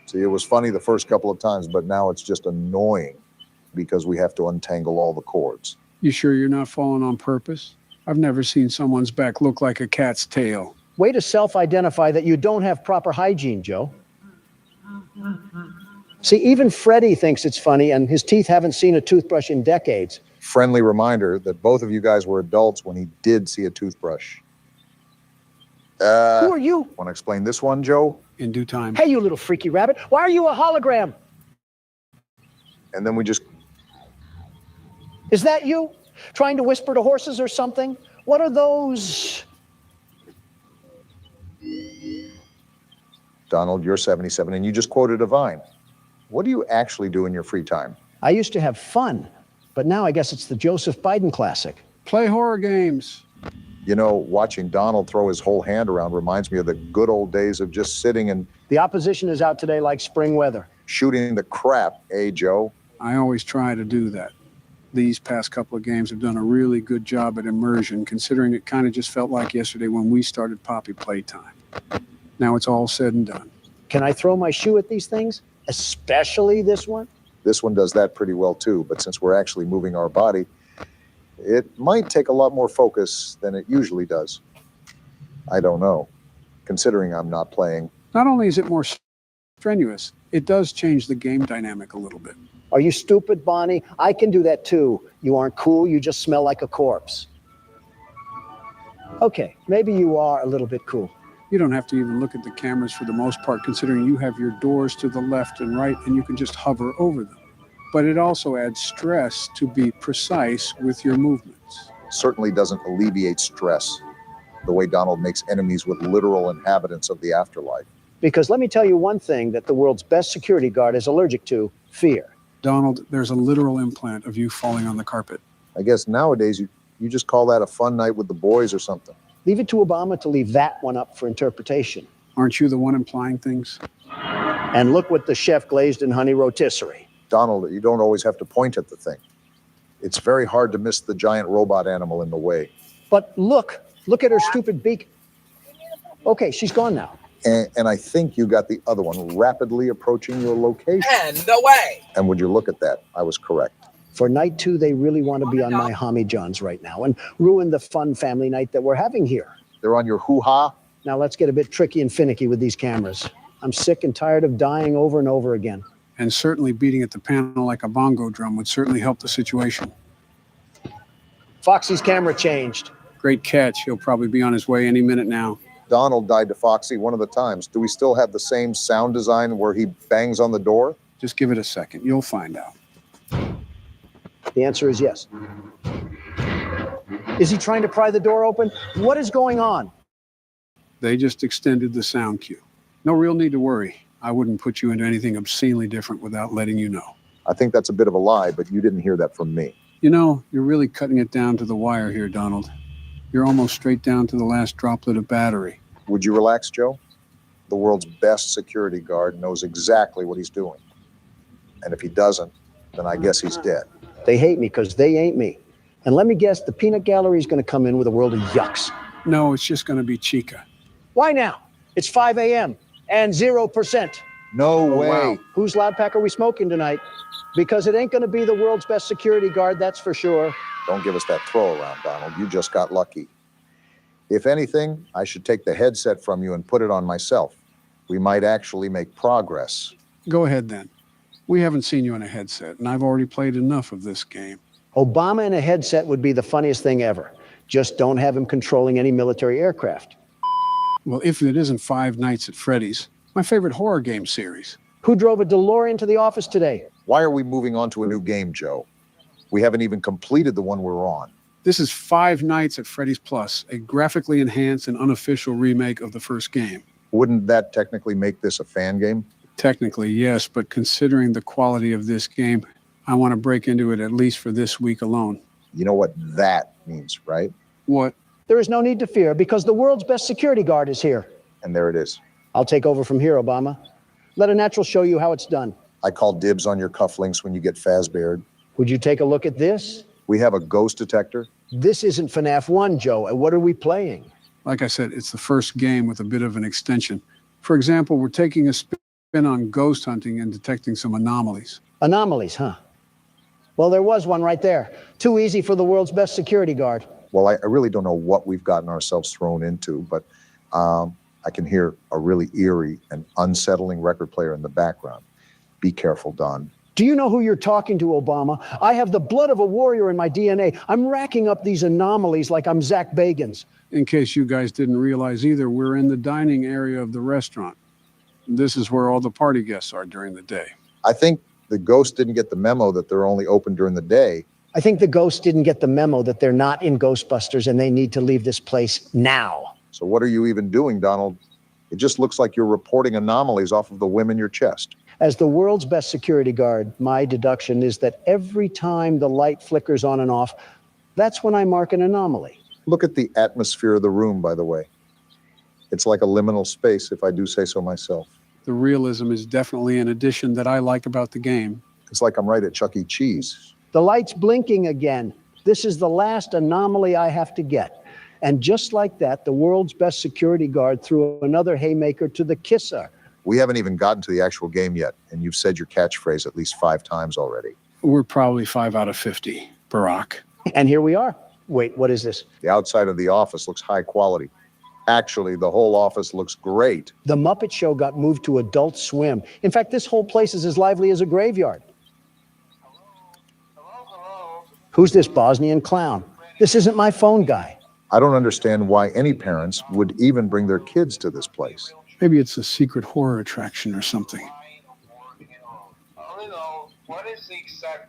Speaker 2: See, it was funny the first couple of times, but now it's just annoying because we have to untangle all the cords.
Speaker 3: You sure you're not falling on purpose? I've never seen someone's back look like a cat's tail.
Speaker 1: Way to self-identify that you don't have proper hygiene, Joe. See, even Freddie thinks it's funny, and his teeth haven't seen a toothbrush in decades.
Speaker 2: Friendly reminder that both of you guys were adults when he did see a toothbrush.
Speaker 1: Who are you?
Speaker 2: Want to explain this one, Joe?
Speaker 3: In due time.
Speaker 1: Hey, you little freaky rabbit. Why are you a hologram?
Speaker 2: And then we just...
Speaker 1: Is that you? Trying to whisper to horses or something? What are those?
Speaker 2: Donald, you're 77, and you just quoted a Vine. What do you actually do in your free time?
Speaker 1: I used to have fun, but now I guess it's the Joseph Biden classic.
Speaker 3: Play horror games.
Speaker 2: You know, watching Donald throw his whole hand around reminds me of the good old days of just sitting and...
Speaker 1: The opposition is out today like spring weather.
Speaker 2: Shooting the crap, eh, Joe?
Speaker 3: I always try to do that. These past couple of games have done a really good job at immersion, considering it kind of just felt like yesterday when we started Poppy Playtime. Now it's all said and done.
Speaker 1: Can I throw my shoe at these things? Especially this one?
Speaker 2: This one does that pretty well too, but since we're actually moving our body, it might take a lot more focus than it usually does. I don't know, considering I'm not playing.
Speaker 3: Not only is it more strenuous, it does change the game dynamic a little bit.
Speaker 1: Are you stupid, Bonnie? I can do that too. You aren't cool, you just smell like a corpse. Okay, maybe you are a little bit cool.
Speaker 3: You don't have to even look at the cameras for the most part, considering you have your doors to the left and right, and you can just hover over them. But it also adds stress to be precise with your movements.
Speaker 2: Certainly doesn't alleviate stress the way Donald makes enemies with literal inhabitants of the afterlife.
Speaker 1: Because let me tell you one thing that the world's best security guard is allergic to: fear.
Speaker 3: Donald, there's a literal implant of you falling on the carpet.
Speaker 2: I guess nowadays you just call that a fun night with the boys or something.
Speaker 1: Leave it to Obama to leave that one up for interpretation.
Speaker 3: Aren't you the one implying things?
Speaker 1: And look what the chef glazed in honey rotisserie.
Speaker 2: Donald, you don't always have to point at the thing. It's very hard to miss the giant robot animal in the way.
Speaker 1: But look at her stupid beak. Okay, she's gone now.
Speaker 2: And I think you got the other one rapidly approaching your location.
Speaker 16: And away.
Speaker 2: And would you look at that? I was correct.
Speaker 1: For night 2, they really want to be on my Homie Johns right now and ruin the fun family night that we're having here.
Speaker 2: They're on your hoo-ha?
Speaker 1: Now let's get a bit tricky and finicky with these cameras. I'm sick and tired of dying over and over again.
Speaker 3: And certainly beating at the panel like a bongo drum would certainly help the situation.
Speaker 1: Foxy's camera changed.
Speaker 3: Great catch. He'll probably be on his way any minute now.
Speaker 2: Donald died to Foxy one of the times. Do we still have the same sound design where he bangs on the door?
Speaker 3: Just give it a second. You'll find out.
Speaker 1: The answer is yes. Is he trying to pry the door open? What is going on?
Speaker 3: They just extended the sound cue. No real need to worry. I wouldn't put you into anything obscenely different without letting you know.
Speaker 2: I think that's a bit of a lie, but you didn't hear that from me.
Speaker 3: You know, you're really cutting it down to the wire here, Donald. You're almost straight down to the last droplet of battery.
Speaker 2: Would you relax, Joe? The world's best security guard knows exactly what he's doing. And if he doesn't, then I guess he's dead.
Speaker 1: They hate me because they ain't me. And let me guess, the peanut gallery is going to come in with a world of yucks.
Speaker 3: No, it's just going to be Chica.
Speaker 1: Why now? It's 5 a.m. and 0%.
Speaker 2: No way.
Speaker 3: Wow.
Speaker 1: Whose loud pack are we smoking tonight? Because it ain't going to be the world's best security guard, that's for sure.
Speaker 2: Don't give us that throw around, Donald. You just got lucky. If anything, I should take the headset from you and put it on myself. We might actually make progress.
Speaker 3: Go ahead then. We haven't seen you in a headset, and I've already played enough of this game.
Speaker 1: Obama in a headset would be the funniest thing ever. Just don't have him controlling any military aircraft.
Speaker 3: Well, if it isn't Five Nights at Freddy's, my favorite horror game series.
Speaker 1: Who drove a DeLorean to the office today?
Speaker 2: Why are we moving on to a new game, Joe? We haven't even completed the one we're on.
Speaker 3: This is Five Nights at Freddy's Plus, a graphically enhanced and unofficial remake of the first game.
Speaker 2: Wouldn't that technically make this a fan game?
Speaker 3: Technically, yes, but considering the quality of this game, I want to break into it at least for this week alone.
Speaker 2: You know what that means, right?
Speaker 3: What?
Speaker 1: There is no need to fear because the world's best security guard is here.
Speaker 2: And there it is.
Speaker 1: I'll take over from here, Obama. Let a natural show you how it's done.
Speaker 2: I call dibs on your cufflinks when you get Fazbeared.
Speaker 1: Would you take a look at this?
Speaker 2: We have a ghost detector.
Speaker 1: This isn't FNAF 1, Joe. And what are we playing?
Speaker 3: Like I said, it's the first game with a bit of an extension. For example, we're taking a spin on ghost hunting and detecting some anomalies.
Speaker 1: Anomalies, huh? Well, there was one right there. Too easy for the world's best security guard.
Speaker 2: Well, I really don't know what we've gotten ourselves thrown into, but I can hear a really eerie and unsettling record player in the background. Be careful, Don.
Speaker 1: Do you know who you're talking to, Obama? I have the blood of a warrior in my DNA. I'm racking up these anomalies like I'm Zach Bagans.
Speaker 3: In case you guys didn't realize either, we're in the dining area of the restaurant. This is where all the party guests are during the day.
Speaker 2: I think the ghost didn't get the memo that they're only open during the day.
Speaker 1: I think the ghost didn't get the memo that they're not in Ghostbusters and they need to leave this place now.
Speaker 2: So what are you even doing, Donald? It just looks like you're reporting anomalies off of the whim in your chest.
Speaker 1: As the world's best security guard, my deduction is that every time the light flickers on and off, that's when I mark an anomaly.
Speaker 2: Look at the atmosphere of the room, by the way. It's like a liminal space, if I do say so myself.
Speaker 3: The realism is definitely an addition that I like about the game.
Speaker 2: It's like I'm right at Chuck E. Cheese.
Speaker 1: The light's blinking again. This is the last anomaly I have to get. And just like that, the world's best security guard threw another haymaker to the kisser.
Speaker 2: We haven't even gotten to the actual game yet, and you've said your catchphrase at least 5 times already.
Speaker 3: We're probably 5 out of 50, Barack.
Speaker 1: And here we are. Wait, what is this?
Speaker 2: The outside of the office looks high quality. Actually, the whole office looks great.
Speaker 1: The Muppet Show got moved to Adult Swim. In fact, this whole place is as lively as a graveyard. Who's this Bosnian clown? This isn't my phone guy.
Speaker 2: I don't understand why any parents would even bring their kids to this place.
Speaker 3: Maybe it's a secret horror attraction or something.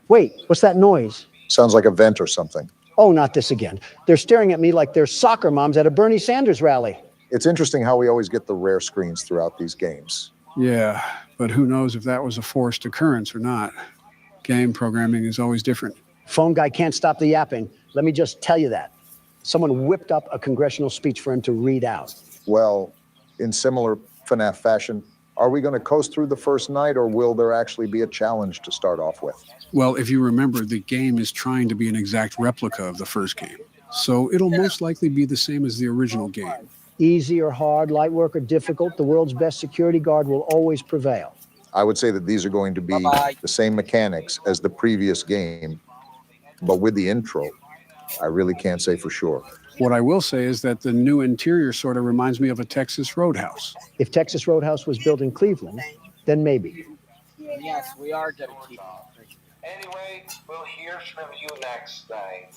Speaker 1: Wait, what's that noise?
Speaker 2: Sounds like a vent or something.
Speaker 1: Oh, not this again. They're staring at me like they're soccer moms at a Bernie Sanders rally.
Speaker 2: It's interesting how we always get the rare screens throughout these games.
Speaker 3: Yeah, but who knows if that was a forced occurrence or not. Game programming is always different.
Speaker 1: Phone guy can't stop the yapping. Let me just tell you that. Someone whipped up a congressional speech for him to read out.
Speaker 2: Well, in similar FNAF fashion, are we going to coast through the first night, or will there actually be a challenge to start off with?
Speaker 3: Well, if you remember, the game is trying to be an exact replica of the first game. So it'll most likely be the same as the original game.
Speaker 1: Easy or hard, light work or difficult, the world's best security guard will always prevail.
Speaker 2: I would say that these are going to be the same mechanics as the previous game, but with the intro, I really can't say for sure.
Speaker 3: What I will say is that the new interior sort of reminds me of a Texas Roadhouse.
Speaker 1: If Texas Roadhouse was built in Cleveland, then maybe.
Speaker 16: Yes, we are getting keep.
Speaker 17: Anyway, we'll hear from you next time.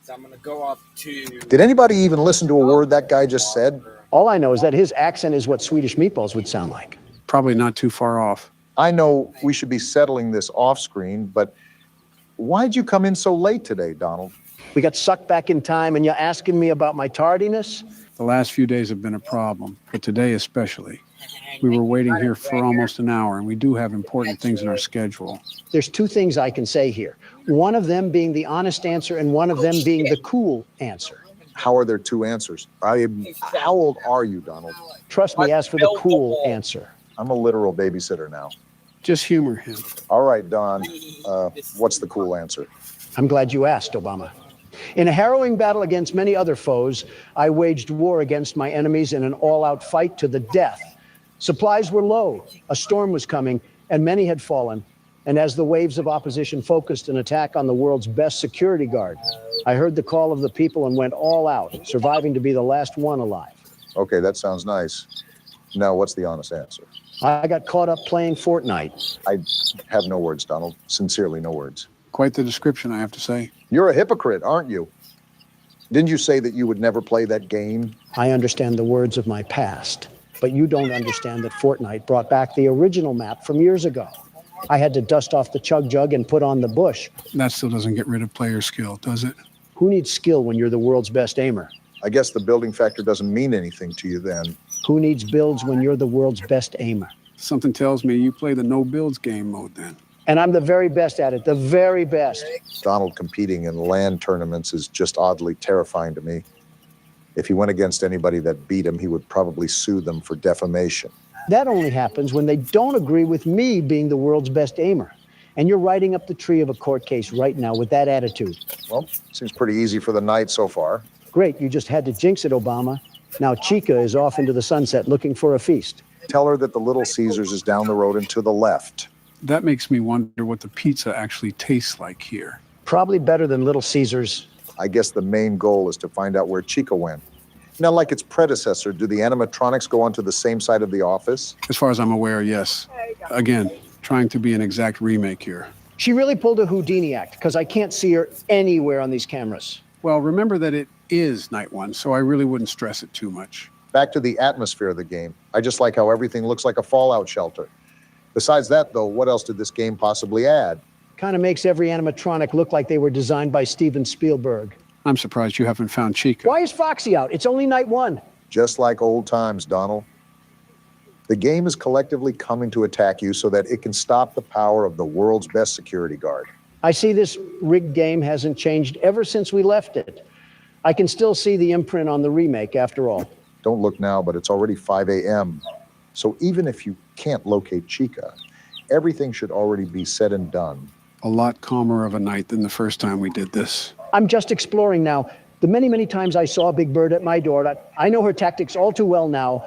Speaker 16: So I'm gonna go up to.
Speaker 2: Did anybody even listen to a word that guy just said?
Speaker 1: All I know is that his accent is what Swedish meatballs would sound like.
Speaker 3: Probably not too far off.
Speaker 2: I know we should be settling this off screen, but why'd you come in so late today, Donald?
Speaker 1: We got sucked back in time, and you're asking me about my tardiness?
Speaker 3: The last few days have been a problem, but today especially. We were waiting here for almost an hour, and we do have important things in our schedule.
Speaker 1: There's two things I can say here. One of them being the honest answer, and one of them being the cool answer.
Speaker 2: How are there two answers? How old are you, Donald?
Speaker 1: Trust me, ask for the cool answer.
Speaker 2: I'm a literal babysitter now.
Speaker 3: Just humor him.
Speaker 2: All right, Don. What's the cool answer?
Speaker 1: I'm glad you asked, Obama. In a harrowing battle against many other foes, I waged war against my enemies in an all-out fight to the death. Supplies were low, a storm was coming, and many had fallen. And as the waves of opposition focused an attack on the world's best security guard, I heard the call of the people and went all out, surviving to be the last one alive.
Speaker 2: Okay, that sounds nice. Now, what's the honest answer?
Speaker 1: I got caught up playing Fortnite.
Speaker 2: I have no words, Donald. Sincerely, no words.
Speaker 3: Quite the description, I have to say.
Speaker 2: You're a hypocrite, aren't you? Didn't you say that you would never play that game?
Speaker 1: I understand the words of my past, but you don't understand that Fortnite brought back the original map from years ago. I had to dust off the chug jug and put on the bush.
Speaker 3: That still doesn't get rid of player skill, does it?
Speaker 1: Who needs skill when you're the world's best aimer?
Speaker 2: I guess the building factor doesn't mean anything to you then.
Speaker 1: Who needs builds when you're the world's best aimer?
Speaker 3: Something tells me you play the no builds game mode then.
Speaker 1: And I'm the very best at it, the very best.
Speaker 2: Donald competing in LAN tournaments is just oddly terrifying to me. If he went against anybody that beat him, he would probably sue them for defamation.
Speaker 1: That only happens when they don't agree with me being the world's best aimer. And you're riding up the tree of a court case right now with that attitude.
Speaker 2: Well, seems pretty easy for the night so far.
Speaker 1: Great, you just had to jinx it, Obama. Now Chica is off into the sunset looking for a feast.
Speaker 2: Tell her that the Little Caesars is down the road and to the left.
Speaker 3: That makes me wonder what the pizza actually tastes like here.
Speaker 1: Probably better than Little Caesars.
Speaker 2: I guess the main goal is to find out where Chica went. Now, like its predecessor, do the animatronics go onto the same side of the office?
Speaker 3: As far as I'm aware, yes. Again, trying to be an exact remake here.
Speaker 1: She really pulled a Houdini act, because I can't see her anywhere on these cameras.
Speaker 3: Well, remember that it is night one, so I really wouldn't stress it too much.
Speaker 2: Back to the atmosphere of the game. I just like how everything looks like a fallout shelter. Besides that, though, what else did this game possibly add?
Speaker 1: Kind of makes every animatronic look like they were designed by Steven Spielberg.
Speaker 3: I'm surprised you haven't found Chica.
Speaker 1: Why is Foxy out? It's only night one.
Speaker 2: Just like old times, Donald. The game is collectively coming to attack you so that it can stop the power of the world's best security guard.
Speaker 1: I see this rigged game hasn't changed ever since we left it. I can still see the imprint on the remake after all.
Speaker 2: Don't look now, but it's already 5 a.m. So even if you can't locate Chica, everything should already be said and done.
Speaker 3: A lot calmer of a night than the first time we did this.
Speaker 1: I'm just exploring now. The many, many times I saw Big Bird at my door, I know her tactics all too well now,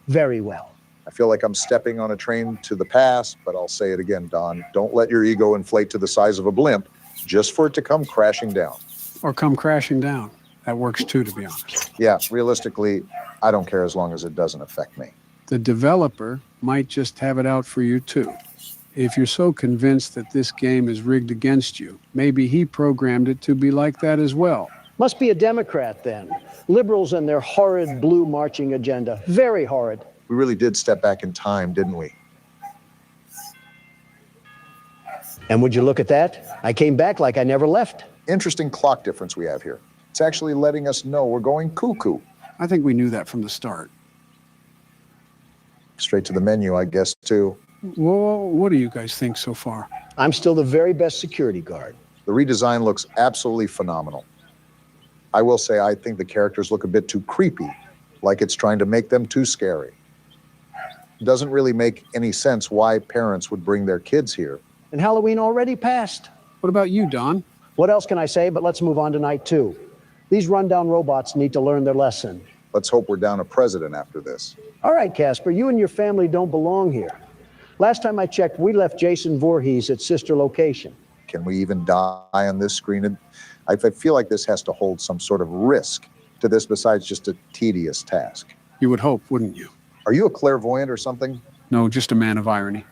Speaker 1: very well.
Speaker 2: I feel like I'm stepping on a train to the past, but I'll say it again, Don. Don't let your ego inflate to the size of a blimp just for it to come crashing down.
Speaker 3: Or come crashing down. That works too, to be honest.
Speaker 2: Yeah, realistically, I don't care as long as it doesn't affect me.
Speaker 3: The developer might just have it out for you too. If you're so convinced that this game is rigged against you, maybe he programmed it to be like that as well.
Speaker 1: Must be a Democrat then. Liberals and their horrid blue marching agenda. Very horrid.
Speaker 2: We really did step back in time, didn't we?
Speaker 1: And would you look at that? I came back like I never left.
Speaker 2: Interesting clock difference we have here. It's actually letting us know we're going cuckoo.
Speaker 3: I think we knew that from the start.
Speaker 2: Straight to the menu, I guess, too.
Speaker 3: Well, what do you guys think so far?
Speaker 1: I'm still the very best security guard.
Speaker 2: The redesign looks absolutely phenomenal. I will say I think the characters look a bit too creepy, like it's trying to make them too scary. It doesn't really make any sense why parents would bring their kids here.
Speaker 1: And Halloween already passed.
Speaker 3: What about you, Don?
Speaker 1: What else can I say? But let's move on to night two. These rundown robots need to learn their lesson.
Speaker 2: Let's hope we're down a president after this.
Speaker 1: All right, Casper, you and your family don't belong here. Last time I checked, we left Jason Voorhees at sister location.
Speaker 2: Can we even die on this screen? I feel like this has to hold some sort of risk to this besides just a tedious task.
Speaker 3: You would hope, wouldn't you?
Speaker 2: Are you a clairvoyant or something?
Speaker 3: No, just a man of irony.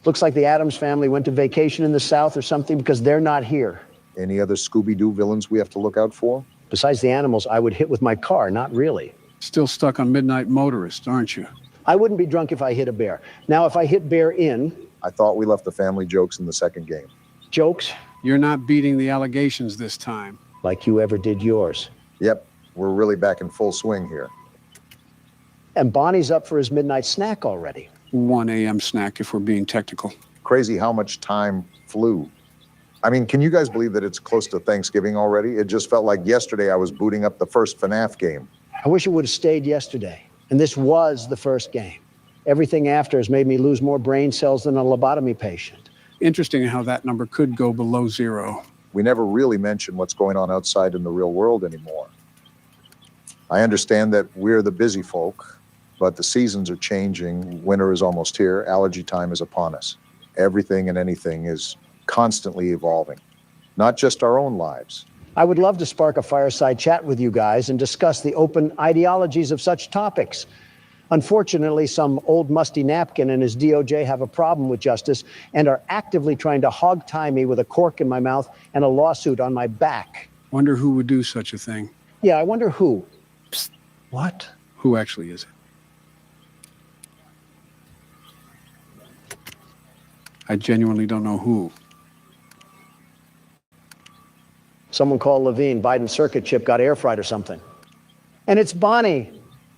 Speaker 1: Looks like the Addams family went to vacation in the South or something because they're not here.
Speaker 2: Any other Scooby-Doo villains we have to look out for?
Speaker 1: Besides the animals I would hit with my car, not really.
Speaker 3: Still stuck on Midnight Motorist, aren't you?
Speaker 1: I wouldn't be drunk if I hit a bear. Now, if I hit Bear Inn,
Speaker 2: I thought we left the family jokes in the second game.
Speaker 1: jokes
Speaker 3: You're not beating the allegations this time.
Speaker 1: like you ever did yours.
Speaker 2: Yep, we're really back in full swing here.
Speaker 1: And Bonnie's up for his midnight snack already.
Speaker 3: 1 a.m. snack if we're being technical.
Speaker 2: Crazy how much time flew. I mean, can you guys believe that it's close to Thanksgiving already? It just felt like yesterday I was booting up the first FNAF game.
Speaker 1: I wish it would have stayed yesterday. And this was the first game. Everything after has made me lose more brain cells than a lobotomy patient.
Speaker 3: Interesting how that number could go below 0.
Speaker 2: We never really mention what's going on outside in the real world anymore. I understand that we're the busy folk, but the seasons are changing. Winter is almost here. Allergy time is upon us. Everything and anything is constantly evolving, not just our own lives.
Speaker 1: I would love to spark a fireside chat with you guys and discuss the open ideologies of such topics. Unfortunately, some old musty napkin and his DOJ have a problem with justice and are actively trying to hog-tie me with a cork in my mouth and a lawsuit on my back.
Speaker 3: Wonder who would do such a thing.
Speaker 1: Yeah, I wonder who. Psst, what?
Speaker 3: Who actually is it? I genuinely don't know who.
Speaker 1: Someone called Levine. Biden's circuit chip got air fried or something. And it's Bonnie.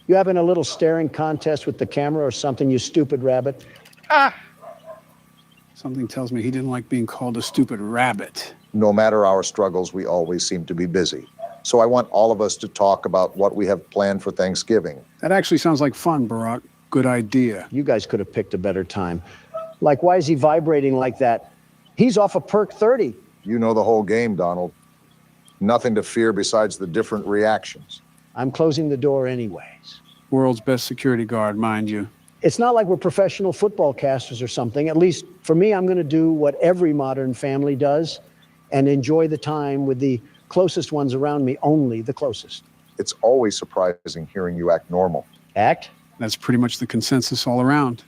Speaker 1: You having a little staring contest with the camera or something, you stupid rabbit?
Speaker 3: Something tells me he didn't like being called a stupid rabbit.
Speaker 2: No matter our struggles, we always seem to be busy. So I want all of us to talk about what we have planned for Thanksgiving.
Speaker 3: That actually sounds like fun, Barack. Good idea.
Speaker 1: You guys could have picked a better time. Like, why is he vibrating like that? He's off a perk 30.
Speaker 2: You know the whole game, Donald. Nothing to fear besides the different reactions.
Speaker 1: I'm closing the door anyways.
Speaker 3: World's best security guard, mind you.
Speaker 1: It's not like we're professional football casters or something. At least for me, I'm going to do what every modern family does and enjoy the time with the closest ones around me, only the closest.
Speaker 2: It's always surprising hearing you act normal.
Speaker 1: Act?
Speaker 3: That's pretty much the consensus all around.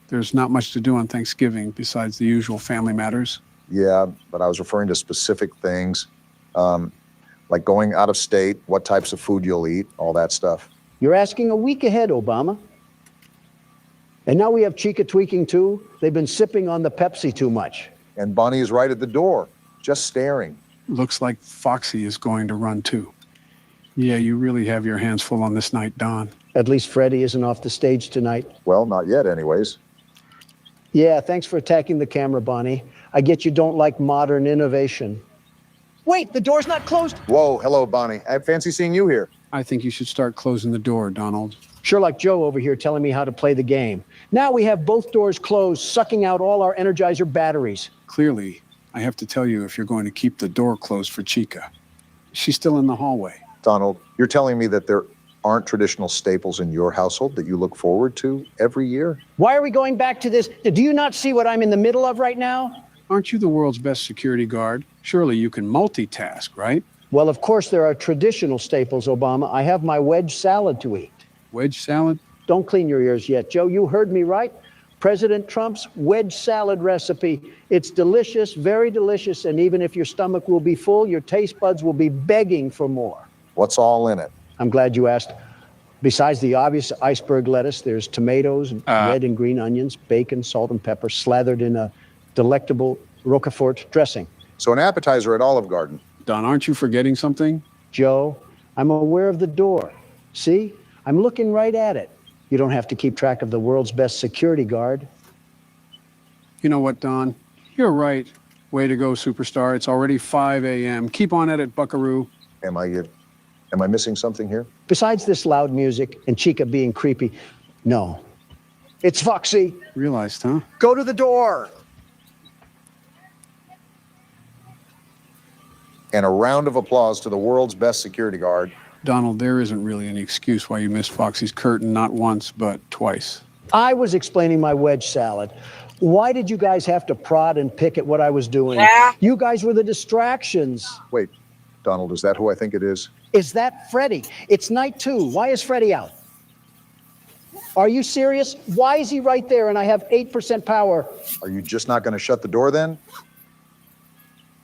Speaker 3: There's not much to do on Thanksgiving besides the usual family matters.
Speaker 2: Yeah, but I was referring to specific things, like going out of state, what types of food you'll eat, all that stuff.
Speaker 1: You're asking a week ahead, Obama. And now we have Chica tweaking too. They've been sipping on the Pepsi too much.
Speaker 2: And Bonnie is right at the door, just staring.
Speaker 3: Looks like Foxy is going to run too. Yeah, you really have your hands full on this night, Don.
Speaker 1: At least Freddie isn't off the stage tonight.
Speaker 2: Well, not yet anyways.
Speaker 1: Yeah, thanks for attacking the camera, Bonnie. I get you don't like modern innovation. Wait, the door's not closed.
Speaker 2: Whoa, hello, Bonnie. I fancy seeing you here.
Speaker 3: I think you should start closing the door, Donald.
Speaker 1: Sherlock Joe over here telling me how to play the game. Now we have both doors closed, sucking out all our Energizer batteries.
Speaker 3: Clearly, I have to tell you if you're going to keep the door closed for Chica. She's still in the hallway.
Speaker 2: Donald, you're telling me that there aren't traditional staples in your household that you look forward to every year?
Speaker 1: Why are we going back to this? Do you not see what I'm in the middle of right now?
Speaker 3: Aren't you the world's best security guard? Surely you can multitask, right?
Speaker 1: Well, of course there are traditional staples, Obama. I have my wedge salad to eat.
Speaker 3: Wedge salad?
Speaker 1: Don't clean your ears yet, Joe. You heard me right. President Trump's wedge salad recipe. It's delicious, very delicious, and even if your stomach will be full, your taste buds will be begging for more.
Speaker 2: What's all in it?
Speaker 1: I'm glad you asked. Besides the obvious iceberg lettuce, there's tomatoes, red and green onions, bacon, salt and pepper, slathered in a delectable Roquefort dressing.
Speaker 2: So an appetizer at Olive Garden.
Speaker 3: Don, aren't you forgetting something?
Speaker 1: Joe, I'm aware of the door. See? I'm looking right at it. You don't have to keep track of the world's best security guard.
Speaker 3: You know what, Don? You're right. Way to go, superstar. It's already 5 a.m. Keep on at it, buckaroo.
Speaker 2: Am I missing something here?
Speaker 1: Besides this loud music and Chica being creepy, no. It's Foxy.
Speaker 3: Realized, huh?
Speaker 1: Go to the door.
Speaker 2: And a round of applause to the world's best security guard.
Speaker 3: Donald, there isn't really any excuse why you missed Foxy's curtain not once, but twice.
Speaker 1: I was explaining my wedge salad. Why did you guys have to prod and pick at what I was doing? You guys were the distractions.
Speaker 2: Wait, Donald, is that who I think it is?
Speaker 1: Is that Freddie? It's night 2. Why is Freddie out? Are you serious? Why is he right there and I have 8% power?
Speaker 2: Are you just not going to shut the door then?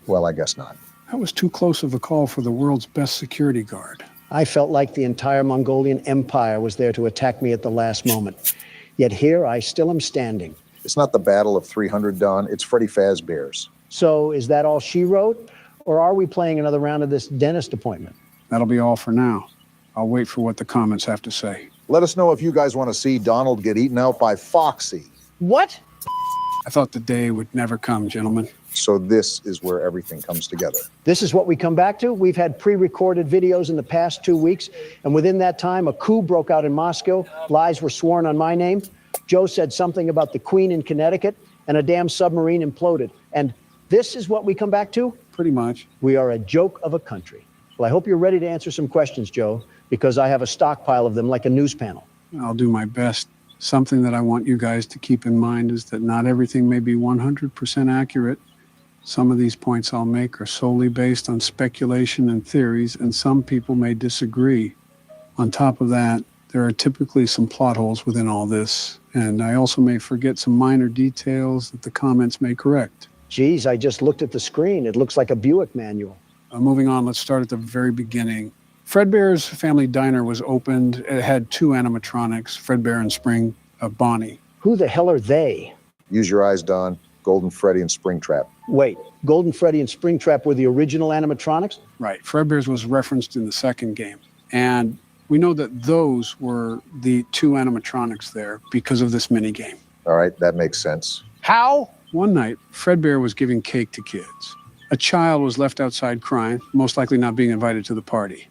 Speaker 2: Well, I guess not.
Speaker 3: That was too close of a call for the world's best security guard.
Speaker 1: I felt like the entire Mongolian Empire was there to attack me at the last moment. Yet here I still am standing.
Speaker 2: It's not the Battle of 300, Don. It's Freddy Fazbear's.
Speaker 1: So is that all she wrote? Or are we playing another round of this dentist appointment?
Speaker 3: That'll be all for now. I'll wait for what the comments have to say.
Speaker 2: Let us know if you guys want to see Donald get eaten out by Foxy.
Speaker 1: What?
Speaker 3: I thought the day would never come, gentlemen.
Speaker 2: So this is where everything comes together.
Speaker 1: This is what we come back to? We've had pre-recorded videos in the past 2 weeks, and within that time, a coup broke out in Moscow. Lies were sworn on my name. Joe said something about the Queen in Connecticut, and a damn submarine imploded. And this is what we come back to?
Speaker 3: Pretty much.
Speaker 1: We are a joke of a country. Well, I hope you're ready to answer some questions, Joe, because I have a stockpile of them like a news panel.
Speaker 3: I'll do my best. Something that I want you guys to keep in mind is that not everything may be 100% accurate. Some of these points I'll make are solely based on speculation and theories, and some people may disagree. On top of that, there are typically some plot holes within all this, and I also may forget some minor details that the comments may correct.
Speaker 1: Geez, I just looked at the screen. It looks like a Buick manual.
Speaker 3: Moving on, let's start at the very beginning. Fredbear's Family Diner was opened. It had 2 animatronics, Fredbear and Spring Bonnie.
Speaker 1: Who the hell are they?
Speaker 2: Use your eyes, Don. Golden Freddy and Springtrap.
Speaker 1: Wait, Golden Freddy and Springtrap were the original animatronics?
Speaker 3: Right. Fredbear's was referenced in the second game. And we know that those were the 2 animatronics there because of this mini game.
Speaker 2: All right, that makes sense.
Speaker 1: How?
Speaker 3: One night, Fredbear was giving cake to kids. A child was left outside crying, most likely not being invited to the party.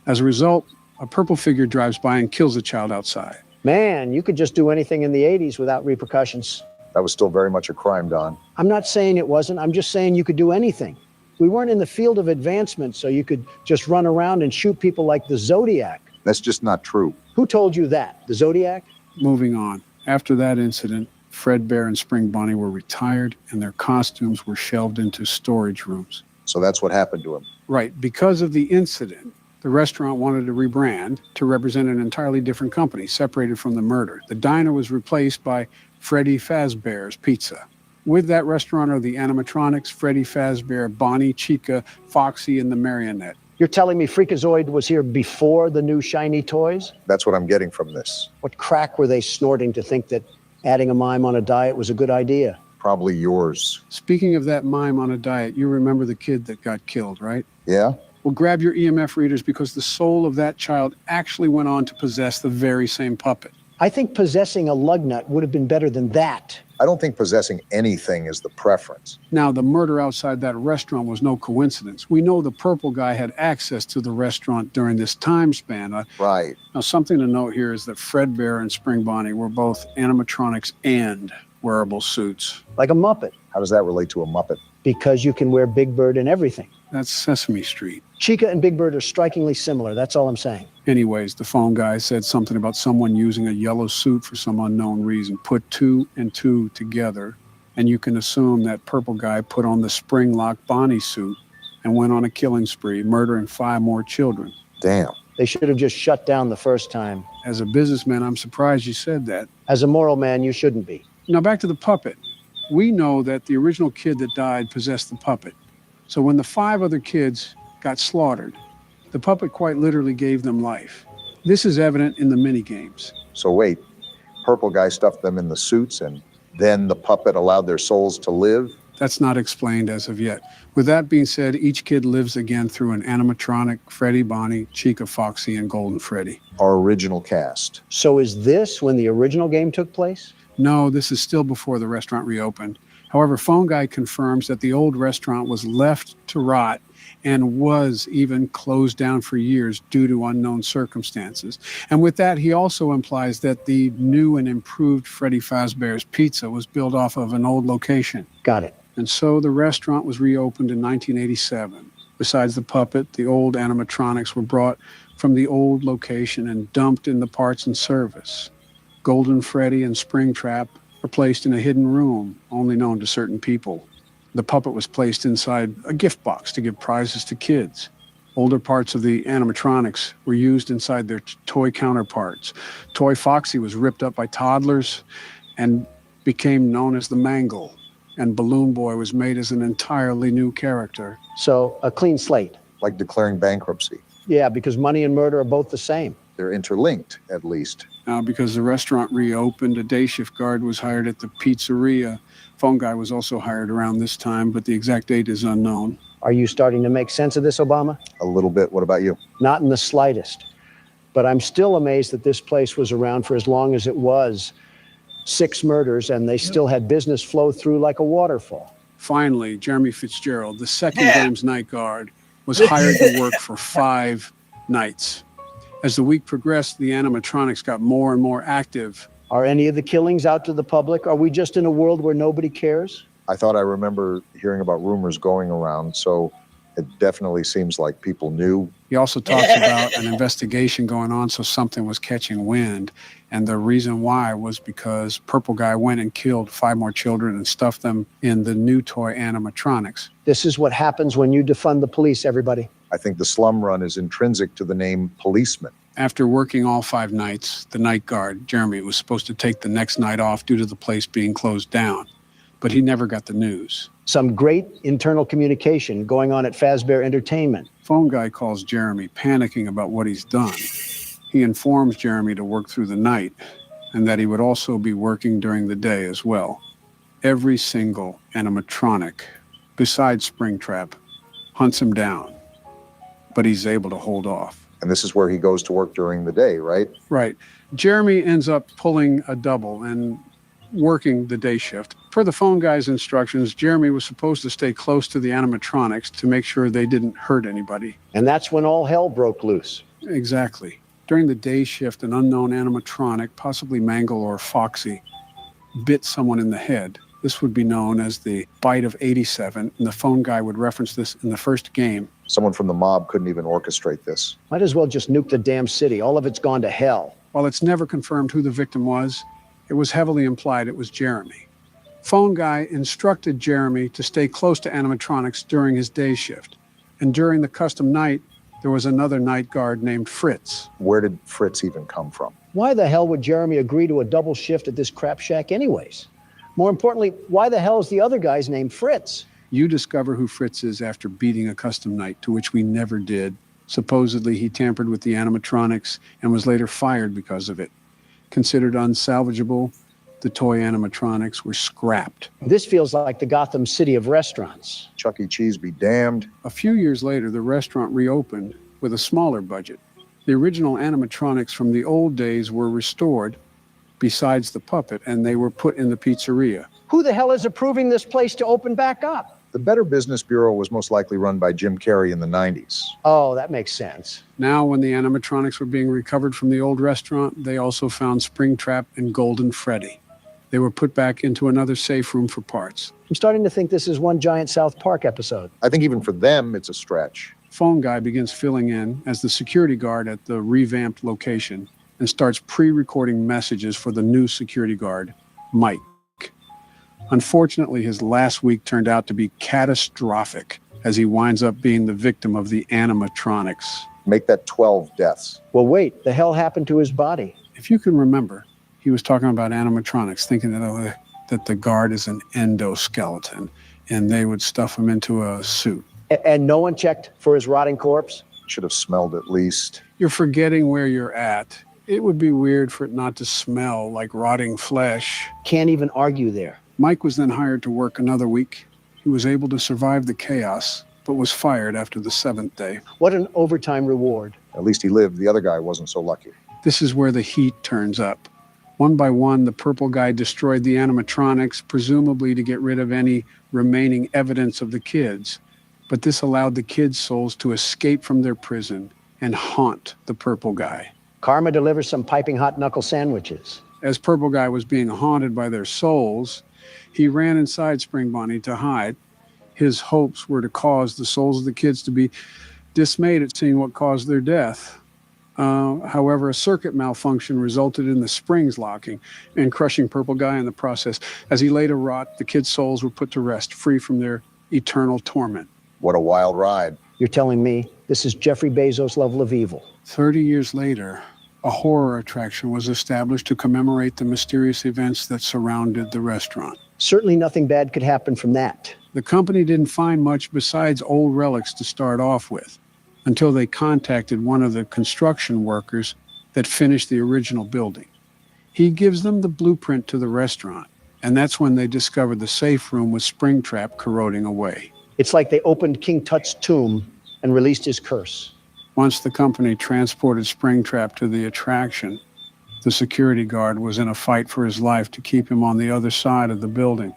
Speaker 3: As a result, a purple figure drives by and kills the child outside.
Speaker 1: Man, you could just do anything in the 80s without repercussions.
Speaker 2: That was still very much a crime, Don.
Speaker 1: I'm not saying it wasn't. I'm just saying you could do anything. We weren't in the field of advancement, so you could just run around and shoot people like the Zodiac.
Speaker 2: That's just not true.
Speaker 1: Who told you that? The Zodiac?
Speaker 3: Moving on. After that incident, Fredbear and Spring Bonnie were retired and their costumes were shelved into storage rooms.
Speaker 2: So that's what happened to him.
Speaker 3: Right. Because of the incident, the restaurant wanted to rebrand to represent an entirely different company, separated from the murder. The diner was replaced by Freddy Fazbear's Pizza. With that restaurant are the animatronics, Freddy Fazbear, Bonnie, Chica, Foxy, and the Marionette.
Speaker 1: You're telling me Freakazoid was here before the new shiny toys?
Speaker 2: That's what I'm getting from this.
Speaker 1: What crack were they snorting to think that adding a mime on a diet was a good idea?
Speaker 2: Probably yours.
Speaker 3: Speaking of that mime on a diet, you remember the kid that got killed, right?
Speaker 2: Yeah?
Speaker 3: Well, grab your EMF readers because the soul of that child actually went on to possess the very same puppet.
Speaker 1: I think possessing a lug nut would have been better than that.
Speaker 2: I don't think possessing anything is the preference.
Speaker 3: Now, the murder outside that restaurant was no coincidence. We know the purple guy had access to the restaurant during this time span.
Speaker 2: Right.
Speaker 3: Now, something to note here is that Fredbear and Spring Bonnie were both animatronics and wearable suits.
Speaker 1: Like a Muppet.
Speaker 2: How does that relate to a Muppet?
Speaker 1: Because you can wear Big Bird in everything.
Speaker 3: That's Sesame Street.
Speaker 1: Chica and Big Bird are strikingly similar. That's all I'm saying.
Speaker 3: Anyways, the phone guy said something about someone using a yellow suit for some unknown reason. Put 2 and 2 together, and you can assume that purple guy put on the Springlock Bonnie suit and went on a killing spree, murdering 5 more children.
Speaker 2: Damn.
Speaker 1: They should have just shut down the first time.
Speaker 3: As a businessman, I'm surprised you said that.
Speaker 1: As a moral man, you shouldn't be.
Speaker 3: Now back to the puppet. We know that the original kid that died possessed the puppet. So when the 5 other kids got slaughtered, the puppet quite literally gave them life. This is evident in the mini-games.
Speaker 2: So wait, purple guy stuffed them in the suits and then the puppet allowed their souls to live?
Speaker 3: That's not explained as of yet. With that being said, each kid lives again through an animatronic, Freddy, Bonnie, Chica, Foxy, and Golden Freddy.
Speaker 2: Our original cast.
Speaker 1: So is this when the original game took place?
Speaker 3: No, this is still before the restaurant reopened. However, Phone Guy confirms that the old restaurant was left to rot and was even closed down for years due to unknown circumstances. And with that, he also implies that the new and improved Freddy Fazbear's Pizza was built off of an old location.
Speaker 1: Got it.
Speaker 3: And so the restaurant was reopened in 1987. Besides the puppet, the old animatronics were brought from the old location and dumped in the parts and service. Golden Freddy and Springtrap were placed in a hidden room, only known to certain people. The puppet was placed inside a gift box to give prizes to kids. Older parts of the animatronics were used inside their toy counterparts. Toy Foxy was ripped up by toddlers and became known as the Mangle. and Balloon Boy was made as an entirely new character.
Speaker 1: So, a clean slate.
Speaker 2: Like declaring bankruptcy.
Speaker 1: Yeah, because money and murder are both the same.
Speaker 2: They're interlinked, at least.
Speaker 3: Now, because the restaurant reopened, a day shift guard was hired at the pizzeria. Phone guy was also hired around this time, but the exact date is unknown.
Speaker 1: Are you starting to make sense of this, Obama?
Speaker 2: A little bit. What about you?
Speaker 1: Not in the slightest. But I'm still amazed that this place was around for as long as it was. 6 murders, and they still had business flow through like a waterfall.
Speaker 3: Finally, Jeremy Fitzgerald, the second James night guard, was hired to work for 5 nights. As the week progressed, the animatronics got more and more active.
Speaker 1: Are any of the killings out to the public? Are we just in a world where nobody cares?
Speaker 2: I thought I remember hearing about rumors going around, so it definitely seems like people knew.
Speaker 3: He also talks about an investigation going on, so something was catching wind. And the reason why was because Purple Guy went and killed 5 more children and stuffed them in the new toy animatronics.
Speaker 1: This is what happens when you defund the police, everybody.
Speaker 2: I think the slum run is intrinsic to the name policeman.
Speaker 3: After working all 5 nights, the night guard, Jeremy, was supposed to take the next night off due to the place being closed down. But he never got the news.
Speaker 1: Some great internal communication going on at Fazbear Entertainment.
Speaker 3: Phone guy calls Jeremy, panicking about what he's done. He informs Jeremy to work through the night and that he would also be working during the day as well. Every single animatronic, besides Springtrap, hunts him down, but he's able to hold off.
Speaker 2: And this is where he goes to work during the day, right?
Speaker 3: Right. Jeremy ends up pulling a double and working the day shift. Per the phone guy's instructions, Jeremy was supposed to stay close to the animatronics to make sure they didn't hurt anybody.
Speaker 1: And that's when all hell broke loose.
Speaker 3: Exactly. During the day shift, an unknown animatronic, possibly Mangle or Foxy, bit someone in the head. This would be known as the bite of 87, and the phone guy would reference this in the first game.
Speaker 2: Someone from the mob couldn't even orchestrate this.
Speaker 1: Might as well just nuke the damn city. All of it's gone to hell.
Speaker 3: While it's never confirmed who the victim was, it was heavily implied it was Jeremy. Phone guy instructed Jeremy to stay close to animatronics during his day shift. And during the custom night, there was another night guard named Fritz.
Speaker 2: Where did Fritz even come from?
Speaker 1: Why the hell would Jeremy agree to a double shift at this crap shack anyways? More importantly, why the hell is the other guy's name Fritz?
Speaker 3: You discover who Fritz is after beating a custom night, to which we never did. Supposedly, he tampered with the animatronics and was later fired because of it. Considered unsalvageable, the toy animatronics were scrapped.
Speaker 1: This feels like the Gotham City of restaurants.
Speaker 2: Chuck E. Cheese be damned.
Speaker 3: A few years later, the restaurant reopened with a smaller budget. The original animatronics from the old days were restored, besides the puppet, and they were put in the pizzeria.
Speaker 1: Who the hell is approving this place to open back up?
Speaker 2: The Better Business Bureau was most likely run by Jim Carrey in the 90s.
Speaker 1: Oh, that makes sense.
Speaker 3: Now, when the animatronics were being recovered from the old restaurant, they also found Springtrap and Golden Freddy. They were put back into another safe room for parts.
Speaker 1: I'm starting to think this is one giant South Park episode.
Speaker 2: I think even for them, it's a stretch.
Speaker 3: Phone guy begins filling in as the security guard at the revamped location and starts pre-recording messages for the new security guard, Mike. Unfortunately, his last week turned out to be catastrophic as he winds up being the victim of the animatronics.
Speaker 2: Make that 12 deaths.
Speaker 1: Well, wait, the hell happened to his body?
Speaker 3: If you can remember, he was talking about animatronics, thinking that the guard is an endoskeleton, and they would stuff him into a suit.
Speaker 1: And no one checked for his rotting corpse?
Speaker 2: Should have smelled at least.
Speaker 3: You're forgetting where you're at. It would be weird for it not to smell like rotting flesh.
Speaker 1: Can't even argue there.
Speaker 3: Mike was then hired to work another week. He was able to survive the chaos, but was fired after the 7th day.
Speaker 1: What an overtime reward.
Speaker 2: At least he lived. The other guy wasn't so lucky.
Speaker 3: This is where the heat turns up. One by one, the purple guy destroyed the animatronics, presumably to get rid of any remaining evidence of the kids. But this allowed the kids' souls to escape from their prison and haunt the purple guy.
Speaker 1: Karma delivers some piping hot knuckle sandwiches.
Speaker 3: As Purple Guy was being haunted by their souls, he ran inside Spring Bonnie to hide. His hopes were to cause the souls of the kids to be dismayed at seeing what caused their death. However, a circuit malfunction resulted in the springs locking and crushing Purple Guy in the process. As he lay to rot, the kids' souls were put to rest, free from their eternal torment.
Speaker 2: What a wild ride.
Speaker 1: You're telling me this is Jeffrey Bezos' level of evil?
Speaker 3: 30 years later, a horror attraction was established to commemorate the mysterious events that surrounded the restaurant.
Speaker 1: Certainly nothing bad could happen from that.
Speaker 3: The company didn't find much besides old relics to start off with until they contacted one of the construction workers that finished the original building. He gives them the blueprint to the restaurant, and that's when they discovered the safe room with Springtrap corroding away.
Speaker 1: It's like they opened King Tut's tomb and released his curse.
Speaker 3: Once the company transported Springtrap to the attraction, the security guard was in a fight for his life to keep him on the other side of the building.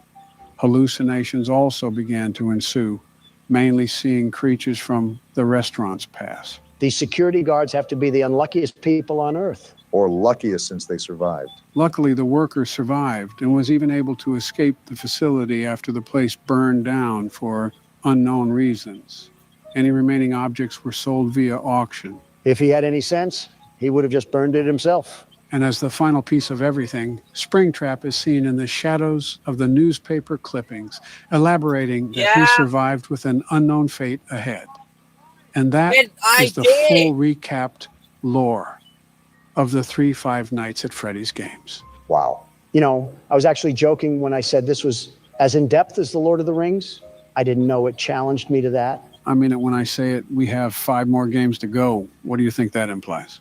Speaker 3: Hallucinations also began to ensue, mainly seeing creatures from the restaurant's past.
Speaker 1: These security guards have to be the unluckiest people on earth.
Speaker 2: Or luckiest since they survived.
Speaker 3: Luckily, the worker survived and was even able to escape the facility after the place burned down for unknown reasons. Any remaining objects were sold via auction.
Speaker 1: If he had any sense, he would have just burned it himself.
Speaker 3: And as the final piece of everything, Springtrap is seen in the shadows of the newspaper clippings, elaborating that he survived with an unknown fate ahead. And that is the full recapped lore of the 3 Five Nights at Freddy's games.
Speaker 2: Wow.
Speaker 1: You know, I was actually joking when I said this was as in-depth as The Lord of the Rings. I didn't know it challenged me to that.
Speaker 3: I mean it when I say it. We have 5 more games to go. What do you think that implies?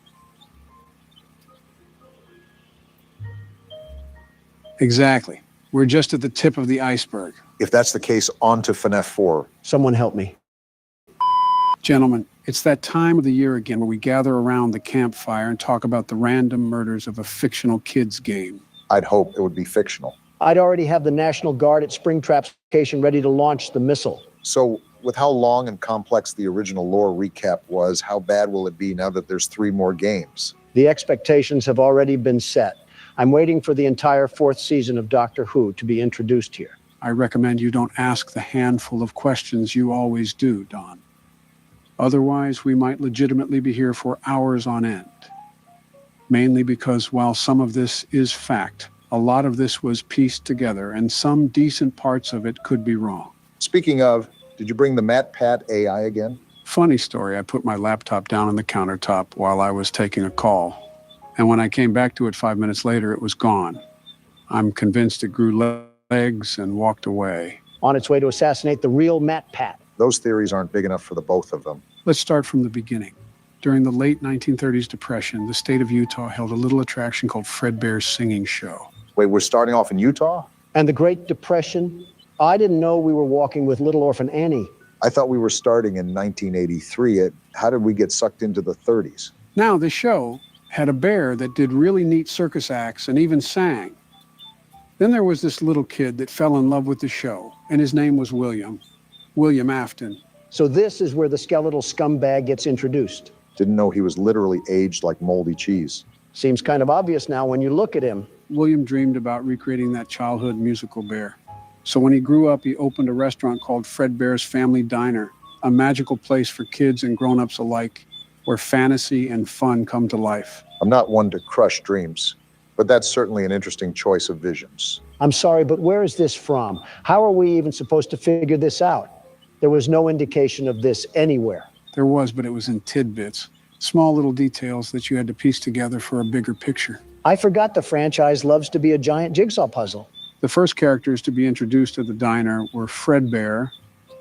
Speaker 3: Exactly. We're just at the tip of the iceberg.
Speaker 2: If that's the case, on to FNAF 4.
Speaker 1: Someone help me.
Speaker 3: Gentlemen, it's that time of the year again where we gather around the campfire and talk about the random murders of a fictional kids game.
Speaker 2: I'd hope it would be fictional.
Speaker 1: I'd already have the National Guard at Springtrap's location ready to launch the missile.
Speaker 2: So, with how long and complex the original lore recap was, how bad will it be now that there's 3 more games?
Speaker 1: The expectations have already been set. I'm waiting for the entire 4th season of Doctor Who to be introduced here.
Speaker 3: I recommend you don't ask the handful of questions you always do, Don. Otherwise, we might legitimately be here for hours on end. Mainly because while some of this is fact, a lot of this was pieced together, and some decent parts of it could be wrong.
Speaker 2: Speaking of, did you bring the MatPat AI again?
Speaker 3: Funny story, I put my laptop down on the countertop while I was taking a call. And when I came back to it 5 minutes later, it was gone. I'm convinced it grew legs and walked away.
Speaker 1: On its way to assassinate the real MatPat.
Speaker 2: Those theories aren't big enough for the both of them.
Speaker 3: Let's start from the beginning. During the late 1930s Depression, the state of Utah held a little attraction called Fredbear's Singing Show.
Speaker 2: Wait, we're starting off in Utah?
Speaker 1: And the Great Depression? I didn't know we were walking with Little Orphan Annie.
Speaker 2: I thought we were starting in 1983. How did we get sucked into the 30s?
Speaker 3: Now, the show had a bear that did really neat circus acts and even sang. Then there was this little kid that fell in love with the show, and his name was William Afton.
Speaker 1: So this is where the skeletal scumbag gets introduced.
Speaker 2: Didn't know he was literally aged like moldy cheese.
Speaker 1: Seems kind of obvious now when you look at him.
Speaker 3: William dreamed about recreating that childhood musical bear. So when he grew up, he opened a restaurant called Fredbear's Family Diner, a magical place for kids and grown-ups alike, where fantasy and fun come to life.
Speaker 2: I'm not one to crush dreams, but that's certainly an interesting choice of visions.
Speaker 1: I'm sorry, but where is this from? How are we even supposed to figure this out? There was no indication of this anywhere.
Speaker 3: There was, but it was in tidbits. Small little details that you had to piece together for a bigger picture.
Speaker 1: I forgot the franchise loves to be a giant jigsaw puzzle.
Speaker 3: The first characters to be introduced at the diner were Fredbear,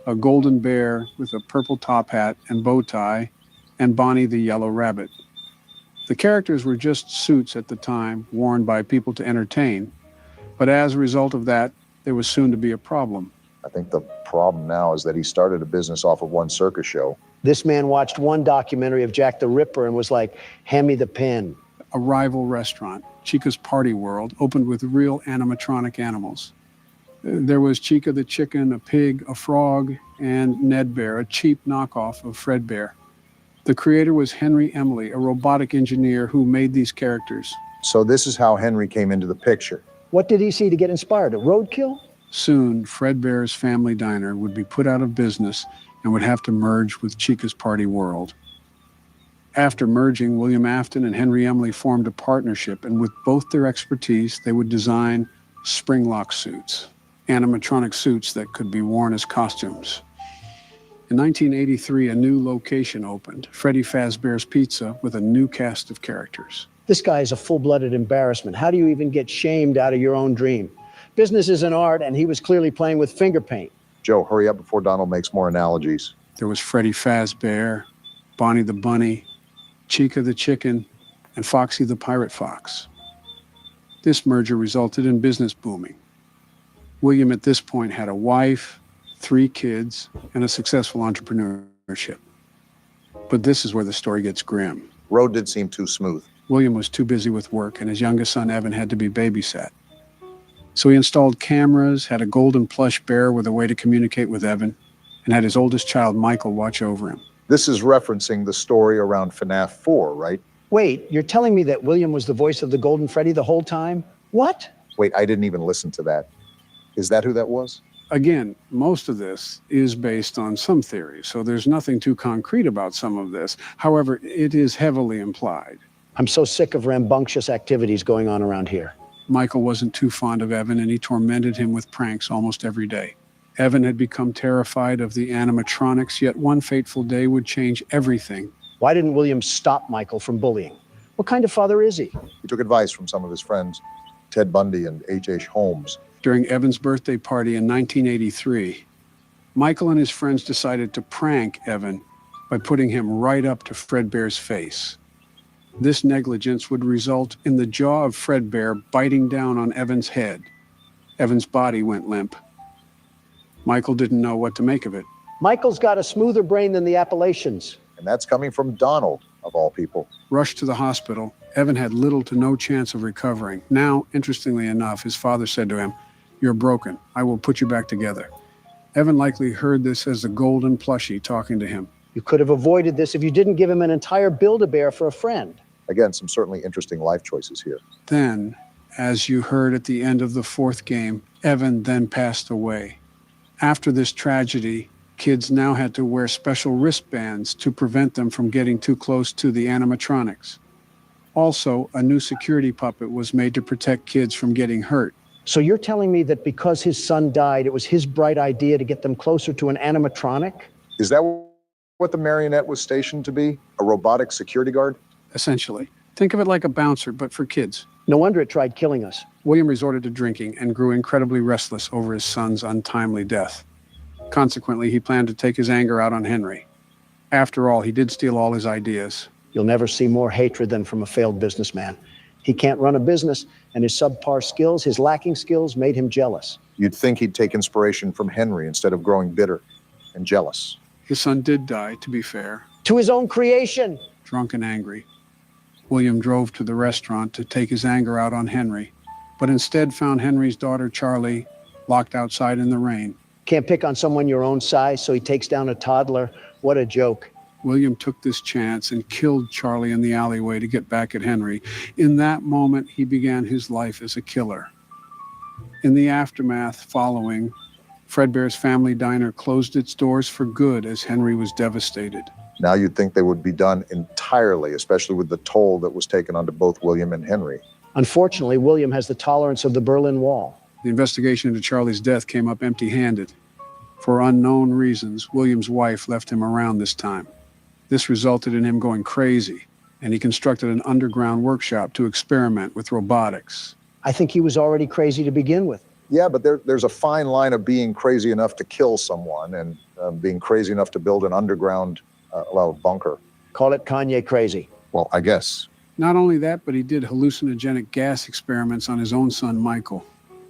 Speaker 3: a golden bear with a purple top hat and bow tie, and Bonnie the Yellow Rabbit. The characters were just suits at the time, worn by people to entertain. But as a result of that, there was soon to be a problem.
Speaker 2: I think the problem now is that he started a business off of one circus show.
Speaker 1: This man watched one documentary of Jack the Ripper and was like, hand me the pen.
Speaker 3: A rival restaurant, Chica's Party World, opened with real animatronic animals. There was Chica the chicken, a pig, a frog, and Ned Bear, a cheap knockoff of Fredbear. The creator was Henry Emily, a robotic engineer who made these characters.
Speaker 2: So this is how Henry came into the picture.
Speaker 1: What did he see to get inspired? A roadkill?
Speaker 3: Soon, Fredbear's Family Diner would be put out of business and would have to merge with Chica's Party World. After merging, William Afton and Henry Emily formed a partnership, and with both their expertise, they would design Springlock suits, animatronic suits that could be worn as costumes. In 1983, a new location opened, Freddy Fazbear's Pizza, with a new cast of characters.
Speaker 1: This guy is a full-blooded embarrassment. How do you even get shamed out of your own dream? Business is an art, and he was clearly playing with finger paint.
Speaker 2: Joe, hurry up before Donald makes more analogies.
Speaker 3: There was Freddy Fazbear, Bonnie the Bunny, Chica the Chicken, and Foxy the Pirate Fox. This merger resulted in business booming. William at this point had a wife, 3 kids, and a successful entrepreneurship. But this is where the story gets grim.
Speaker 2: Road did seem too smooth.
Speaker 3: William was too busy with work, and his youngest son, Evan, had to be babysat. So he installed cameras, had a golden plush bear with a way to communicate with Evan, and had his oldest child, Michael, watch over him.
Speaker 2: This is referencing the story around FNAF 4, right?
Speaker 1: Wait, you're telling me that William was the voice of the Golden Freddy the whole time? What?
Speaker 2: Wait, I didn't even listen to that. Is that who that was?
Speaker 3: Again, most of this is based on some theories, so there's nothing too concrete about some of this. However, it is heavily implied.
Speaker 1: I'm so sick of rambunctious activities going on around here.
Speaker 3: Michael wasn't too fond of Evan, and he tormented him with pranks almost every day. Evan had become terrified of the animatronics, yet one fateful day would change everything.
Speaker 1: Why didn't William stop Michael from bullying? What kind of father is he?
Speaker 2: He took advice from some of his friends, Ted Bundy and H.H. Holmes.
Speaker 3: During Evan's birthday party in 1983, Michael and his friends decided to prank Evan by putting him right up to Fredbear's face. This negligence would result in the jaw of Fredbear biting down on Evan's head. Evan's body went limp. Michael didn't know what to make of it.
Speaker 1: Michael's got a smoother brain than the Appalachians.
Speaker 2: And that's coming from Donald, of all people.
Speaker 3: Rushed to the hospital, Evan had little to no chance of recovering. Now, interestingly enough, his father said to him, "You're broken. I will put you back together." Evan likely heard this as the golden plushie talking to him.
Speaker 1: You could have avoided this if you didn't give him an entire Build-A-Bear for a friend.
Speaker 2: Again, some certainly interesting life choices here.
Speaker 3: Then, as you heard at the end of the 4th game, Evan then passed away. After this tragedy, kids now had to wear special wristbands to prevent them from getting too close to the animatronics. Also, a new security puppet was made to protect kids from getting hurt.
Speaker 1: So you're telling me that because his son died, it was his bright idea to get them closer to an animatronic?
Speaker 2: Is that what the marionette was stationed to be? A robotic security guard?
Speaker 3: Essentially. Think of it like a bouncer, but for kids.
Speaker 1: No wonder it tried killing us.
Speaker 3: William resorted to drinking and grew incredibly restless over his son's untimely death. Consequently, he planned to take his anger out on Henry. After all, he did steal all his ideas.
Speaker 1: You'll never see more hatred than from a failed businessman. He can't run a business, and his subpar skills, his lacking skills, made him jealous.
Speaker 2: You'd think he'd take inspiration from Henry instead of growing bitter and jealous.
Speaker 3: His son did die, to be fair.
Speaker 1: To his own creation.
Speaker 3: Drunk and angry. William drove to the restaurant to take his anger out on Henry, but instead found Henry's daughter, Charlie, locked outside in the rain.
Speaker 1: Can't pick on someone your own size, so he takes down a toddler. What a joke.
Speaker 3: William took this chance and killed Charlie in the alleyway to get back at Henry. In that moment, he began his life as a killer. In the aftermath following, Fredbear's Family Diner closed its doors for good as Henry was devastated.
Speaker 2: Now you'd think they would be done entirely, especially with the toll that was taken onto both William and Henry.
Speaker 1: Unfortunately, William has the tolerance of the Berlin Wall.
Speaker 3: The investigation into Charlie's death came up empty-handed. For unknown reasons, William's wife left him around this time. This resulted in him going crazy, and he constructed an underground workshop to experiment with robotics.
Speaker 1: I think he was already crazy to begin with.
Speaker 2: Yeah, but there's a fine line of being crazy enough to kill someone and being crazy enough to build an underground bunker.
Speaker 1: Call it Kanye crazy.
Speaker 2: Well, I guess.
Speaker 3: Not only that, but he did hallucinogenic gas experiments on his own son, Michael,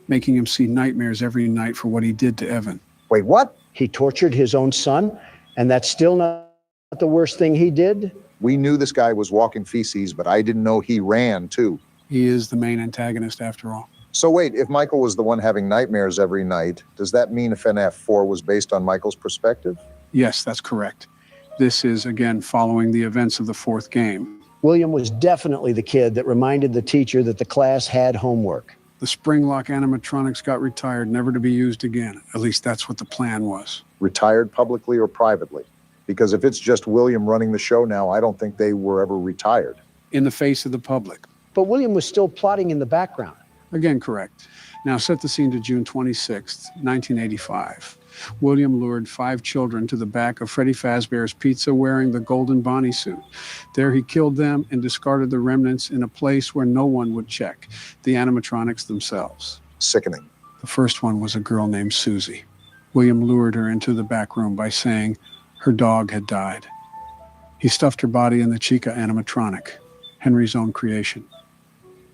Speaker 3: making him see nightmares every night for what he did to Evan.
Speaker 2: Wait, what?
Speaker 1: He tortured his own son, and that's still not the worst thing he did?
Speaker 2: We knew this guy was walking feces, but I didn't know he ran, too.
Speaker 3: He is the main antagonist, after all.
Speaker 2: So wait, if Michael was the one having nightmares every night, does that mean FNAF 4 was based on Michael's perspective?
Speaker 3: Yes, that's correct. This is, again, following the events of the 4th game.
Speaker 1: William was definitely the kid that reminded the teacher that the class had homework.
Speaker 3: The Springlock animatronics got retired, never to be used again. At least that's what the plan was.
Speaker 2: Retired publicly or privately? Because if it's just William running the show now, I don't think they were ever retired.
Speaker 3: In the face of the public.
Speaker 1: But William was still plotting in the background.
Speaker 3: Again, correct. Now set the scene to June 26th, 1985. William lured 5 children to the back of Freddy Fazbear's Pizza wearing the golden Bonnie suit. There he killed them and discarded the remnants in a place where no one would check, the animatronics themselves.
Speaker 2: Sickening.
Speaker 3: The first one was a girl named Susie. William lured her into the back room by saying her dog had died. He stuffed her body in the Chica animatronic, Henry's own creation.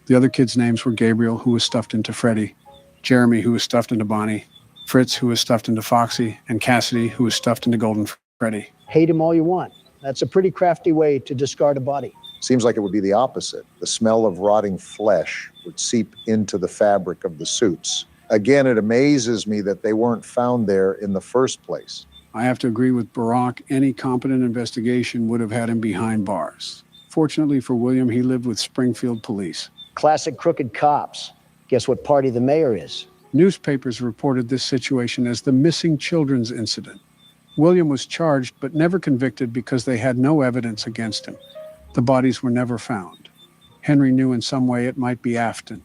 Speaker 3: The other kids' names were Gabriel, who was stuffed into Freddy, Jeremy, who was stuffed into Bonnie, Fritz, who was stuffed into Foxy, and Cassidy, who was stuffed into Golden Freddy.
Speaker 1: Hate him all you want. That's a pretty crafty way to discard a body.
Speaker 2: Seems like it would be the opposite. The smell of rotting flesh would seep into the fabric of the suits. Again, it amazes me that they weren't found there in the first place.
Speaker 3: I have to agree with Barack. Any competent investigation would have had him behind bars. Fortunately for William, he lived with Springfield police.
Speaker 1: Classic crooked cops. Guess what party the mayor is?
Speaker 3: Newspapers reported this situation as the missing children's incident. William was charged but never convicted because they had no evidence against him. The bodies were never found. Henry knew in some way it might be Afton.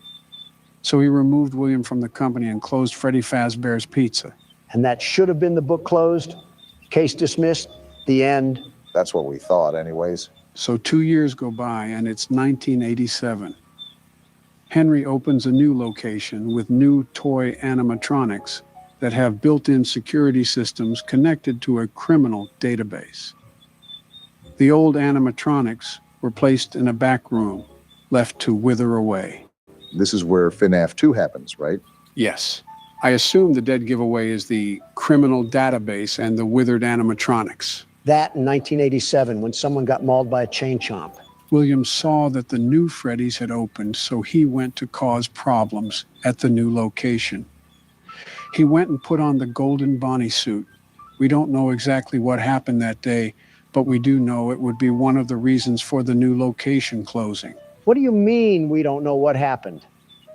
Speaker 3: So he removed William from the company and closed Freddy Fazbear's Pizza.
Speaker 1: And that should have been the book closed. Case dismissed. The end.
Speaker 2: That's what we thought anyways.
Speaker 3: So 2 years go by and it's 1987. Henry opens a new location with new toy animatronics that have built-in security systems connected to a criminal database. The old animatronics were placed in a back room, left to wither away.
Speaker 2: This is where FNAF 2 happens, right?
Speaker 3: Yes. I assume the dead giveaway is the criminal database and the withered animatronics.
Speaker 1: That in 1987 when someone got mauled by a chain chomp.
Speaker 3: William saw that the new Freddy's had opened, so he went to cause problems at the new location. He went and put on the Golden Bonnie suit. We don't know exactly what happened that day, but we do know it would be one of the reasons for the new location closing.
Speaker 1: What do you mean we don't know what happened?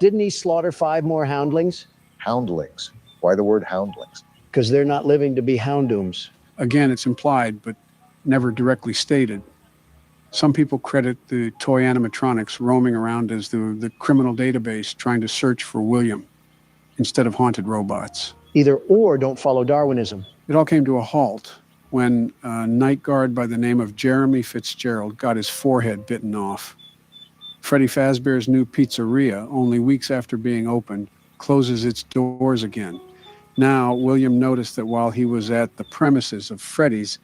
Speaker 1: Didn't he slaughter 5 more houndlings?
Speaker 2: Houndlings. Why the word houndlings?
Speaker 1: Because they're not living to be houndooms.
Speaker 3: Again, it's implied, but never directly stated. Some people credit the toy animatronics roaming around as the criminal database trying to search for William instead of haunted robots.
Speaker 1: Either or don't follow Darwinism.
Speaker 3: It all came to a halt when a night guard by the name of Jeremy Fitzgerald got his forehead bitten off. Freddy Fazbear's new pizzeria, only weeks after being opened, closes its doors again. Now, William noticed that while he was at the premises of Freddy's,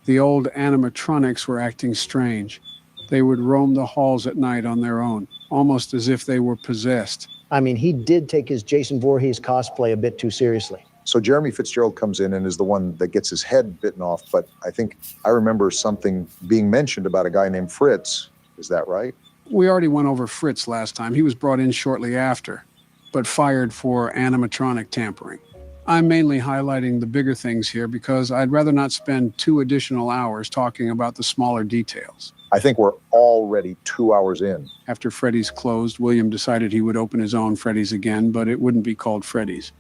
Speaker 3: the old animatronics were acting strange. They would roam the halls at night on their own, almost as if they were possessed.
Speaker 1: I mean, he did take his Jason Voorhees cosplay a bit too seriously.
Speaker 2: So Jeremy Fitzgerald comes in and is the one that gets his head bitten off, but I think I remember something being mentioned about a guy named Fritz. Is that right?
Speaker 3: We already went over Fritz last time. He was brought in shortly after, but fired for animatronic tampering. I'm mainly highlighting the bigger things here because I'd rather not spend 2 additional hours talking about the smaller details.
Speaker 2: I think we're already 2 hours in.
Speaker 3: After Freddy's closed, William decided he would open his own Freddy's again, but it wouldn't be called Freddy's.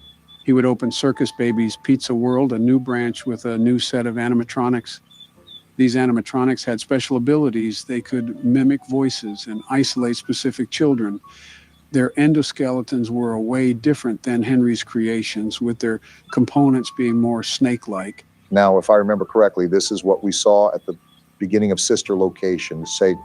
Speaker 3: He would open Circus Baby's Pizza World, a new branch with a new set of animatronics. These animatronics had special abilities. They could mimic voices and isolate specific children. Their endoskeletons were a way different than Henry's creations, with their components being more snake-like.
Speaker 2: Now, if I remember correctly, this is what we saw at the beginning of Sister Location. Say,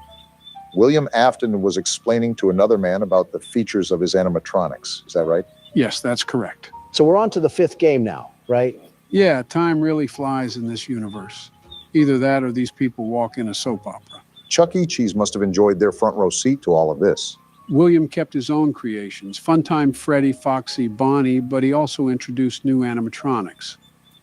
Speaker 2: William Afton was explaining to another man about the features of his animatronics. Is that right?
Speaker 3: Yes, that's correct.
Speaker 1: So we're on to the 5th game now, right?
Speaker 3: Yeah, time really flies in this universe. Either that or these people walk in a soap opera.
Speaker 2: Chuck E. Cheese must have enjoyed their front row seat to all of this.
Speaker 3: William kept his own creations, Funtime Freddy, Foxy, Bonnie, but he also introduced new animatronics.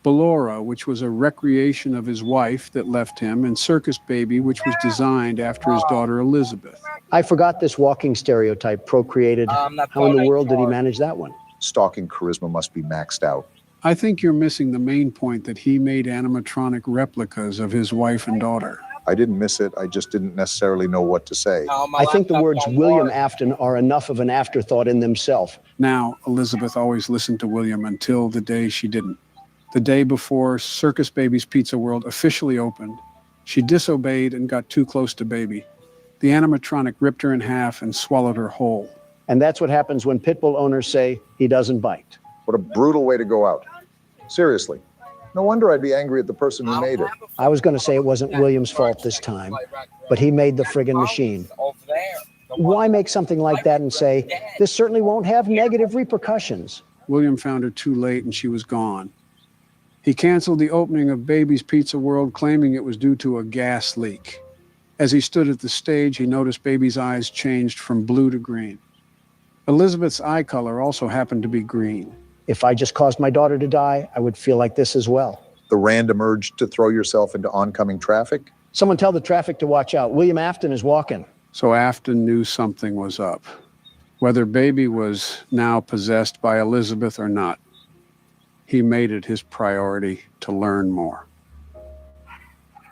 Speaker 3: Ballora, which was a recreation of his wife that left him, and Circus Baby, which was designed after his daughter Elizabeth.
Speaker 1: I forgot this walking stereotype procreated. How in the world did he manage that one?
Speaker 2: Stalking charisma must be maxed out.
Speaker 3: I think you're missing the main point that he made animatronic replicas of his wife and daughter.
Speaker 2: I didn't miss it. I just didn't necessarily know what to say.
Speaker 1: I think the words William Afton are enough of an afterthought in themselves.
Speaker 3: Now, Elizabeth always listened to William until the day she didn't. The day before Circus Baby's Pizza World officially opened, she disobeyed and got too close to Baby. The animatronic ripped her in half and swallowed her whole.
Speaker 1: And that's what happens when pit bull owners say he doesn't bite.
Speaker 2: What a brutal way to go out. Seriously. No wonder I'd be angry at the person who made it.
Speaker 1: I was going to say it wasn't William's fault this time, but he made the friggin' machine. Why make something like that and say, this certainly won't have negative repercussions?
Speaker 3: William found her too late and she was gone. He canceled the opening of Baby's Pizza World, claiming it was due to a gas leak. As he stood at the stage, he noticed Baby's eyes changed from blue to green. Elizabeth's eye color also happened to be green.
Speaker 1: If I just caused my daughter to die, I would feel like this as well.
Speaker 2: The random urge to throw yourself into oncoming traffic?
Speaker 1: Someone tell the traffic to watch out. William Afton is walking.
Speaker 3: So Afton knew something was up, whether Baby was now possessed by Elizabeth or not. He made it his priority to learn more.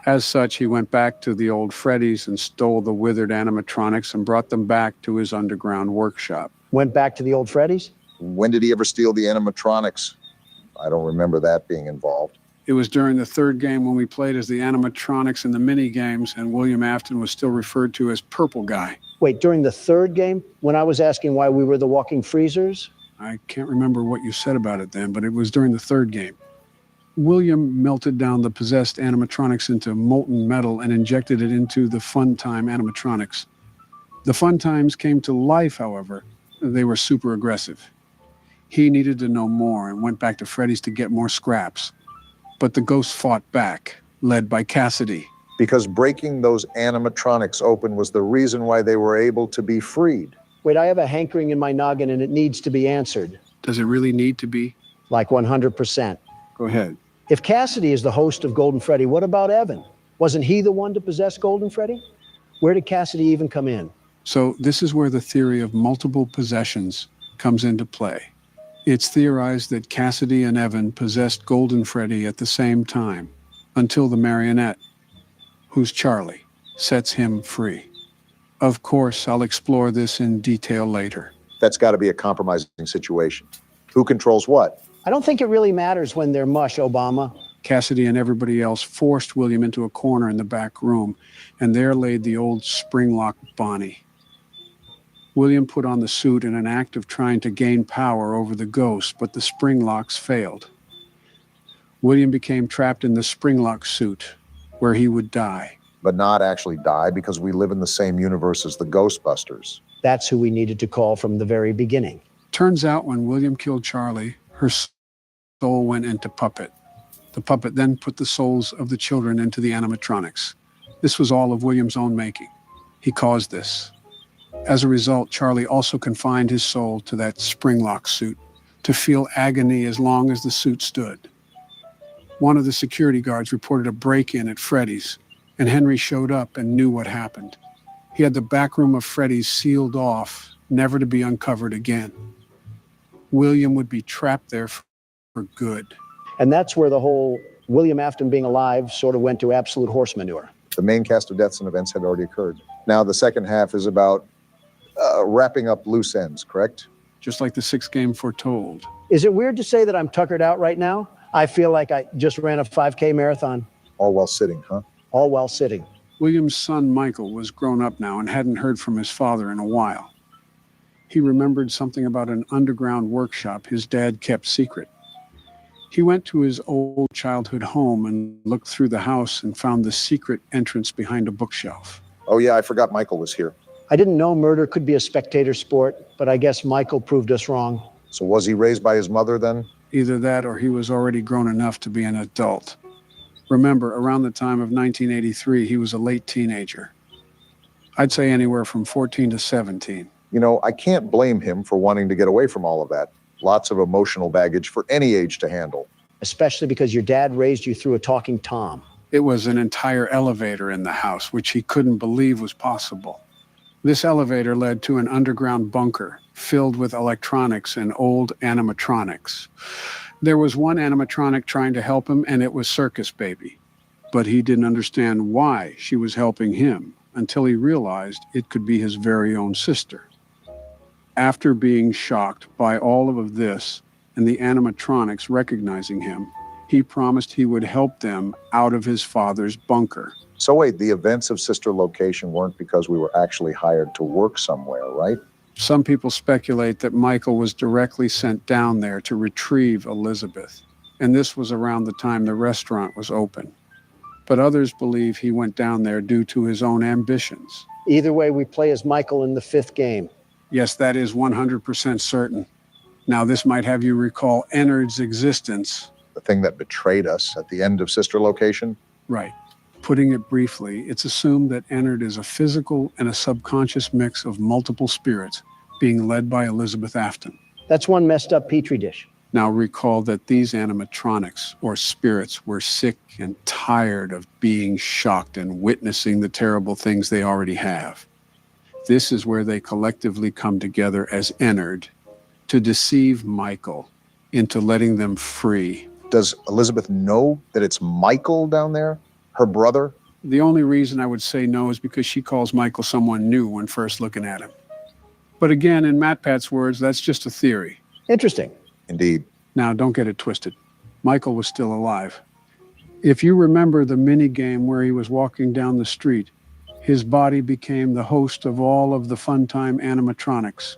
Speaker 3: As such, he went back to the old Freddy's and stole the withered animatronics and brought them back to his underground workshop.
Speaker 1: Went back to the old Freddy's?
Speaker 2: When did he ever steal the animatronics? I don't remember that being involved.
Speaker 3: It was during the third game when we played as the animatronics in the mini games, and William Afton was still referred to as Purple Guy.
Speaker 1: Wait, during the third game, when I was asking why we were the walking freezers?
Speaker 3: I can't remember what you said about it then, but it was during the third game. William melted down the possessed animatronics into molten metal and injected it into the Fun Time animatronics. The Fun Times came to life, however. They were super aggressive. He needed to know more and went back to Freddy's to get more scraps. But the ghosts fought back, led by Cassidy.
Speaker 2: Because breaking those animatronics open was the reason why they were able to be freed.
Speaker 1: Wait, I have a hankering in my noggin and it needs to be answered.
Speaker 3: Does it really need to be?
Speaker 1: Like 100%.
Speaker 3: Go ahead.
Speaker 1: If Cassidy is the host of Golden Freddy, what about Evan? Wasn't he the one to possess Golden Freddy? Where did Cassidy even come in?
Speaker 3: So this is where the theory of multiple possessions comes into play. It's theorized that Cassidy and Evan possessed Golden Freddy at the same time, until the marionette, who's Charlie, sets him free. Of course, I'll explore this in detail later.
Speaker 2: That's got to be a compromising situation. Who controls what?
Speaker 1: I don't think it really matters when they're mush, Obama.
Speaker 3: Cassidy and everybody else forced William into a corner in the back room, and there laid the old spring-lock Bonnie. William put on the suit in an act of trying to gain power over the ghost, but the spring locks failed. William became trapped in the spring lock suit, where he would die.
Speaker 2: But not actually die, because we live in the same universe as the Ghostbusters.
Speaker 1: That's who we needed to call from the very beginning.
Speaker 3: Turns out when William killed Charlie, her soul went into Puppet. The Puppet then put the souls of the children into the animatronics. This was all of William's own making. He caused this. As a result, Charlie also confined his soul to that spring-lock suit to feel agony as long as the suit stood. One of the security guards reported a break-in at Freddy's, and Henry showed up and knew what happened. He had the back room of Freddy's sealed off, never to be uncovered again. William would be trapped there for good.
Speaker 1: And that's where the whole William Afton being alive sort of went to absolute horse manure.
Speaker 2: The main cast of deaths and events had already occurred. Now the second half is about wrapping up loose ends, correct?
Speaker 3: Just like the sixth game foretold.
Speaker 1: Is it weird to say that I'm tuckered out right now? I feel like I just ran a 5K marathon.
Speaker 2: All while sitting, huh?
Speaker 1: All while sitting.
Speaker 3: William's son, Michael, was grown up now and hadn't heard from his father in a while. He remembered something about an underground workshop his dad kept secret. He went to his old childhood home and looked through the house and found the secret entrance behind a bookshelf.
Speaker 2: Oh yeah, I forgot Michael was here.
Speaker 1: I didn't know murder could be a spectator sport, but I guess Michael proved us wrong.
Speaker 2: So was he raised by his mother then?
Speaker 3: Either that or he was already grown enough to be an adult. Remember, around the time of 1983, he was a late teenager. I'd say anywhere from 14 to 17.
Speaker 2: You know, I can't blame him for wanting to get away from all of that. Lots of emotional baggage for any age to handle.
Speaker 1: Especially because your dad raised you through a talking Tom.
Speaker 3: It was an entire elevator in the house, which he couldn't believe was possible. This elevator led to an underground bunker filled with electronics and old animatronics. There was one animatronic trying to help him, and it was Circus Baby. But he didn't understand why she was helping him until he realized it could be his very own sister. After being shocked by all of this and the animatronics recognizing him, he promised he would help them out of his father's bunker.
Speaker 2: So wait, the events of Sister Location weren't because we were actually hired to work somewhere, right?
Speaker 3: Some people speculate that Michael was directly sent down there to retrieve Elizabeth, and this was around the time the restaurant was open. But others believe he went down there due to his own ambitions.
Speaker 1: Either way, we play as Michael in the fifth game.
Speaker 3: Yes, that is 100% certain. Now, this might have you recall Ennard's existence.
Speaker 2: The thing that betrayed us at the end of Sister Location?
Speaker 3: Right. Putting it briefly, it's assumed that Ennard is a physical and a subconscious mix of multiple spirits being led by Elizabeth Afton.
Speaker 1: That's one messed up petri dish.
Speaker 3: Now recall that these animatronics or spirits were sick and tired of being shocked and witnessing the terrible things they already have. This is where they collectively come together as Ennard to deceive Michael into letting them free.
Speaker 2: Does Elizabeth know that it's Michael down there? Her brother?
Speaker 3: The only reason I would say no is because she calls Michael someone new when first looking at him. But again, in MatPat's words, that's just a theory.
Speaker 1: Interesting.
Speaker 2: Indeed.
Speaker 3: Now, don't get it twisted. Michael was still alive. If you remember the mini game where he was walking down the street, his body became the host of all of the Funtime animatronics.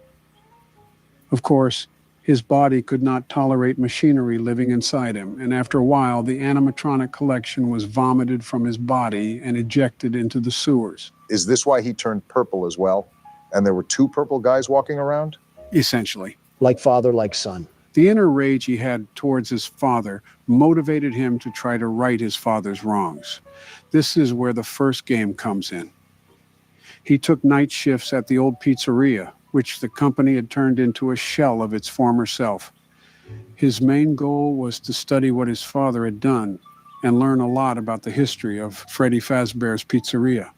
Speaker 3: Of course, his body could not tolerate machinery living inside him, and after a while, the animatronic collection was vomited from his body and ejected into the sewers.
Speaker 2: Is this why he turned purple as well? And there were two purple guys walking around?
Speaker 3: Essentially.
Speaker 1: Like father, like son.
Speaker 3: The inner rage he had towards his father motivated him to try to right his father's wrongs. This is where the first game comes in. He took night shifts at the old pizzeria, which the company had turned into a shell of its former self. His main goal was to study what his father had done and learn a lot about the history of Freddy Fazbear's Pizzeria.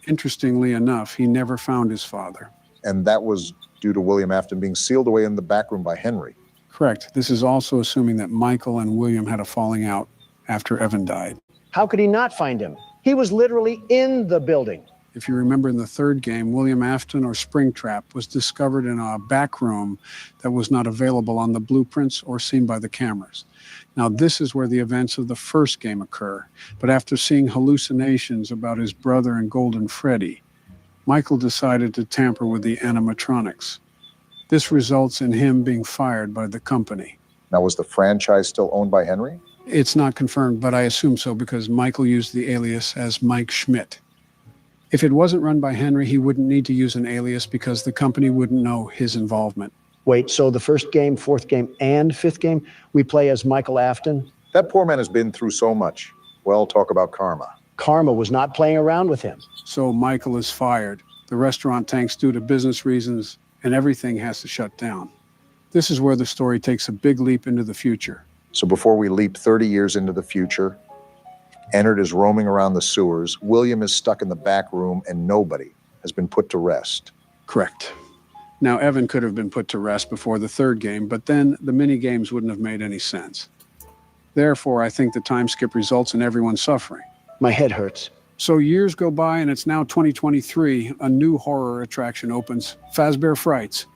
Speaker 3: Interestingly enough, he never found his father.
Speaker 2: And that was due to William Afton being sealed away in the back room by Henry.
Speaker 3: Correct. This is also assuming that Michael and William had a falling out after Evan died.
Speaker 1: How could he not find him? He was literally in the building.
Speaker 3: If you remember in the third game, William Afton, or Springtrap, was discovered in a back room that was not available on the blueprints or seen by the cameras. Now, this is where the events of the first game occur. But after seeing hallucinations about his brother and Golden Freddy, Michael decided to tamper with the animatronics. This results in him being fired by the company.
Speaker 2: Now, was the franchise still owned by Henry?
Speaker 3: It's not confirmed, but I assume so because Michael used the alias as Mike Schmidt. If it wasn't run by Henry, he wouldn't need to use an alias because the company wouldn't know his involvement.
Speaker 1: Wait, so the first game, fourth game, and fifth game, we play as Michael Afton?
Speaker 2: That poor man has been through so much. Well, talk about karma.
Speaker 1: Karma was not playing around with him.
Speaker 3: So Michael is fired. The restaurant tanks due to business reasons, and everything has to shut down. This is where the story takes a big leap into the future.
Speaker 2: So before we leap 30 years into the future, Ennard is roaming around the sewers, William is stuck in the back room, and nobody has been put to rest.
Speaker 3: Correct. Now, Evan could have been put to rest before the third game, but then the mini games wouldn't have made any sense. Therefore, I think the time skip results in everyone suffering.
Speaker 1: My head hurts.
Speaker 3: So years go by, and it's now 2023. A new horror attraction opens, Fazbear Frights,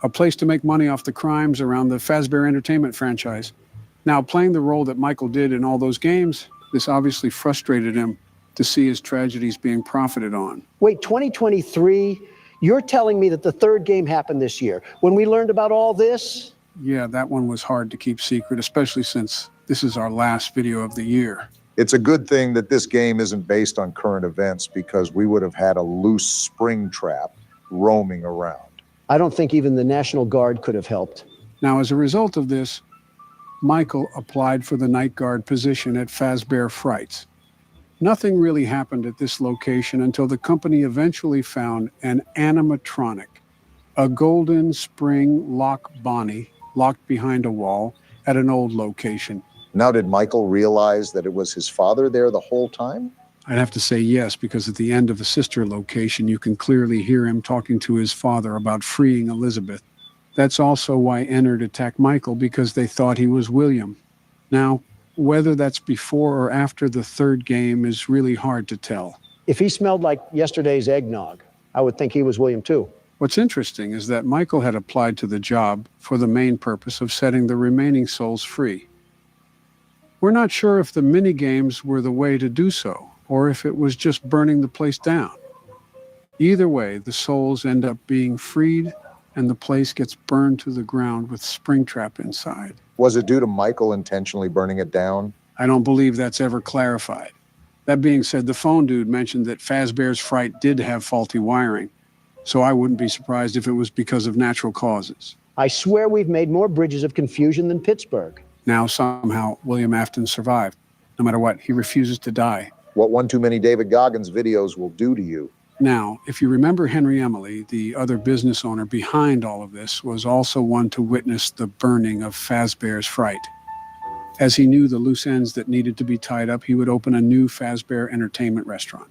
Speaker 3: a place to make money off the crimes around the Fazbear Entertainment franchise. Now, playing the role that Michael did in all those games, this obviously frustrated him to see his tragedies being profited on.
Speaker 1: Wait, 2023? You're telling me that the third game happened this year, when we learned about all this?
Speaker 3: Yeah, that one was hard to keep secret, especially since this is our last video of the year.
Speaker 2: It's a good thing that this game isn't based on current events because we would have had a loose Springtrap roaming around.
Speaker 1: I don't think even the National Guard could have helped.
Speaker 3: Now, as a result of this, Michael applied for the night guard position at Fazbear Frights. Nothing really happened at this location until the company eventually found an animatronic, a Golden Spring Lock Bonnie, locked behind a wall at an old location.
Speaker 2: Now, did Michael realize that it was his father there the whole time?
Speaker 3: I'd have to say yes, because at the end of a sister location, you can clearly hear him talking to his father about freeing Elizabeth. That's also why Ennard attacked Michael, because they thought he was William. Now, whether that's before or after the third game is really hard to tell.
Speaker 1: If he smelled like yesterday's eggnog, I would think he was William too.
Speaker 3: What's interesting is that Michael had applied to the job for the main purpose of setting the remaining souls free. We're not sure if the mini-games were the way to do so, or if it was just burning the place down. Either way, the souls end up being freed, and the place gets burned to the ground with Springtrap inside.
Speaker 2: Was it due to Michael intentionally burning it down?
Speaker 3: I don't believe that's ever clarified. That being said, the phone dude mentioned that Fazbear's Fright did have faulty wiring, so I wouldn't be surprised if it was because of natural causes.
Speaker 1: I swear we've made more bridges of confusion than Pittsburgh.
Speaker 3: Now, somehow, William Afton survived. No matter what, he refuses to die.
Speaker 2: What one too many David Goggins videos will do to you.
Speaker 3: Now, if you remember Henry Emily, the other business owner behind all of this, was also one to witness the burning of Fazbear's Fright. As he knew the loose ends that needed to be tied up, he would open a new Fazbear Entertainment restaurant.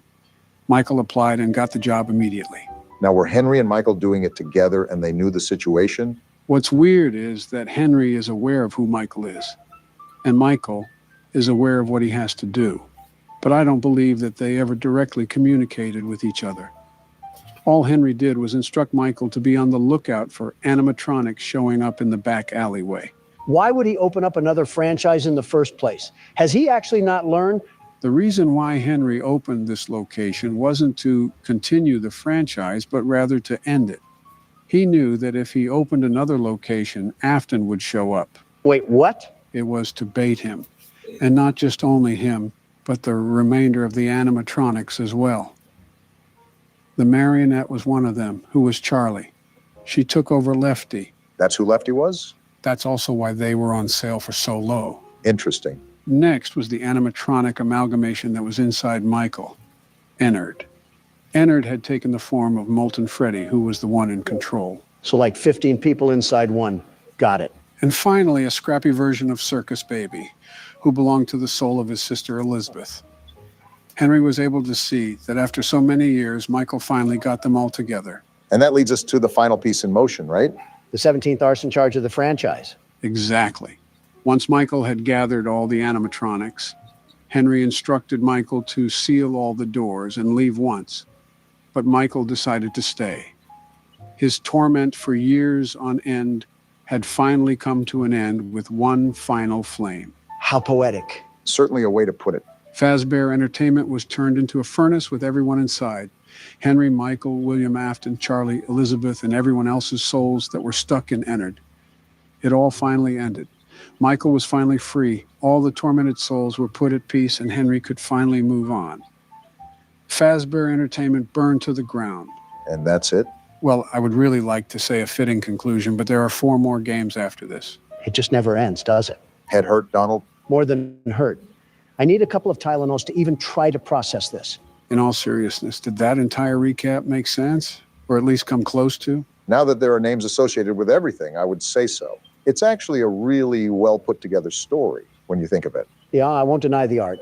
Speaker 3: Michael applied and got the job immediately.
Speaker 2: Now, were Henry and Michael doing it together and they knew the situation?
Speaker 3: What's weird is that Henry is aware of who Michael is, and Michael is aware of what he has to do. But I don't believe that they ever directly communicated with each other. All Henry did was instruct Michael to be on the lookout for animatronics showing up in the back alleyway.
Speaker 1: Why would he open up another franchise in the first place? Has he actually not learned?
Speaker 3: The reason why Henry opened this location wasn't to continue the franchise, but rather to end it. He knew that if he opened another location, Afton would show up.
Speaker 1: Wait, what?
Speaker 3: It was to bait him. And not just only him, but the remainder of the animatronics as well. The marionette was one of them, who was Charlie. She took over Lefty.
Speaker 2: That's who Lefty was?
Speaker 3: That's also why they were on sale for so low.
Speaker 2: Interesting.
Speaker 3: Next was the animatronic amalgamation that was inside Michael, Ennard. Ennard had taken the form of Molten Freddy, who was the one in control.
Speaker 1: So like 15 people inside one. Got it.
Speaker 3: And finally, a scrappy version of Circus Baby, who belonged to the soul of his sister Elizabeth. Henry was able to see that after so many years, Michael finally got them all together.
Speaker 2: And that leads us to the final piece in motion, right?
Speaker 1: The 17th arson charge of the franchise.
Speaker 3: Exactly. Once Michael had gathered all the animatronics, Henry instructed Michael to seal all the doors and leave once. But Michael decided to stay. His torment for years on end had finally come to an end with one final flame.
Speaker 1: How poetic.
Speaker 2: Certainly a way to put it.
Speaker 3: Fazbear Entertainment was turned into a furnace with everyone inside. Henry, Michael, William Afton, Charlie, Elizabeth, and everyone else's souls that were stuck in Ennard. It all finally ended. Michael was finally free. All the tormented souls were put at peace, and Henry could finally move on. Fazbear Entertainment burned to the ground.
Speaker 2: And that's it?
Speaker 3: Well, I would really like to say a fitting conclusion, but there are 4 more games after this.
Speaker 1: It just never ends, does it?
Speaker 2: Head hurt, Donald?
Speaker 1: More than hurt. I need a couple of Tylenols to even try to process this.
Speaker 3: In all seriousness, did that entire recap make sense? Or at least come close to?
Speaker 2: Now that there are names associated with everything, I would say so. It's actually a really well put together story when you think of it.
Speaker 1: Yeah, I won't deny the art.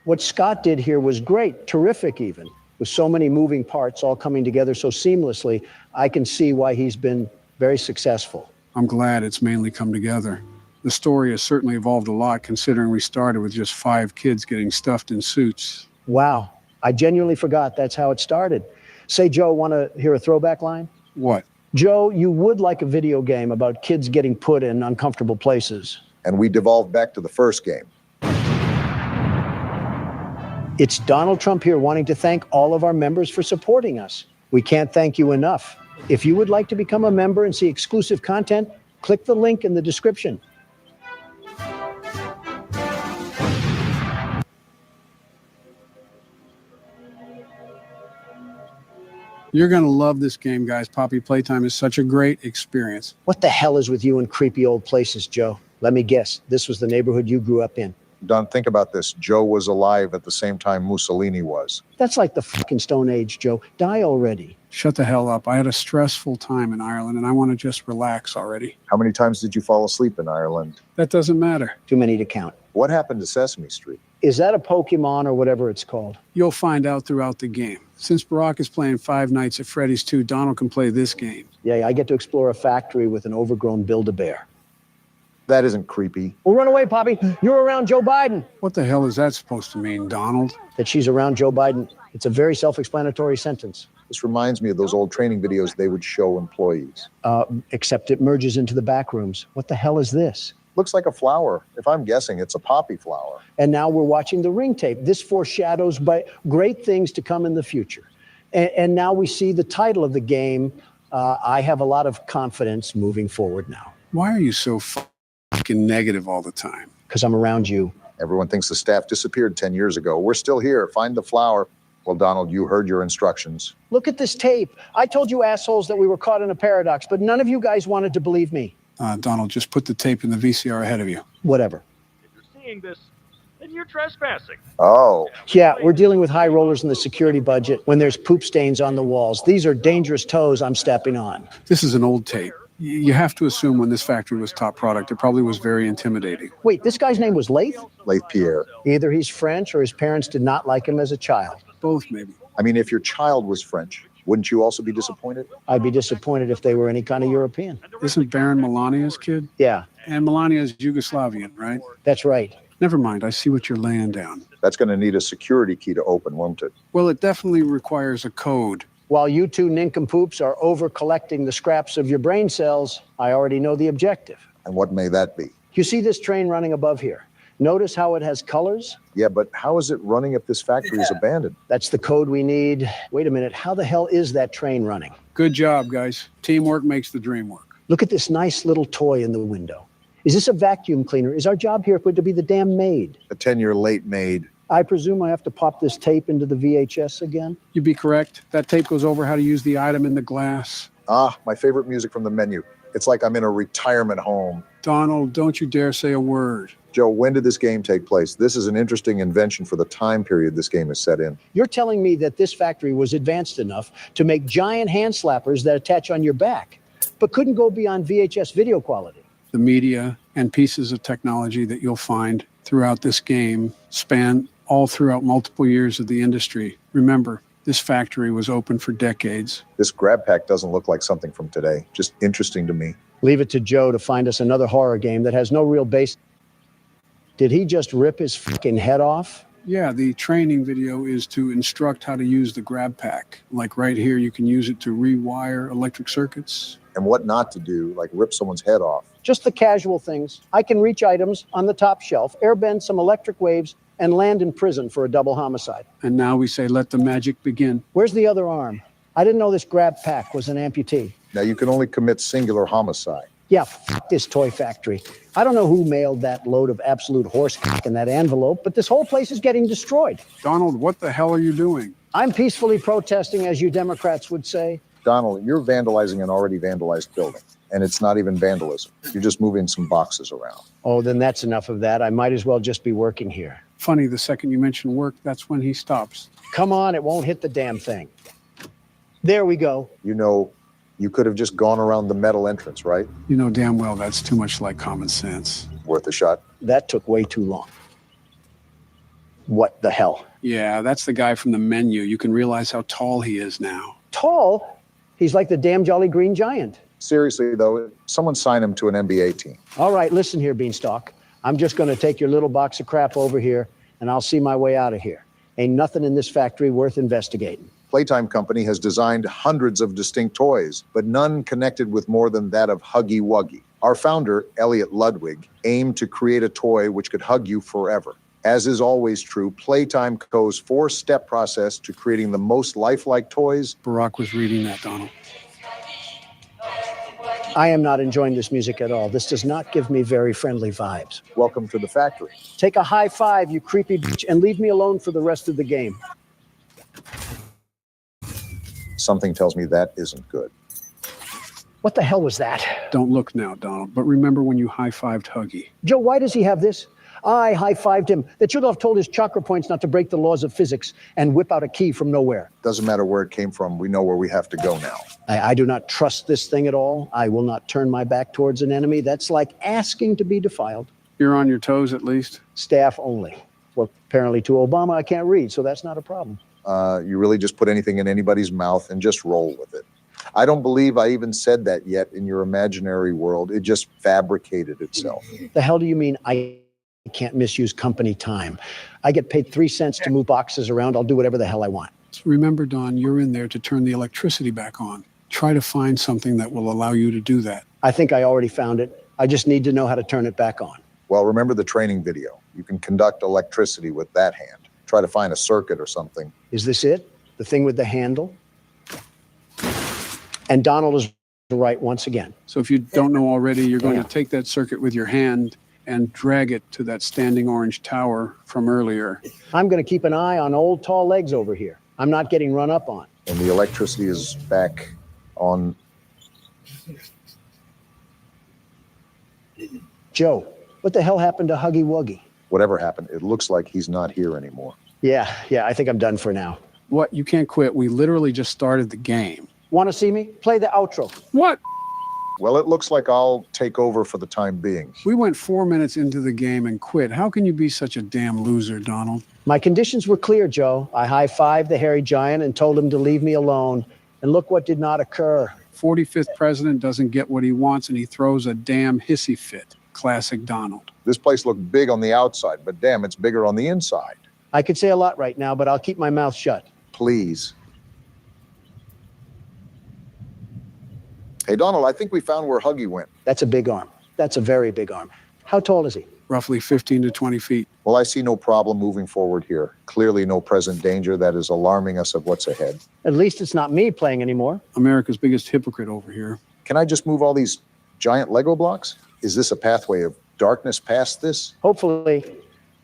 Speaker 1: What Scott did here was great, terrific even. With so many moving parts all coming together so seamlessly, I can see why he's been very successful.
Speaker 3: I'm glad it's mainly come together. The story has certainly evolved a lot considering we started with just 5 kids getting stuffed in suits.
Speaker 1: Wow, I genuinely forgot that's how it started. Say, Joe, want to hear a throwback line?
Speaker 3: What?
Speaker 1: Joe, you would like a video game about kids getting put in uncomfortable places.
Speaker 2: And we devolved back to the first game.
Speaker 1: It's Donald Trump here wanting to thank all of our members for supporting us. We can't thank you enough. If you would like to become a member and see exclusive content, click the link in the description.
Speaker 3: You're going to love this game, guys. Poppy Playtime is such a great experience.
Speaker 1: What the hell is with you in creepy old places, Joe? Let me guess. This was the neighborhood you grew up in.
Speaker 2: Don, think about this. Joe was alive at the same time Mussolini was.
Speaker 1: That's like the fucking Stone Age, Joe. Die already.
Speaker 3: Shut the hell up. I had a stressful time in Ireland, and I want to just relax already.
Speaker 2: How many times did you fall asleep in Ireland?
Speaker 3: That doesn't matter.
Speaker 1: Too many to count.
Speaker 2: What happened to Sesame Street?
Speaker 1: Is that a Pokemon or whatever it's called?
Speaker 3: You'll find out throughout the game. Since Barack is playing Five Nights at Freddy's 2, Donald can play this game.
Speaker 1: Yeah, I get to explore a factory with an overgrown Build-A-Bear.
Speaker 2: That isn't creepy.
Speaker 1: Well, run away, Poppy. You're around Joe Biden.
Speaker 3: What the hell is that supposed to mean, Donald?
Speaker 1: That she's around Joe Biden. It's a very self-explanatory sentence.
Speaker 2: This reminds me of those old training videos they would show employees.
Speaker 1: Except it merges into the back rooms. What the hell is this?
Speaker 2: Looks like a flower. If I'm guessing, it's a poppy flower.
Speaker 1: And now we're watching the ring tape. This foreshadows great things to come in the future. And now we see the title of the game. I have a lot of confidence moving forward now.
Speaker 3: Why are you so fucking negative all the time?
Speaker 1: Because I'm around you.
Speaker 2: Everyone thinks the staff disappeared 10 years ago. We're still here. Find the flower. Well, Donald, you heard your instructions.
Speaker 1: Look at this tape. I told you assholes that we were caught in a paradox, but none of you guys wanted to believe me.
Speaker 3: Donald, just put the tape in the VCR ahead of you.
Speaker 1: Whatever.
Speaker 6: If you're seeing this, then you're trespassing.
Speaker 2: Oh.
Speaker 1: Yeah, we're dealing with high rollers in the security budget when there's poop stains on the walls. These are dangerous toes I'm stepping on.
Speaker 3: This is an old tape. You have to assume when this factory was top product, it probably was very intimidating.
Speaker 1: Wait, this guy's name was Lath?
Speaker 2: Lath Pierre.
Speaker 1: Either he's French or his parents did not like him as a child.
Speaker 3: Both, maybe.
Speaker 2: I mean, if your child was French, wouldn't you also be disappointed?
Speaker 1: I'd be disappointed if they were any kind of European.
Speaker 3: Isn't Baron Melania's kid?
Speaker 1: Yeah,
Speaker 3: And Melania's Yugoslavian, right?
Speaker 1: that's right.
Speaker 3: Never mind, I see what you're laying down.
Speaker 2: That's going to need a security key to open, won't it?
Speaker 3: Well, it definitely requires a code.
Speaker 1: While you two nincompoops are over collecting the scraps of your brain cells, I already know the objective.
Speaker 2: And what may that be?
Speaker 1: You see this train running above here? Notice how it has colors?
Speaker 2: Yeah, but how is it running if this factory is abandoned?
Speaker 1: That's the code we need. Wait a minute, how the hell is that train running?
Speaker 3: Good job, guys. Teamwork makes the dream work.
Speaker 1: Look at this nice little toy in the window. Is this a vacuum cleaner? Is our job here going to be the damn maid?
Speaker 2: A 10-year late maid.
Speaker 1: I presume I have to pop this tape into the VHS again?
Speaker 3: You'd be correct. That tape goes over how to use the item in the glass.
Speaker 2: Ah, my favorite music from the menu. It's like I'm in a retirement home.
Speaker 3: Donald, don't you dare say a word.
Speaker 2: Joe, when did this game take place? This is an interesting invention for the time period this game is set in.
Speaker 1: You're telling me that this factory was advanced enough to make giant hand slappers that attach on your back, but couldn't go beyond VHS video quality.
Speaker 3: The media and pieces of technology that you'll find throughout this game span all throughout multiple years of the industry. Remember, this factory was open for decades.
Speaker 2: This grab pack doesn't look like something from today. Just interesting to me.
Speaker 1: Leave it to Joe to find us another horror game that has no real base. Did he just rip his fucking head off?
Speaker 3: Yeah, the training video is to instruct how to use the grab pack. Like right here, you can use it to rewire electric circuits.
Speaker 2: And what not to do, like rip someone's head off.
Speaker 1: Just the casual things. I can reach items on the top shelf, airbend some electric waves, and land in prison for a double homicide.
Speaker 3: And now we say, let the magic begin.
Speaker 1: Where's the other arm? I didn't know this grab pack was an amputee.
Speaker 2: Now you can only commit singular homicide.
Speaker 1: Yeah, this toy factory. I don't know who mailed that load of absolute horse in that envelope, but this whole place is getting destroyed.
Speaker 3: Donald, what the hell are you doing?
Speaker 1: I'm peacefully protesting, as you Democrats would say.
Speaker 2: Donald, you're vandalizing an already vandalized building. And it's not even vandalism. You're just moving some boxes around.
Speaker 1: Oh, then that's enough of that. I might as well just be working here.
Speaker 3: Funny, the second you mention work, that's when he stops.
Speaker 1: Come on, it won't hit the damn thing. There we go.
Speaker 2: You know, you could have just gone around the metal entrance, right?
Speaker 3: You know damn well that's too much like common sense.
Speaker 2: Worth a shot.
Speaker 1: That took way too long. What the hell?
Speaker 3: Yeah, that's the guy from the menu. You can realize how tall he is now.
Speaker 1: Tall? He's like the damn Jolly Green Giant.
Speaker 2: Seriously, though, someone sign him to an NBA team.
Speaker 1: All right, listen here, Beanstalk. I'm just going to take your little box of crap over here, and I'll see my way out of here. Ain't nothing in this factory worth investigating.
Speaker 2: Playtime Company has designed hundreds of distinct toys, but none connected with more than that of Huggy Wuggy. Our founder, Elliot Ludwig, aimed to create a toy which could hug you forever. As is always true, Playtime Co.'s four-step process to creating the most lifelike toys.
Speaker 3: Barack was reading that, Donald.
Speaker 1: I am not enjoying this music at all. This does not give me very friendly vibes.
Speaker 2: Welcome to the factory.
Speaker 1: Take a high five, you creepy bitch, and leave me alone for the rest of the game.
Speaker 2: Something tells me that isn't good.
Speaker 1: What the hell was that?
Speaker 3: Don't look now, Donald, but remember when you high-fived Huggy.
Speaker 1: Joe, why does he have this? I high-fived him. That should have told his chakra points not to break the laws of physics and whip out a key from nowhere.
Speaker 2: Doesn't matter where it came from. We know where we have to go now.
Speaker 1: I do not trust this thing at all. I will not turn my back towards an enemy. That's like asking to be defiled.
Speaker 3: You're on your toes, at least?
Speaker 1: Staff only. Well, apparently to Obama, I can't read, so that's not a problem.
Speaker 2: You really just put anything in anybody's mouth and just roll with it. I don't believe I even said that yet in your imaginary world. It just fabricated itself.
Speaker 1: The hell do you mean I can't misuse company time? I get paid 3 cents to move boxes around. I'll do whatever the hell I want.
Speaker 3: So remember, Don, you're in there to turn the electricity back on. Try to find something that will allow you to do that.
Speaker 1: I think I already found it. I just need to know how to turn it back on.
Speaker 2: Well, remember the training video. You can conduct electricity with that hand. Try to find a circuit or something.
Speaker 1: Is this it? The thing with the handle? And Donald is right once again.
Speaker 3: So if you don't know already, you're going to take that circuit with your hand and drag it to that standing orange tower from earlier.
Speaker 1: I'm going to keep an eye on old tall legs over here. I'm not getting run up on.
Speaker 2: And the electricity is back on.
Speaker 1: Joe, what the hell happened to Huggy Wuggy?
Speaker 2: Whatever happened, it looks like he's not here anymore.
Speaker 1: Yeah, I think I'm done for now.
Speaker 3: What? You can't quit. We literally just started the game.
Speaker 1: Want to see me? Play the outro.
Speaker 3: What?
Speaker 2: Well, it looks like I'll take over for the time being.
Speaker 3: We went 4 minutes into the game and quit. How can you be such a damn loser, Donald?
Speaker 1: My conditions were clear, Joe. I high-fived the hairy giant and told him to leave me alone. And look what did not occur.
Speaker 3: 45th president doesn't get what he wants and he throws a damn hissy fit. Classic Donald.
Speaker 2: This place looked big on the outside, but damn, it's bigger on the inside.
Speaker 1: I could say a lot right now, but I'll keep my mouth shut.
Speaker 2: Please. Hey, Donald, I think we found where Huggy went.
Speaker 1: That's a big arm. That's a very big arm. How tall is he?
Speaker 3: Roughly 15 to 20 feet.
Speaker 2: Well, I see no problem moving forward here. Clearly no present danger that is alarming us of what's ahead.
Speaker 1: At least it's not me playing anymore.
Speaker 3: America's biggest hypocrite over here.
Speaker 2: Can I just move all these giant Lego blocks? Is this a pathway of darkness past this?
Speaker 1: Hopefully.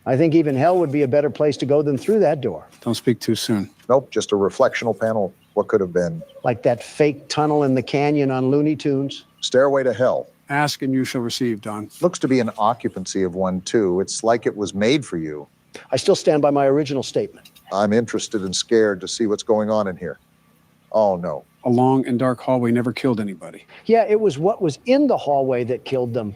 Speaker 1: I think even hell would be a better place to go than through that door.
Speaker 3: Don't speak too soon.
Speaker 2: Nope, just a reflectional panel. What could have been?
Speaker 1: Like that fake tunnel in the canyon on Looney Tunes.
Speaker 2: Stairway to hell.
Speaker 3: Ask and you shall receive, Don.
Speaker 2: Looks to be an occupancy of one, too. It's like it was made for you.
Speaker 1: I still stand by my original statement.
Speaker 2: I'm interested and scared to see what's going on in here. Oh, no.
Speaker 3: A long and dark hallway never killed anybody.
Speaker 1: Yeah, it was what was in the hallway that killed them.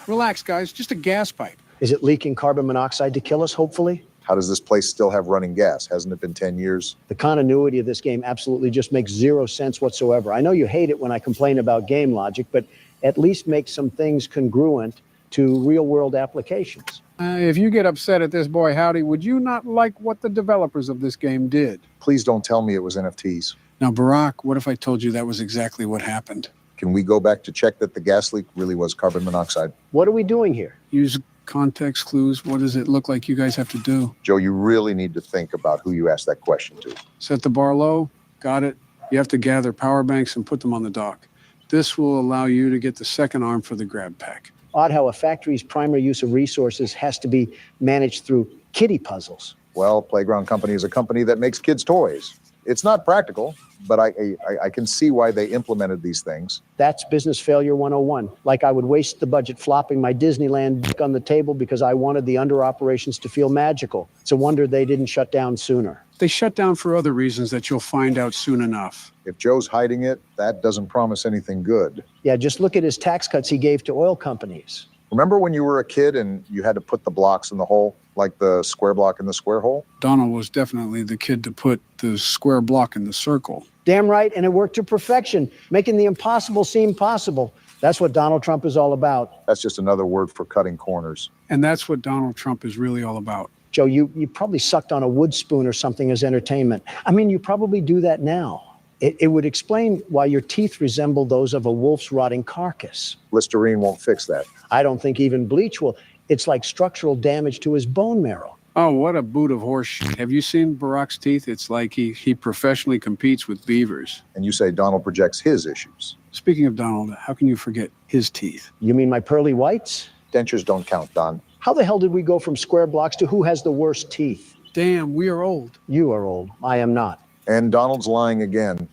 Speaker 3: Relax, guys. Just a gas pipe.
Speaker 1: Is it leaking carbon monoxide to kill us, hopefully?
Speaker 2: How does this place still have running gas? Hasn't it been 10 years?
Speaker 1: The continuity of this game absolutely just makes zero sense whatsoever. I know you hate it when I complain about game logic, but at least make some things congruent to real-world applications.
Speaker 3: If you get upset at this boy howdy, would you not like what the developers of this game did?
Speaker 2: Please don't tell me it was NFTs.
Speaker 3: Now, Barack, what if I told you that was exactly what happened?
Speaker 2: Can we go back to check that the gas leak really was carbon monoxide?
Speaker 1: What are we doing here?
Speaker 3: Use context clues. What does it look like you guys have to do?
Speaker 2: Joe, you really need to think about who you asked that question to.
Speaker 3: Set the bar low. Got it. You have to gather power banks and put them on the dock. This will allow you to get the second arm for the grab pack.
Speaker 1: Odd how a factory's primary use of resources has to be managed through kiddie puzzles.
Speaker 2: Well, Playground Company is a company that makes kids' toys. It's not practical, but I can see why they implemented these things.
Speaker 1: That's business failure 101. Like I would waste the budget flopping my Disneyland dick on the table because I wanted the under operations to feel magical. It's a wonder they didn't shut down sooner.
Speaker 3: They shut down for other reasons that you'll find out soon enough.
Speaker 2: If Joe's hiding it, that doesn't promise anything good.
Speaker 1: Yeah, just look at his tax cuts he gave to oil companies.
Speaker 2: Remember when you were a kid and you had to put the blocks in the hole, like the square block in the square hole?
Speaker 3: Donald was definitely the kid to put the square block in the circle.
Speaker 1: Damn right, and it worked to perfection, making the impossible seem possible. That's what Donald Trump is all about.
Speaker 2: That's just another word for cutting corners.
Speaker 3: And that's what Donald Trump is really all about.
Speaker 1: Joe, you probably sucked on a wood spoon or something as entertainment. I mean, you probably do that now. It would explain why your teeth resemble those of a wolf's rotting carcass.
Speaker 2: Listerine won't fix that.
Speaker 1: I don't think even bleach will. It's like structural damage to his bone marrow.
Speaker 3: Oh, what a boot of horse shit. Have you seen Barack's teeth? It's like he professionally competes with beavers.
Speaker 2: And you say Donald projects his issues.
Speaker 3: Speaking of Donald, how can you forget his teeth?
Speaker 1: You mean my pearly whites?
Speaker 2: Dentures don't count, Don.
Speaker 1: How the hell did we go from square blocks to who has the worst teeth?
Speaker 3: Damn, we are old.
Speaker 1: You are old. I am not.
Speaker 2: And Donald's lying again.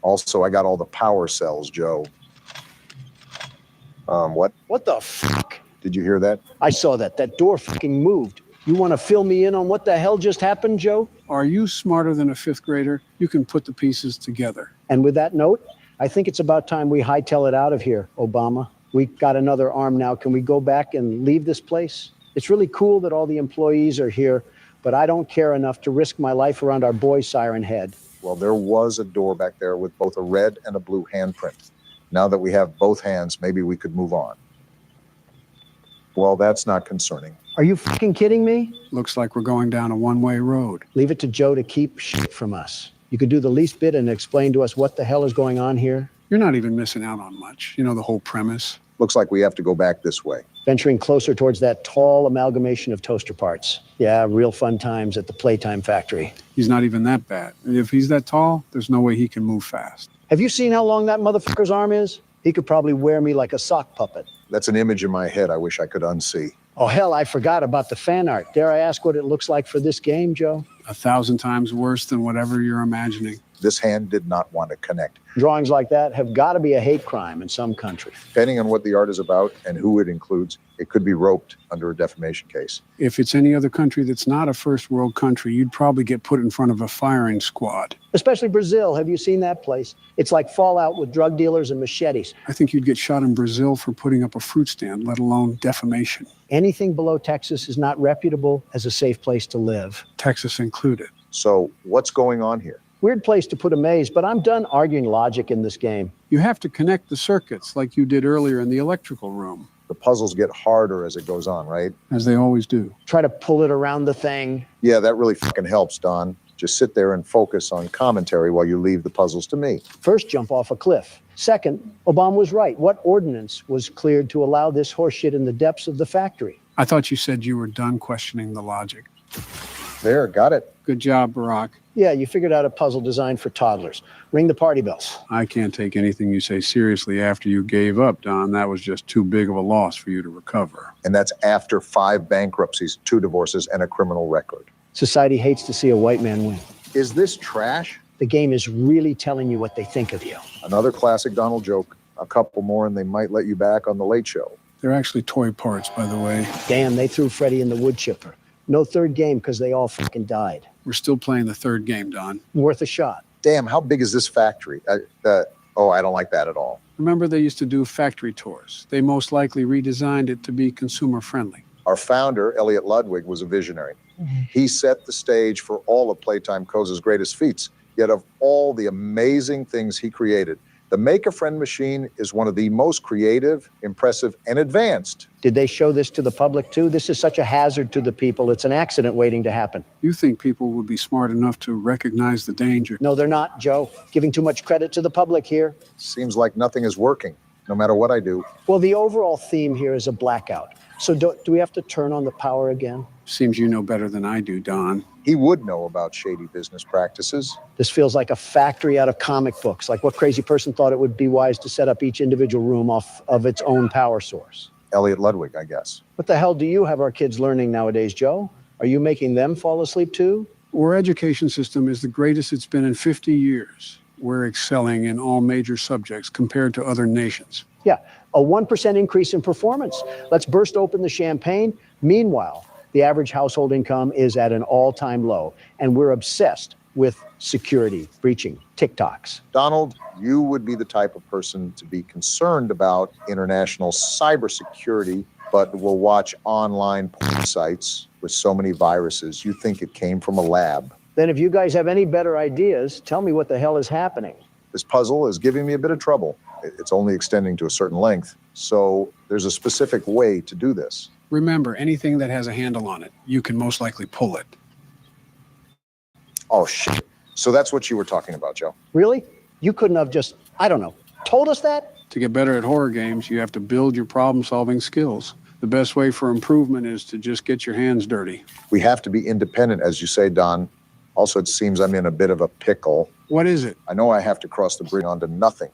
Speaker 2: Also, I got all the power cells, Joe. What?
Speaker 1: What the fuck?
Speaker 2: Did you hear that?
Speaker 1: I saw that. That door fucking moved. You want to fill me in on what the hell just happened, Joe?
Speaker 3: Are you smarter than a fifth grader? You can put the pieces together.
Speaker 1: And with that note, I think it's about time we hightail it out of here, Obama. We got another arm now. Can we go back and leave this place? It's really cool that all the employees are here, but I don't care enough to risk my life around our boy siren head.
Speaker 2: Well, there was a door back there with both a red and a blue handprint. Now that we have both hands, maybe we could move on. Well, that's not concerning.
Speaker 1: Are you fucking kidding me?
Speaker 3: Looks like we're going down a one-way road.
Speaker 1: Leave it to Joe to keep shit from us. You could do the least bit and explain to us what the hell is going on here.
Speaker 3: You're not even missing out on much. You know the whole premise.
Speaker 2: Looks like we have to go back this way.
Speaker 1: Venturing closer towards that tall amalgamation of toaster parts. Yeah, real fun times at the Playtime Factory.
Speaker 3: He's not even that bad. If he's that tall, there's no way he can move fast.
Speaker 1: Have you seen how long that motherfucker's arm is? He could probably wear me like a sock puppet.
Speaker 2: That's an image in my head I wish I could unsee.
Speaker 1: Oh, hell, I forgot about the fan art. Dare I ask what it looks like for this game, Joe?
Speaker 3: 1,000 times worse than whatever you're imagining.
Speaker 2: This hand did not want to connect.
Speaker 1: Drawings like that have got to be a hate crime in some country.
Speaker 2: Depending on what the art is about and who it includes, it could be roped under a defamation case.
Speaker 3: If it's any other country that's not a first world country, you'd probably get put in front of a firing squad.
Speaker 1: Especially Brazil. Have you seen that place? It's like Fallout with drug dealers and machetes.
Speaker 3: I think you'd get shot in Brazil for putting up a fruit stand, let alone defamation.
Speaker 1: Anything below Texas is not reputable as a safe place to live.
Speaker 3: Texas included.
Speaker 2: So what's going on here?
Speaker 1: Weird place to put a maze, but I'm done arguing logic in this game.
Speaker 3: You have to connect the circuits like you did earlier in the electrical room.
Speaker 2: The puzzles get harder as it goes on, right?
Speaker 3: As they always do.
Speaker 1: Try to pull it around the thing.
Speaker 2: Yeah, that really fucking helps, Don. Just sit there and focus on commentary while you leave the puzzles to me.
Speaker 1: First, jump off a cliff. Second, Obama was right. What ordinance was cleared to allow this horseshit in the depths of the factory?
Speaker 3: I thought you said you were done questioning the logic.
Speaker 2: There, got it.
Speaker 3: Good job, Barack.
Speaker 1: Yeah, you figured out a puzzle designed for toddlers. Ring the party bells.
Speaker 3: I can't take anything you say seriously after you gave up, Don. That was just too big of a loss for you to recover.
Speaker 2: And that's after 5 bankruptcies, 2 divorces, and a criminal record.
Speaker 1: Society hates to see a white man win.
Speaker 2: Is this trash?
Speaker 1: The game is really telling you what they think of you.
Speaker 2: Another classic Donald joke. A couple more and they might let you back on the Late Show.
Speaker 3: They're actually toy parts, by the way.
Speaker 1: Damn, they threw Freddie in the wood chipper. No third game because they all fucking died.
Speaker 3: We're still playing the third game, Don.
Speaker 1: Worth a shot.
Speaker 2: Damn, how big is this factory? I don't like that at all.
Speaker 3: Remember they used to do factory tours. They most likely redesigned it to be consumer friendly.
Speaker 2: Our founder, Elliot Ludwig, was a visionary. He set the stage for all of Playtime Co.'s greatest feats. Yet of all the amazing things he created, the Make-A-Friend machine is one of the most creative, impressive, and advanced.
Speaker 1: Did they show this to the public too? This is such a hazard to the people. It's an accident waiting to happen.
Speaker 3: You think people would be smart enough to recognize the danger?
Speaker 1: No, they're not, Joe. Giving too much credit to the public here.
Speaker 2: Seems like nothing is working, no matter what I do.
Speaker 1: Well, the overall theme here is a blackout. So do we have to turn on the power again?
Speaker 3: Seems you know better than I do, Don.
Speaker 2: He would know about shady business practices.
Speaker 1: This feels like a factory out of comic books. Like what crazy person thought it would be wise to set up each individual room off of its own power source?
Speaker 2: Elliot Ludwig, I guess.
Speaker 1: What the hell do you have our kids learning nowadays, Joe? Are you making them fall asleep too?
Speaker 3: Our education system is the greatest it's been in 50 years. We're excelling in all major subjects compared to other nations.
Speaker 1: Yeah, a 1% increase in performance. Let's burst open the champagne. Meanwhile, the average household income is at an all-time low, and we're obsessed with security, breaching, TikToks.
Speaker 2: Donald, you would be the type of person to be concerned about international cybersecurity, but will watch online porn sites with so many viruses. You think it came from a lab.
Speaker 1: Then if you guys have any better ideas, tell me what the hell is happening.
Speaker 2: This puzzle is giving me a bit of trouble. It's only extending to a certain length. So there's a specific way to do this.
Speaker 3: Remember, anything that has a handle on it, you can most likely pull it.
Speaker 2: Oh, shit. So that's what you were talking about, Joe.
Speaker 1: Really? You couldn't have just, I don't know, told us that?
Speaker 3: To get better at horror games, you have to build your problem-solving skills. The best way for improvement is to just get your hands dirty.
Speaker 2: We have to be independent, as you say, Don. Also, it seems I'm in a bit of a pickle.
Speaker 3: What is it?
Speaker 2: I know I have to cross the bridge onto nothing.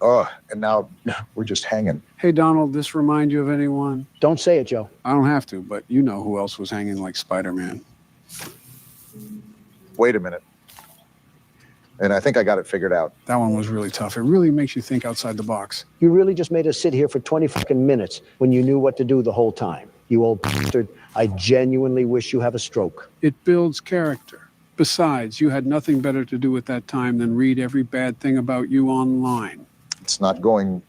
Speaker 2: Oh, and now we're just hanging.
Speaker 3: Hey, Donald, this remind you of anyone?
Speaker 1: Don't say it, Joe.
Speaker 3: I don't have to, but you know who else was hanging like Spider-Man.
Speaker 2: Wait a minute. And I think I got it figured out.
Speaker 3: That one was really tough. It really makes you think outside the box.
Speaker 1: You really just made us sit here for 20 fucking minutes when you knew what to do the whole time. You old bastard. I genuinely wish you have a stroke.
Speaker 3: It builds character. Besides, you had nothing better to do at that time than read every bad thing about you online.
Speaker 2: It's not going.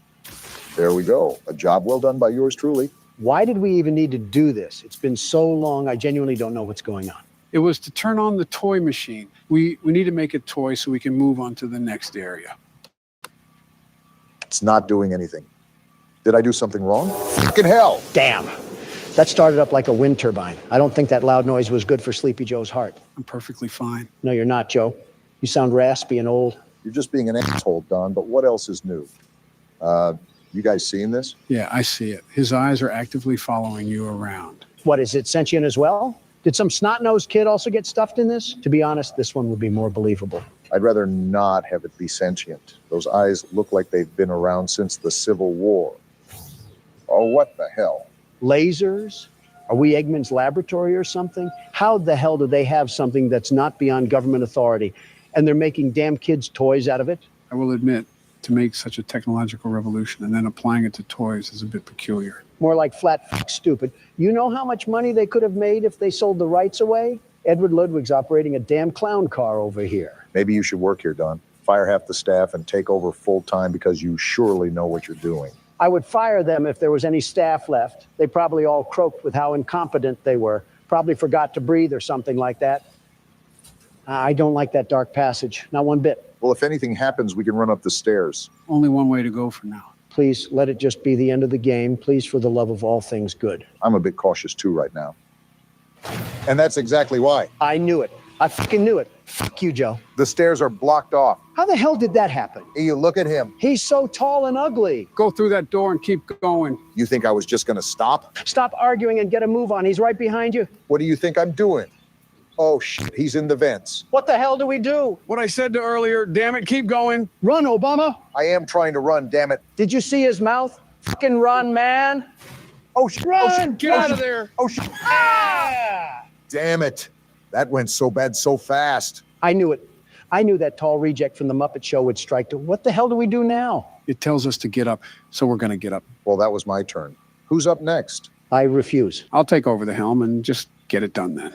Speaker 2: There we go. A job well done by yours truly.
Speaker 1: Why did we even need to do this? It's been so long, I genuinely don't know what's going on.
Speaker 3: It was to turn on the toy machine. We need to make it toy so we can move on to the next area.
Speaker 2: It's not doing anything. Did I do something wrong? Fucking hell!
Speaker 1: Damn. That started up like a wind turbine. I don't think that loud noise was good for Sleepy Joe's heart.
Speaker 3: I'm perfectly fine.
Speaker 1: No, you're not, Joe. You sound raspy and old.
Speaker 2: You're just being an asshole, Don, but what else is new? You guys seeing this?
Speaker 3: Yeah, I see it. His eyes are actively following you around.
Speaker 1: What, is it sentient as well? Did some snot-nosed kid also get stuffed in this? To be honest, this one would be more believable.
Speaker 2: I'd rather not have it be sentient. Those eyes look like they've been around since the Civil War. Oh, what the hell?
Speaker 1: Lasers, Are we Eggman's laboratory or something? How the hell do they have something that's not beyond government authority and they're making damn kids' toys out of it?
Speaker 3: I will admit, to make such a technological revolution and then applying it to toys is a bit peculiar.
Speaker 1: More like flat stupid. You know how much money they could have made if they sold the rights away? Edward Ludwig's operating a damn clown car over here.
Speaker 2: Maybe you should work here, Don. Fire half the staff and take over full time because you surely know what you're doing.
Speaker 1: I would fire them if there was any staff left. They probably all croaked with how incompetent they were. Probably forgot to breathe or something like that. I don't like that dark passage, not one bit.
Speaker 2: Well, if anything happens, we can run up the stairs.
Speaker 3: Only one way to go for now.
Speaker 1: Please let it just be the end of the game. Please, for the love of all things good.
Speaker 2: I'm a bit cautious too right now. And that's exactly why.
Speaker 1: I knew it. I fucking knew it. Fuck you, Joe.
Speaker 2: The stairs are blocked off.
Speaker 1: How the hell did that happen?
Speaker 2: You look at him.
Speaker 1: He's so tall and ugly.
Speaker 3: Go through that door and keep going.
Speaker 2: You think I was just going to stop?
Speaker 1: Stop arguing and get a move on. He's right behind you.
Speaker 2: What do you think I'm doing? Oh, shit, he's in the vents.
Speaker 1: What the hell do we do?
Speaker 3: What I said earlier, damn it, keep going.
Speaker 1: Run, Obama.
Speaker 2: I am trying to run, damn it.
Speaker 1: Did you see his mouth? Fucking run, man.
Speaker 2: Oh, shit.
Speaker 1: Run.
Speaker 2: Oh, shit.
Speaker 3: Get out of there.
Speaker 2: Oh, shit.
Speaker 1: Ah!
Speaker 2: Damn it. That went so bad so fast.
Speaker 1: I knew it. I knew that tall reject from the Muppet Show would strike to. What the hell do we do now?
Speaker 3: It tells us to get up, so we're going to get up.
Speaker 2: Well, that was my turn. Who's up next?
Speaker 1: I refuse.
Speaker 3: I'll take over the helm and just get it done then.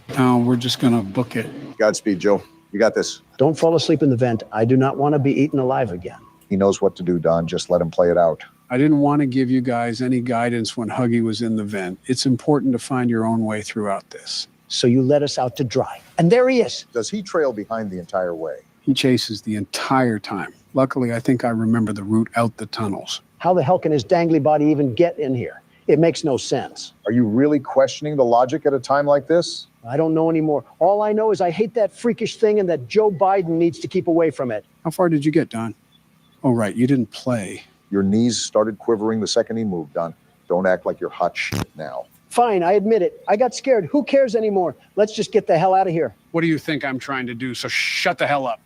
Speaker 3: Now we're just going to book it.
Speaker 2: Godspeed, Joe. You got this.
Speaker 1: Don't fall asleep in the vent. I do not want to be eaten alive again.
Speaker 2: He knows what to do, Don. Just let him play it out.
Speaker 3: I didn't want to give you guys any guidance when Huggy was in the vent. It's important to find your own way throughout this.
Speaker 1: So you let us out to dry. And there he is.
Speaker 2: Does he trail behind the entire way?
Speaker 3: He chases the entire time. Luckily, I think I remember the route out the tunnels.
Speaker 1: How the hell can his dangly body even get in here? It makes no sense.
Speaker 2: Are you really questioning the logic at a time like this?
Speaker 1: I don't know anymore. All I know is I hate that freakish thing and that Joe Biden needs to keep away from it.
Speaker 3: How far did you get, Don? Oh, right, you didn't play.
Speaker 2: Your knees started quivering the second he moved, Don. Don't act like you're hot shit now.
Speaker 1: Fine, I admit it. I got scared. Who cares anymore? Let's just get the hell out of here.
Speaker 3: What do you think I'm trying to do? So shut the hell up.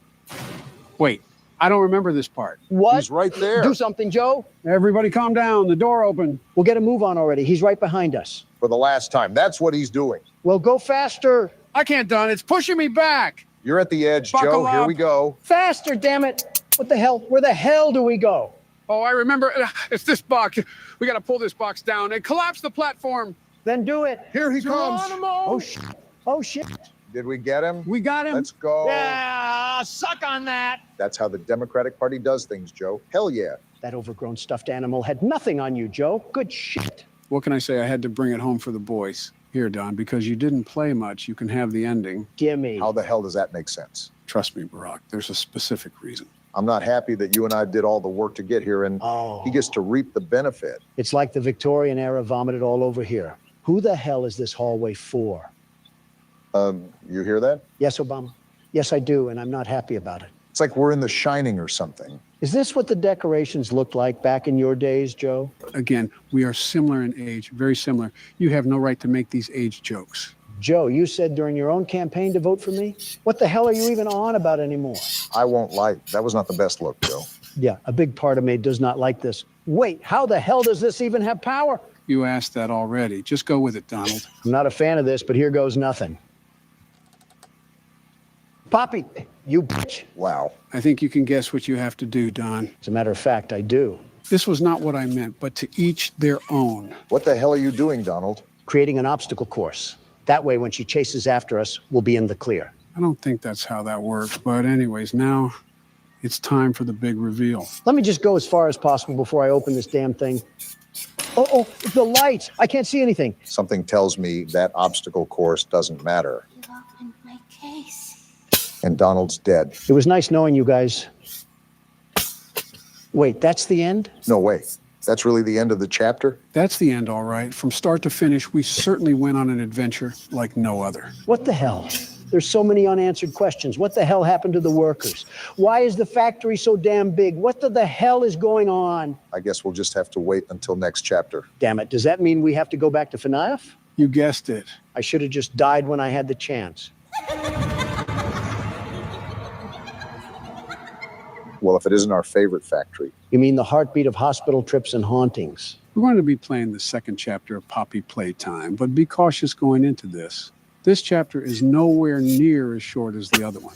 Speaker 3: Wait, I don't remember this part.
Speaker 1: What?
Speaker 2: He's right there.
Speaker 1: Do something, Joe.
Speaker 3: Everybody calm down. The door open.
Speaker 1: We'll get a move on already. He's right behind us.
Speaker 2: For the last time. That's what he's doing.
Speaker 1: Well, go faster.
Speaker 3: I can't, Don. It's pushing me back.
Speaker 2: You're at the edge,
Speaker 3: Buckle
Speaker 2: Joe. Here
Speaker 3: up.
Speaker 2: we go.
Speaker 1: Faster, damn it. What the hell? Where the hell do we go?
Speaker 3: Oh, I remember. It's this box. We got to pull this box down and collapse the platform.
Speaker 1: Then do it.
Speaker 2: Here he comes.
Speaker 3: Geronimo!
Speaker 1: Oh, shit. Oh, shit.
Speaker 2: Did we get him?
Speaker 3: We got him.
Speaker 2: Let's go.
Speaker 1: Yeah, suck on that.
Speaker 2: That's how the Democratic Party does things, Joe. Hell yeah.
Speaker 1: That overgrown stuffed animal had nothing on you, Joe. Good shit.
Speaker 3: What can I say? I had to bring it home for the boys. Here, Don, because you didn't play much, you can have the ending.
Speaker 1: Gimme.
Speaker 2: How the hell does that make sense?
Speaker 3: Trust me, Barack. There's a specific reason.
Speaker 2: I'm not happy that you and I did all the work to get here, and he gets to reap the benefit.
Speaker 1: It's like the Victorian era vomited all over here. Who the hell is this hallway for?
Speaker 2: You hear that?
Speaker 1: Yes, Obama. Yes, I do, and I'm not happy about it.
Speaker 2: It's like we're in The Shining or something.
Speaker 1: Is this what the decorations looked like back in your days, Joe?
Speaker 3: Again, we are similar in age, very similar. You have no right to make these age jokes.
Speaker 1: Joe, you said during your own campaign to vote for me? What the hell are you even on about anymore?
Speaker 2: I won't lie. That was not the best look, Joe.
Speaker 1: Yeah, a big part of me does not like this. Wait, how the hell does this even have power?
Speaker 3: You asked that already. Just go with it, Donald.
Speaker 1: I'm not a fan of this, but here goes nothing. Poppy, you bitch.
Speaker 2: Wow.
Speaker 3: I think you can guess what you have to do, Don.
Speaker 1: As a matter of fact, I do.
Speaker 3: This was not what I meant, but to each their own.
Speaker 2: What the hell are you doing, Donald?
Speaker 1: Creating an obstacle course. That way, when she chases after us, we'll be in the clear.
Speaker 3: I don't think that's how that works. But anyways, now it's time for the big reveal.
Speaker 1: Let me just go as far as possible before I open this damn thing. Oh, the lights. I can't see anything.
Speaker 2: Something tells me that obstacle course doesn't matter.
Speaker 12: You opened my case.
Speaker 2: And Donald's dead.
Speaker 1: It was nice knowing you guys. Wait, that's the end?
Speaker 2: No way. That's really the end of the chapter?
Speaker 3: That's the end, all right. From start to finish, we certainly went on an adventure like no other.
Speaker 1: What the hell? There's so many unanswered questions. What the hell happened to the workers? Why is the factory so damn big? What the hell is going on?
Speaker 2: I guess we'll just have to wait until next chapter.
Speaker 1: Damn it. Does that mean we have to go back to FNAF?
Speaker 3: You guessed it.
Speaker 1: I should have just died when I had the chance.
Speaker 2: Well, if it isn't our favorite factory.
Speaker 1: You mean the heartbeat of hospital trips and hauntings?
Speaker 3: We're going to be playing the second chapter of Poppy Playtime, but be cautious going into this. This chapter is nowhere near as short as the other one.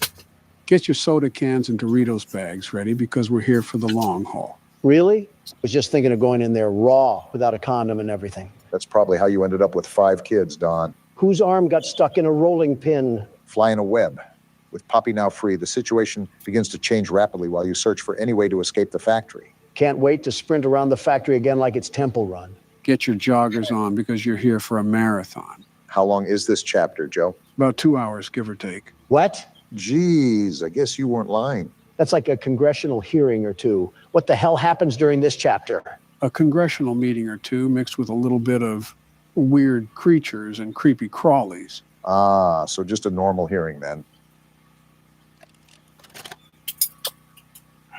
Speaker 3: Get your soda cans and Doritos bags ready because we're here for the long haul.
Speaker 1: Really? I was just thinking of going in there raw without a condom and everything.
Speaker 2: That's probably how you ended up with 5 kids, Don.
Speaker 1: Whose arm got stuck in a rolling pin?
Speaker 2: Flying a web. With Poppy now free, the situation begins to change rapidly while you search for any way to escape the factory.
Speaker 1: Can't wait to sprint around the factory again like it's Temple Run.
Speaker 3: Get your joggers on because you're here for a marathon.
Speaker 2: How long is this chapter, Joe?
Speaker 3: About 2 hours, give or take.
Speaker 1: What?
Speaker 2: Jeez, I guess you weren't lying.
Speaker 1: That's like a congressional hearing or two. What the hell happens during this chapter?
Speaker 3: A congressional meeting or two mixed with a little bit of weird creatures and creepy crawlies.
Speaker 2: Ah, so just a normal hearing then.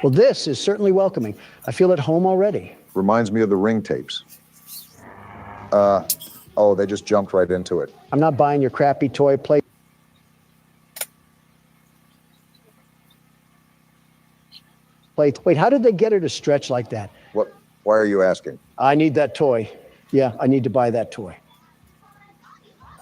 Speaker 1: Well, this is certainly welcoming. I feel at home already.
Speaker 2: Reminds me of the Ring tapes. Oh, they just jumped right into it.
Speaker 1: I'm not buying your crappy toy plate. Wait, how did they get her to stretch like that?
Speaker 2: What? Why are you asking?
Speaker 1: I need that toy. Yeah, I need to buy that toy.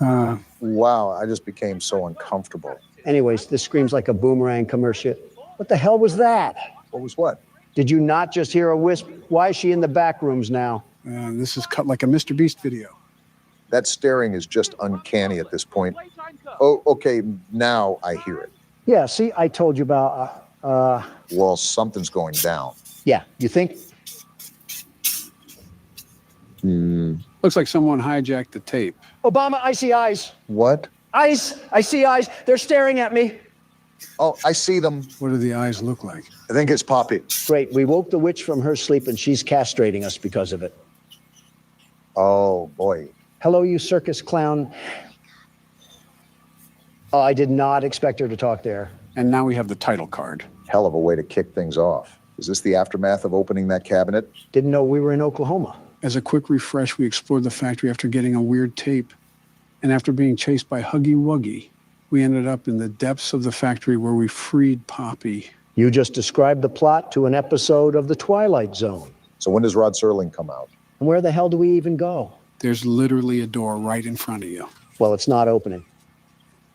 Speaker 2: Wow, I just became so uncomfortable.
Speaker 1: Anyways, this screams like a Boomerang commercial. What the hell was that?
Speaker 2: What was what?
Speaker 1: Did you not just hear a wisp? Why is she in the back rooms now?
Speaker 3: This is cut like a Mr. Beast video.
Speaker 2: That staring is just uncanny at this point. Oh, okay, now I hear it.
Speaker 1: Yeah, see, I told you about,
Speaker 2: Well, something's going down.
Speaker 1: yeah, you think?
Speaker 3: Looks like someone hijacked the tape.
Speaker 1: Obama, I see eyes.
Speaker 2: What?
Speaker 1: Eyes, I see eyes. They're staring at me.
Speaker 2: Oh, I see them.
Speaker 3: What do the eyes look like?
Speaker 2: I think it's Poppy.
Speaker 1: Great, we woke the witch from her sleep and she's castrating us because of it.
Speaker 2: Oh, boy.
Speaker 1: Hello, you circus clown. Oh, I did not expect her to talk there.
Speaker 3: And now we have the title card.
Speaker 2: Hell of a way to kick things off. Is this the aftermath of opening that cabinet?
Speaker 1: Didn't know we were in Oklahoma.
Speaker 3: As a quick refresh, we explored the factory after getting a weird tape. And after being chased by Huggy Wuggy, we ended up in the depths of the factory where we freed Poppy.
Speaker 1: You just described the plot to an episode of The Twilight Zone.
Speaker 2: So when does Rod Serling come out?
Speaker 1: And where the hell do we even go?
Speaker 3: There's literally a door right in front of you.
Speaker 1: Well, it's not opening.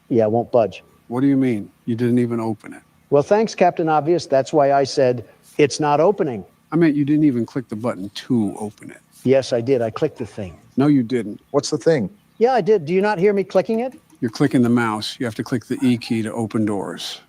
Speaker 1: Yeah, it won't budge.
Speaker 3: What do you mean? You didn't even open it.
Speaker 1: Well, thanks, Captain Obvious. That's why I said it's not opening.
Speaker 3: I meant you didn't even click the button to open it.
Speaker 1: Yes, I did. I clicked the thing.
Speaker 3: No, you didn't.
Speaker 2: What's the thing?
Speaker 1: Yeah, I did. Do you not hear me clicking it?
Speaker 3: You're clicking the mouse. You have to click the E key to open doors.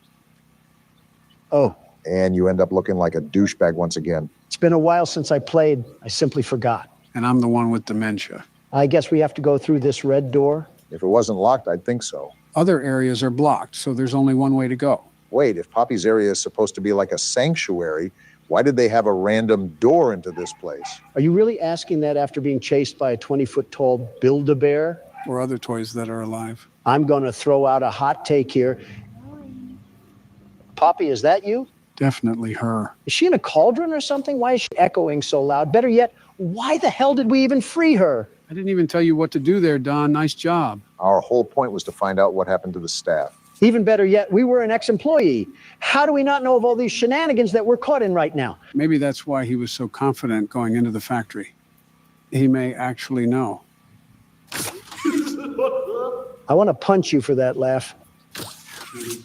Speaker 1: Oh,
Speaker 2: And you end up looking like a douchebag once again.
Speaker 1: it's been a while since I played. I simply forgot.
Speaker 3: And I'm the one with dementia.
Speaker 1: I guess we have to go through this red door.
Speaker 2: If it wasn't locked, I'd think so.
Speaker 3: Other areas are blocked, so there's only one way to go.
Speaker 2: Wait, if Poppy's area is supposed to be like a sanctuary, why did they have a random door into this place?
Speaker 1: Are you really asking that after being chased by a 20-foot tall Build-A-Bear?
Speaker 3: Or other toys that are alive.
Speaker 1: I'm going to throw out a hot take here. Poppy, is that you?
Speaker 3: Definitely her.
Speaker 1: Is she in a cauldron or something? Why is she echoing so loud? Better yet, why the hell did we even free her?
Speaker 3: I didn't even tell you what to do there, Don. Nice job.
Speaker 2: Our whole point was to find out what happened to the staff.
Speaker 1: Even better yet, we were an ex-employee. How do we not know of all these shenanigans that we're caught in right now?
Speaker 3: Maybe that's why he was so confident going into the factory. He may actually know.
Speaker 1: I want to punch you for that laugh.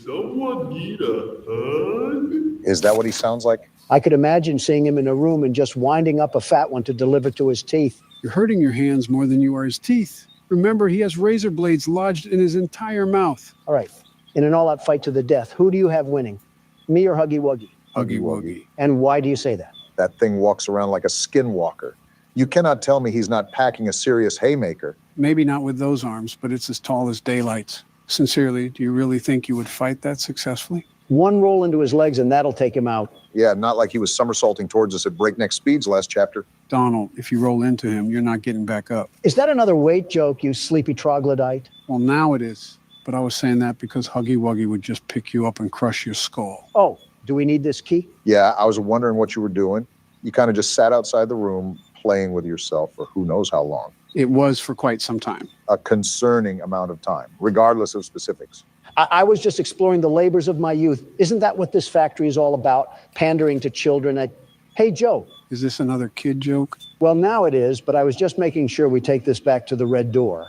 Speaker 14: Someone need a hug?
Speaker 2: Is that what he sounds like?
Speaker 1: I could imagine seeing him in a room and just winding up a fat one to deliver to his teeth.
Speaker 3: You're hurting your hands more than you are his teeth. Remember, he has razor blades lodged in his entire mouth.
Speaker 1: All right. In an all-out fight to the death, who do you have winning? Me or Huggy Wuggy?
Speaker 3: Huggy Wuggy.
Speaker 1: And why do you say that?
Speaker 2: That thing walks around like a skinwalker. You cannot tell me he's not packing a serious haymaker.
Speaker 3: Maybe not with those arms, but it's as tall as daylight. Sincerely, do you really think you would fight that successfully?
Speaker 1: One roll into his legs and that'll take him out.
Speaker 2: Yeah, not like he was somersaulting towards us at breakneck speeds last chapter.
Speaker 3: Donald, if you roll into him, you're not getting back up.
Speaker 1: Is that another weight joke, you sleepy troglodyte?
Speaker 3: Well, now it is. But I was saying that because Huggy Wuggy would just pick you up and crush your skull.
Speaker 1: Oh, do we need this key?
Speaker 2: Yeah, I was wondering what you were doing. You kind of just sat outside the room playing with yourself for who knows how long.
Speaker 3: It was for quite some time.
Speaker 2: A concerning amount of time, regardless of specifics.
Speaker 1: I was just exploring the labors of my youth. Isn't that what this factory is all about? Pandering to children. Hey, Joe.
Speaker 3: Is this another kid joke?
Speaker 1: Well, now it is, but I was just making sure we take this back to the Red Door.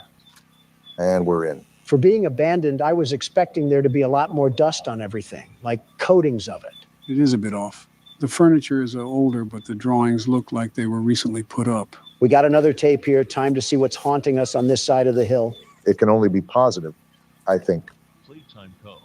Speaker 2: And we're in.
Speaker 1: For being abandoned, I was expecting there to be a lot more dust on everything, like coatings of it.
Speaker 3: It is a bit off. The furniture is older, but the drawings look like they were recently put up.
Speaker 1: We got another tape here. Time to see what's haunting us on this side of the hill.
Speaker 2: It can only be positive, I think.
Speaker 16: Playtime Co.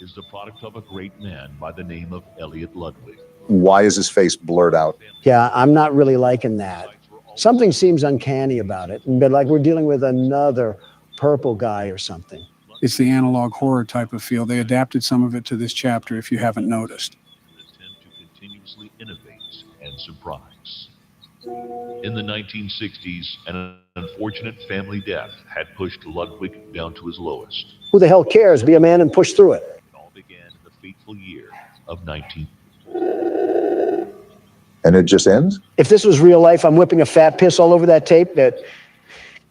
Speaker 16: is the product of a great man by the name of Elliot Ludwig.
Speaker 2: Why is his face blurred out?
Speaker 1: Yeah, I'm not really liking that. Something seems uncanny about it, but like we're dealing with another purple guy or something.
Speaker 3: It's the analog horror type of feel. They adapted some of it to this chapter, if you haven't noticed.
Speaker 16: Attempt to continuously innovate and surprise. In the 1960s, an unfortunate family death had pushed Ludwig down to his lowest.
Speaker 1: Who the hell cares? Be a man and push through it.
Speaker 16: It all began in the fateful year of 19...
Speaker 2: And it just ends?
Speaker 1: If this was real life, I'm whipping a fat piss all over that tape.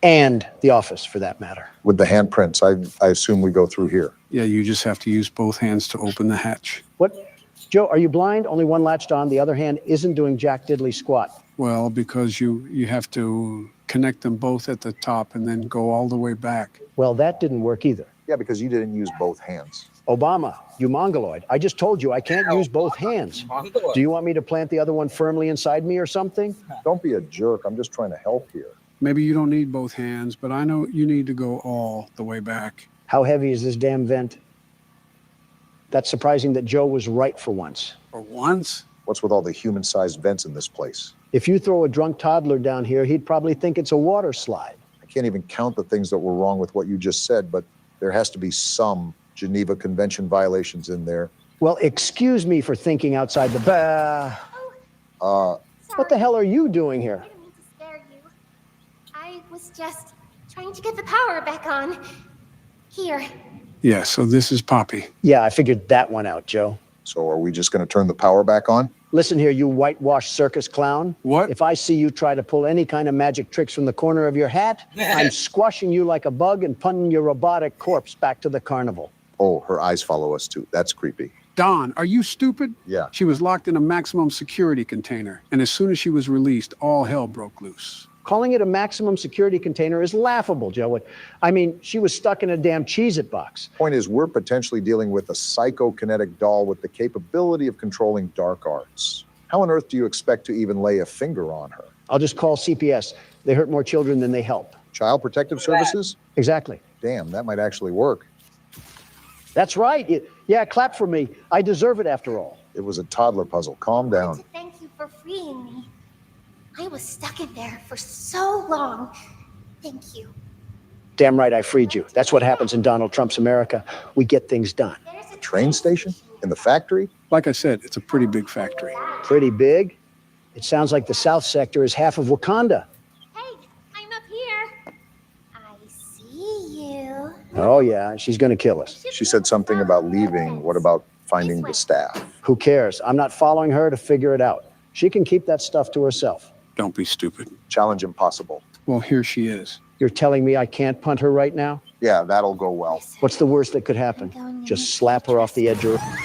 Speaker 1: And The Office, for that matter.
Speaker 2: With the handprints, I assume we go through here.
Speaker 3: Yeah, you just have to use both hands to open the hatch.
Speaker 1: What? Joe, are you blind? Only one latched on. The other hand isn't doing jack diddly squat.
Speaker 3: Well, because you have to connect them both at the top and then go all the way back.
Speaker 1: Well, that didn't work either.
Speaker 2: Yeah, because you didn't use both hands.
Speaker 1: Obama, you mongoloid. I just told you I can't use both hands. Do you want me to plant the other one firmly inside me or something?
Speaker 2: Don't be a jerk. I'm just trying to help here.
Speaker 3: Maybe you don't need both hands, but I know you need to go all the way back.
Speaker 1: How heavy is this damn vent? That's surprising that Joe was right for once.
Speaker 3: For once?
Speaker 2: What's with all the human-sized vents in this place?
Speaker 1: If you throw a drunk toddler down here, he'd probably think it's a water slide.
Speaker 2: I can't even count the things that were wrong with what you just said, but there has to be some Geneva Convention violations in there.
Speaker 1: Well, excuse me for thinking outside the what the hell are you doing here?
Speaker 17: I was just trying to get the power back on. Here.
Speaker 3: Yeah, so this is Poppy.
Speaker 1: Yeah, I figured that one out, Joe.
Speaker 2: So are we just going to turn the power back on?
Speaker 1: Listen here, you whitewashed circus clown.
Speaker 3: What?
Speaker 1: If I see you try to pull any kind of magic tricks from the corner of your hat, I'm squashing you like a bug and punting your robotic corpse back to the carnival.
Speaker 2: Oh, her eyes follow us too. That's creepy.
Speaker 3: Don, are you stupid?
Speaker 2: Yeah.
Speaker 3: She was locked in a maximum security container, and as soon as she was released, all hell broke loose.
Speaker 1: Calling it a maximum security container is laughable, Joe. I mean, she was stuck in a damn Cheez-It box.
Speaker 2: Point is, we're potentially dealing with a psychokinetic doll with the capability of controlling dark arts. How on earth do you expect to even lay a finger on her?
Speaker 1: I'll just call CPS. They hurt more children than they help.
Speaker 2: Child Protective Services?
Speaker 1: Exactly.
Speaker 2: Damn, that might actually work.
Speaker 1: That's right. Yeah, clap for me. I deserve it after all.
Speaker 2: It was a toddler puzzle. Calm down.
Speaker 17: Thank you for freeing me. I was stuck in there for so long. Thank you.
Speaker 1: Damn right I freed you. That's what happens in Donald Trump's America. We get things done.
Speaker 2: Train station? In the factory?
Speaker 3: Like I said, it's a pretty big factory.
Speaker 1: Pretty big? It sounds like the South sector is half of Wakanda.
Speaker 17: Hey, I'm up here. I see you.
Speaker 1: Oh, yeah, she's going to kill us.
Speaker 2: She said something about leaving. What about finding the staff?
Speaker 1: Who cares? I'm not following her to figure it out. She can keep that stuff to herself.
Speaker 3: Don't be stupid.
Speaker 2: Challenge impossible.
Speaker 3: Well, here she is.
Speaker 1: You're telling me I can't punt her right now?
Speaker 2: Yeah, that'll go well.
Speaker 1: What's the worst that could happen? Just slap her off the edge of her.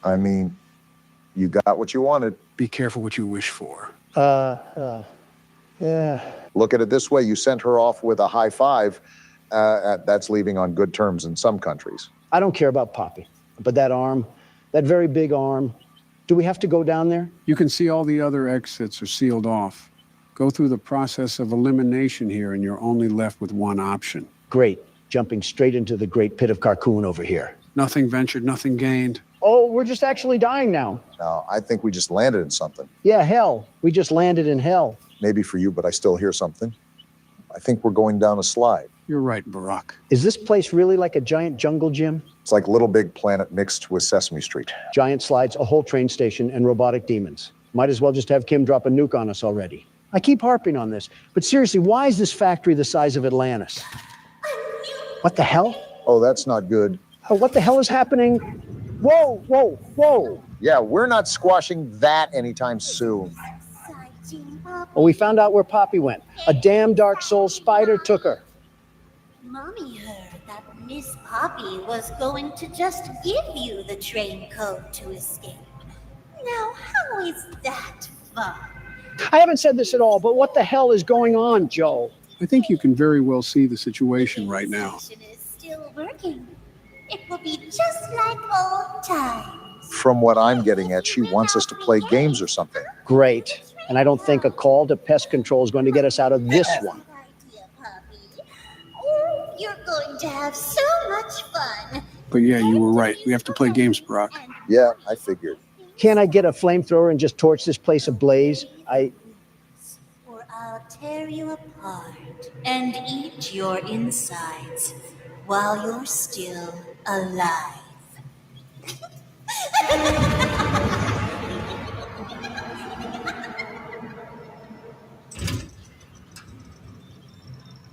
Speaker 2: I mean, you got what you wanted.
Speaker 3: Be careful what you wish for.
Speaker 1: Yeah.
Speaker 2: Look at it this way. You sent her off with a high five. That's leaving on good terms in some countries.
Speaker 1: I don't care about Poppy, but that arm, that very big arm, do we have to go down there?
Speaker 3: You can see all the other exits are sealed off. Go through the process of elimination here, and you're only left with one option.
Speaker 1: Great. Jumping straight into the great pit of Carcoon over here.
Speaker 3: Nothing ventured, nothing gained.
Speaker 1: Oh, we're just actually dying now.
Speaker 2: No, I think we just landed in something.
Speaker 1: Yeah, hell. We just landed in hell.
Speaker 2: Maybe for you, but I still hear something. I think we're going down a slide.
Speaker 3: You're right, Barack.
Speaker 1: Is this place really like a giant jungle gym?
Speaker 2: It's like Little Big Planet mixed with Sesame Street.
Speaker 1: Giant slides, a whole train station, and robotic demons. Might as well just have Kim drop a nuke on us already. I keep harping on this, but seriously, why is this factory the size of Atlantis? What the hell?
Speaker 2: Oh, that's not good.
Speaker 1: What the hell is happening? Whoa, whoa, whoa.
Speaker 2: Yeah, we're not squashing that anytime soon.
Speaker 1: Well, we found out where Poppy went. A damn Dark Soul spider took her.
Speaker 17: Mommy heard that Miss Poppy was going to just give you the train code to escape. Now, how is that fun?
Speaker 1: I haven't said this at all, but what the hell is going on, Joe?
Speaker 3: I think you can very well see the situation right now.
Speaker 17: Station is still working. It will be just like old times.
Speaker 2: From what I'm getting at, she wants us to play games or something.
Speaker 1: Great. And I don't think a call to pest control is going to get us out of this one.
Speaker 17: Oh, you're going to have so much fun.
Speaker 3: But yeah, you were right. We have to play games, Brock.
Speaker 2: Yeah, I figured.
Speaker 1: Can't I get a flamethrower and just torch this place ablaze?
Speaker 17: Or I'll tear you apart and eat your insides while you're still alive.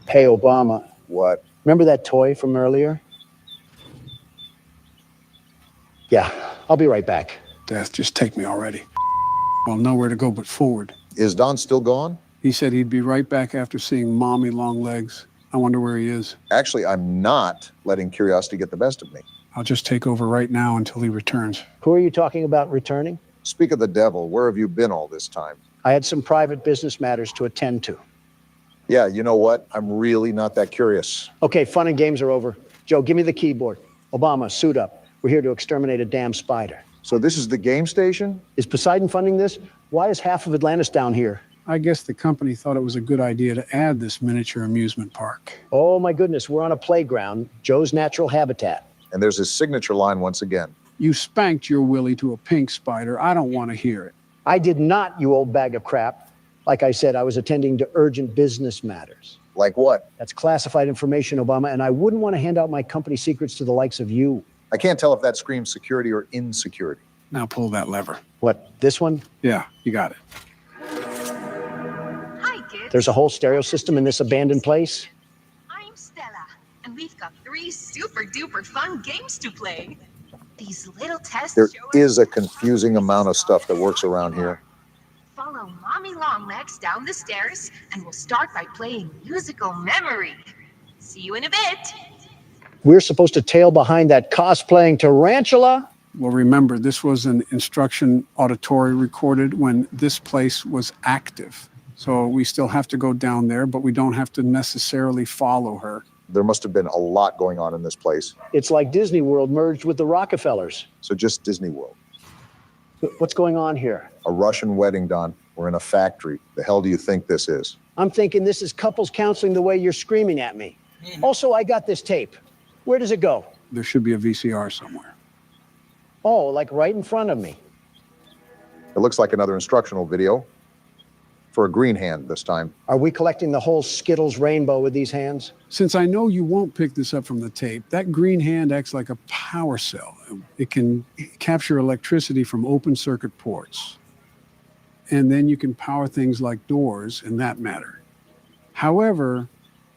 Speaker 1: Hey, Obama.
Speaker 2: What?
Speaker 1: Remember that toy from earlier? Yeah, I'll be right back.
Speaker 3: Death, just take me already. Well, nowhere to go but forward.
Speaker 2: Is Don still gone?
Speaker 3: He said he'd be right back after seeing Mommy Longlegs. I wonder where he is.
Speaker 2: Actually, I'm not letting curiosity get the best of me.
Speaker 3: I'll just take over right now until he returns.
Speaker 1: Who are you talking about returning?
Speaker 2: Speak of the devil, where have you been all this time?
Speaker 1: I had some private business matters to attend to.
Speaker 2: Yeah, you know what? I'm really not that curious.
Speaker 1: Okay, fun and games are over. Joe, give me the keyboard. Obama, suit up. We're here to exterminate a damn spider.
Speaker 2: So this is the game station?
Speaker 1: Is Poseidon funding this? Why is half of Atlantis down here?
Speaker 3: I guess the company thought it was a good idea to add this miniature amusement park.
Speaker 1: Oh my goodness, we're on a playground, Joe's natural habitat.
Speaker 2: And there's his signature line once again.
Speaker 3: You spanked your Willie to a pink spider. I don't want to hear it.
Speaker 1: I did not, you old bag of crap. Like I said, I was attending to urgent business matters.
Speaker 2: Like what?
Speaker 1: That's classified information, Obama, and I wouldn't want to hand out my company secrets to the likes of you.
Speaker 2: I can't tell if that screams security or insecurity.
Speaker 3: Now pull that lever.
Speaker 1: What, this one?
Speaker 3: Yeah, you got it.
Speaker 18: Hi, kids.
Speaker 1: There's a whole stereo system in this abandoned place?
Speaker 18: I'm Stella, and we've got 3 super duper fun games to play. These little tests
Speaker 2: There
Speaker 18: show
Speaker 2: is a confusing amount of stuff that works around here.
Speaker 18: Follow Mommy Longlegs down the stairs, and we'll start by playing musical memory. See you in a bit.
Speaker 1: We're supposed to tail behind that cosplaying tarantula?
Speaker 3: Well, remember, this was an instruction auditory recorded when this place was active. So we still have to go down there, but we don't have to necessarily follow her.
Speaker 2: There must have been a lot going on in this place.
Speaker 1: It's like Disney World merged with the Rockefellers.
Speaker 2: So just Disney World.
Speaker 1: What's going on here?
Speaker 2: A Russian wedding, Don. We're in a factory. The hell do you think this is?
Speaker 1: I'm thinking this is couples counseling the way you're screaming at me. Also, I got this tape. Where does it go?
Speaker 3: There should be a VCR somewhere.
Speaker 1: Oh, like right in front of me.
Speaker 2: It looks like another instructional video. For a green hand this time.
Speaker 1: Are we collecting the whole Skittles rainbow with these hands?
Speaker 3: Since I know you won't pick this up from the tape, that green hand acts like a power cell. It can capture electricity from open circuit ports. And then you can power things like doors and that matter. However,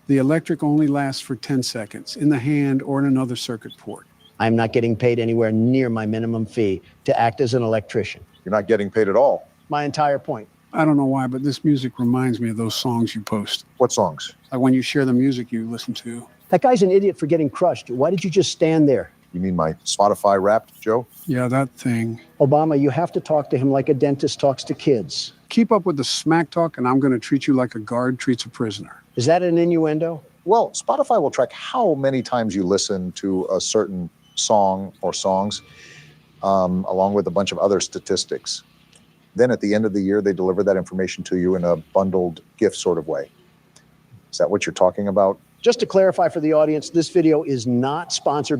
Speaker 3: the electric only lasts for 10 seconds in the hand or in another circuit port.
Speaker 1: I'm not getting paid anywhere near my minimum fee to act as an electrician.
Speaker 2: You're not getting paid at all.
Speaker 1: My entire point.
Speaker 3: I don't know why, but this music reminds me of those songs you post.
Speaker 2: What songs?
Speaker 3: Like when you share the music you listen to.
Speaker 1: That guy's an idiot for getting crushed. Why did you just stand there?
Speaker 2: You mean my Spotify Wrapped, Joe?
Speaker 3: Yeah, that thing.
Speaker 1: Obama, you have to talk to him like a dentist talks to kids.
Speaker 3: Keep up with the smack talk and I'm going to treat you like a guard treats a prisoner.
Speaker 1: Is that an innuendo?
Speaker 2: Well, Spotify will track how many times you listen to a certain song or songs, along with a bunch of other statistics. Then at the end of the year, they deliver that information to you in a bundled gift sort of way. Is that what you're talking about?
Speaker 1: Just to clarify for the audience, this video is not sponsored